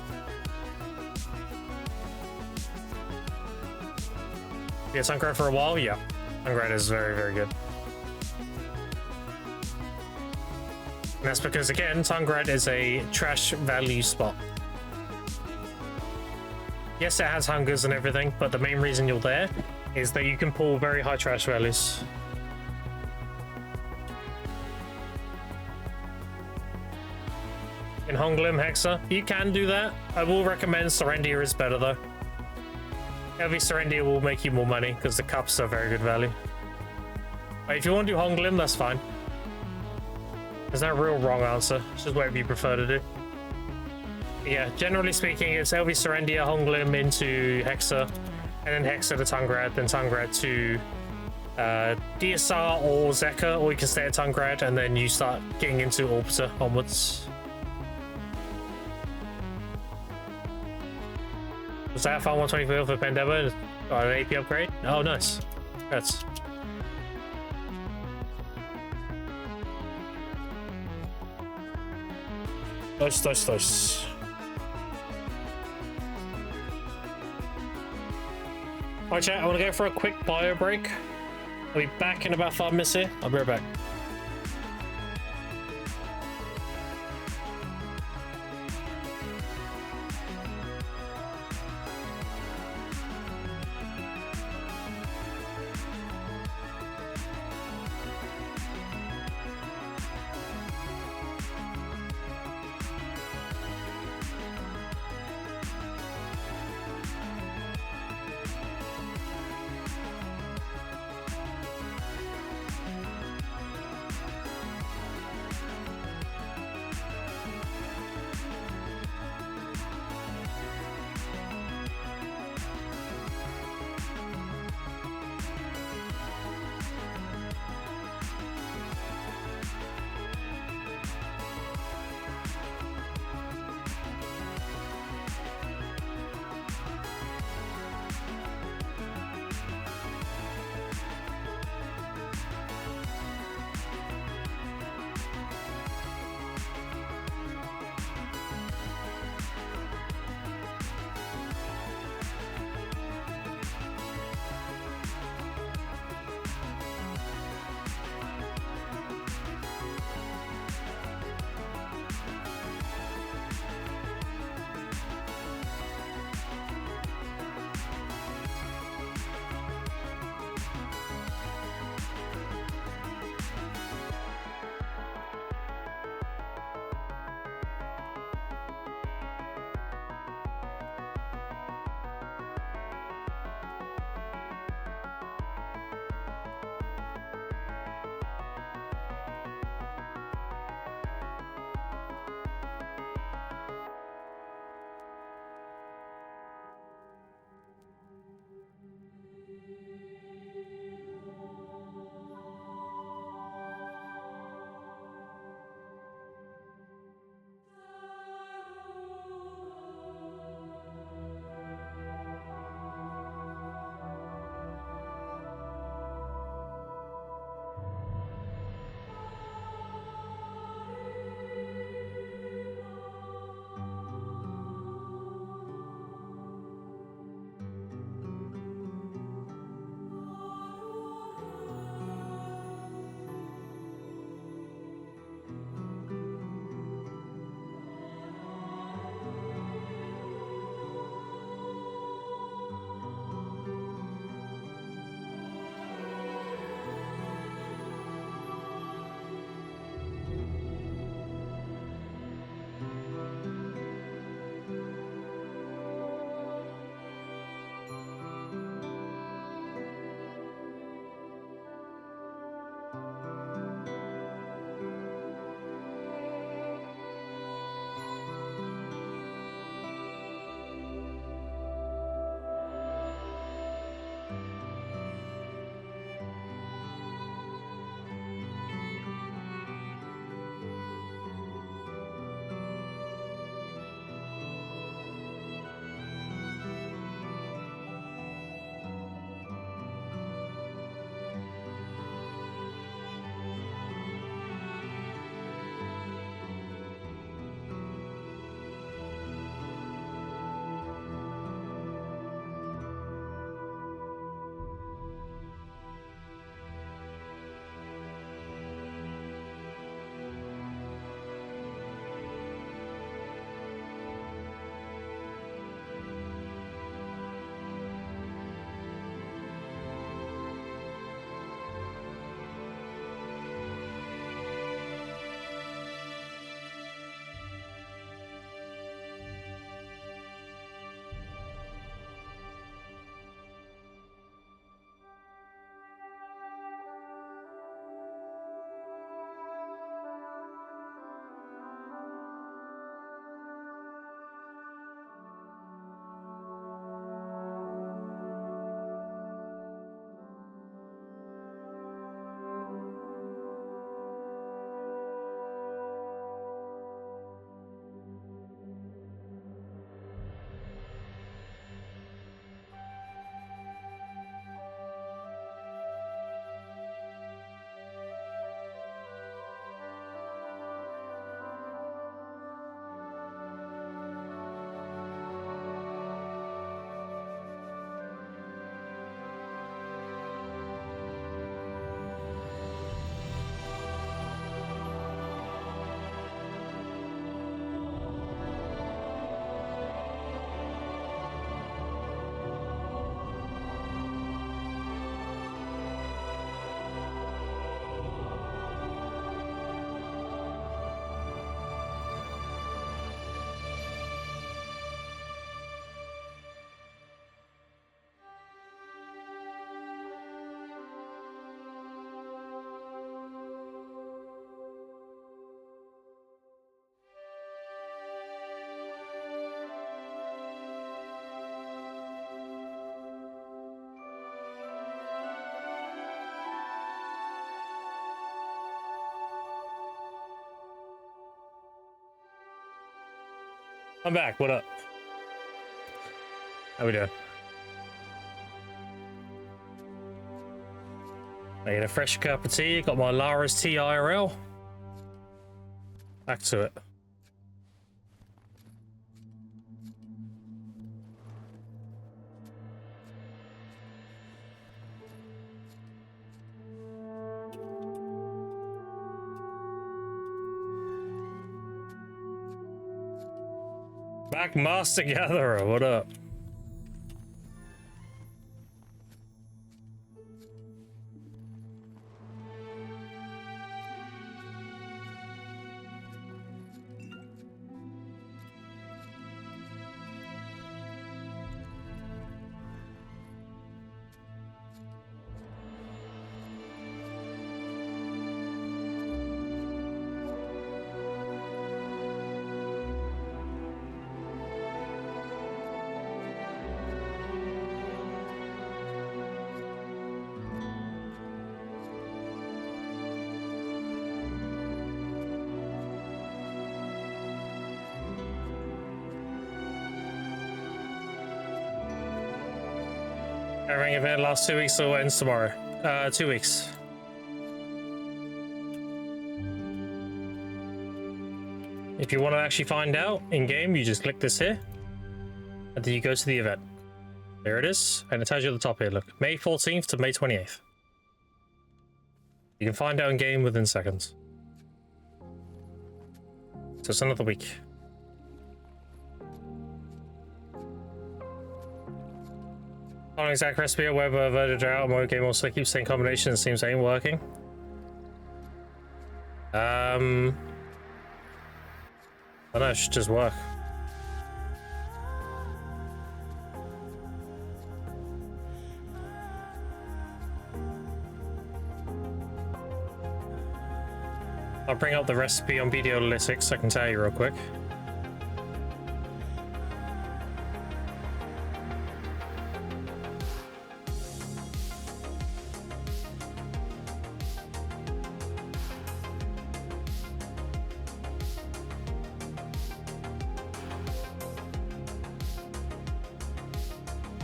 Yeah, Tangrad for a while, yeah. Tangrad is very, very good. And that's because, again, Tangrad is a trash value spot. Yes, it has hungers and everything, but the main reason you're there is that you can pull very high trash values. In Honglim, Hexa, you can do that. I will recommend Serendia is better though. Heavy Serendia will make you more money because the cups are very good value. But if you want to do Honglim, that's fine. There's no real wrong answer. It's just whatever you prefer to do. But yeah, generally speaking, it's LV Serendia, Honglim into Hexa, and then Hexa to Tangrad, then Tangrad to DSR or Zeka, or you can stay at Tangrad and then you start getting into Orbiter onwards. Was that Farm 124 for Pandeva? Got an AP upgrade? Oh, nice. Congrats. Nice. Alright, chat, I want to go for a quick bio break. I'll be back in about 5 minutes here. I'll be right back. I'm back. What up? How we doing? I get a fresh cup of tea. Got my Lara's Tea IRL. Back to it. Back Master Gatherer, what up? Airing event last 2 weeks, so ends tomorrow. 2 weeks. If you want to actually find out in game, you just click this here, and then you go to the event. There it is, and it tells you at the top here. Look, May 14th to May 28th. You can find out in game within seconds. So it's another week. Following exact recipe, whether voted out, mode game also keeps saying combination, it seems ain't working. I don't know, it should just work. I'll bring up the recipe on video analytics, I can tell you real quick.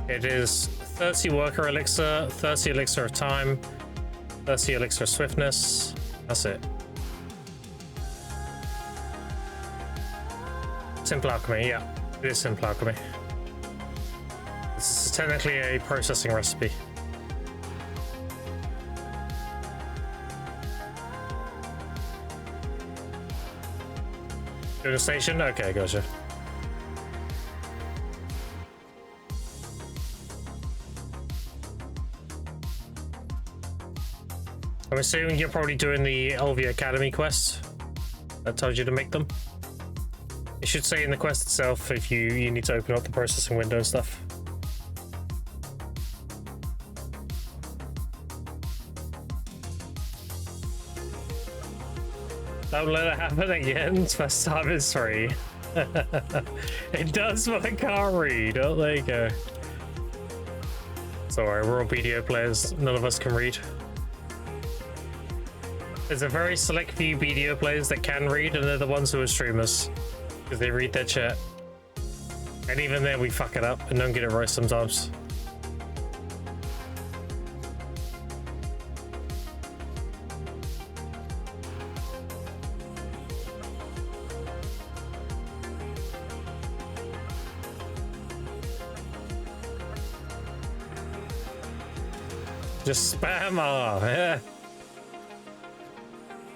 It is 30 worker elixir, 30 elixir of time, 30 elixir of swiftness. That's it. Simple alchemy, yeah. It is simple alchemy. This is technically a processing recipe. Doing a station? Okay, gotcha. I'm assuming you're probably doing the LV Academy quests that told you to make them. It should say in the quest itself if you need to open up the processing window and stuff. Don't let it happen again. First time is free. It does, but I can't read. Oh, there you go. Sorry, we're all BDO players. None of us can read. There's a very select few BDO players that can read, and they're the ones who are streamers, because they read their chat. And even then, we fuck it up and don't get it right sometimes. Just spam R, yeah.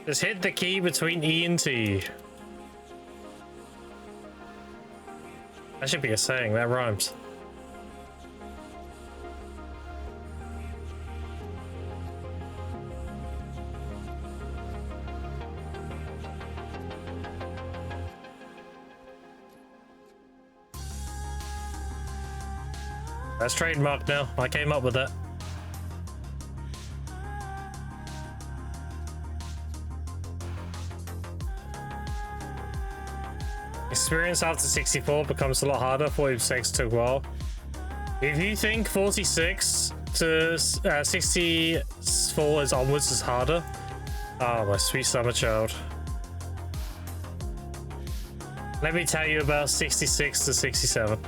Just hit the key between E and T. That should be a saying, that rhymes. That's trademarked now. I came up with that. Experience after 64 becomes a lot harder. 46 took a while. If you think 46 to 64 is onwards is harder, oh my sweet summer child. Let me tell you about 66 to 67.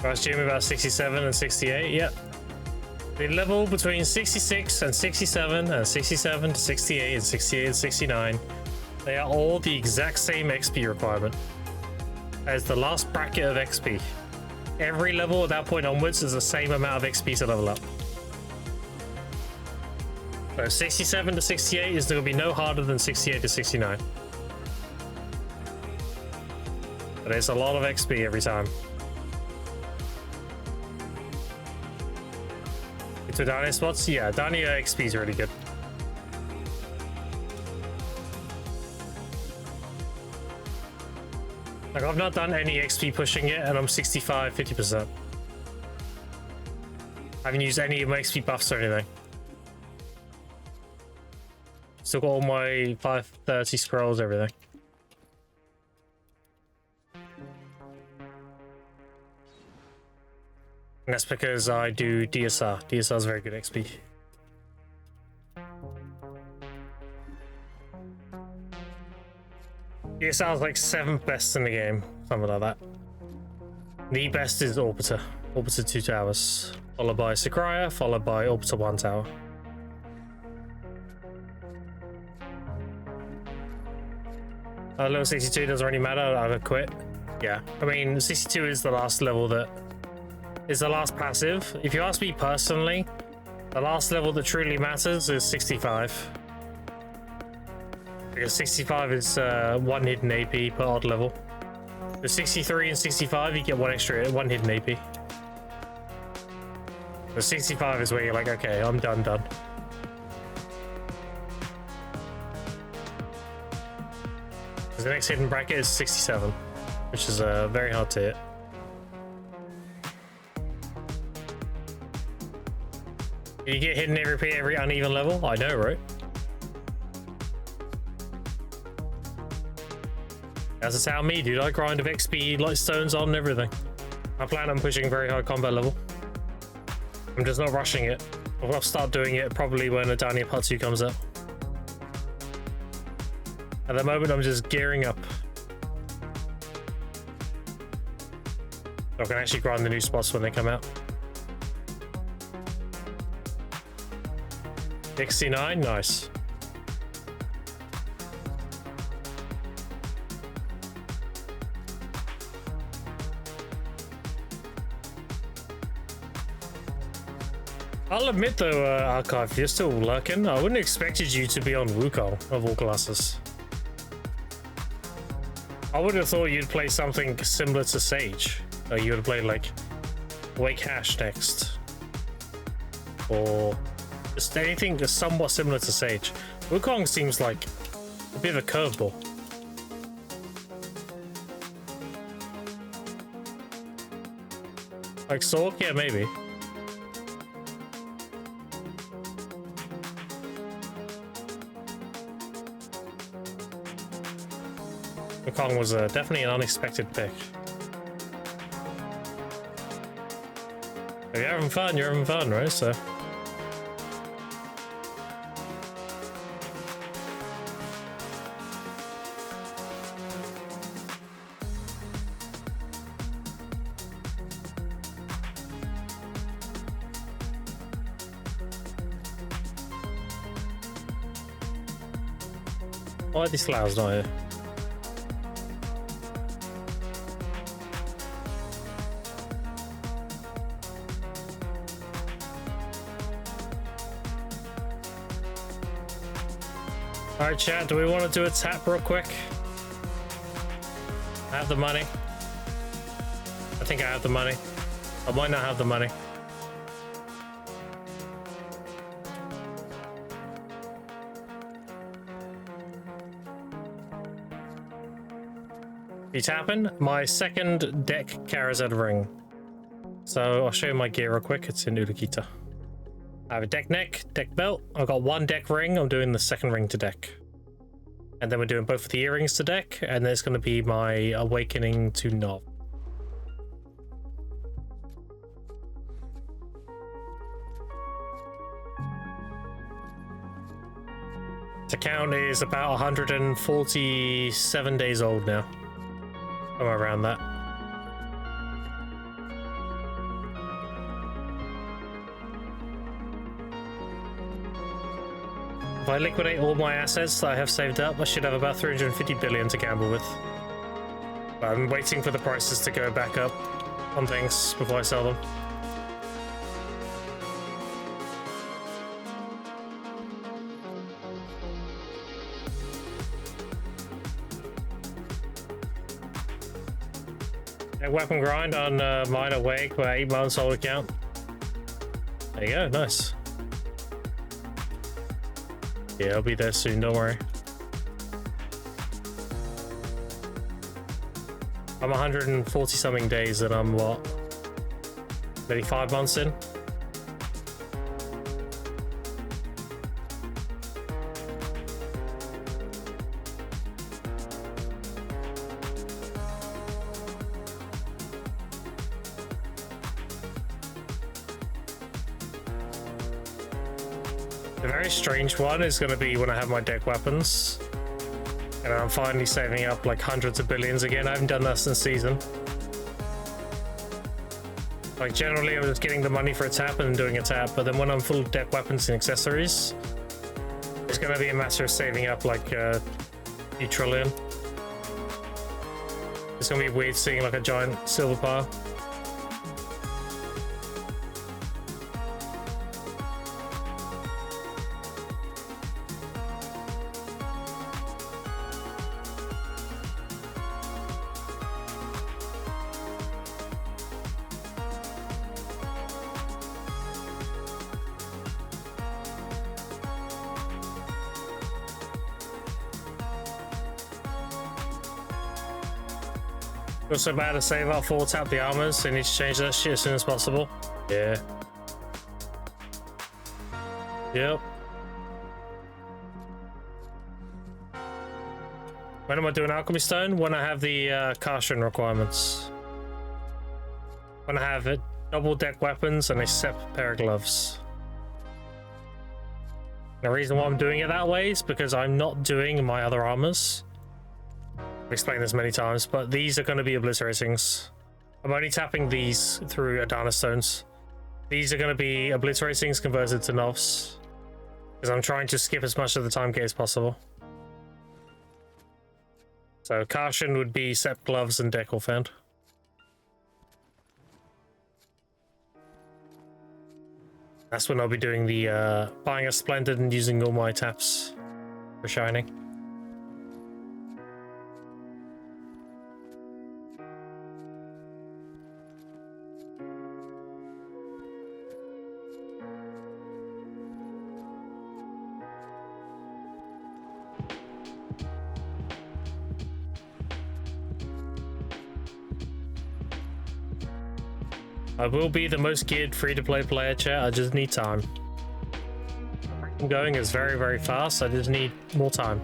I was assuming about 67 and 68, yep. The level between 66 and 67 and 67 to 68 and 68 and 69, they are all the exact same XP requirement as the last bracket of XP. Every level at that point onwards is the same amount of XP to level up. So 67 to 68 is going to be no harder than 68 to 69. But it's a lot of XP every time. To Dania spots? Yeah, Dania XP is really good. Like, I've not done any XP pushing yet, and I'm 65, 50%. I haven't used any of my XP buffs or anything. Still got all my 530 scrolls, everything. And that's because I do DSR. DSR is very good XP. DSR is like 7th best in the game, something like that. The best is Orbiter. Orbiter 2 towers. Followed by Sakurai, followed by Orbiter 1 tower. Level 62 doesn't really matter, I would quit. Yeah, I mean, 62 is the last level that is the last passive. If you ask me personally, the last level that truly matters is 65. Because 65 is 1 hidden AP per odd level. The 63 and 65, you get 1 hidden AP. The 65 is where you're like, okay, I'm done. Because the next hidden bracket is 67, which is very hard to hit. You get hidden every uneven level? I know, right? That's how me, dude. I grind with XP, light stones on and everything. I plan on pushing very high combat level. I'm just not rushing it. I'll start doing it probably when a Dania Part 2 comes out. At the moment, I'm just gearing up. So I can actually grind the new spots when they come out. 69, nice. I'll admit though, Archive, you're still lurking. I wouldn't have expected you to be on Wukong of all classes. I would have thought you'd play something similar to Sage. Or you would have played like Wake Hash next. Or just anything that's somewhat similar to Sage. Wukong seems like a bit of a curveball. Like Sork? Yeah, maybe. Wukong was definitely an unexpected pick. If you're having fun, you're having fun, right? So. Why are these flowers not here? Alright, chat, do we want to do a tap real quick? I have the money. I think I have the money. I might not have the money. You tapping? My second deck Charizard ring. So I'll show you my gear real quick. It's in Ulukita. I have a deck neck, deck belt. I've got 1 deck ring. I'm doing the second ring to deck. And then we're doing both of the earrings to deck, and there's going to be my awakening to Nov. This account is about 147 days old now. Somewhere around that. If I liquidate all my assets that I have saved up, I should have about 350 billion to gamble with. But I'm waiting for the prices to go back up on things before I sell them. A weapon grind on mine awake by 8 months old account. There you go, nice. Yeah, I'll be there soon, don't worry. I'm 140 something days and I'm what? Maybe 5 months in? The very strange one is going to be when I have my deck weapons. And I'm finally saving up like hundreds of billions again. I haven't done that since season. Like generally I'm just getting the money for a tap and doing a tap, but then when I'm full deck weapons and accessories, it's going to be a matter of saving up like a few trillion. It's going to be weird seeing like a giant silver pile. Also about to save up 4 tap the armors, so I need to change that shit as soon as possible. Yeah. Yep. When am I doing Alchemy Stone? When I have the caution requirements. When I have it, double deck weapons and a separate pair of gloves. The reason why I'm doing it that way is because I'm not doing my other armors. I've explained this many times, but these are going to be obliteratings. I'm only tapping these through Adana Stones. These are going to be obliteratings converted to Novs, because I'm trying to skip as much of the time gate as possible. So caution would be Sept gloves and deck offhand. That's when I'll be doing the buying a Splendid and using all my taps for shining. I will be the most geared free-to-play player, chat. I just need time. I'm going is very, very fast. I just need more time.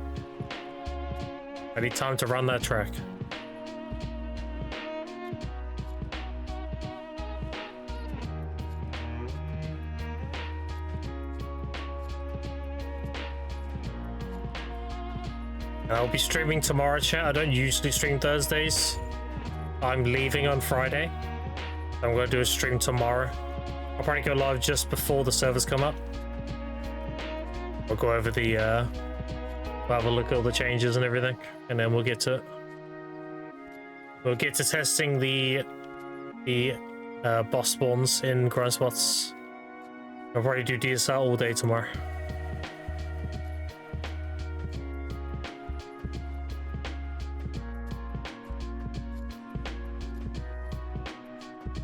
I need time to run that track. And I'll be streaming tomorrow, chat. I don't usually stream Thursdays. I'm leaving on Friday. I'm going to do a stream tomorrow. I'll probably go live just before the servers come up. We'll go over the, we'll have a look at all the changes and everything, and then we'll get to it. We'll get to testing the boss spawns in grind spots. I'll probably do DSR all day tomorrow.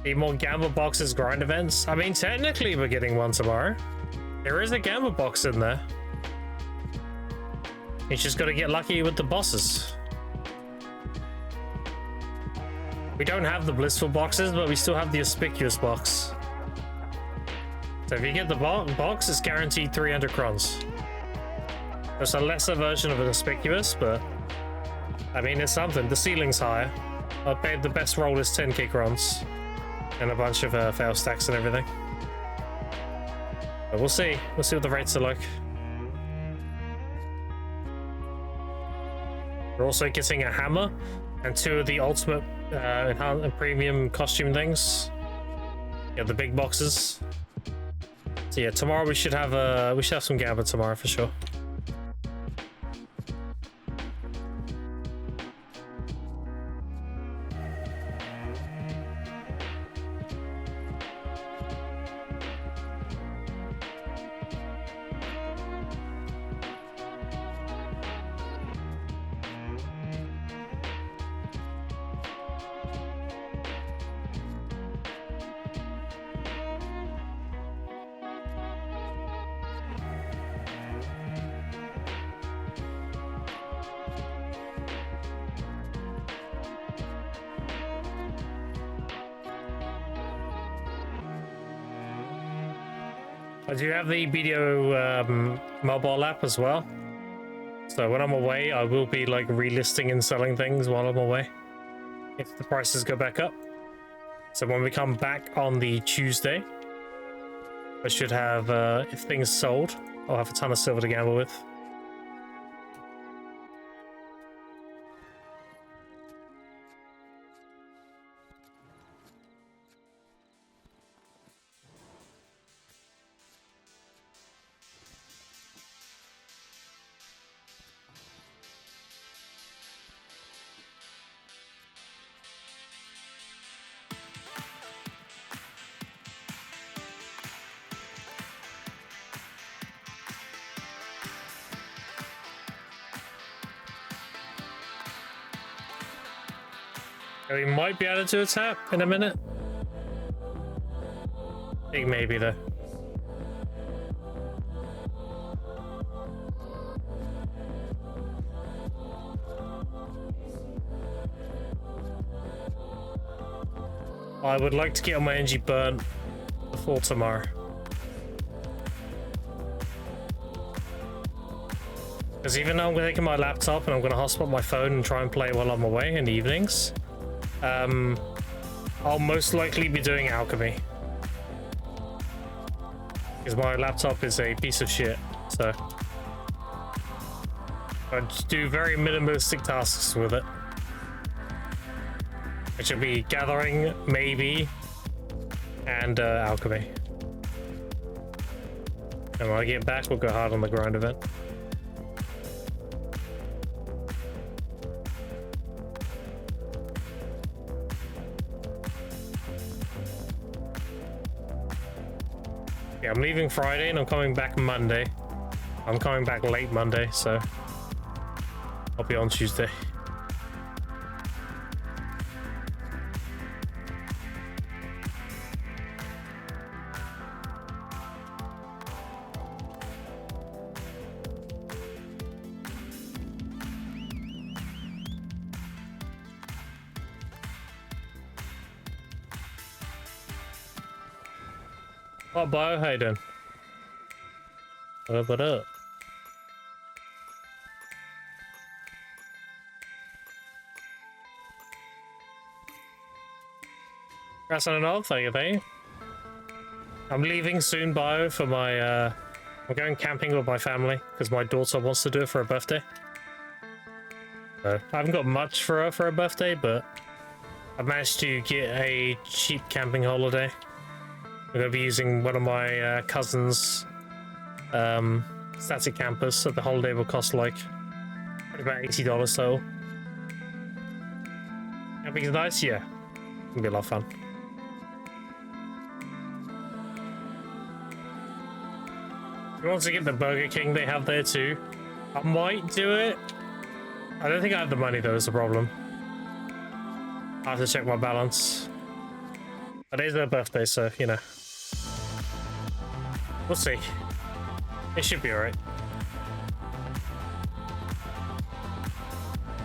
Need more gamble boxes grind events? I mean, technically we're getting one tomorrow. There is a gamble box in there. You just gotta get lucky with the bosses. We don't have the blissful boxes, but we still have the auspicious box. So if you get the box, it's guaranteed 300 crons. It's a lesser version of a conspicuous, but I mean, it's something. The ceiling's higher. I paid the best roll is 10 kick runs and a bunch of fail stacks and everything. But we'll see. We'll see what the rates are like. We're also getting a hammer and 2 of the ultimate and premium costume things. Yeah, the big boxes. So yeah, tomorrow we should have some Gambit tomorrow for sure. I do have the BDO mobile app as well. So when I'm away, I will be like relisting and selling things while I'm away, if the prices go back up. So when we come back on the Tuesday, I should have, if things sold, I'll have a ton of silver to gamble with. We might be able to do a tap in a minute. I think maybe though. I would like to get on my energy burnt before tomorrow. Because even though I'm taking my laptop and I'm going to hotspot my phone and try and play while I'm away in the evenings, I'll most likely be doing alchemy. Because my laptop is a piece of shit, so I do very minimalistic tasks with it. Which will be gathering, maybe, and alchemy. And when I get back, we'll go hard on the grind event. Yeah, I'm leaving Friday and I'm coming back Monday. I'm coming back late Monday, so I'll be on Tuesday. What, Bio? How you doing? What up? Congrats on another thing, thank you. I'm leaving soon, Bio, for my, I'm going camping with my family, because my daughter wants to do it for her birthday. So, I haven't got much for her for her birthday, but I've managed to get a cheap camping holiday. I'm going to be using one of my cousin's static campers, so the holiday will cost like about $80 total. Camping's nice, yeah. It'll be a lot of fun. If you want to get the Burger King they have there too, I might do it. I don't think I have the money though, is the problem. I have to check my balance. But it is their birthday, so, you know. We'll see. It should be alright.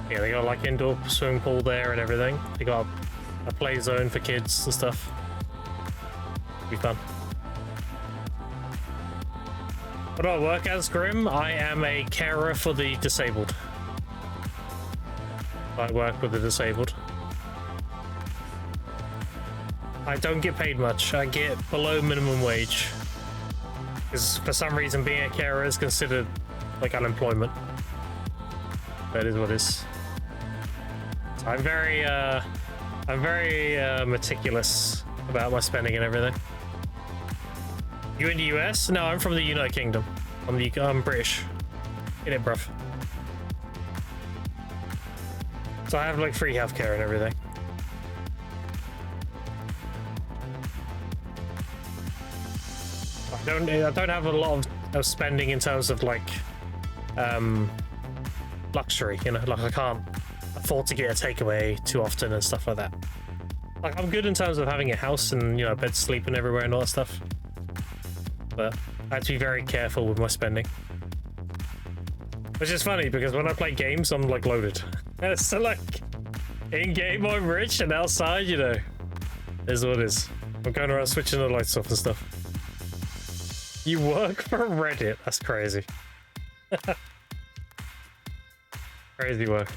Yeah, they got like indoor swimming pool there and everything. They got a play zone for kids and stuff. It'll be fun. What do I work as, Grim? I am a carer for the disabled. I work with the disabled. I don't get paid much. I get below minimum wage. Because for some reason being a carer is considered like unemployment. That is what it is. So I'm very meticulous about my spending and everything. You in the US? No, I'm from the United Kingdom. I'm British. Get it, bruv. So I have like free healthcare and everything. I don't have a lot of spending in terms of like luxury, you know, like I can't afford to get a takeaway too often and stuff like that. Like I'm good in terms of having a house and, you know, bed sleeping everywhere and all that stuff. But I have to be very careful with my spending. Which is funny because when I play games, I'm like loaded. So like in game I'm rich and outside, you know, is what it is. I'm going around switching the lights off and stuff. You work for Reddit? That's crazy. Crazy work.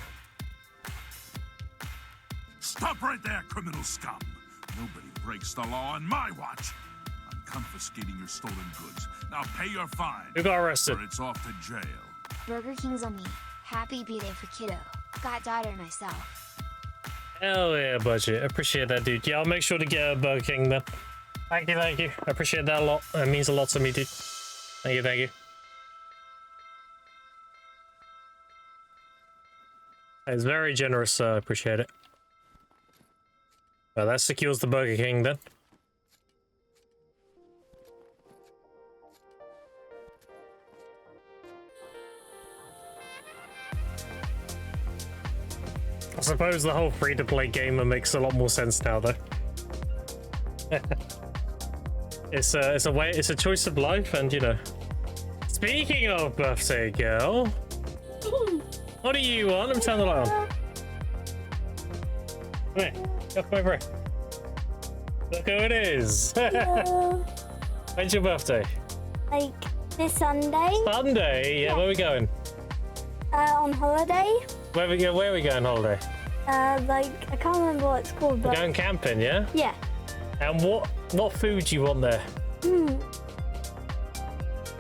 Stop right there, criminal scum. Nobody breaks the law on my watch. I'm confiscating your stolen goods. Now pay your fine. Who got arrested? Or it's off to jail. Burger King's on me. Happy B-Day for kiddo. Got daughter myself. Hell yeah, budget. Appreciate that, dude. Yeah, I'll make sure to get a Burger King then. Thank you, thank you. I appreciate that a lot. It means a lot to me, dude. Thank you, thank you. It's very generous, I appreciate it. Well, that secures the Burger King then. I suppose the whole free-to-play gamer makes a lot more sense now, though. It's a choice of life, and you know. Speaking of birthday girl, what do you want? Let me turn the light on. Come here, come over. Look who it is. When's your birthday? Like this Sunday. Sunday? Yeah, where are we going? On holiday. Where are we going holiday? Like I can't remember what it's called. But... We're going camping, yeah? Yeah. And what food do you want there? You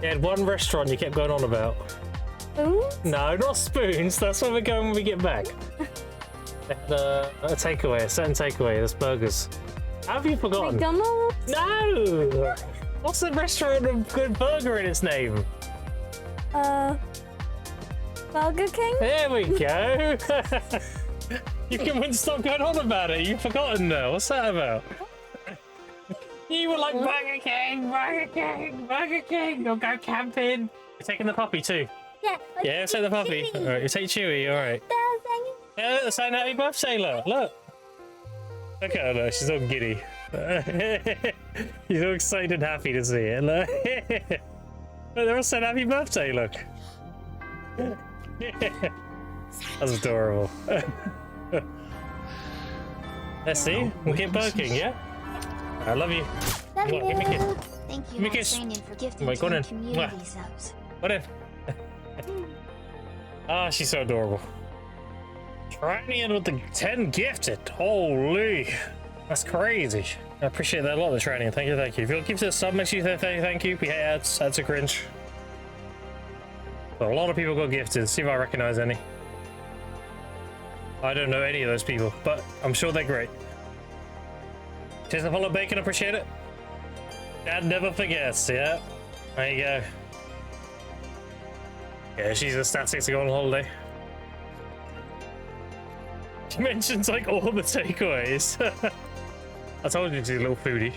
had one restaurant you kept going on about. Spoons? No, not spoons. That's where we're going when we get back. A takeaway, a certain takeaway. That's burgers. How have you forgotten? McDonald's? No! What's the restaurant with good burger in its name? Burger King? There we go. You wouldn't stop going on about it. You've forgotten now. What's that about? You were like, Burger King, Burger King, Burger King. You'll go camping. You're taking the puppy too. Yeah. Like Yeah, take the puppy. All right, you take Chewy. All right. Yeah, look, saying happy birthday, look. Look at her, look. She's all giddy. She's all excited and happy to see it. Look. Look, they're all saying happy birthday, look. That's adorable. Let's see. We'll get Burger King, yeah? I love you. Love you. Give me a kiss. Thank you, Give me a kiss. Brandon, for gifting Wait, go to on the in. community subs. What in? Ah, she's so adorable. Trinian with the 10 gifted. Holy. That's crazy. I appreciate that a lot, the Trinian. Thank you, thank you. If you'll give this a sub, make sure you say thank you. We hate ads. Ads are cringe. But a lot of people got gifted. See if I recognize any. I don't know any of those people, but I'm sure they're great. Cheers to follow Bacon, appreciate it. Dad never forgets, yeah. There you go. Yeah, she's ecstatic to go on holiday. She mentions like all the takeaways. I told you she's a little foodie.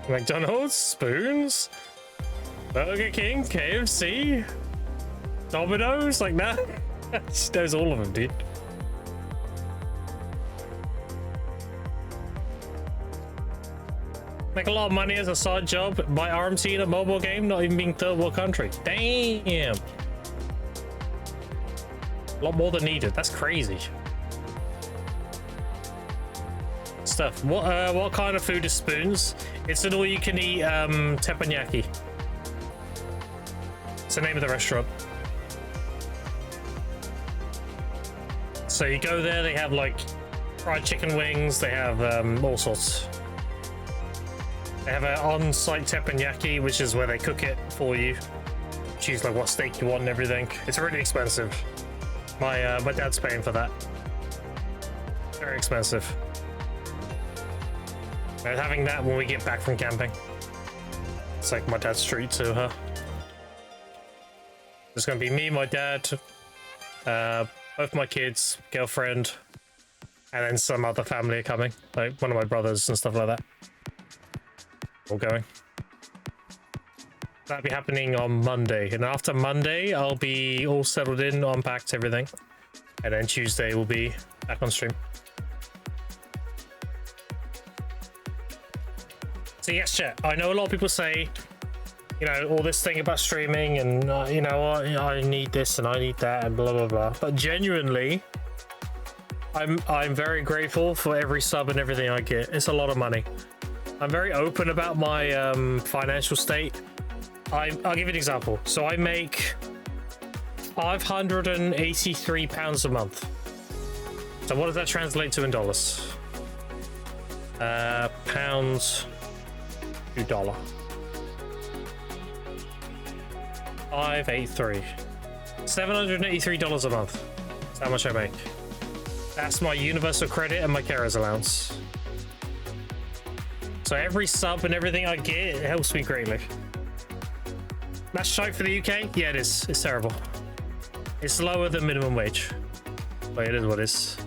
McDonald's, spoons, Burger King, KFC, Domino's, like that. She knows all of them, dude. Make a lot of money as a side job, buy RMC in a mobile game, not even being third world country. Damn. A lot more than needed. That's crazy. Stuff. What kind of food is spoons? It's an all-you-can-eat teppanyaki. It's the name of the restaurant. So you go there, they have like fried chicken wings, they have all sorts. They have an on-site teppanyaki, which is where they cook it for you. Choose like what steak you want and everything. It's really expensive. My dad's paying for that. Very expensive. And having that when we get back from camping. It's like my dad's treat to her. It's gonna be me, my dad, both my kids, girlfriend, and then some other family are coming, like one of my brothers and stuff like that. All going. That'll be happening on Monday, and after Monday, I'll be all settled in, unpacked everything, and then Tuesday we'll be back on stream. So yes, chat. I know a lot of people say, you know, all this thing about streaming and you know, I need this and I need that and blah blah blah. But genuinely, I'm very grateful for every sub and everything I get. It's a lot of money. I'm very open about my financial state. I'll give you an example. So I make £583 a month. So what does that translate to in dollars? Pounds to dollar. 583. $783 a month. That's how much I make. That's my universal credit and my carers allowance. So every sub and everything I get, it helps me greatly. That's shite for the UK? Yeah, it is. It's terrible. It's lower than minimum wage. But it is what it is.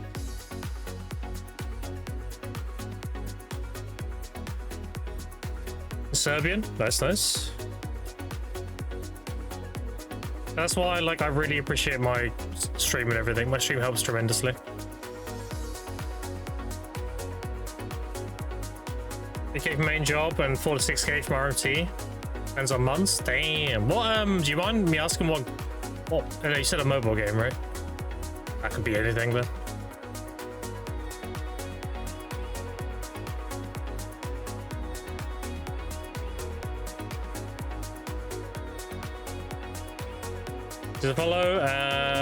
Serbian? That's nice. That's why, like, I really appreciate my stream and everything. My stream helps tremendously. $8K for main job and 4 to 6K for RMT. Depends on months. Damn. What? Do you mind me asking what? Oh, you said a mobile game, right? That could be anything then. Does it follow?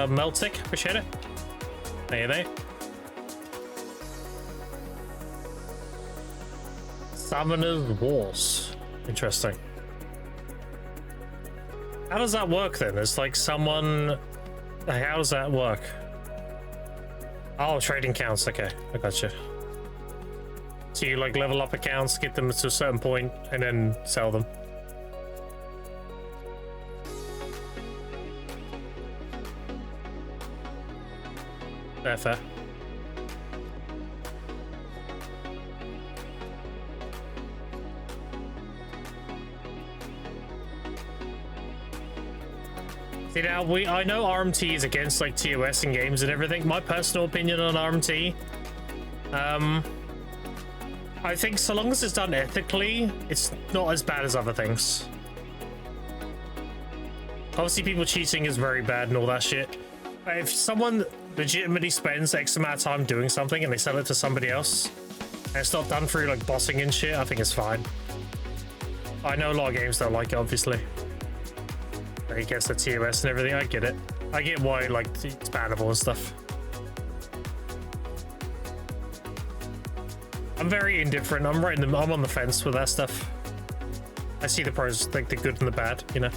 Meltic, appreciate it. There. Summoner's Wars. Interesting. How does that work then? It's like someone... How does that work? Oh, trading counts. Okay, I gotcha. So you like level up accounts, get them to a certain point, and then sell them. Fair. See now, I know RMT is against like TOS and games and everything. My personal opinion on RMT, I think so long as it's done ethically, it's not as bad as other things. Obviously, people cheating is very bad and all that shit. But if someone legitimately spends X amount of time doing something and they sell it to somebody else, and it's not done through like bossing and shit, I think it's fine. I know a lot of games don't like it, obviously. Like against the TOS and everything, I get it. I get why like it's bannable and stuff. I'm very indifferent. I'm on the fence with that stuff. I see the pros, like the good and the bad, you know.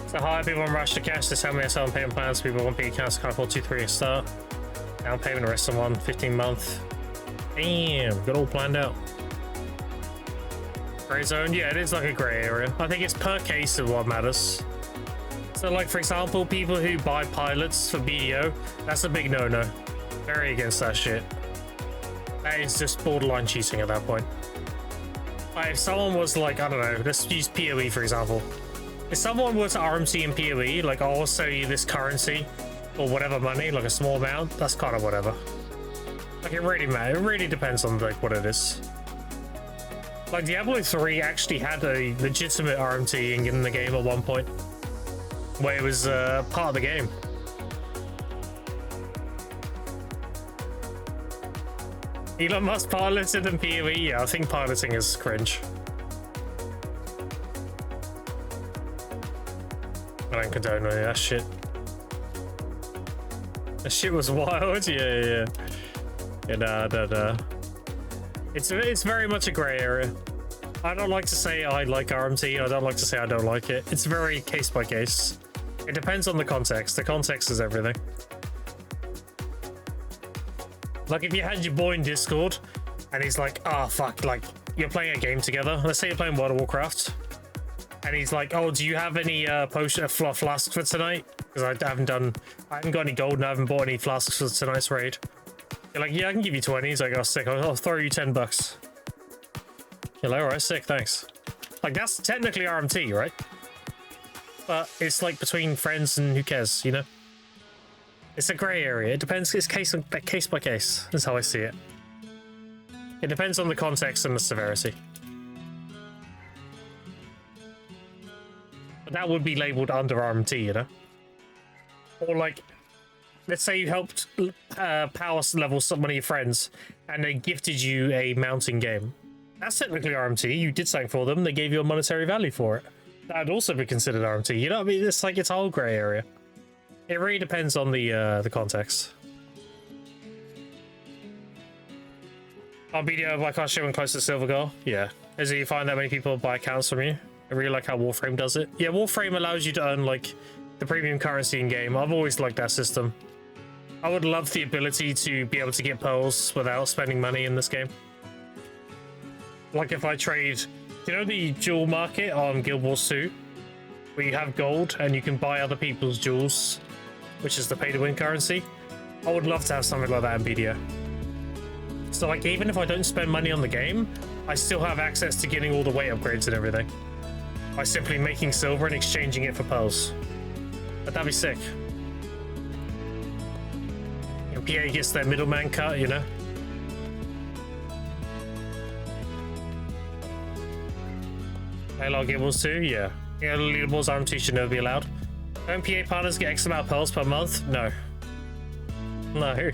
So hi, people on Rush to Cash. This how many selling payment plans. People want big accounts, can't afford 2-3 a start. Down payment, the rest of one, 15 month. Damn, got all planned out. Gray zone, yeah, it is like a gray area. I think it's per case of what matters. So like, for example, people who buy pilots for BDO, that's a big no-no. Very against that shit. That is just borderline cheating at that point. Like, if someone was like, I don't know, let's use PoE for example. If someone were to RMT in PoE, like, I'll sell you this currency or whatever money, like a small amount, that's kind of whatever. Like, it really matters. It really depends on like what it is. Like, Diablo 3 actually had a legitimate RMT in the game at one point, where it was part of the game. Elon Musk piloted in PoE? Yeah, I think piloting is cringe. I don't condone any of that shit. That shit was wild. Yeah. Nah. It's very much a grey area. I don't like to say I like RMT. I don't like to say I don't like it. It's very case by case. It depends on the context. The context is everything. Like if you had your boy in Discord and he's like, oh fuck, like you're playing a game together. Let's say you're playing World of Warcraft. And he's like, oh, do you have any flasks for tonight? Because I haven't got any gold and I haven't bought any flasks for tonight's raid. You're like, yeah, I can give you 20. He's like, oh, sick. I'll throw you $10. You're like, all right, sick, thanks. Like, that's technically RMT, right? But it's like between friends and who cares, you know? It's a grey area. It depends. It's case by case. That's how I see it. It depends on the context and the severity. But that would be labelled under RMT, you know? Or like, let's say you helped power level one of your friends and they gifted you a mounting game. That's technically RMT. You did something for them. They gave you a monetary value for it. That'd also be considered RMT. You know what I mean? It's like it's a whole grey area. It really depends on the context. On video, why can't showing close to silver goal? Yeah. Is it you find that many people buy accounts from you? I really like how Warframe does it. Yeah, Warframe allows you to earn like the premium currency in game. I've always liked that system. I would love the ability to be able to get pearls without spending money in this game. Like if I trade, you know the jewel market on Guild Wars 2? Where you have gold and you can buy other people's jewels, which is the pay-to-win currency. I would love to have something like that in BDO. So like even if I don't spend money on the game, I still have access to getting all the weight upgrades and everything. By simply making silver and exchanging it for pearls. But that'd be sick. And PA gets their middleman cut, you know? Halo Guild Wars 2? Yeah. Yeah, leaderboards RMT should never be allowed. Don't PA partners get X amount of pearls per month? No. No.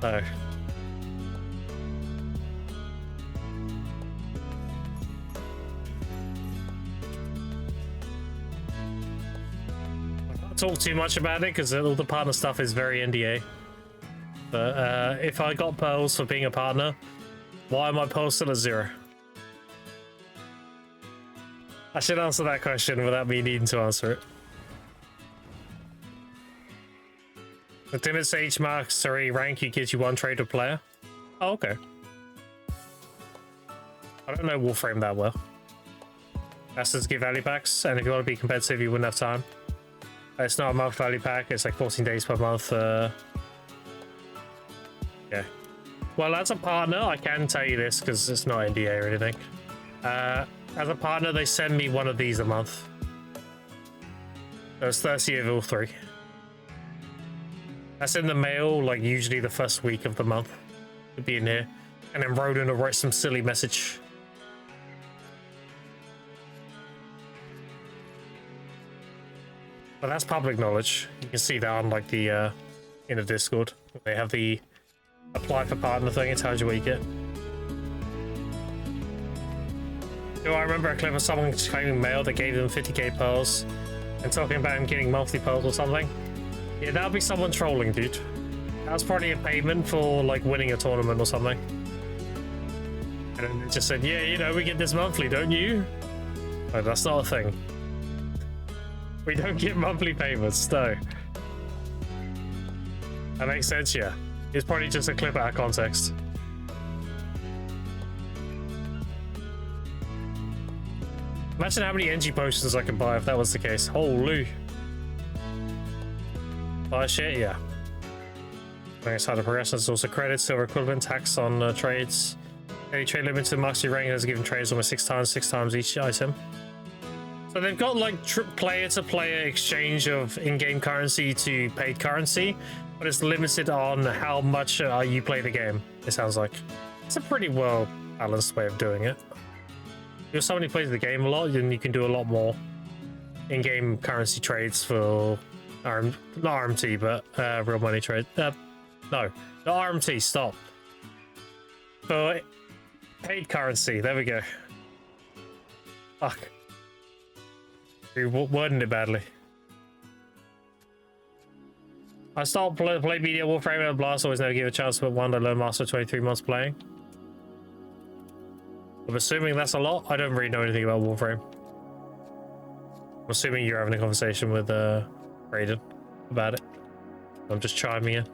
No. I can't talk too much about it because all the partner stuff is very NDA. But if I got pearls for being a partner, why am I pearls still at 0? I should answer that question without me needing to answer it. The Timid Sage marks 3 rank, he gives you 1 trade to player. Oh, okay. I don't know Warframe that well. Bastards give value packs, and if you want to be competitive, you wouldn't have time. It's not a month value pack, it's like 14 days per month. Yeah. Well, as a partner, I can tell you this because it's not NDA or anything. As a partner, they send me one of these a month. There's 30 of all 3. That's in the mail, like usually the first week of the month. Could be in here. And then Roden will write some silly message. But that's public knowledge. You can see that on like the in the Discord. They have the apply for partner thing. It tells you what you get. Do I remember a clip of someone claiming mail that gave them 50k pearls and talking about him getting monthly pearls or something? Yeah, that'll be someone trolling, dude. That was probably a payment for like winning a tournament or something. And then it just said, yeah, you know, we get this monthly, don't you? No, that's not a thing. We don't get monthly payments, no. That makes sense, yeah. It's probably just a clip out of context. Imagine how many NG potions I could buy if that was the case. Holy. Buy shit, yeah. Thanks, how to progress. There's also credits, silver equivalent, tax on trades. Any trade limit to max rank has given trades almost 6 times each item. So they've got like player-to-player exchange of in-game currency to paid currency, but it's limited on how much you play the game, it sounds like. It's a pretty well-balanced way of doing it. If somebody plays the game a lot, then you can do a lot more in-game currency trades for not RMT, but real money trade. No, not RMT, stop. for paid currency. There we go. Fuck. We wording it badly. I start play media Warframe and Blast. Always never give a chance to put one to learn master 23 months playing. I'm assuming that's a lot. I don't really know anything about Warframe. I'm assuming you're having a conversation with Raiden about it. I'm just chiming in.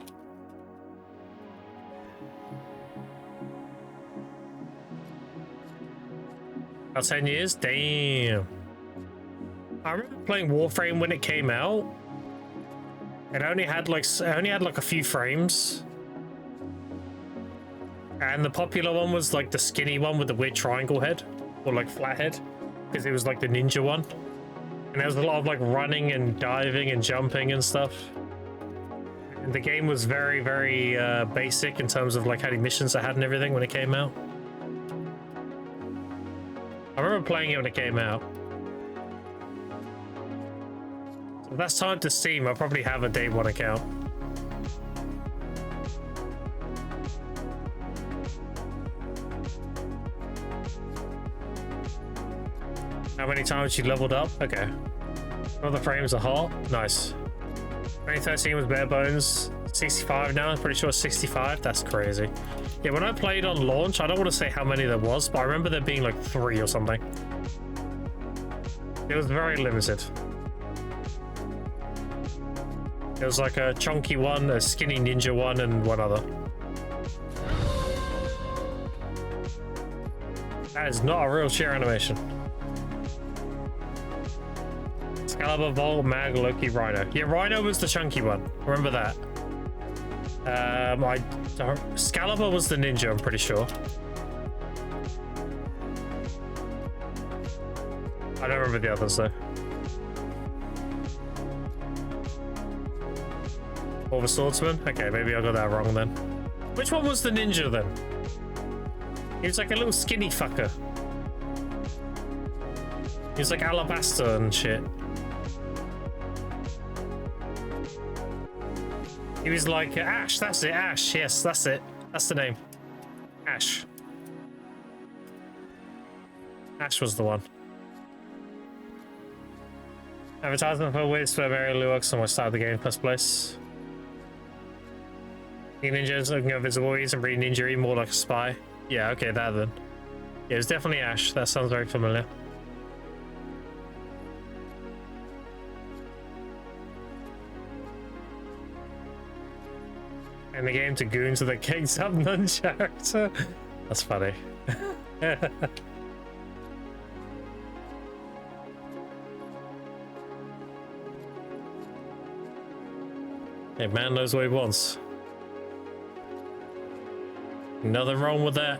About 10 years? Damn. I remember playing Warframe when it came out. It only had like a few frames. And the popular one was like the skinny one with the weird triangle head, or like flat head, because it was like the ninja one. And there was a lot of like running and diving and jumping and stuff. And the game was very, very basic in terms of like how many missions it had and everything when it came out. I remember playing it when it came out. So if that's time to Steam, I'll probably have a day one account. How many times you leveled up? Okay. All the frames are hot. Nice. 2013 was bare bones. 65 now. I'm pretty sure 65. That's crazy. Yeah, when I played on launch, I don't want to say how many there was, but I remember there being like 3 or something. It was very limited. It was like a chunky one, a skinny ninja one, and one other. That is not a real chair animation. Excalibur, Volt, Mag, Loki, Rhino. Yeah, Rhino was the chunky one. Remember that. Excalibur was the ninja, I'm pretty sure. I don't remember the others though. Or the swordsman? Okay, maybe I got that wrong then. Which one was the ninja then? He was like a little skinny fucker. He was like alabaster and shit. He was like Ash, that's it, Ash, yes, that's it. That's the name. Ash. Ash was the one. Advertisement for Wiz for Mary Lewis and we started the game in first place. Ninjas looking at visible ease and breeding injury, more like a spy. Yeah, okay, that then. Yeah, it was definitely Ash. That sounds very familiar. In the game to goons with a king's up non-character. That's funny. Hey, man knows what he wants. Nothing wrong with that.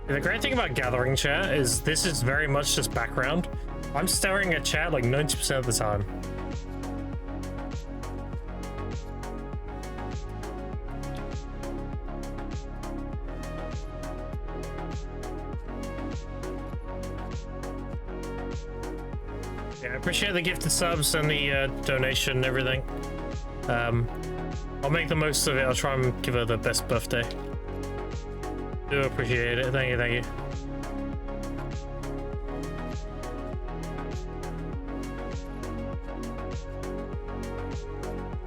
The great thing about gathering chat is this is very much just background. I'm staring at chat like 90% of the time. Yeah, I appreciate the gifted subs and the donation and everything. I'll make the most of it. I'll try and give her the best birthday. Do appreciate it. Thank you, thank you.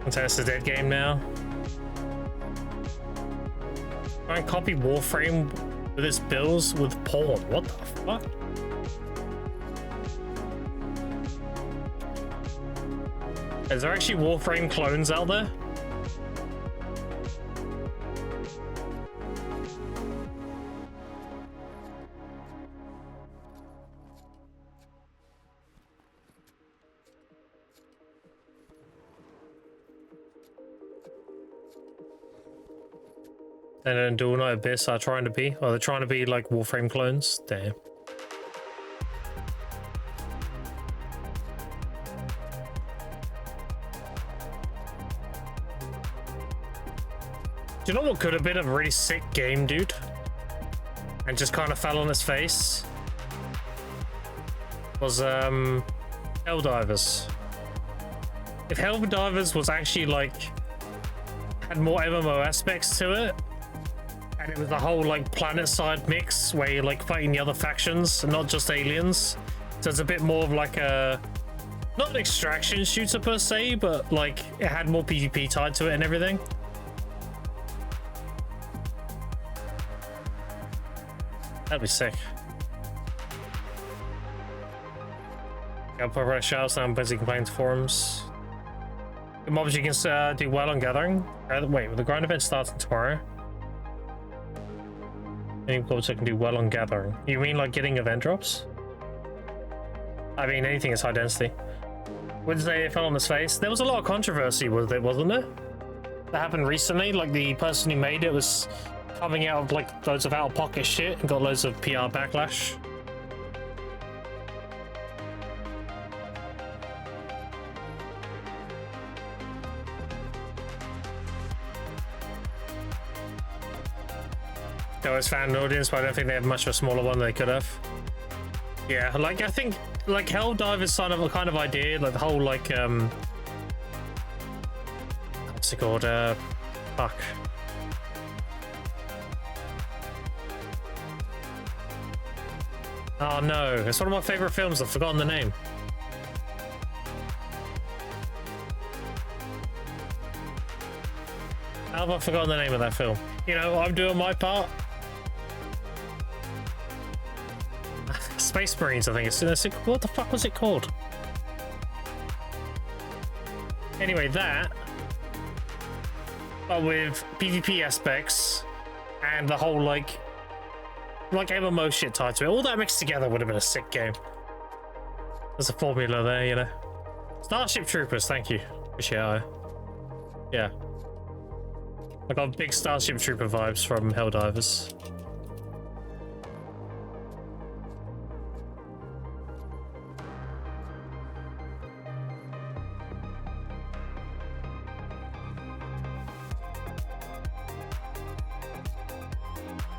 It's a dead game now. Try and copy Warframe with its bills with porn. What the fuck? Is there actually Warframe clones out there? And then Dual Knight Abyss are trying to be, or they're trying to be like Warframe clones. Damn. Do you know what could have been a really sick game, dude? And just kind of fell on its face? Was, Helldivers. If Helldivers was actually, like, had more MMO aspects to it, and it was a whole, like, planet-side mix where you're, like, fighting the other factions, and not just aliens. So it's a bit more of, like, a... not an extraction shooter, per se, but, like, it had more PvP tied to it and everything. That'd be sick. I'll put right shouts now. I'm busy complaining to forums. The mobs you can do well on gathering. Wait, the grind event starts tomorrow. Any mobs that can do well on gathering. You mean like getting event drops? I mean anything is high density. Wouldn't say it fell on his face. There was a lot of controversy with it, wasn't there? That happened recently. Like the person who made it was coming out of like loads of out-of-pocket shit and got loads of PR backlash. They always found an audience, but I don't think they have much of a smaller one than they could have. Yeah, like I think like Helldivers kind of idea, like the whole like what's it called? Fuck. Oh no, it's one of my favorite films. I've forgotten the name. How have I forgotten the name of that film? You know, I'm doing my part. Space Marines, I think it's. What the fuck was it called? Anyway, that. But with PvP aspects and the whole like MMO shit tied to it. All that mixed together would have been a sick game. There's a formula there, you know. Starship Troopers, thank you. Appreciate it. Yeah. I got big Starship Trooper vibes from Helldivers.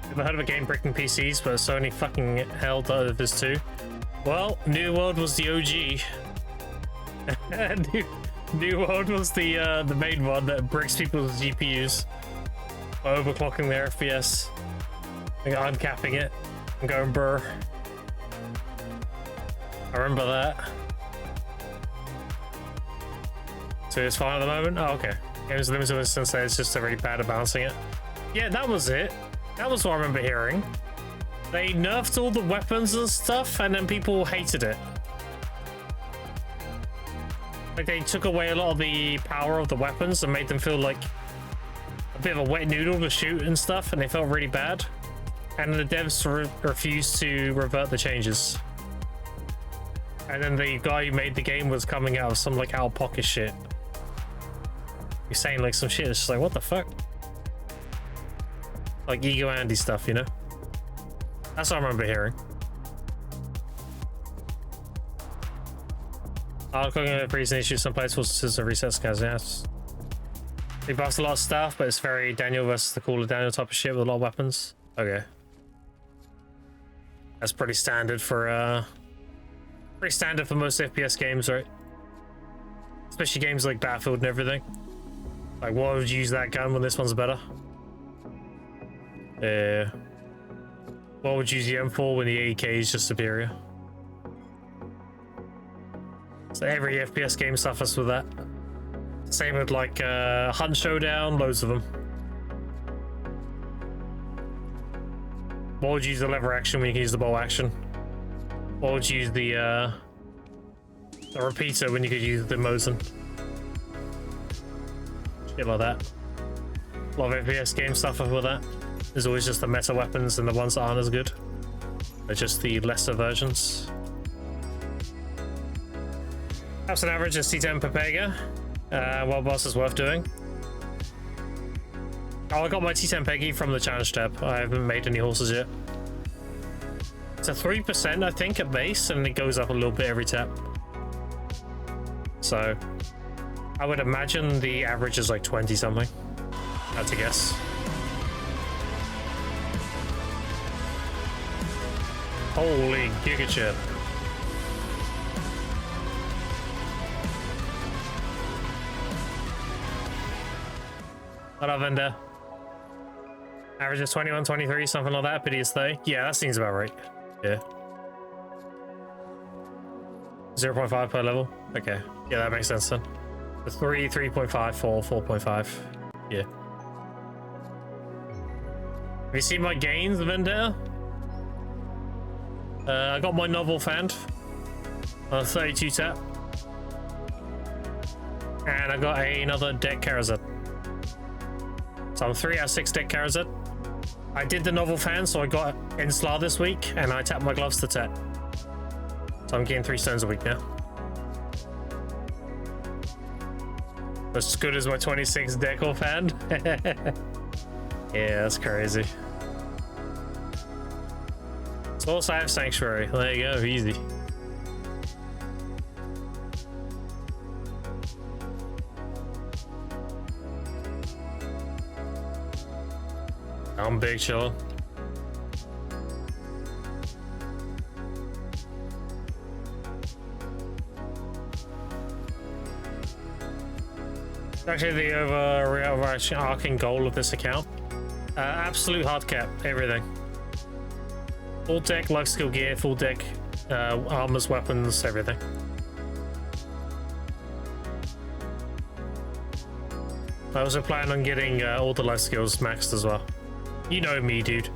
Never heard of a game breaking PCs, but Sony fucking Helldivers 2. Well, New World was the OG. New World was the main one that breaks people's GPUs by overclocking their FPS. I'm capping it. I'm going burr. I remember that. So it's fine at the moment? Oh, okay. Games limited instance, it's just really bad at balancing it. Yeah, that was it. That was what I remember hearing. They nerfed all the weapons and stuff, and then people hated it. Like, they took away a lot of the power of the weapons and made them feel like a bit of a wet noodle to shoot and stuff, and they felt really bad. And the devs refused to revert the changes. And then the guy who made the game was coming out of some, like, out-of-pocket shit. He's saying, like, some shit. It's just like, what the fuck? Like Ego Andy stuff, you know? That's what I remember hearing. Cooking a recent issue, some players will system resets, guys. Yes. They buffed a lot of stuff, but it's very Daniel versus the cooler Daniel type of shit with a lot of weapons. Okay. That's pretty standard for most FPS games, right? Especially games like Battlefield and everything. Like, why would you use that gun when this one's better? Why would you use the M4 when the AK is just superior? So every FPS game suffers with that. Same with like Hunt Showdown, loads of them. Why would you use the lever action when you can use the bolt action? Why would you use the repeater when you could use the Mosin? Shit like that. A lot of FPS games suffer with that. There's always just the meta weapons and the ones that aren't as good. They're just the lesser versions. Perhaps an average of C10 per Pega. Wild Boss is worth doing. Oh, I got my T10 Peggy from the challenge tab. I haven't made any horses yet. It's a 3%, I think, at base, and it goes up a little bit every tap. So, I would imagine the average is like 20 something. That's a guess. Holy giga chip. What up, Vendor? Average is 21, 23, something like that. Pity is 30. Yeah, that seems about right. Yeah. 0.5 per level. Okay. Yeah, that makes sense then. The 3, 3.5, 4, 4.5. Yeah. Have you seen my gains, Vendor? I got my novel fanned on 32 tap. And I got another deck Karazhan. So I'm 3 out of 6 deck Karazhan. I did the novel fan, so I got Enslar this week, and I tapped my gloves to tap. So I'm getting 3 stones a week now. As good as my 26 decal fan. Yeah, that's crazy. So also I have Sanctuary. There you go, easy. I'm big chillin'. It's actually the overarching goal of this account. Absolute hardcap, everything. Full deck, life skill gear, full deck, armors, weapons, everything. I also plan on getting all the life skills maxed as well. You know me, dude.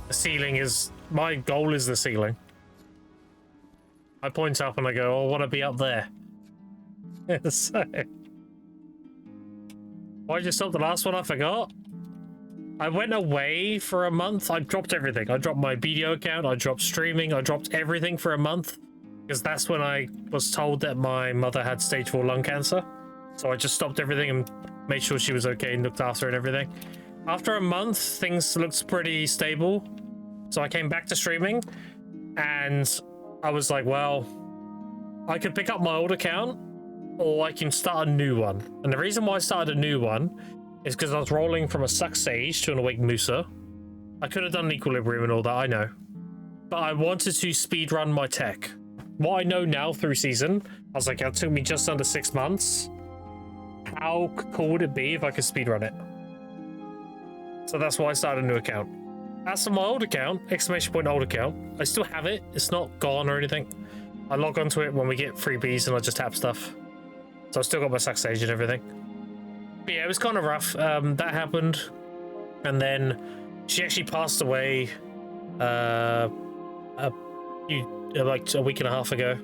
The ceiling is... My goal is the ceiling. I point up and I go, oh, I want to be up there. So... Why did you stop the last one? I forgot. I went away for a month. I dropped everything. I dropped my BDO account. I dropped streaming. I dropped everything for a month. Because that's when I was told that my mother had stage 4 lung cancer. So I just stopped everything and made sure she was okay and looked after her and everything. After a month, things looked pretty stable. So I came back to streaming. And I was like, well, I could pick up my old account. Or I can start a new one. And the reason why I started a new one is because I was rolling from a Suck Sage to an Awake Musa. I could have done an Equilibrium and all that, I know. But I wanted to speedrun my tech. What I know now through season, I was like, it took me just under 6 months. How cool would it be if I could speedrun it? So that's why I started a new account. As for my old account, exclamation point old account, I still have it. It's not gone or anything. I log onto it when we get freebies and I just tap stuff. So I still got my Suck Sage and everything. But yeah, it was kind of rough. That happened. And then she actually passed away like a week and a half ago.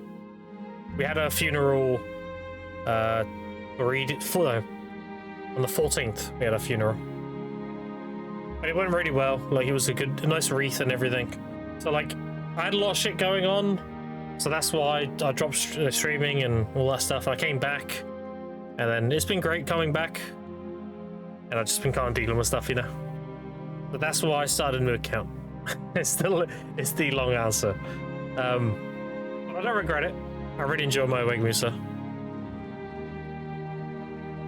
We had a funeral on the 14th. We had a funeral. But it went really well. Like, it was a nice wreath and everything. So like, I had a lot of shit going on. So that's why I dropped streaming and all that stuff. I came back, and then it's been great coming back. And I've just been kind of dealing with stuff, you know. But that's why I started a new account. It's the long answer. But I don't regret it. I really enjoy my Awake Musa.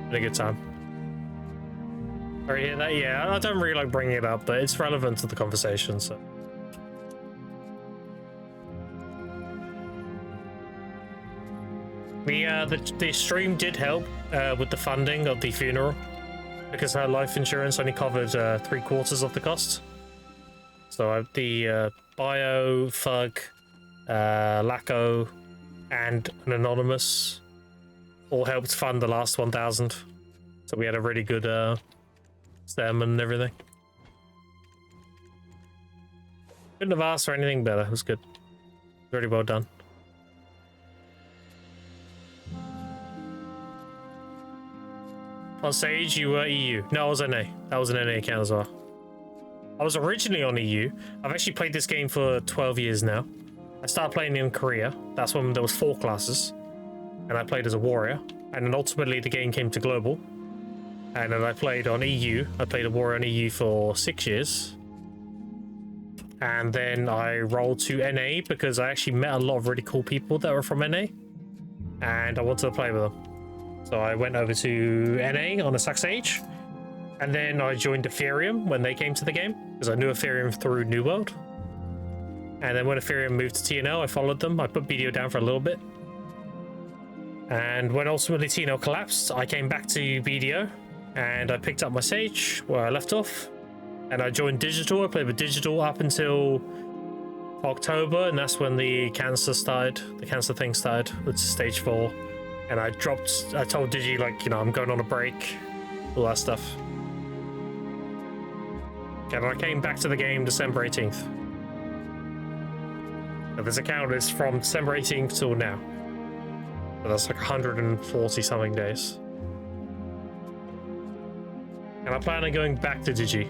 Had a good time. Are you hear that? Yeah, I don't really like bringing it up, but it's relevant to the conversation, so. The stream did help with the funding of the funeral because her life insurance only covered 3/4 of the cost. So the Bio, Fug, Laco, and an Anonymous all helped fund the last 1,000. So we had a really good sermon and everything. Couldn't have asked for anything better. It was good. Very well done. On Sage, you were EU. No, I was NA. That was an NA account as well. I was originally on EU. I've actually played this game for 12 years now. I started playing in Korea. That's when there was 4 classes. And I played as a warrior. And then ultimately the game came to global. And then I played on EU. I played a war on EU for 6 years. And then I rolled to NA because I actually met a lot of really cool people that were from NA. And I wanted to play with them. So I went over to NA on a Sucks Age. And then I joined Ethereum when they came to the game. Because I knew Ethereum through New World. And then when Ethereum moved to TNL, I followed them. I put BDO down for a little bit. And when ultimately TNL collapsed, I came back to BDO. And I picked up my Sage where I left off. And I joined Digital. I played with Digital up until October. And that's when the cancer started. The cancer thing started with stage 4. And I told Digi, like, you know, I'm going on a break. All that stuff. And I came back to the game December 18th. So this account is from December 18th till now. So that's like 140 something days. And I plan on going back to Digi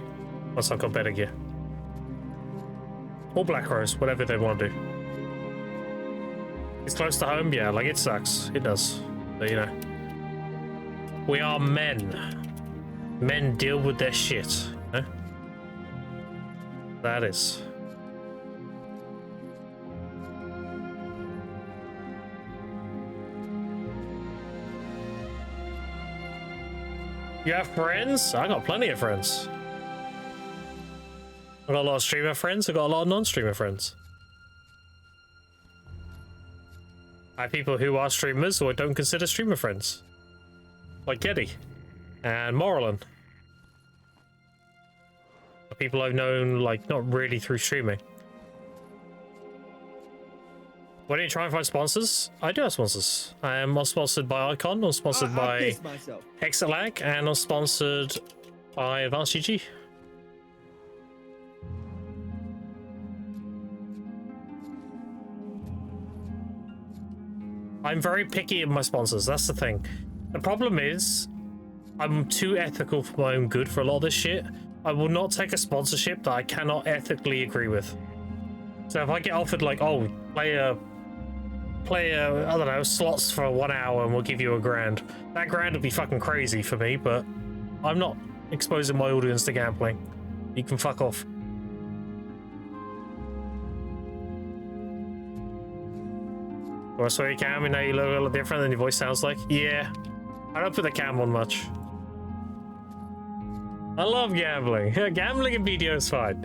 once I've got better gear. Or Black Rose, whatever they want to do. It's close to home, yeah, like it sucks. It does. But you know. We are men. Men deal with their shit, you know? That is. You have friends? I got plenty of friends. I got a lot of streamer friends. I got a lot of non-streamer friends. I have people who are streamers who I don't consider streamer friends. Like Geddy and Morlin. People I've known, like, not really through streaming. Why don't you try and find sponsors? I do have sponsors. I am sponsored by Icon, I'm sponsored by Exit Lag, and I'm sponsored by Advanced GG. I'm very picky of my sponsors, that's the thing. The problem is, I'm too ethical for my own good for a lot of this shit. I will not take a sponsorship that I cannot ethically agree with. So if I get offered, like, oh, play a I don't know, slots for 1 hour and we'll give you $1,000. That $1,000 would be fucking crazy for me, but I'm not exposing my audience to gambling. You can fuck off. Or so you can, now you look a little different than your voice sounds like. Yeah, I don't put the cam on much. I love gambling. Gambling in BDO is fine.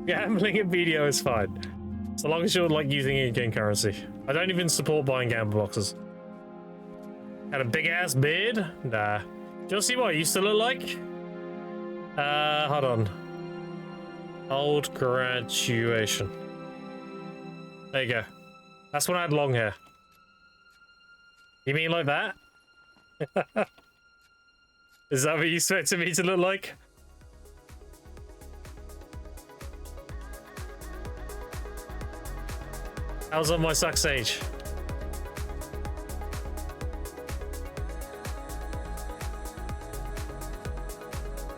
Gambling in BDO is fine. So long as you're like using in-game currency. I don't even support buying gamble boxes. Had a big ass beard? Nah. Do you see what I used to look like? Hold on. Old graduation. There you go. That's when I had long hair. You mean like that? Is that what you expected me to look like? I was on my Sucks Age.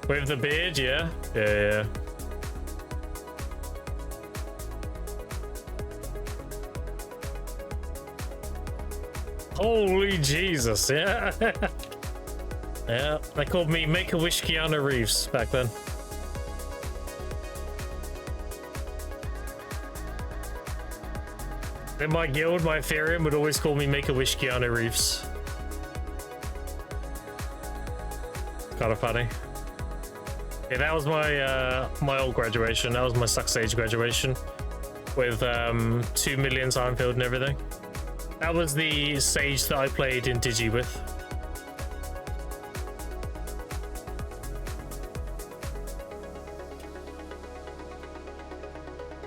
With the beard, yeah? Yeah. Holy Jesus, yeah. Yeah, they called me Make-A-Wish Keanu Reeves back then. In my guild, my Ethereum would always call me Make-A-Wish Keanu Reeves. Kind of funny. Yeah, that was my my old graduation. That was my Sucks Age graduation. With 2 million time filled and everything. That was the stage that I played in Digi with.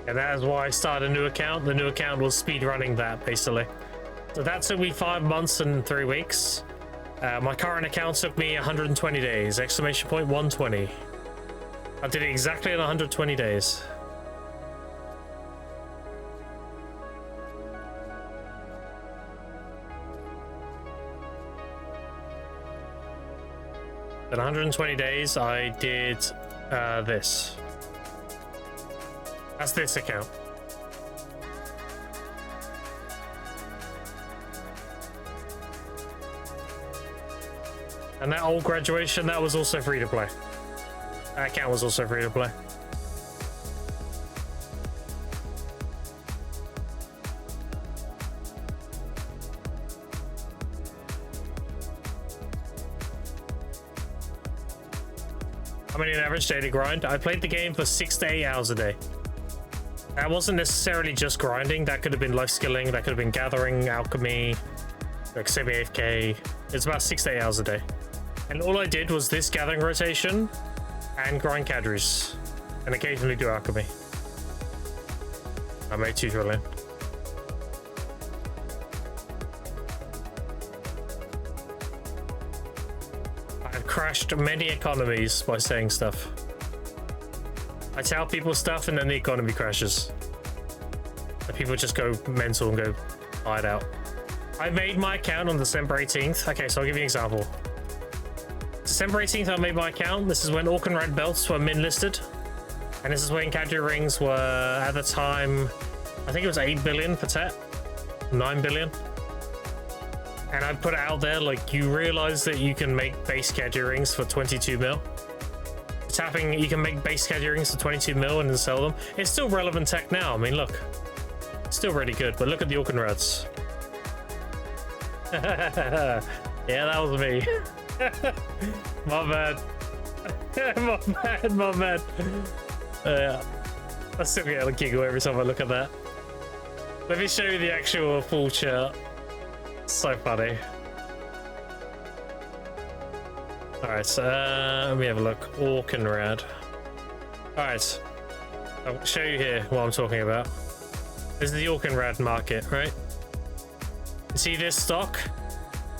And that is why I started a new account. The new account was speedrunning that, basically. So that took me 5 months and 3 weeks. My current account took me 120 days. Exclamation point 120. I did it exactly in 120 days. In 120 days, I did this. That's this account. And that old graduation, that was also free to play. That account was also free to play. I mean, an average daily grind. I played the game for 6 to 8 hours a day. That wasn't necessarily just grinding. That could have been life skilling. That could have been gathering, alchemy, like semi-AFK. It's about 6 to 8 hours a day. And all I did was this gathering rotation and grind cadres and occasionally do alchemy. I made 2 trillion. Crashed many economies by saying stuff. I tell people stuff and then the economy crashes. And people just go mental and go hide out. I made my account on December 18th. Okay, so I'll give you an example. December 18th, I made my account. This is when Orc and Red Belts were min listed. And this is when Cadre Rings were, at the time, I think it was 8 billion for Tet. 9 billion. And I put it out there, like, you realize that you can make base Cadre Rings for 22 mil. Tapping, you can make base Cadre Rings for 22 mil and then sell them. It's still relevant tech now. I mean, look. It's still really good, but look at the Orc and Reds. Yeah, that was me. My bad. my bad. I still get a giggle every time I look at that. Let me show you the actual full chart. So funny. Alright, so let me have a look. Orc and Rad. Alright. I'll show you here what I'm talking about. This is the Orc and Rad market, right? You see this stock?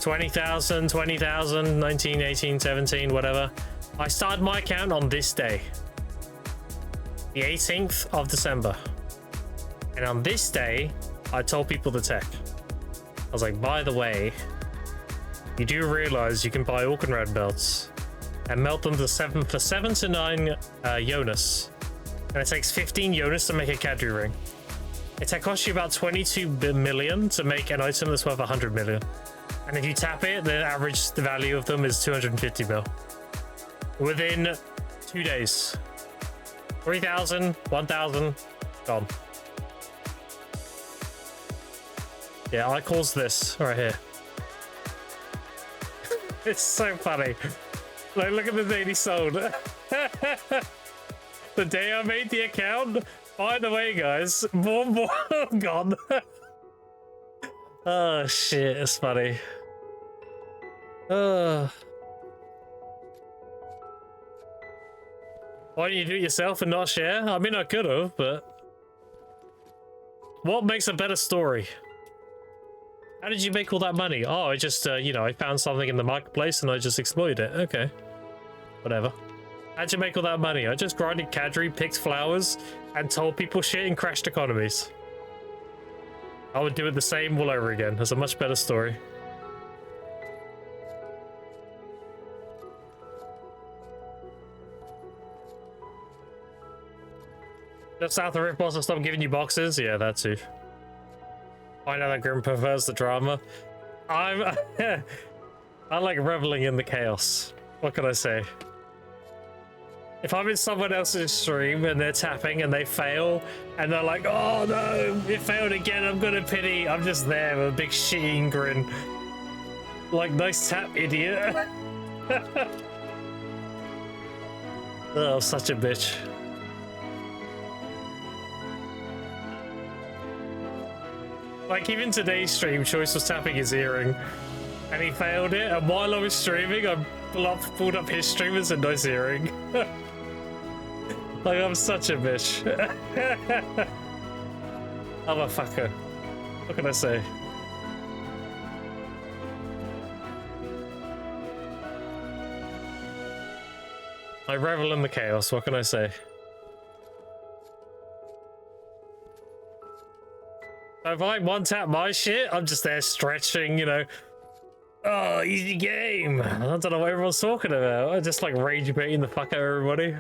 20,000, 20,000, 19, 18, 17, whatever. I started my account on this day. The 18th of December. And on this day, I told people the tech. I was like, by the way, you do realize you can buy Orc and Red belts and melt them to 7 to 9 Jonas. And it takes 15 Jonas to make a Cadre ring. It costs you about 22 million to make an item that's worth 100 million. And if you tap it, the average value of them is 250 mil. Within 2 days. 3,000, 1,000, gone. Yeah, I caused this right here. It's so funny. Like, look at the day he sold. The day I made the account. By the way, guys, more gone. Oh shit, it's funny. Why don't you do it yourself and not share? I mean, I could have, but what makes a better story? How did you make all that money? Oh, I just, you know, I found something in the marketplace and I just exploited it. Okay. Whatever. How'd you make all that money? I just grinded cadre, picked flowers, and told people shit and crashed economies. I would do it the same all over again. That's a much better story. Just south of Rift Boss, I'll stop giving you boxes? Yeah, that too. I know that Grim prefers the drama. I like reveling in the chaos. What can I say? If I'm in someone else's stream and they're tapping and they fail and they're like, oh no, it failed again, I'm gonna pity. I'm just there with a big shitting grin. Like, nice tap, idiot. Oh, such a bitch. Like, even today's stream, Choice was tapping his earring and he failed it, and while I was streaming, I pulled up his stream and said, nice earring. Like, I'm such a bitch. I'm a fucker. What can I say? I revel in the chaos, what can I say? If I one-tap my shit, I'm just there stretching, you know. Oh, easy game. I don't know what everyone's talking about. I just like rage baiting the fuck out of everybody.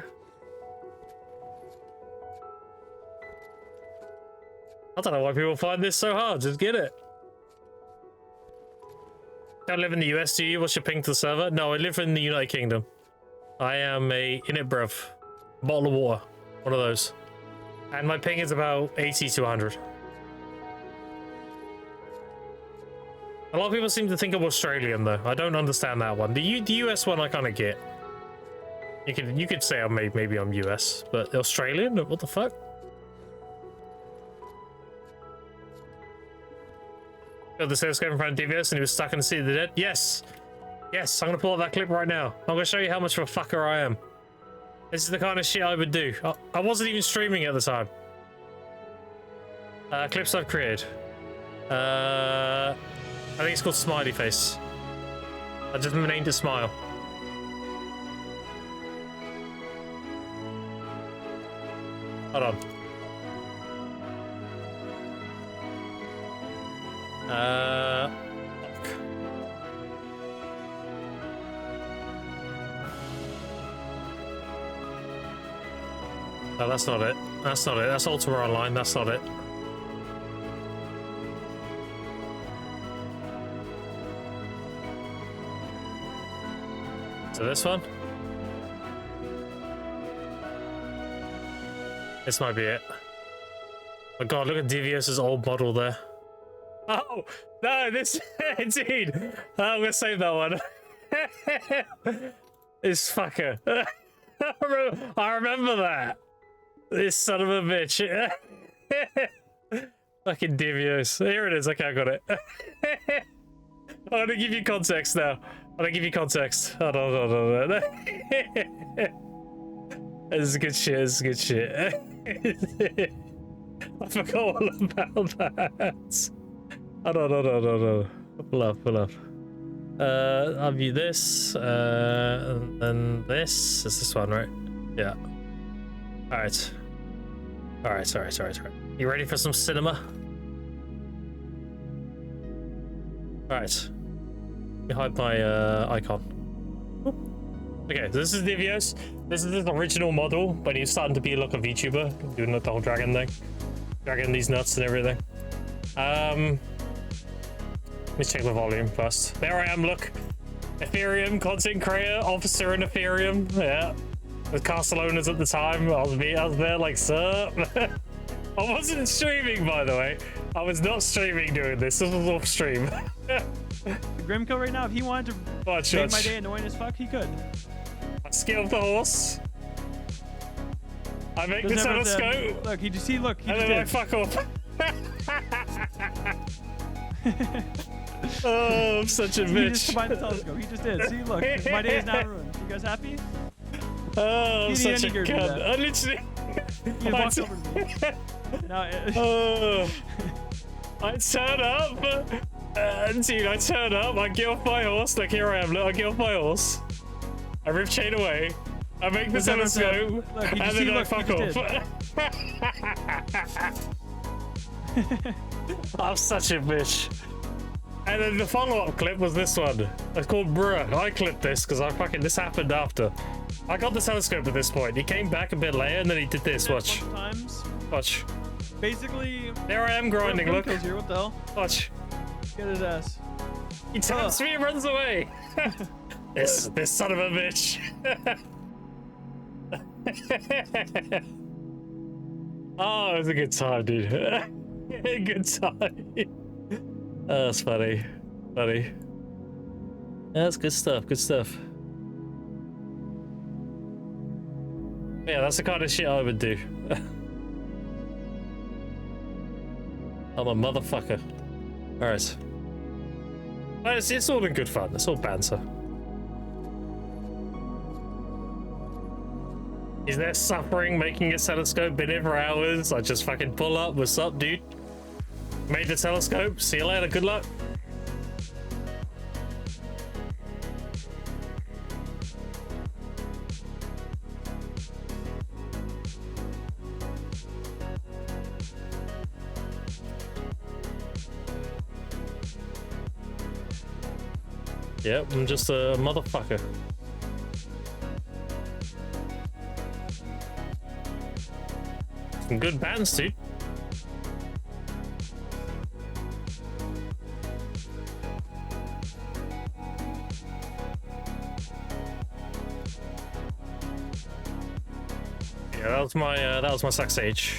I don't know why people find this so hard. Just get it. Don't live in the US, do you? What's your ping to the server? No, I live in the United Kingdom. I am a init bruv. Bottle of water. One of those. And my ping is about 80 to 100. A lot of people seem to think I'm Australian though. I don't understand that one. The US one I kind of get. You could say I'm maybe I'm US, but Australian? What the fuck? Got the sales in front of DVS and he was stuck in the City of the Dead? Yes! Yes, I'm gonna pull up that clip right now. I'm gonna show you how much of a fucker I am. This is the kind of shit I would do. I wasn't even streaming at the time. Clips I've created. I think it's called Smiley Face. I just named it Smile. Hold on. No, that's not it. That's not it. That's Ultima Online. That's not it. So this one? This might be it. Oh god, look at DVS's old model there. Oh! No, this... Indeed! I'm gonna save that one. This fucker. I remember that. This son of a bitch. Fucking Divios. Here it is. Okay, I got it. I'm gonna give you context now. I'm gonna give you context. Hold on. This is good shit. This is good shit. I forgot all about that. Hold on. Pull up. I'll view this. And then this. Is this one, right? Yeah. Alright. You ready for some cinema? Alright. Let me hide my icon. Okay, so this is Divios. This is his original model when he's starting to be like a VTuber, doing the whole dragon thing. Dragging these nuts and everything. Let me check the volume first. There I am, look. Ethereum content creator, officer in Ethereum. Yeah. With Castellonas at the time. I was there like, sir. I wasn't streaming, by the way. I was not streaming doing this. This was off stream. Grimco right now, if he wanted to make my day annoying as fuck, he could. I scaled the horse. I make the telescope. Look, he just look. He and just then did. I fuck off. Oh, I'm such a bitch. He just combined the telescope. He just did. See, look. My day is now ruined. You guys happy? Oh, I'm such a cunt. I literally... He walked over to me. Now, I turn up. Dude, I turn up. I get off my horse. Like, here I am. Look, I get off my horse. I rip chain away. I make the telescope. And then I fuck off. I'm such a bitch. And then the follow-up clip was this one. It's called Bruh. I clipped this because this happened after. I got the telescope at this point. He came back a bit later and then he did this. Watch. Watch. Basically, there I am grinding. Look. Here. What the hell? Watch. Get his ass. He taps me and runs away. This son of a bitch. Oh, it was a good time, dude. Good time. Oh, that's funny. That's good stuff. Yeah, that's the kind of shit I would do. I'm a motherfucker. Alright. It's all in good fun. It's all banter. Is there suffering making a telescope? Been here for hours. I just fucking pull up. What's up, dude? Made the telescope. See you later. Good luck. Yep, I'm just a motherfucker. Some good bands, dude. Yeah, that was my sex age.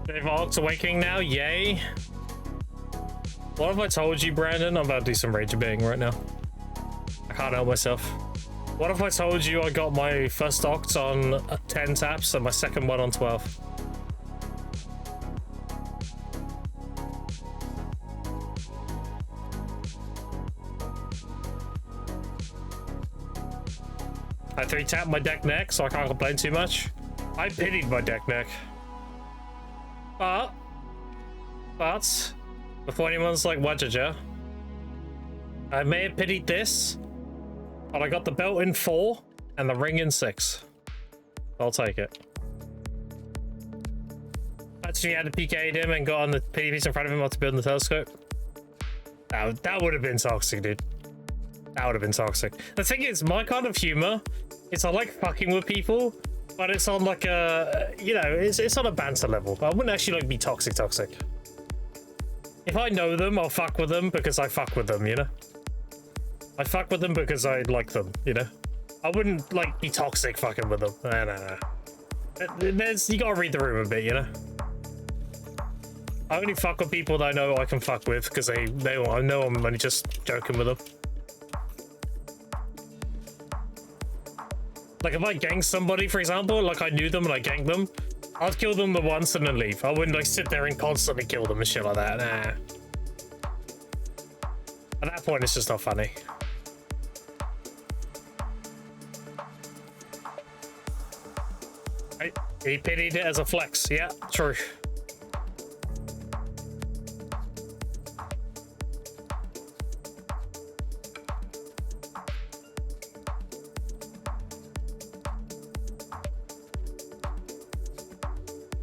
Dave Ark's awakening now, yay. What have I told you, Brandon? I'm about to do some rage being right now. I can't help myself. What if I told you I got my first oct on 10 taps and my second one on 12? I 3-tapped my deck neck, so I can't complain too much. I pitied my deck neck. But, before anyone's like, wajaja, I may have pitied this, but I got the belt in 4 and the ring in 6. I'll take it. Actually, had to PK'd him and got on the pity piece in front of him after building the telescope. That would have been toxic, dude. That would have been toxic. The thing is, my kind of humor is I like fucking with people, but it's on like a, you know, it's on a banter level. I wouldn't actually like be toxic. If I know them, I'll fuck with them because I fuck with them, you know? I fuck with them because I like them, you know? I wouldn't like be toxic fucking with them. No. You gotta read the room a bit, you know? I only fuck with people that I know I can fuck with because I know I'm only just joking with them. Like if I gang somebody, for example, like I knew them and I ganked them, I'd kill them the once and then leave. I wouldn't like sit there and constantly kill them and shit like that. Nah. At that point, it's just not funny. Right. He pitied it as a flex. Yeah, true.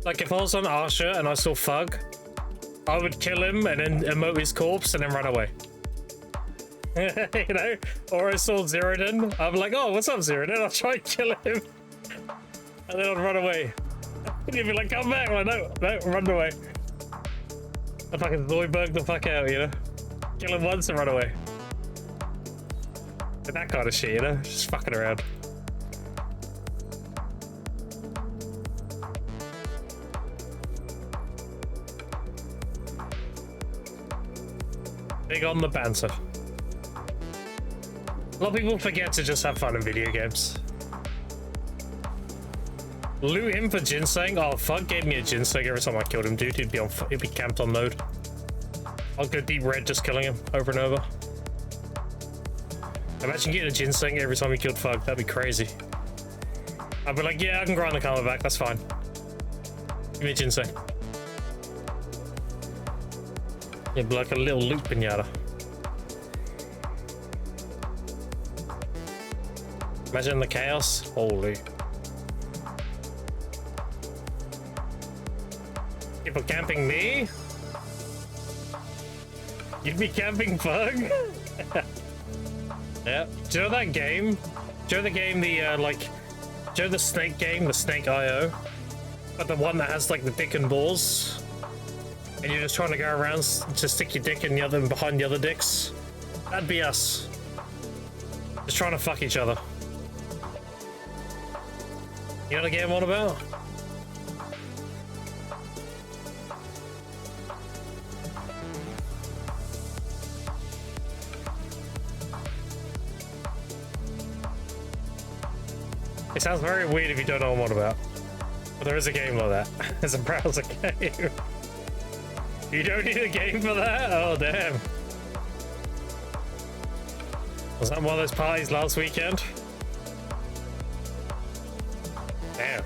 Like if I was on Archer and I saw Fug, I would kill him and then emote his corpse and then run away. You know? Or I saw Zerodin, I'm like, oh, what's up, Zerodin? I'll try and kill him. And then I'd run away. And he'd be like, come back. I'm like, no, run away. I fucking Zoidberg the fuck out, you know? Kill him once and run away. And that kind of shit, you know? Just fucking around. Big on the banter. A lot of people forget to just have fun in video games. Loot him for ginseng? Oh, fuck, gave me a ginseng every time I killed him, dude. He'd be camped on node. I'll go deep red just killing him over and over. Imagine getting a ginseng every time you killed Fug. That'd be crazy. I'd be like, yeah, I can grind the karma back. That's fine. Give me a ginseng. It'd be like a little loot pinata. Imagine the chaos. Holy. People camping me? You'd be camping Fug? Yeah. Do you know that game? Do you know the game, do you know the snake game, the Snake IO? But the one that has like the dick and balls? And you're just trying to go around to stick your dick in the other behind the other dicks? That'd be us. Just trying to fuck each other. You know the game I'm on about? It sounds very weird if you don't know what I'm on about. But there is a game like that. It's a browser game. You don't need a game for that? Oh, damn. Was that one of those parties last weekend? Damn.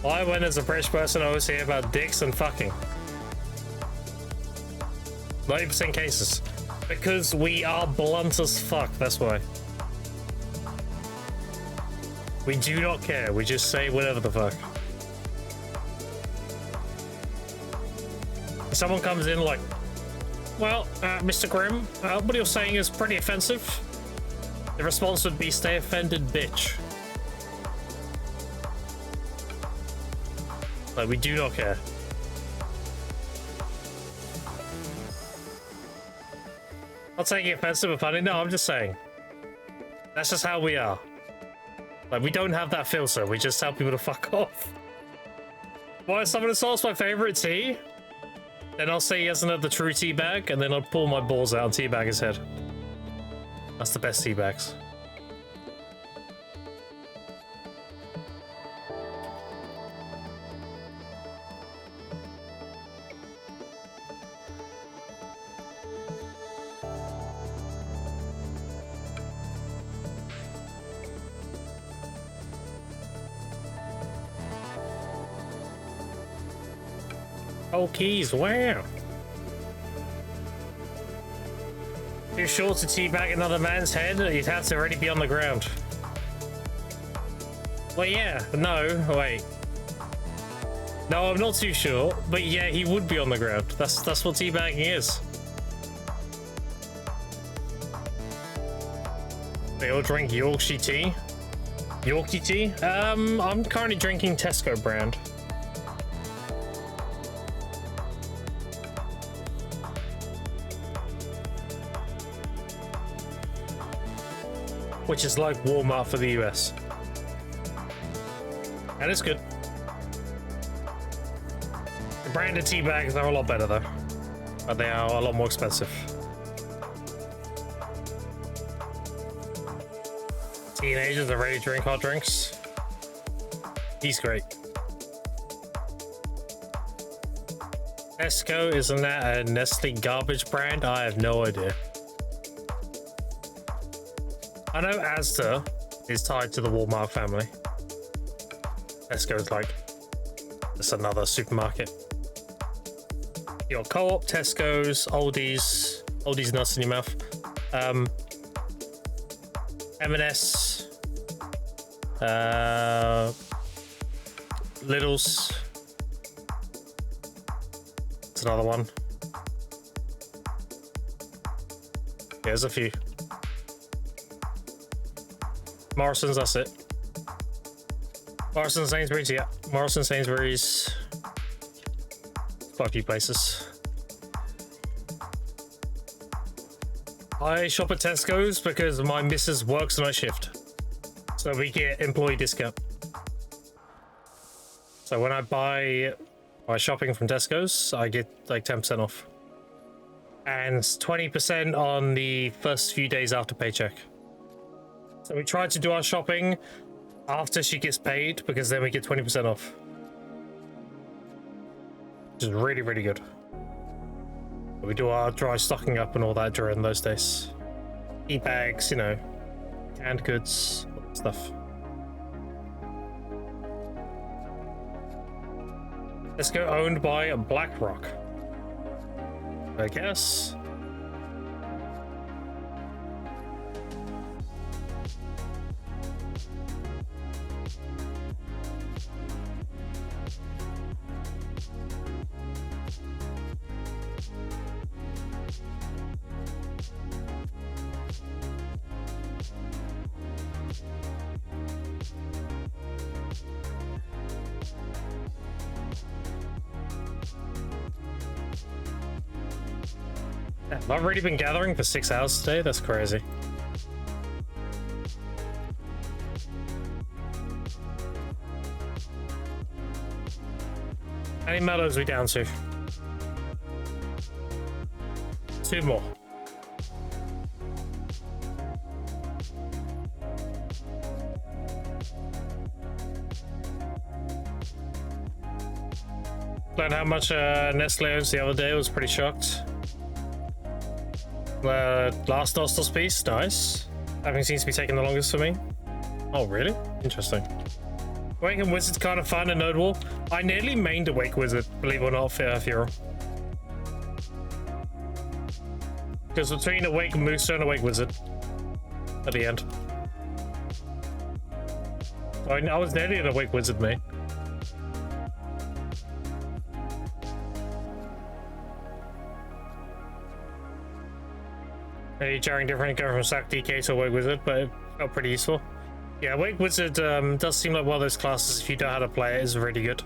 Why, when as a British person, I always hear about dicks and fucking? 90% cases. Because we are blunt as fuck, that's why. We do not care, we just say whatever the fuck. If someone comes in like, well, Mr. Grimm, what you're saying is pretty offensive. The response would be, stay offended, bitch. Like, we do not care. Not taking offensive or funny. No, I'm just saying. That's just how we are. Like, we don't have that filter. We just tell people to fuck off. Why is someone assaults my favorite tea? Then I'll say he has another true tea bag, and then I'll pull my balls out and teabag his head. That's the best tea bags. Oh, keys, wow. Too short to teabag another man's head, you'd have to already be on the ground. Well, yeah, no, wait. No, I'm not too short, but yeah, he would be on the ground. That's what teabagging is. They all drink Yorkshire tea. Yorkie tea? I'm currently drinking Tesco brand. Which is like Walmart for the US. And it's good. The branded tea bags are a lot better though. But they are a lot more expensive. Teenagers are ready to drink hot drinks. He's great. Tesco, isn't that a Nestle garbage brand? I have no idea. I know Asda is tied to the Walmart family. Tesco's like, it's another supermarket. You got Co-op, Tesco's, Aldi's nuts in your mouth. M&S, Lidl's. It's another one. Yeah, there's a few. Morrison's, that's it. Morrison, Sainsbury's, yeah. Morrison, Sainsbury's. Quite a few places. I shop at Tesco's because my missus works night shift. So we get employee discount. So when I buy my shopping from Tesco's, I get like 10% off. And 20% on the first few days after paycheck. So we try to do our shopping after she gets paid because then we get 20% off. Which is really, really good. We do our dry stocking up and all that during those days. E-bags, you know, canned goods, all that stuff. Let's go owned by BlackRock, I guess. I've already been gathering for 6 hours today. That's crazy. How many medals are we down to? 2 more. Learned how much Nestle owns the other day. I was pretty shocked. Last Nostos piece, nice. Having seems to be taking the longest for me. Oh, really? Interesting. Awakened Wizard's kind of fun and notable. I nearly mained a Wake Wizard, believe it or not, Furo. Because between a Wake Mooster and a Wake Wizard at the end. I was nearly in a Wake Wizard, mate. Maybe jarring different going from Sack DK to a Wake Wizard, but it felt pretty useful. Yeah, Wake Wizard does seem like one of those classes, if you know how to play it, is really good.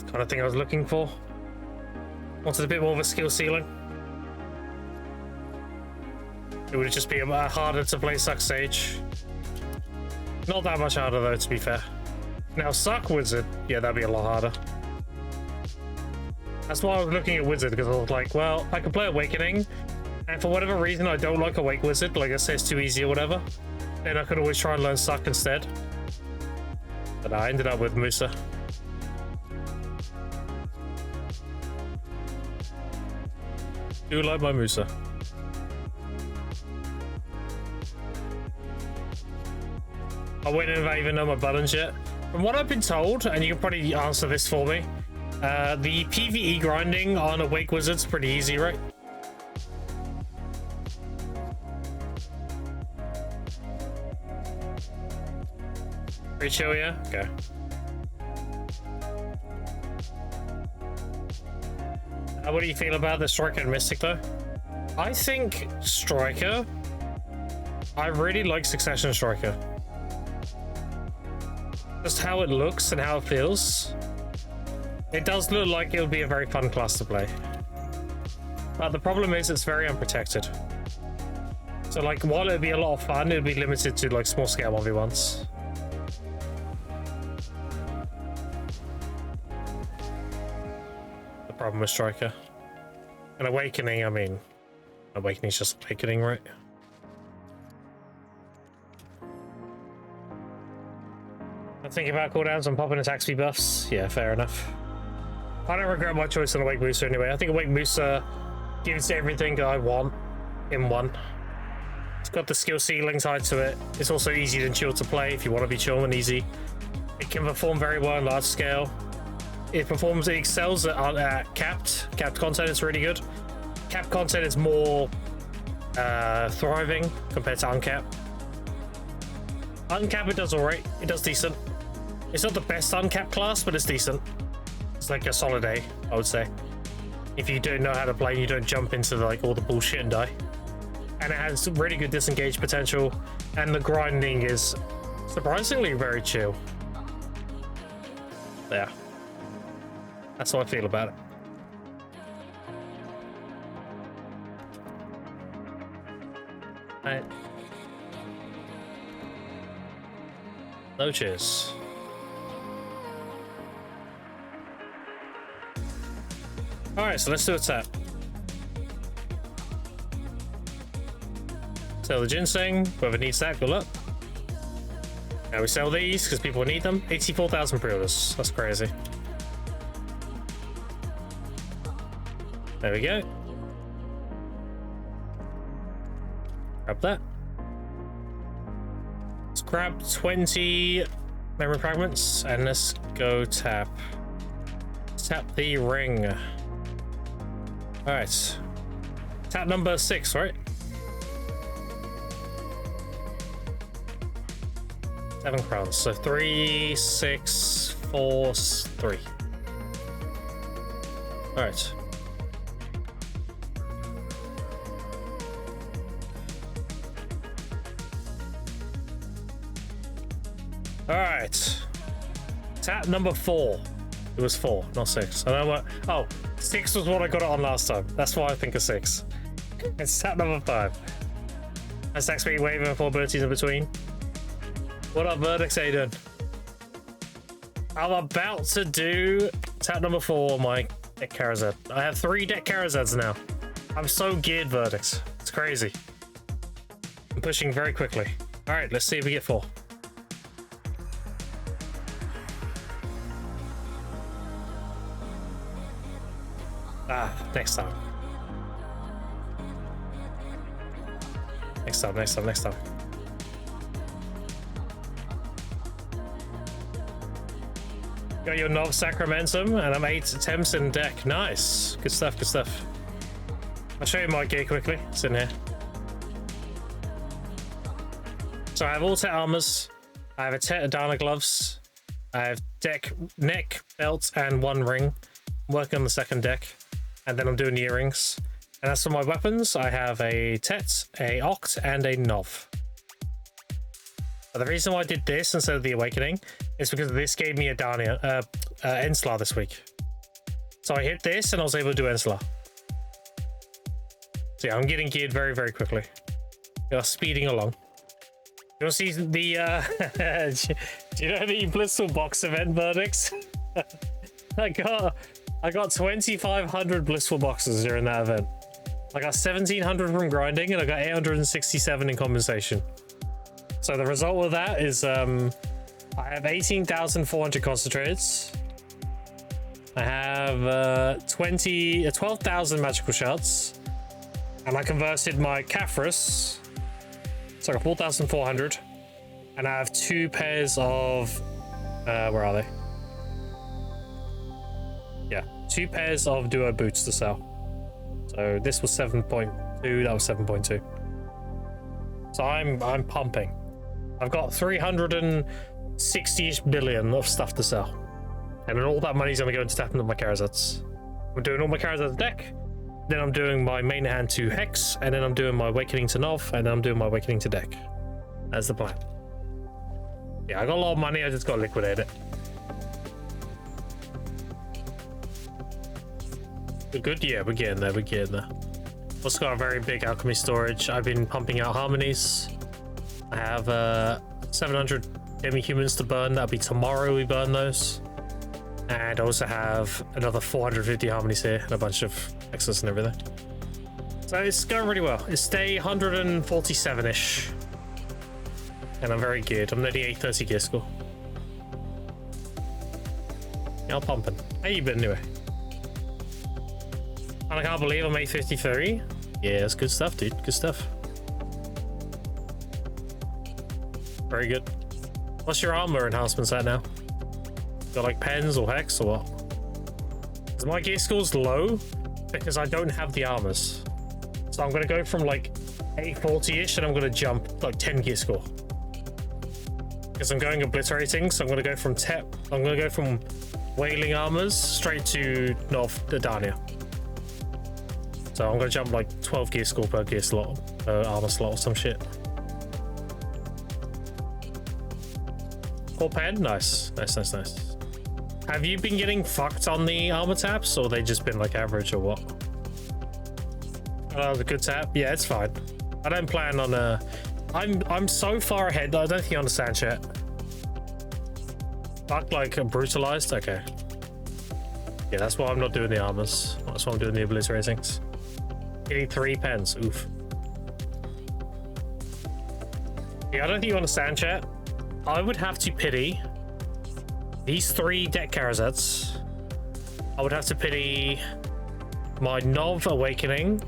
kind of thing I was looking for. Wanted a bit more of a skill ceiling. It would just be a bit harder to play Suck Sage. Not that much harder though, to be fair. Now Suck Wizard, yeah, that'd be a lot harder. That's why I was looking at Wizard, because I was like, well, I could play Awakening, and for whatever reason I don't like Awake Wizard, like I say it's too easy or whatever, then I could always try and learn Suck instead. But I ended up with Musa. Do like my Musa. I went in without even know my buttons yet. From what I've been told, and you can probably answer this for me, the PvE grinding on Awake Wizard's pretty easy, right? Pretty chill, yeah? Okay. What do you feel about the Striker and Mystic, though? I think Striker... I really like Succession Striker. Just how it looks and how it feels. It does look like it would be a very fun class to play. But the problem is it's very unprotected. So like, while it'd be a lot of fun, it'd be limited to like small scale 1v1s. The problem with Striker. And Awakening, I mean, Awakening's just Awakening, right? I'm thinking about cooldowns and popping attack speed buffs. Yeah, fair enough. I don't regret my choice on Awake Musa anyway. I think Awake Musa gives everything that I want in one. It's got the skill ceiling side to it. It's also easy and chill to play if you want to be chill and easy. It can perform very well on large scale. It excels at capped content. It's really good. Capped content is more thriving compared to uncapped. Uncapped, it does alright. It does decent. It's not the best uncapped class, but it's decent. It's like a solid A, I would say. If you don't know how to play and you don't jump into like all the bullshit and die. And it has really good disengage potential, and the grinding is surprisingly very chill. Yeah. That's how I feel about it. Alright. No cheers. Alright, so let's do a tap. Sell the ginseng, whoever needs that, good luck. Now we sell these because people need them. 84,000 pre-orders, that's crazy. There we go. Grab that. Let's grab 20 memory fragments and let's go tap. Tap the ring. Alright. Tap number 6, right? 7 crowns. So 3, 6, 4, 3. Alright. Alright. Tap number 4. It was 4, not 6. I know what. Oh, 6 was what I got it on last time. That's why I think of 6. It's tap number 5. Attack speed, wave, and 4 abilities in between. What up, Verdicts? How you doing? I'm about to do tap number 4 on my deck Karazad. I have 3 deck Karazads now. I'm so geared, Verdicts. It's crazy. I'm pushing very quickly. Alright, let's see if we get 4. Ah, next time. Next time. Got your Nov Sacramentum, and I'm 8 attempts in deck. Nice. Good stuff, good stuff. I'll show you my gear quickly. It's in here. So I have all Tet armors. I have a Tet Adana gloves. I have deck, neck, belt, and 1 ring. I'm working on the second deck. And then I'm doing the earrings. And as for my weapons, I have a Tet, a Oct, and a Nov. But the reason why I did this instead of the Awakening is because this gave me a Enslar this week. So I hit this and I was able to do Enslar. So yeah, I'm getting geared very, very quickly. You're speeding along. You want to see the, do you know the Blissful Box event verdicts? I got 2,500 Blissful Boxes during that event. I got 1,700 from grinding and I got 867 in compensation. So the result of that is I have 18,400 concentrators. I have 12,000 magical shards. And I converted my Caphras. So I got 4,400. And I have 2 pairs of... where are they? Yeah, 2 pairs of duo boots to sell. So this was 7.2, that was 7.2. So I'm pumping. I've got 360-ish billion of stuff to sell. And then all that money's gonna go into tapping up my Charizards. I'm doing all my Charizards deck. Then I'm doing my main hand to Hex, and then I'm doing my Awakening to Nov, and then I'm doing my Awakening to deck. That's the plan. Yeah, I got a lot of money, I just gotta liquidate it. We're good? Yeah, we're getting there, Also got a very big alchemy storage. I've been pumping out harmonies. I have 700 demi-humans to burn. That'll be tomorrow we burn those. And I also have another 450 harmonies here and a bunch of X's and everything. So it's going really well. It's day 147-ish. And I'm very geared. I'm nearly 830 gear score. Yeah, I'm pumping. How you been anyway? And I can't believe I'm 853. Yeah, that's good stuff, dude. Good stuff. Very good. What's your armor enhancements at now? Got like pens or hex or what? Because my gear score's low because I don't have the armors. So I'm gonna go from like 840-ish and I'm gonna jump like 10 gear score. Because I'm going obliterating, so I'm gonna go from wailing armors straight to Nov Dania. So I'm gonna jump like 12 gear score per gear slot, armor slot or some shit. Core pen? Nice. Have you been getting fucked on the armor taps, or they just been like average or what? The good tap? Yeah, it's fine. I don't plan on I'm so far ahead that I don't think you understand shit. Fuck, like brutalized? Okay. Yeah, that's why I'm not doing the armors. That's why I'm doing the obliteratings. Getting 3 pens. Oof. Yeah, I don't think you understand chat. I would have to pity these 3 deck Charizards. I would have to pity my Nov Awakening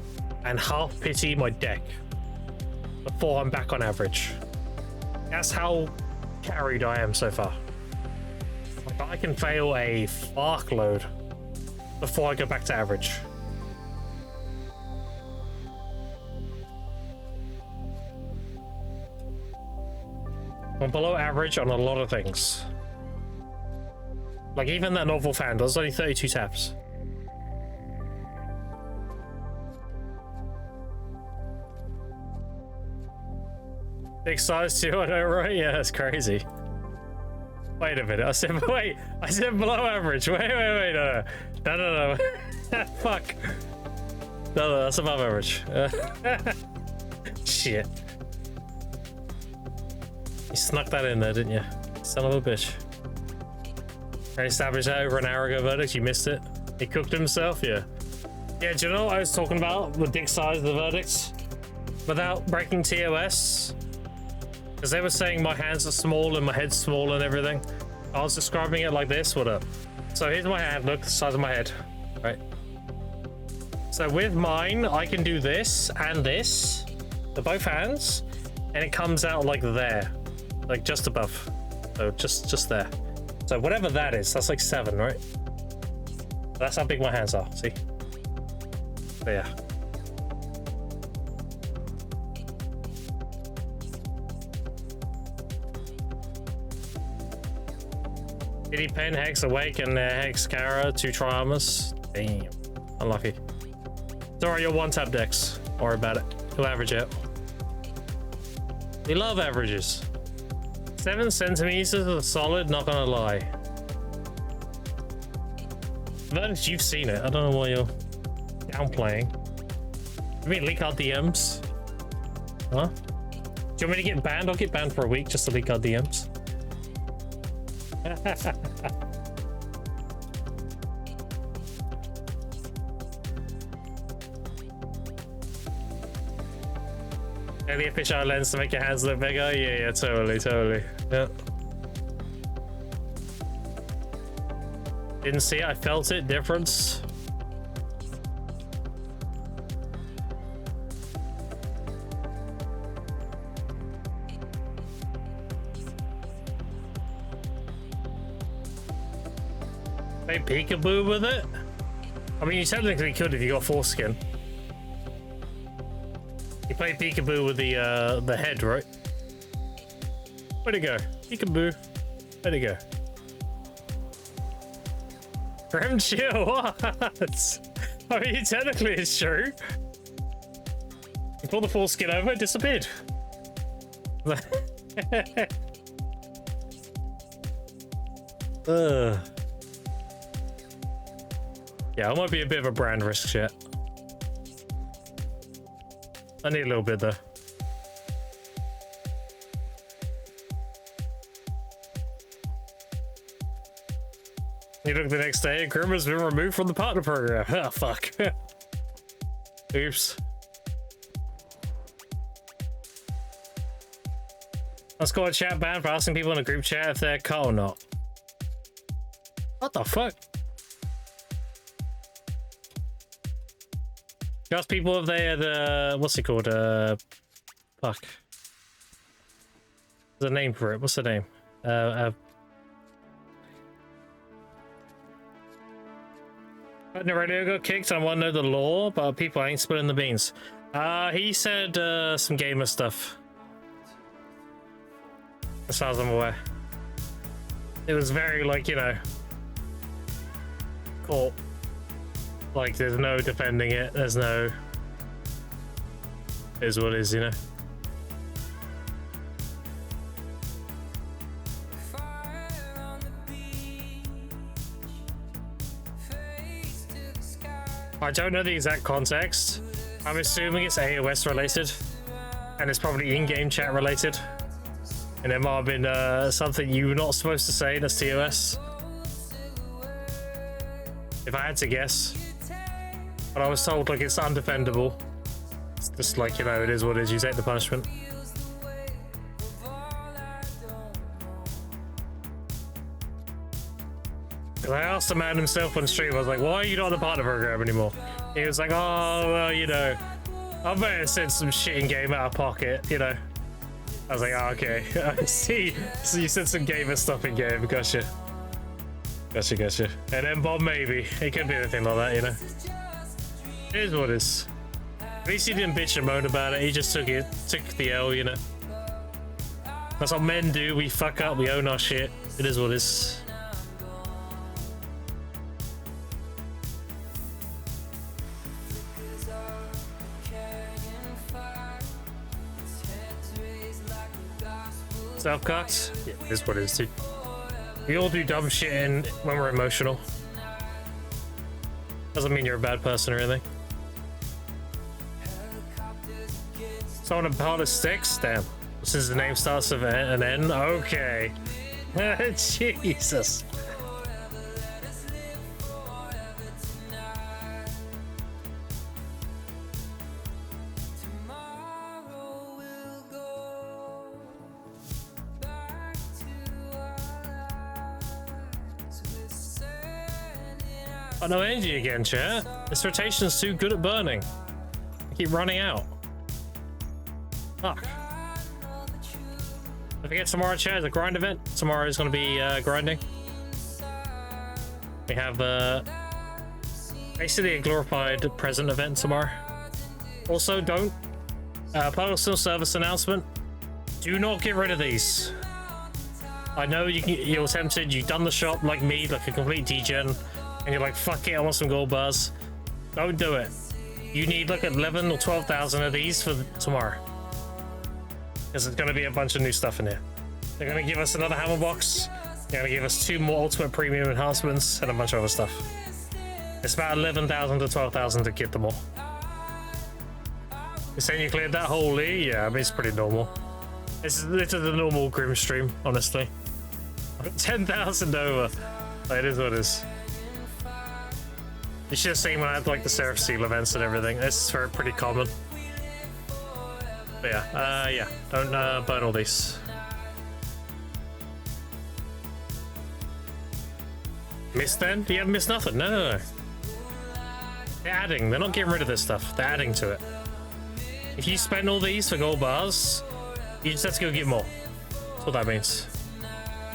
and half pity my deck before I'm back on average. That's how carried I am so far. Like, I can fail a fuckload before I go back to average. I'm below average on a lot of things. Like even that novel fan does only 32 taps. Big size too, I know, right? Yeah, that's crazy. Wait a minute, I said below average. Wait, no. Fuck. No, that's above average. Shit. You snuck that in there, didn't you? Son of a bitch. I established that over an hour ago verdict, you missed it. He cooked himself, yeah. Yeah, do you know what I was talking about? The dick size of the verdicts? Without breaking TOS? Because they were saying my hands are small and my head's small and everything. I was describing it like this, what up? So here's my hand, look, the size of my head, right? So with mine, I can do this and this, to both hands, and it comes out like there. Like just above. So just there. So whatever that is, that's like 7, right? That's how big my hands are, see? So yeah. Kitty Pen, Hex Awake, and Hex Kara, 2 Tri-Armors. Damn. Unlucky. Sorry, you're 1-tap decks. Don't worry about it. You'll average out. We love averages. 7 centimeters is solid, not gonna lie. But you've seen it. I don't know why you're downplaying. I mean, leak our DMs. Huh? Do you want me to get banned? I'll get banned for a week just to leak our DMs. Maybe a fisheye lens to make your hands look bigger? Yeah, totally. Yeah. Didn't see it, I felt it. Difference. Play peekaboo with it? I mean, you technically could if you got foreskin. You play peekaboo with the head, right? Where'd it go? Peekaboo. Where'd it go? Grim chill, what? I mean, technically it's true. You pull the foreskin over, it disappeared. Yeah, I might be a bit of a brand risk yet. I need a little bit though. You look the next day, and Grim has been removed from the partner program. Ah, fuck. Oops. Let's go a chat ban for asking people in a group chat if they're cut or not. What the fuck? You ask people if they are what's it called? Fuck. There's a name for it. What's the name? The radio got kicked. I want to know the law, but people ain't spilling the beans. He said some gamer stuff. As far as I'm aware. It was very, like, you know, court. Like, there's no defending it. There's no... It is what it is, you know? I don't know the exact context. I'm assuming it's AOS related. And it's probably in-game chat related. And it might have been something you were not supposed to say that's TOS. If I had to guess. But I was told, like, it's undefendable. It's just like, you know, it is what it is. You take the punishment. Because I asked the man himself on stream, I was like, why are you not on the partner program anymore? He was like, oh, well, you know, I better send some shit in game out of pocket, you know. I was like, oh, okay. I see. So you said some gamer stuff in game. Gotcha. Gotcha. And then Bob, maybe. It could be anything like that, you know. It is what it is. At least he didn't bitch and moan about it. He just took the L, you know. That's what men do. We fuck up. We own our shit. It is what it is. Self-cuts? Yeah, it is what it is, dude. We all do dumb shit when we're emotional. Doesn't mean you're a bad person or anything. Someone a part of sticks? Damn. Since the name starts with an N? Okay. Jesus. Oh, no energy again, chat. This rotation's too good at burning. I keep running out. Fuck. Don't forget tomorrow, chat, is a grind event. Tomorrow is going to be grinding. We have basically a glorified present event tomorrow. Also, don't personal service announcement. Do not get rid of these. I know you're tempted. You've done the shop like me, like a complete degen. And you're like, fuck it, I want some gold bars. Don't do it. You need like 11 or 12,000 of these for tomorrow. Because there's going to be a bunch of new stuff in here. They're gonna give us another hammer box. They're gonna give us 2 more ultimate premium enhancements and a bunch of other stuff. It's about 11,000 to 12,000 to get them all. You saying you cleared that? Holy, yeah, I mean, it's pretty normal. This is the normal Grim stream, honestly. 10,000 over. It is what it is. You should have seen when I had like the Seraph Seal events and everything. This is pretty common. But yeah, don't burn all these. Missed then? You haven't missed nothing. No. They're adding. They're not getting rid of this stuff. They're adding to it. If you spend all these for gold bars, you just have to go get more. That's what that means.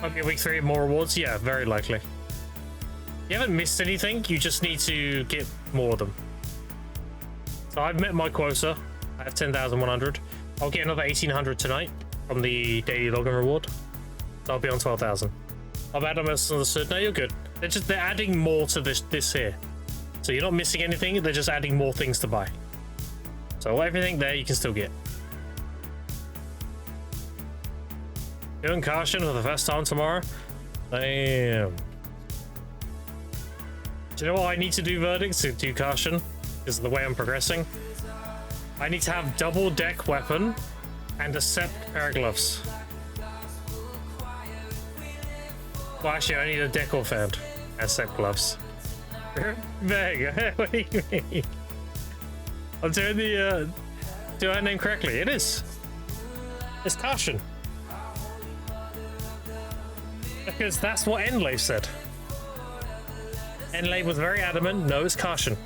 Might be week 3 more rewards? Yeah, very likely. You haven't missed anything, you just need to get more of them. So I've met my quota. I have 10,100. I'll get another 1,800 tonight from the daily login reward. So I'll be on 12,000. I've had almost understood. No, you're good. They're adding more to this here. So you're not missing anything, they're just adding more things to buy. So everything there you can still get. Doing Caution for the first time tomorrow? Damn. Do you know what I need to do, Verdicts, to do Caution? Because of the way I'm progressing. I need to have double deck weapon and a set pair of gloves. Well, actually, I need a deck or fan and set gloves. Vega, what do you mean? I'm doing the, do I name correctly? It is. It's Caution. Because that's what Enlave said. Enlave was very adamant, no, it's Caution.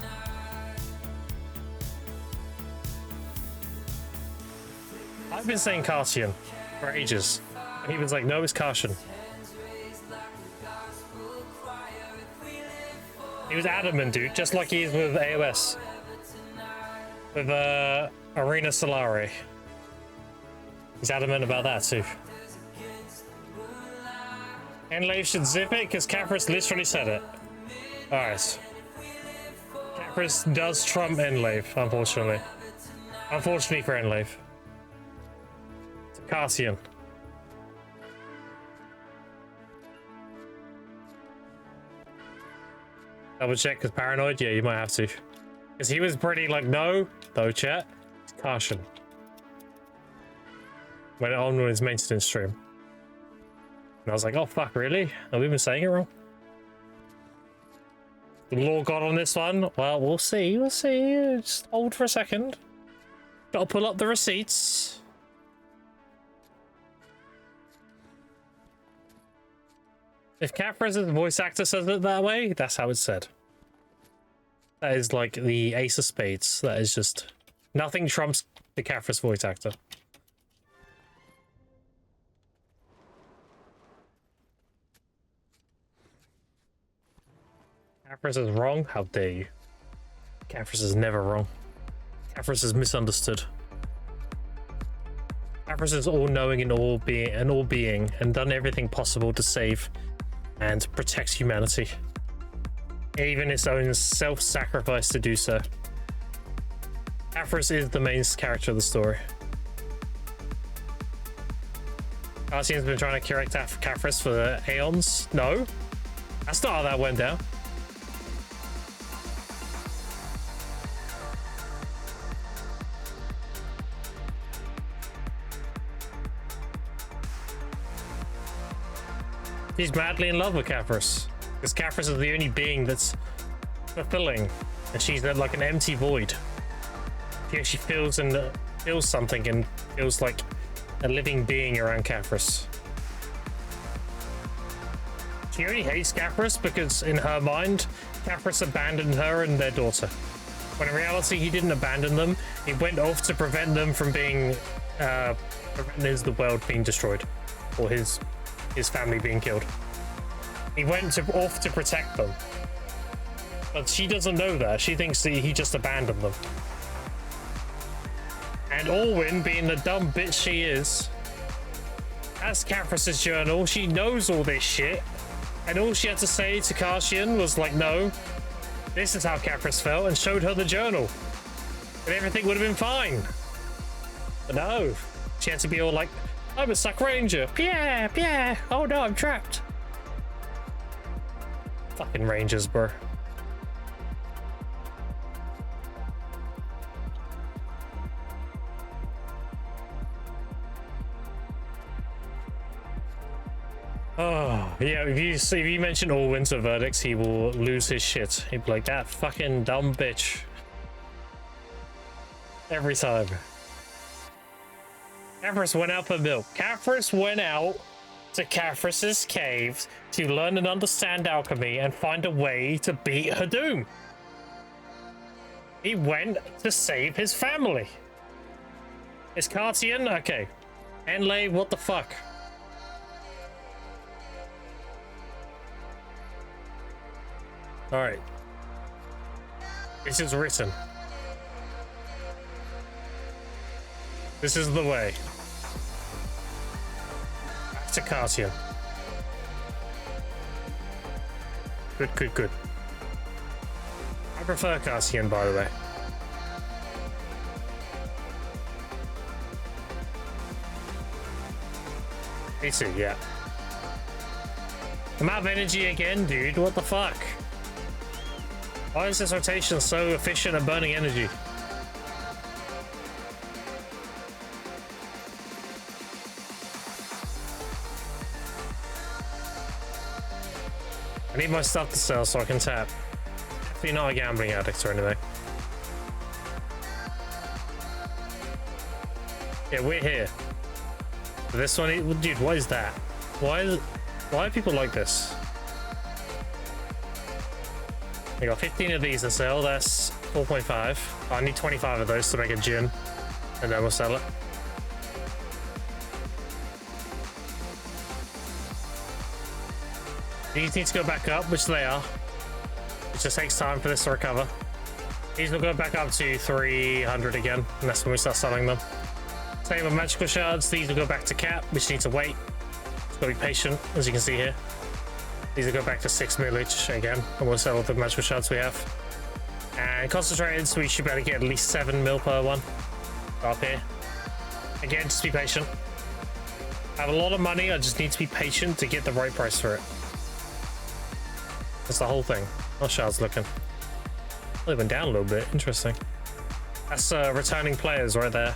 I've been saying Caution for ages. And he was like, no, it's Caution. He was adamant, dude, just like he is with AOS. With Arena Solari. He's adamant about that too. Enlave should zip it because Capris literally said it. Alright. Capris does trump Enlave, unfortunately. Unfortunately for Enlave. It's a Cassian. Double check because paranoid? Yeah, you might have to. Because he was pretty like, no, chat. It's Caution. Went on with his maintenance stream. And I was like, oh fuck, really? Have we been saying it wrong? The law got on this one? Well, we'll see, we'll see. Just hold for a second. Gotta pull up the receipts. If Capris's voice actor says it that way, that's how it's said. That is like the ace of spades. That is just... Nothing trumps the Capris voice actor. Capris is wrong? How dare you? Capris is never wrong. Capris is misunderstood. Capris is all-knowing and all-being and done everything possible to save and protect humanity. Even its own self-sacrifice to do so. Capris is the main character of the story. Cassian's been trying to correct Capris for aeons. No, that's not how that went down. She's madly in love with Capris. Because Capris is the only being that's fulfilling. And she's like an empty void. She actually feels something and feels like a living being around Capris. She only hates Capris because in her mind, Capris abandoned her and their daughter. When in reality, he didn't abandon them. He went off to prevent them from being, prevent the world being destroyed. Or his family being killed. He went off to protect them. But she doesn't know that. She thinks that he just abandoned them. And Orwin, being the dumb bitch she is, has Capris's journal. She knows all this shit. And all she had to say to Cassian was like, no, this is how Capris felt, and showed her the journal. And everything would have been fine. But no. She had to be all like, I'm a suck ranger. Yeah, yeah. Oh no, I'm trapped. Fucking rangers, bro. Oh, yeah, if you mention all winter verdicts, he will lose his shit. He'd be like, that fucking dumb bitch. Every time. Caphras went out for milk. Caphras went out to Caphras's cave to learn and understand alchemy and find a way to beat Hadum. He went to save his family. Is Cartian? Okay. Enlay, what the fuck? Alright. This is written. This is the way. Back to Cartian. Good, good, good. I prefer Cartian, by the way. Me too, yeah. I'm out of energy again, dude. What the fuck? Why is this rotation so efficient at burning energy? I need my stuff to sell so I can tap. Definitely not a gambling addict or anything. Yeah, we're here. This one, dude, what is that? Why are people like this? I got 15 of these to sell. That's 4.5. I need 25 of those to make a gin, and then we'll sell it. These need to go back up, which they are. It just takes time for this to recover. These will go back up to 300 again, and that's when we start selling them. Same with magical shards. These will go back to cap, which needs to wait. Just gotta be patient, as you can see here. These will go back to 6 mil each again, and we'll sell all the magical shards we have. And concentrated, we should be able to get at least 7 mil per one. Up here. Again, just be patient. I have a lot of money, I just need to be patient to get the right price for it. That's the whole thing. How shards looking? Well, they went down a little bit. Interesting. That's returning players right there.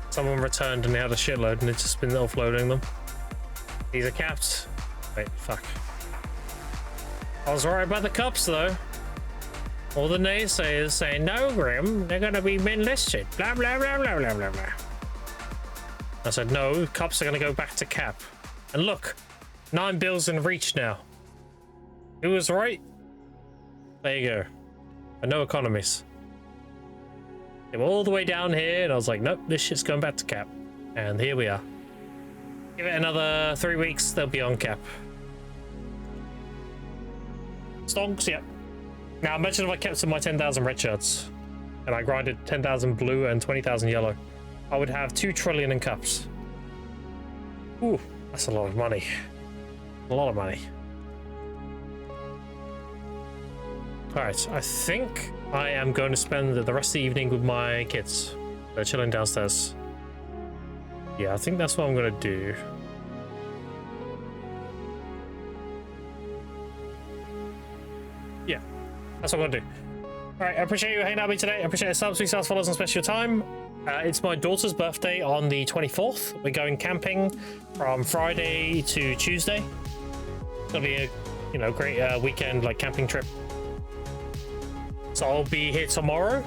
Someone returned and they had a shitload and it's just been offloading them. These are capped. Wait, fuck. I was right about the cups though. All the naysayers saying, no, Grim, they're gonna be min listed. Blah, blah, blah, blah, blah, blah, blah. I said, no, cups are gonna go back to cap. And look, 9 bills in reach now. Who was right? There you go. And no economies. They were all the way down here, and I was like, nope, this shit's going back to cap. And here we are. Give it another 3 weeks, they'll be on cap. Stonks, yep. Now imagine if I kept to my 10,000 red shirts, and I grinded 10,000 blue and 20,000 yellow. I would have 2 trillion in cups. Ooh, that's a lot of money. A lot of money. Alright, I think I am going to spend the rest of the evening with my kids. They're chilling downstairs. Yeah, I think that's what I'm going to do. Yeah, that's what I'm going to do. Alright, I appreciate you hanging out with me today. I appreciate the subs, resubs, follows, and special time. It's my daughter's birthday on the 24th. We're going camping from Friday to Tuesday. It's going to be a, great weekend, like, camping trip. So I'll be here tomorrow.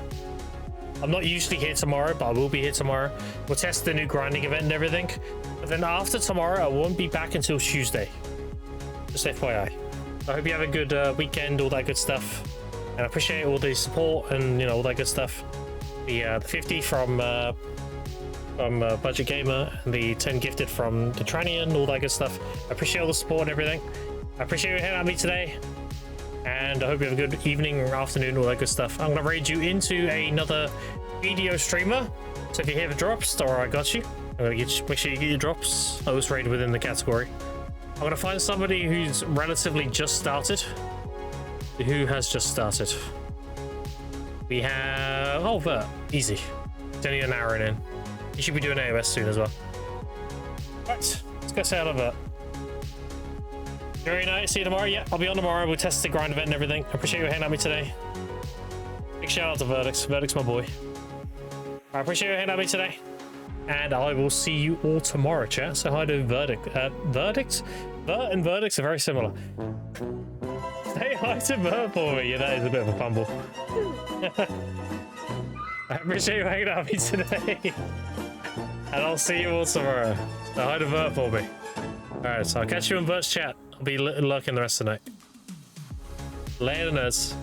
I'm not usually here tomorrow, but I will be here tomorrow. We'll test the new grinding event and everything. But then after tomorrow, I won't be back until Tuesday. Just FYI. I hope you have a good weekend, all that good stuff. And I appreciate all the support and, all that good stuff. The 50 from Budget Gamer, and the 10 gifted from Detranian, all that good stuff. I appreciate all the support and everything. I appreciate you hanging out with me today. And I hope you have a good evening or afternoon, all that good stuff. I'm going to raid you into another video streamer. So if you hear the drops, don't worry, I got you. I'm going to make sure you get your drops. I was raided within the category. I'm going to find somebody who's relatively just started. Who has just started? We have... Oh, Vert. Easy. It's only an hour in. You should be doing AOS soon as well. Right, let's go say hello to Vert. Very nice. See you tomorrow. Yeah, I'll be on tomorrow. We'll test the grind event and everything. I appreciate you hanging out with me today. Big shout out to Verdicts. Verdict's my boy. I appreciate you hanging out with me today. And I will see you all tomorrow, chat. So hi to Verdict. Verdicts? Vert and Verdicts are very similar. Say hi to Vert for me. Yeah, that is a bit of a fumble. I appreciate you hanging out with me today. And I'll see you all tomorrow. So hi to Vert for me. Alright, so I'll catch you in Vert's chat. I'll be lurking the rest of the night. Later, nerds.